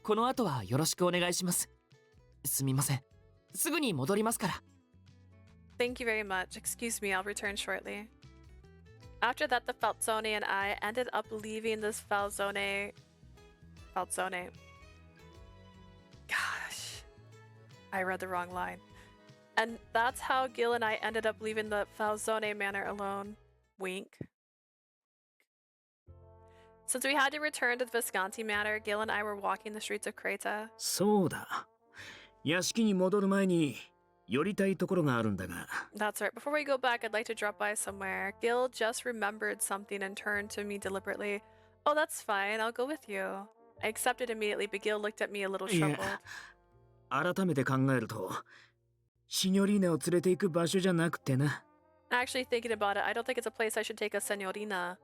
この後はよろしくお願いします。すみません。すぐに戻りますから。Thank you very much. Excuse me, I'll return shortly. After that, the Falzone and I ended up leaving this Falzone. Gosh, I read the wrong line. And that's how Gil and I ended up leaving the Falzone manor alone. Wink. Since we had to return to the Visconti manor, Gil and I were walking the streets of Creta. そうだ。屋敷に戻る前に寄りたいところがあるんだが。That's right. Before we go back, I'd like to drop by somewhere. Gil just remembered something and turned to me deliberately. Oh, that's fine. I'll go with you. I accepted immediately, but Gil looked at me a little troubled. 改めて考えると、シニョリーナを連れて行く場所じゃなくてな。Actually, thinking about it, I don't think it's a place I should take a senorina.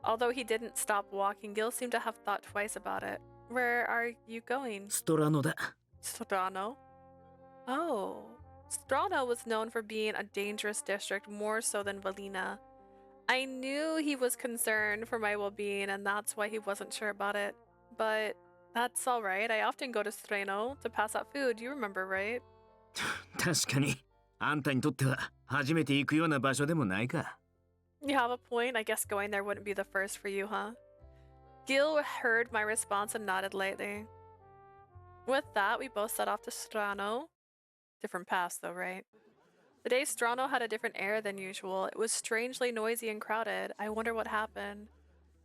Although he didn't stop walking, Gil seemed to have thought twice about it. Where are you going? ストラノだ。Strano? Oh. Strano was known for being a dangerous district more so than Valina. I knew he was concerned for my well-being and that's why he wasn't sure about it. But that's alright. I often go to Strano to pass out food. You remember, right? 確かに。あんたにとっては初めて行くような場所でもないか。You have a point. I guess going there wouldn't be the first for you, huh? Gil heard my response and nodded lightly. With that, we both set off to Strano. Different paths, though, right? Today, Strano had a different air than usual. It was strangely noisy and crowded. I wonder what happened.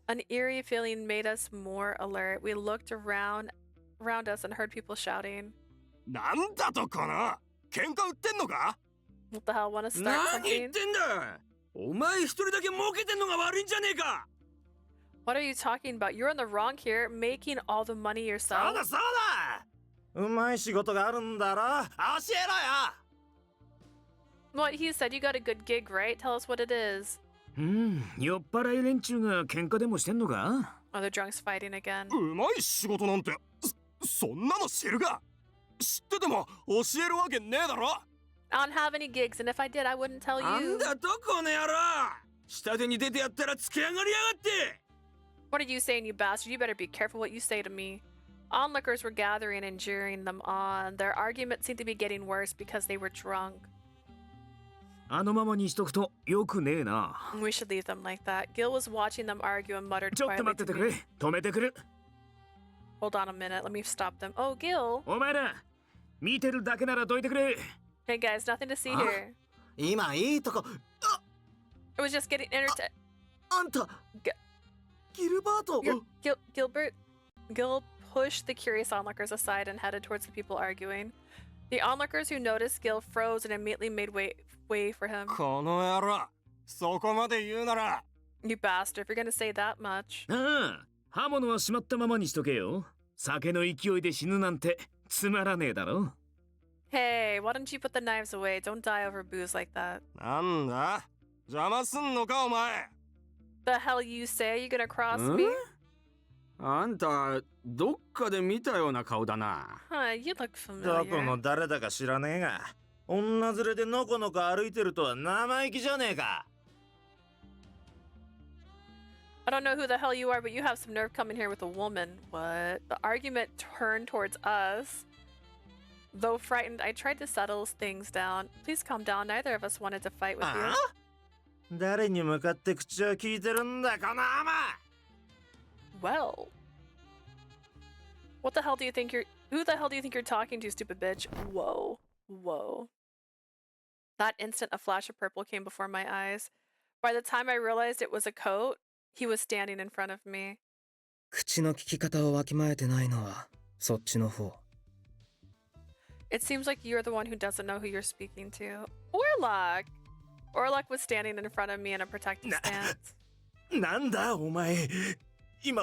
An eerie feeling made us more alert. We looked around us and heard people shouting. なんだとこの喧嘩売ってんのか What the hell, wanna start 何言 something? ってんだお前一人だけ儲けてんのが悪いんじゃねえか What are you talking about? You're in the wrong here, making all the money そう yourself. だそうだうまい仕事があるんだろ教えろよ What he said, you got a good gig, right? Tell us what it is. 酔っ払い連中が喧嘩でもしてんのか Are the drunks fighting again? うまい仕事なんてそんなの知るか知ってても教えるわけねえだろ I don't have any gigs, and if I did, I wouldn't tell なん you. だとこの野郎下手に出てやったらつけ上がりやがって What are you saying, you bastard? You better be careful what you say to me. Onlookers were gathering and jeering them on. Their argument seemed to be getting worse because they were drunk. あのままにしとくとよくねえな。 We should leave them like that. Gil was watching them argue and muttered ちょっと quietly 待ってて to くれ。 me. 止めてくる。 Hold on a minute. Let me stop them. Oh, Gil. お前ら、見てるだけならどいてくれ。 Hey, guys. Nothing to see here. 今いいとこ It was just getting entertained. あんたギルバート Gilbert. Gil pushed the curious onlookers aside and headed towards the people arguing. The onlookers who noticed Gil froze and immediately made way for him. この野郎そこまで言うなら You bastard, if you're gonna say that much. ああ、刃物はしまったままにしとけよ。酒の勢いで死ぬなんてつまらねえだろ。 Hey, why don't you put the knives away? Don't die over booze like that. なんだ邪魔すんのかお前 The hell you say? You gonna cross me? あんたどっかで見たような顔だな。 Huh, you look どこ familiar. の誰だか知らねえが女連れでのこのこ歩いてるとは生意気じゃねえか I don't know who the hell you are, but you have some nerve coming here with a woman. What? The argument turned towards us. Though frightened, I tried to settle things down. Please calm down. Neither of us wanted to fight with you. 誰に向かって口を聞いてるんだこの甘 Well. What the hell do you think you're... Who the hell do you think you're talking to, stupid bitch? Whoa. Whoa. That instant, a flash of purple came before my eyes. By the time I realized it was a coat, he was standing in front of me. 口の利き方をわきまえてないのはそっちの方。It seems like you're the one who doesn't know who you're speaking to. Orlok! Orlok was standing in front of me in a protective stance. なんだお前今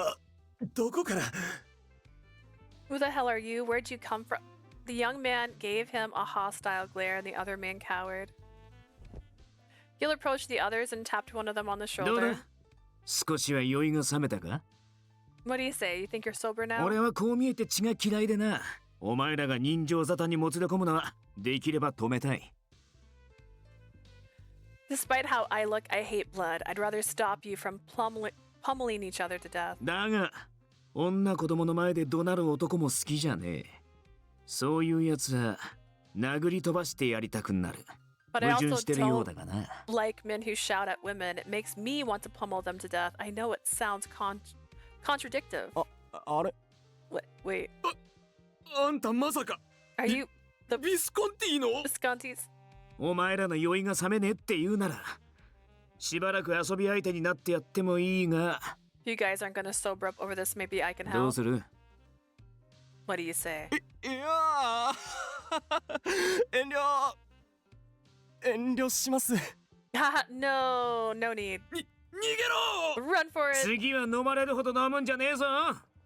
どこから Who the hell are you? Where'd you come from? The young man gave him a hostile glare and the other man cowered. Gil approached the others and tapped one of them on the どう shoulder. だ少しは酔いが覚めたか What do you say? You think you're sober now? 俺はこう見えて血が嫌いでなお前らが人情沙汰にもつれ込むのはできれば止めたい Despite how I look, I hate blood. I'd rather stop you from pummeling each other to death. だが女子供の前で怒鳴る男も好きじゃねえそういうやつは殴り飛ばしてやりたくなる But I 矛盾 also してるよう don't だがな like men who shout at women. It makes me want to pummel them to death. I know it sounds contradictive. あれ Wait. あんたまさか Are you the ビスコンティーの Viscontis? お前らの酔いが覚めねえって言うならしばらく遊び相手になってやってもいいが If you guys aren't gonna sober up over this, maybe I can どう help. する What do you say? いや遠慮します No need. 逃げろ Run for it. 次は飲まれるほど飲むんじゃねえぞ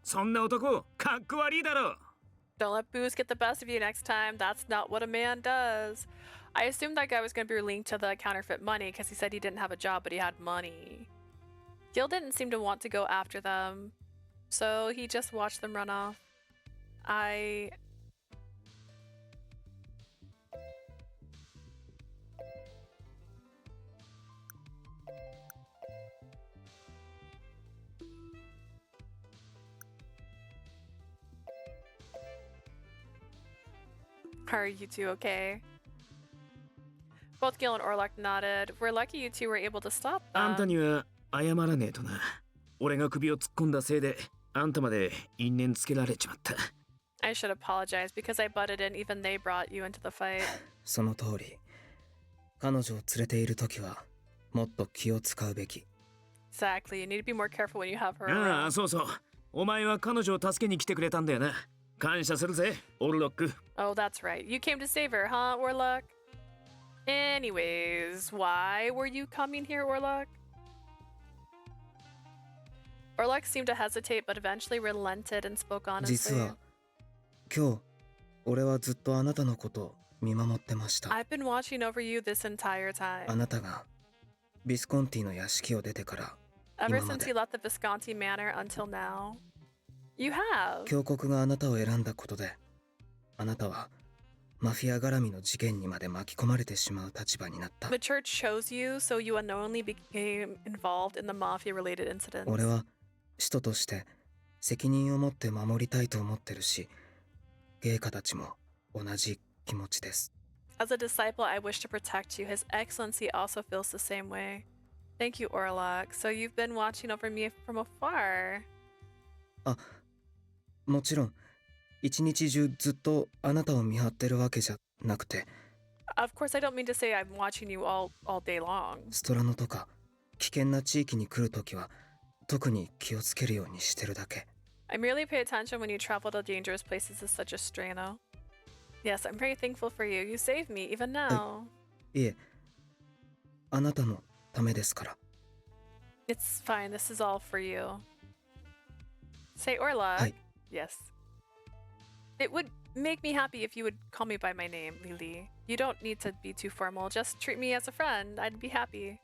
そんな男かっこ悪いだろ Don't let booze get the best of you next time. That's not what a man does. I assumed that guy was going to be linked to the counterfeit money because he said he didn't have a job, but he had money. Gil didn't seem to want to go after them, so he just watched them run off. Are you two okay? Both Gil and Orlok nodded. We're lucky you two were able to stop あんた them. には謝らねえとな俺が首を突っ込んだせいであんたまで因縁つけられちまった I should apologize because I butted in. Even they brought you into the fight. その通り彼女を連れている時はもっと気を使うべき Exactly. You need to be more careful when you have her ああ around. そうそうお前は彼女を助けに来てくれたんだよな感謝するぜオルロック Oh, that's right. You came to save her, huh, Orlok? Anyways, why were you coming here, Orlok? Orlok seemed to hesitate, but eventually relented and spoke 実 honestly. は今日俺はずっとあなたのことを見守ってました I've been watching over you this entire あ time. なたがビスコンティの屋敷を出てから Ever 今ま since で you left the Visconti Manor until now. You have. 峡谷があなたを選んだことであなたはマフィア絡みの事件にまで巻き込まれてしまう立場になった The church chose you, so you unknowingly became involved in the mafia-related incidents. 俺は使徒として責任を持って守りたいと思ってるし芸家たちも同じ気持ちです As a disciple, I wish to protect you. His Excellency also feels the same way. Thank you, Orlok. So you've been watching over me from afar. あもちろん一日中ずっとあなたを見張ってるわけじゃなくて Of course, I don't mean to say I'm watching you all day long. ストラノとか危険な地域に来るときは特に気をつけるようにしてるだけ I merely pay attention when you travel to dangerous places as such a Strano. Yes, I'm very thankful for you. You saved me, even now. いえあなたのためですから It's fine. This is all for you. Say Orlok. Hi. Yes. It would make me happy if you would call me by my name, Lily. You don't need to be too formal. Just treat me as a friend. I'd be happy.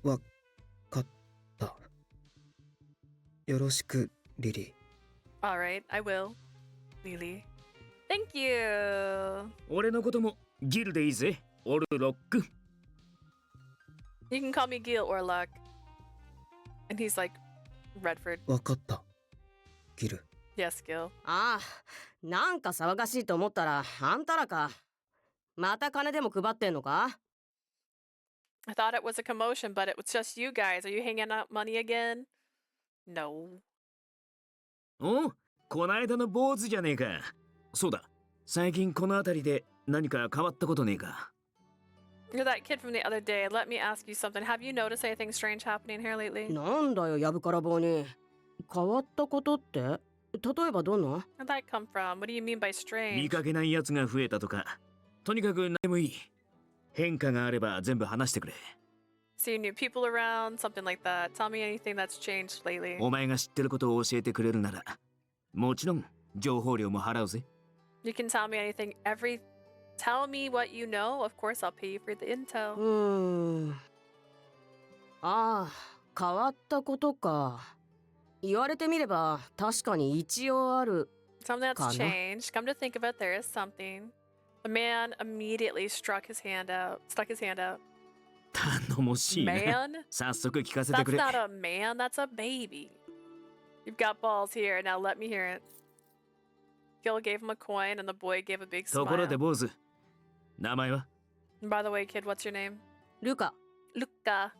わかったよろしくリリー Alright, I will. Lily. Thank you. 俺のこともギルでいいぜオルロック You can call me Gil Orlok. And he's like, Redford. わかったギル Yes, Gil. ああ、なんか騒がしいと思ったらあんたらか。また金でも配ってんのか？ I thought it was a commotion, but it was just you guys. Are you hanging out money again? No. おこないだの坊主じゃねえかそうだ最近この辺りで何か変わったことねえか You're that kid from the other day. Let me ask you something. Have you noticed anything strange happening here lately? なんだよ、やぶから棒に。変わったことって例えばどんな？ Where'd that come from? What do you mean by 見 strange? かけないやつが増えたとか、とにかく何でもいい。変化があれば全部話してくれ。See new people around, something like that. Tell me anything that's changed lately. お前が知ってることを教えてくれるなら、もちろん情報料も払うぜ。You can tell me anything. Tell me what you know. Of course, I'll pay you for the intel. ああ、変わったことか。言われてみれば確かに一応ある。Something that's changed. Come to think of it, there is something. The man immediately stuck his hand out. 頼もしいな。Man? 早速聞かせてく That's れ。 not a man, that's a baby. You've got balls here, now let me hear it. Gil gave him a coin and the boy gave a big ところで smile. 坊主、名前は？ By the way, kid, what's your name? ルカ。Luca.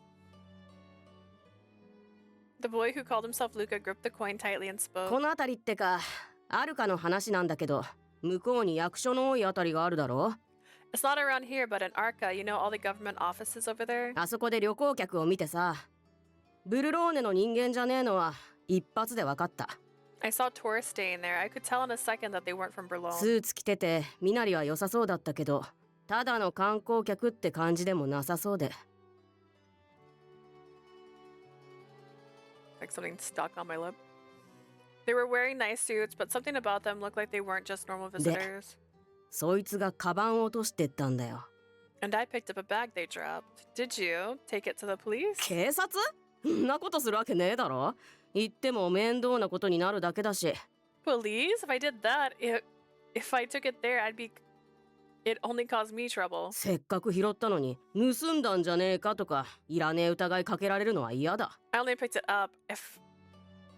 The boy who called himself Luca gripped the coin tightly and spoke. この辺りってか、あるかの話なんだけど、向こうに役所の多いあたりがあるだろ？ It's not around here, but in Arca, you know all the government offices over there? あそこで旅行客を見てさ、ブルローネの人間じゃねえのは一発で分かった。I saw tourists staying there. I could tell in a second that they weren't from ス Berlin. ーツ着てて身なりは良さそうだったけど、ただの観光客って感じでもなさそうで。Like something stuck on my lip. They were wearing nice suits, but something about them looked like they weren't just normal visitors. そいつがカバンを落としてったんだよ。And I picked up a bag they dropped. Did you take it to the police? 警察？そんなことするわけねえだろ。言っても面倒なことになるだけだし。Police? If I did that, if I took it there, It only caused me trouble. せっかく拾ったのに盗んだんじゃねえかとかいらねえ疑いかけられるのは嫌だ。I only picked it up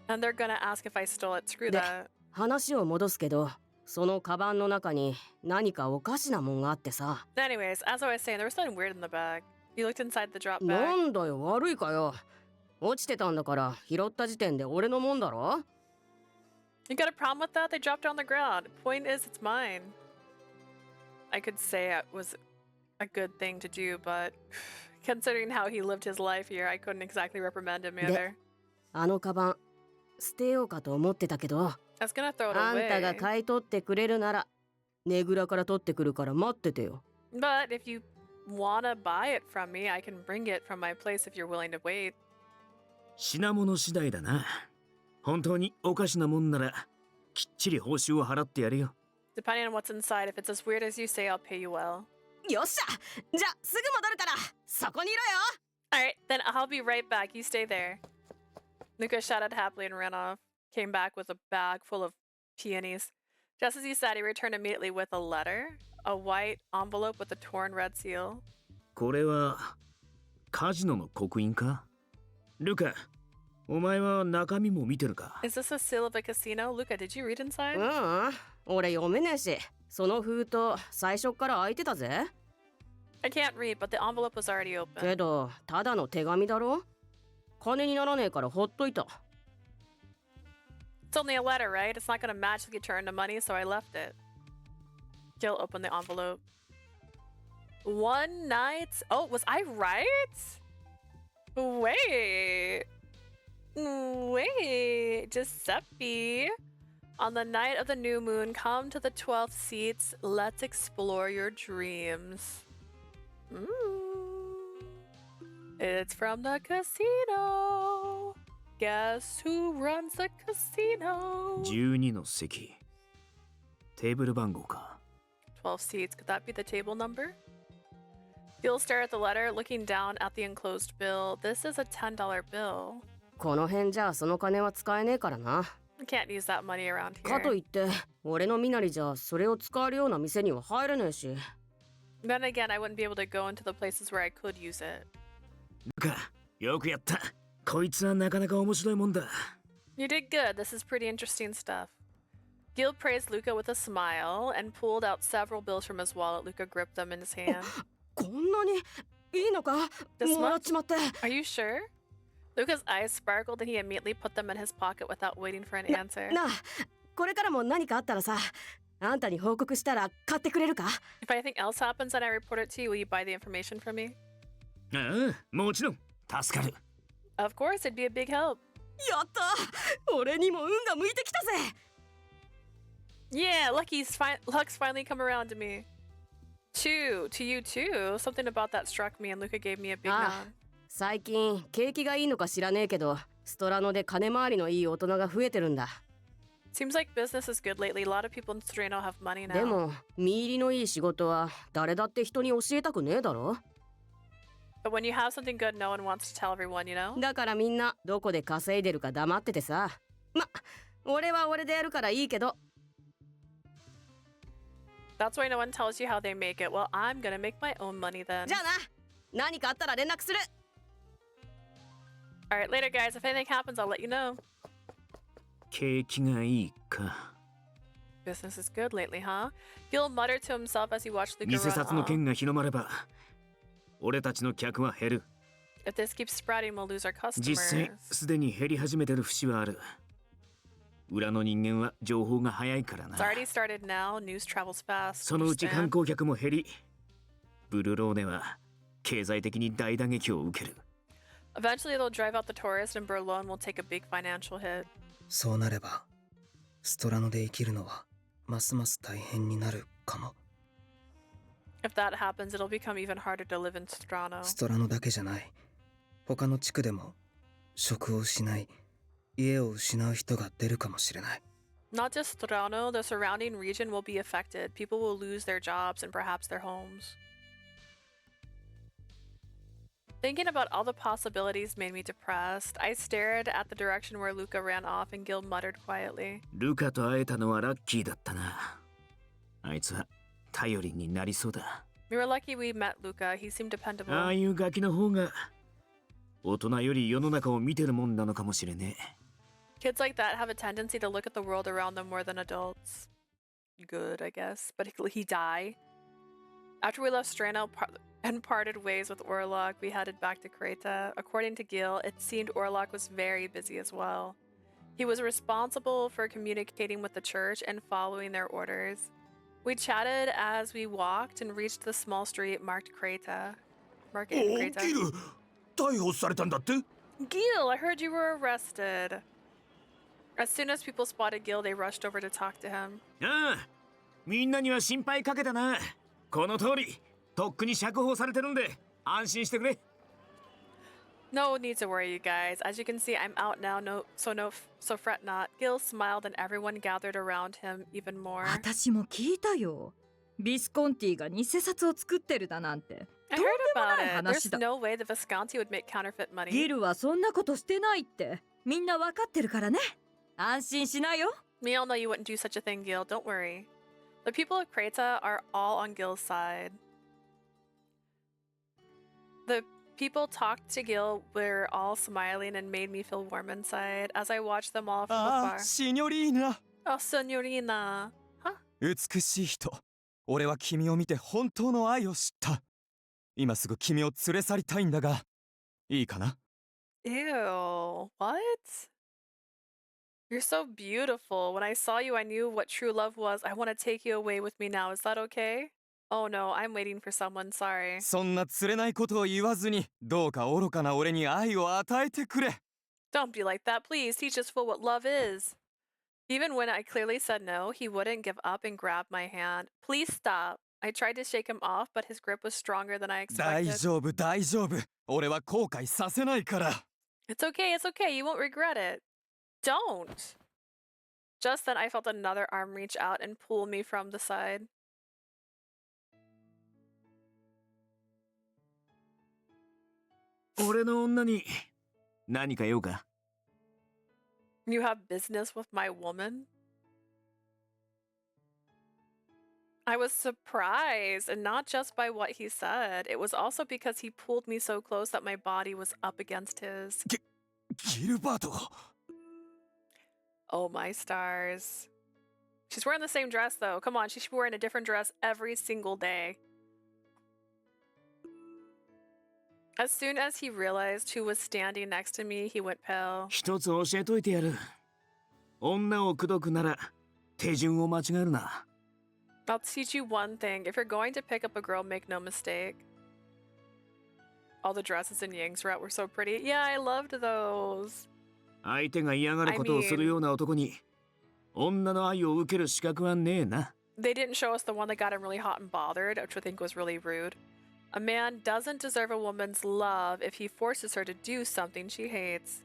and they're gonna ask if I stole it. Screw that. 話を戻すけど、そのカバンの中に何かおかしなもんがあってさ。Anyways, as I was saying, there was something weird in the bag. You looked inside the drop な bag. んだよ、悪いかよ。落ちてたんだから拾った時点で俺のもんだろ。 You got a problem with that? They dropped it on the ground. Point is, it's mine. I could say it was a good thing to do, but considering how he lived his life here, I couldn't exactly reprimand him either. あのカバン捨てようかと思ってたけど、 I was gonna throw it あんたが away. 買い取ってくれるならねぐらから取ってくるから待っててよ。 But if you wanna buy it from me, I can bring it from my place if you're willing to wait. 品物次第だな。本当におかしなもんならきっちり報酬を払ってやるよ。 Depending on what's inside, if it's as weird as you say, I'll pay you well. よっしゃ、じゃあすぐ戻るからそこにいろよ。 Alright, then I'll be right back. You stay there. Luca shouted happily and ran off. Came back with a bag full of peonies. Just as he said, he returned immediately with a letter, a white envelope with a torn red seal. これはカジノの刻印か？ルカ、お前は中身も見てるか？ Is this a seal of a casino? Luca, did you read inside? 俺読めねえし、その封筒最初から開いてたぜ。 I can't read, but the envelope was already open. けどただの手紙だろ。金にならねえからほっといた。 It's only a letter, right? It's not gonna magically turn to money, so I left it. Gil opened the envelope. One night. Oh, was I right? Wait. Giuseppe. On the night of the new moon, come to the 12th seats. Let's explore your dreams. It's from the casino. Guess who runs the casino? 12の席。テーブル番号か。 12 seats. Could that be the table number? Gil stared at the letter, looking down at the enclosed bill. This is a $10 bill. この辺じゃその金は使えねえからな。I can't use that money around here. かといって俺の身なりじゃそれを使えるような店には入れねえし。 Then again, I wouldn't be able to go into the places where I could use it. ルカ、よくやった。こいつはなかなか面白いもんだ。 You did good. This is pretty interesting stuff. Gil praised Luca with a smile and pulled out several bills from his wallet. Luca gripped them in his hand. こんなにいいのか？ This もらっちまって。 Are you sure? Luca's eyes sparkled and he immediately put them in his pocket without waiting for an answer. なあ、これからも何かあったらさ、あんたに報告したら買ってくれるか？ If anything else happens and I report it to you, will you buy the information from me? ああ、もちろん。助かる。 Of course, it'd be a big help. やった！俺にも運が向いてきたぜ。Yeah, luck's finally come around to me. To you too. Something about that struck me and Luca gave me a big あ nod. あ、最近景気がいいのか知らねえけど、ストラノで金回りのいい大人が増えてるんだ。 Seems like business is good lately. A lot of people in Strano have money now. でも、見入りのいい仕事は誰だって人に教えたくねえだろ。 But when you have something good, no one wants to tell everyone, you know? だからみんなどこで稼いでるか黙っててさ。ま、俺は俺でやるからいいけど。 That's why no one tells you how they make it. Well, I'm gonna make my own money then. じゃあな。何かあったら連絡する。 Alright, later guys. If anything happens, I'll let you know. 景気がいいか。 Business is good lately, huh? Gil muttered to himself as he watched Luca 偽 run 札の off. 件が広まれば、俺たちの客は減る。 If this keeps spreading, we'll lose our 実際 customers. すでに減り始めてる節はある。裏の人間は情報が早いからな。 It's already started now. News travels fast. そのうち観 Understand? 光客も減り、ブルローネは経済的に大打撃を受ける。 Eventually, they'll drive out the tourists, and Berlin will take a big financial hit. そうなればストラノで生きるのはますます大変になるかも。 If that happens, it'll become even harder to live in Strano. ストラノだけじゃない。他の地区でも職を失い、家を失う人が出るかもしれない。 Not just Strano, the surrounding region will be affected. People will lose their jobs and perhaps their homes. Thinking about all the possibilities made me depressed. I stared at the direction where Luca ran off and Gil muttered quietly. ルカと会えたのはラッキーだったな。あいつは頼りになりそうだ。 We were lucky we met Luca. He seemed ああ dependable. いうガキの方が大人より世の中を見てるもんなのかもしれねえ。 Kids like that have a tendency to look at the world around them more than adults. Good, I guess. But he died. After we left Strano and parted ways with Orlok, we headed back to Kreta. According to Gil, it seemed Orlok was very busy as well. He was responsible for communicating with the church and following their orders. We chatted as we walked and reached the small street marked Kreta. Market in Kreta. ギル、逮捕されたんだって？ Gil, I heard you were arrested. As soon as people spotted Gil, they rushed over to talk to him. ああ、みんなには心配かけたな。この通り、とっくに釈放されてるんで、安心してくれ。 No need to worry, you guys. As you can see, I'm out now, so fret not. Gil smiled and everyone gathered around him even more. 私も聞いたよ。ビスコンティが偽札を作ってるだなんて。 I とん heard でも about ない it. 話 There's だ。 no way the Visconti would make counterfeit money. ギルはそんなことしてないってみんなわかってるからね。安心しなよ。 We all know you wouldn't do such a thing, Gil. Don't worry. The people of Kreta are all on Gil's side. The people talked to Gil were all smiling and made me feel warm inside as I watched them all from ああ、 afar. シニョリーナ。 Oh, Signorina. Huh? 美しい人。俺は君を見て本当の愛を知った。今すぐ君を連れ去りたいんだが、いいかな？ Ew. What? You're so beautiful. When I saw you, I knew what true love was. I want to take you away with me now. Is that okay? Oh no, I'm waiting for someone. Sorry. そんな釣れないことを言わずに、どうか愚かな俺に愛を与えてくれ。 Don't be like that, please. Teach us full what love is. Even when I clearly said no, he wouldn't give up and grab my hand. Please stop. I tried to shake him off, but his grip was stronger than I 大 expected. 丈夫、大丈夫。俺は後悔させないから。 It's okay, it's okay. You won't regret it. Don't. Just then, I felt another arm reach out and pull me from the side. 俺の女に何か用か？ You have business with my woman? I was surprised, and not just by what he said. It was also because he pulled me so close that my body was up against his. ギルバート。 Oh my stars. She's wearing the same dress though. Come on, she should be wearing a different dress every single day. As soon as he realized who was standing next to me, he went pale. 一つ教えといてやる。女を口説くなら手順を間違えるな。 I'll teach you one thing. If you're going to pick up a girl, make no mistake. All the dresses in Yang's route were so pretty. Yeah, I loved those. 相手が嫌がることをするような男に女の愛を受ける資格はねえな。 They didn't show us the one that got him really hot and bothered, which I think was really rude. A man doesn't deserve a woman's love if he forces her to do something she hates.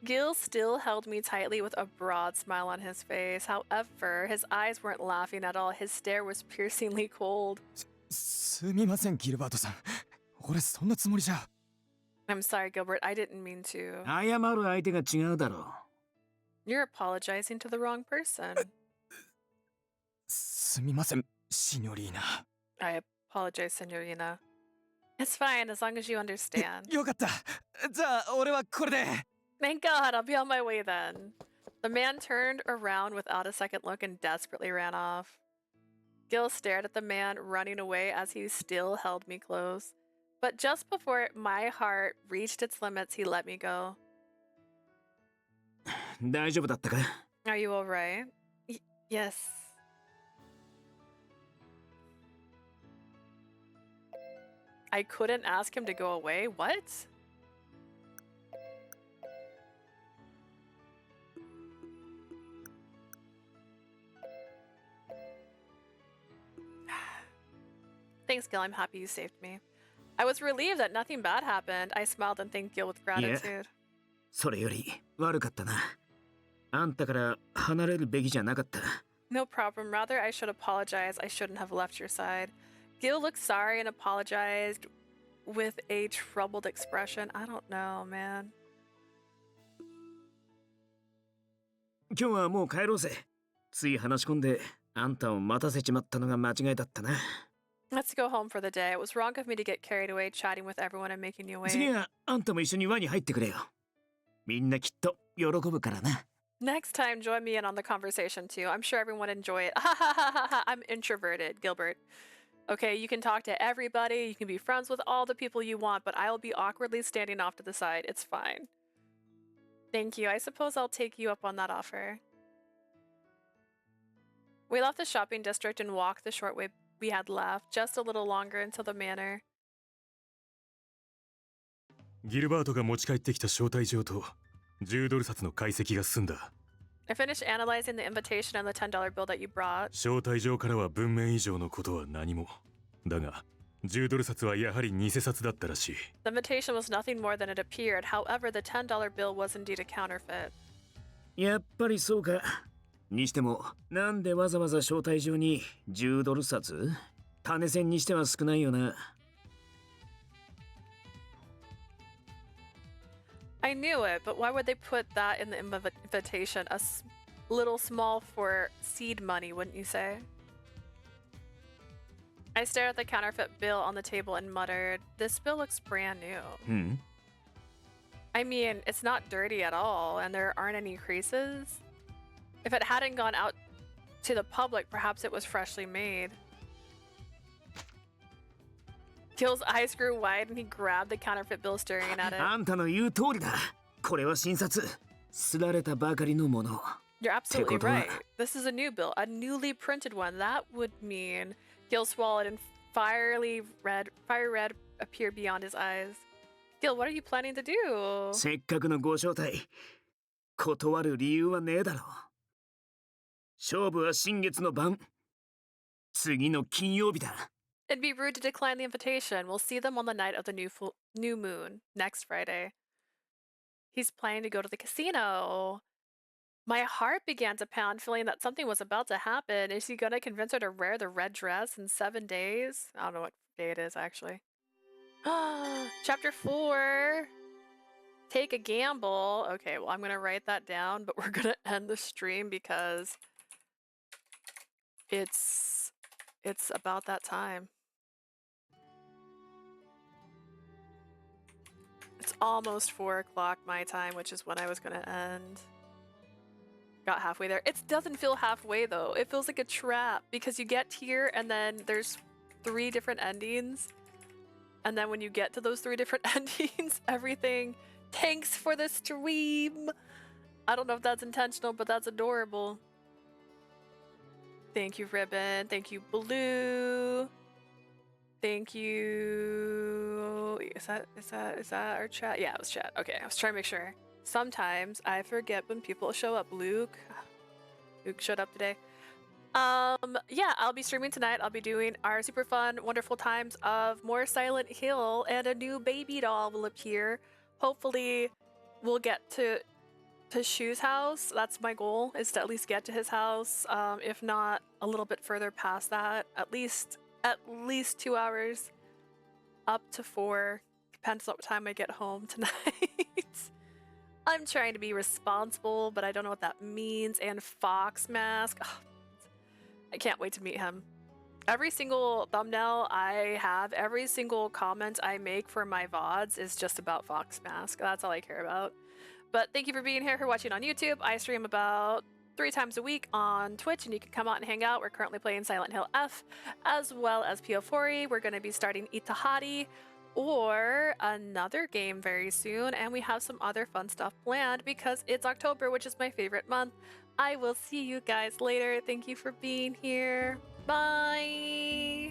Gil still held me tightly with a broad smile on his face. However, his eyes weren't laughing at all. His stare was piercingly cold. すみませんギルバートさん。俺そんなつもりじゃ。 I'm sorry, Gilbert. I didn't mean to. 謝る相手が違うだろ You're apologizing to the wrong person. すみませんシニョリーナ。 I apologize, Senorina. It's fine as long as you understand. よかった。じゃあ俺はこれで。 Thank God, I'll be on my way then. The man turned around without a second look and desperately ran off. Gil stared at the man running away as he still held me close. But just before my heart reached its limits, he let me go. 大丈夫だったか Are you alright? Yes. I couldn't ask him to go away? What? Thanks, Gil. I'm happy you saved me. I was relieved that nothing bad happened. I smiled and thanked Gil with gratitude. それより悪かったな。あんたから離れるべきじゃなかった。 No problem. Rather, I should apologize. I shouldn't have left your side. Gil looked sorry and apologized with a troubled expression. I don't know, man. 今日はもう帰ろうぜ。つい話し込んであんたを待たせちまったのが間違いだったな。 Let's go home for the day. It was wrong of me to get carried away chatting with everyone and making you wait. 次はあんたも一緒に輪に入ってくれよ。みんなきっと喜ぶからな。 Next time, join me in on the conversation too. I'm sure everyone would enjoy it. I'm introverted, Gilbert. Okay, you can talk to everybody. You can be friends with all the people you want, but I'll be awkwardly standing off to the side. It's fine. Thank you. I suppose I'll take you up on that offer. We left the shopping district and walked the short way we had left, just a little longer until the manor. ギルバートが持ち帰ってきた招待状と10ドル札の解析が済んだ。 I finished analyzing the invitation and the $10 bill that you brought. 招待状からは文面以上のことは何も。だが、10ドル札はやはり偽札だったらしい。 The invitation was nothing more than it appeared. However, the $10 bill was indeed a counterfeit. やっぱりそうか。にしても、なんでわざわざ招待状に10ドル札？種銭にしては少ないよな。 I knew it, but why would they put that in the invitation? Little small for seed money, wouldn't you say? I stared at the counterfeit bill on the table and muttered, "This bill looks brand new." I mean, it's not dirty at all, and there aren't any creases. If it hadn't gone out to the public, perhaps it was freshly made. Gil's eyes grew wide and he grabbed the counterfeit bill, staring at it. あんたの言う通りだ。これは新札。刷られたばかりのもの。 You're absolutely right. This is a new bill, a newly printed one. That would mean Gil swallowed and fire red appeared beyond his eyes. Gil, what are you planning to do? せっかくのご招待。断る理由はねえだろう。勝負は新月の晩。次の金曜日だ。 It'd be rude to decline the invitation. We'll see them on the night of the new moon, next Friday. He's planning to go to the casino. My heart began to pound, feeling that something was about to happen. Is he gonna convince her to wear the red dress in 7 days? I don't know what day it is, actually. Chapter 4. Take a gamble. Okay, well, I'm gonna write that down, but we're gonna end the stream because it's about that time. It's almost 4 o'clock my time, which is when I was gonna end. Got halfway there. It doesn't feel halfway though. It feels like a trap because you get here and then there's 3 different endings. And then when you get to those 3 different endings, everything tanks for the stream. I don't know if that's intentional, but that's adorable. Thank you, Ribbon. Thank you, Blue. Thank you. Is that our chat? Yeah, it was chat. Okay, I was trying to make sure. Sometimes I forget when people show up. Luke, who showed up today. Yeah, I'll be streaming tonight. I'll be doing our super fun, wonderful times of more Silent Hill, and a new baby doll will appear. Hopefully, we'll get to Shu's house. That's my goal, is to at least get to his house. If not, a little bit further past that. At least 2 hours, up to 4. Depends on what time I get home tonight. I'm trying to be responsible, but I don't know what that means. And Fox Mask. Oh, I can't wait to meet him. Every single thumbnail I have, every single comment I make for my VODs is just about Fox Mask. That's all I care about. But thank you for being here, for watching on YouTube. I stream about 3 times a week on Twitch, and you can come out and hang out. We're currently playing Silent Hill F, as well as Piofiore. We're going to be starting Itahari, or another game very soon, and we have some other fun stuff planned because it's October, which is my favorite month. I will see you guys later. Thank you for being here. Bye!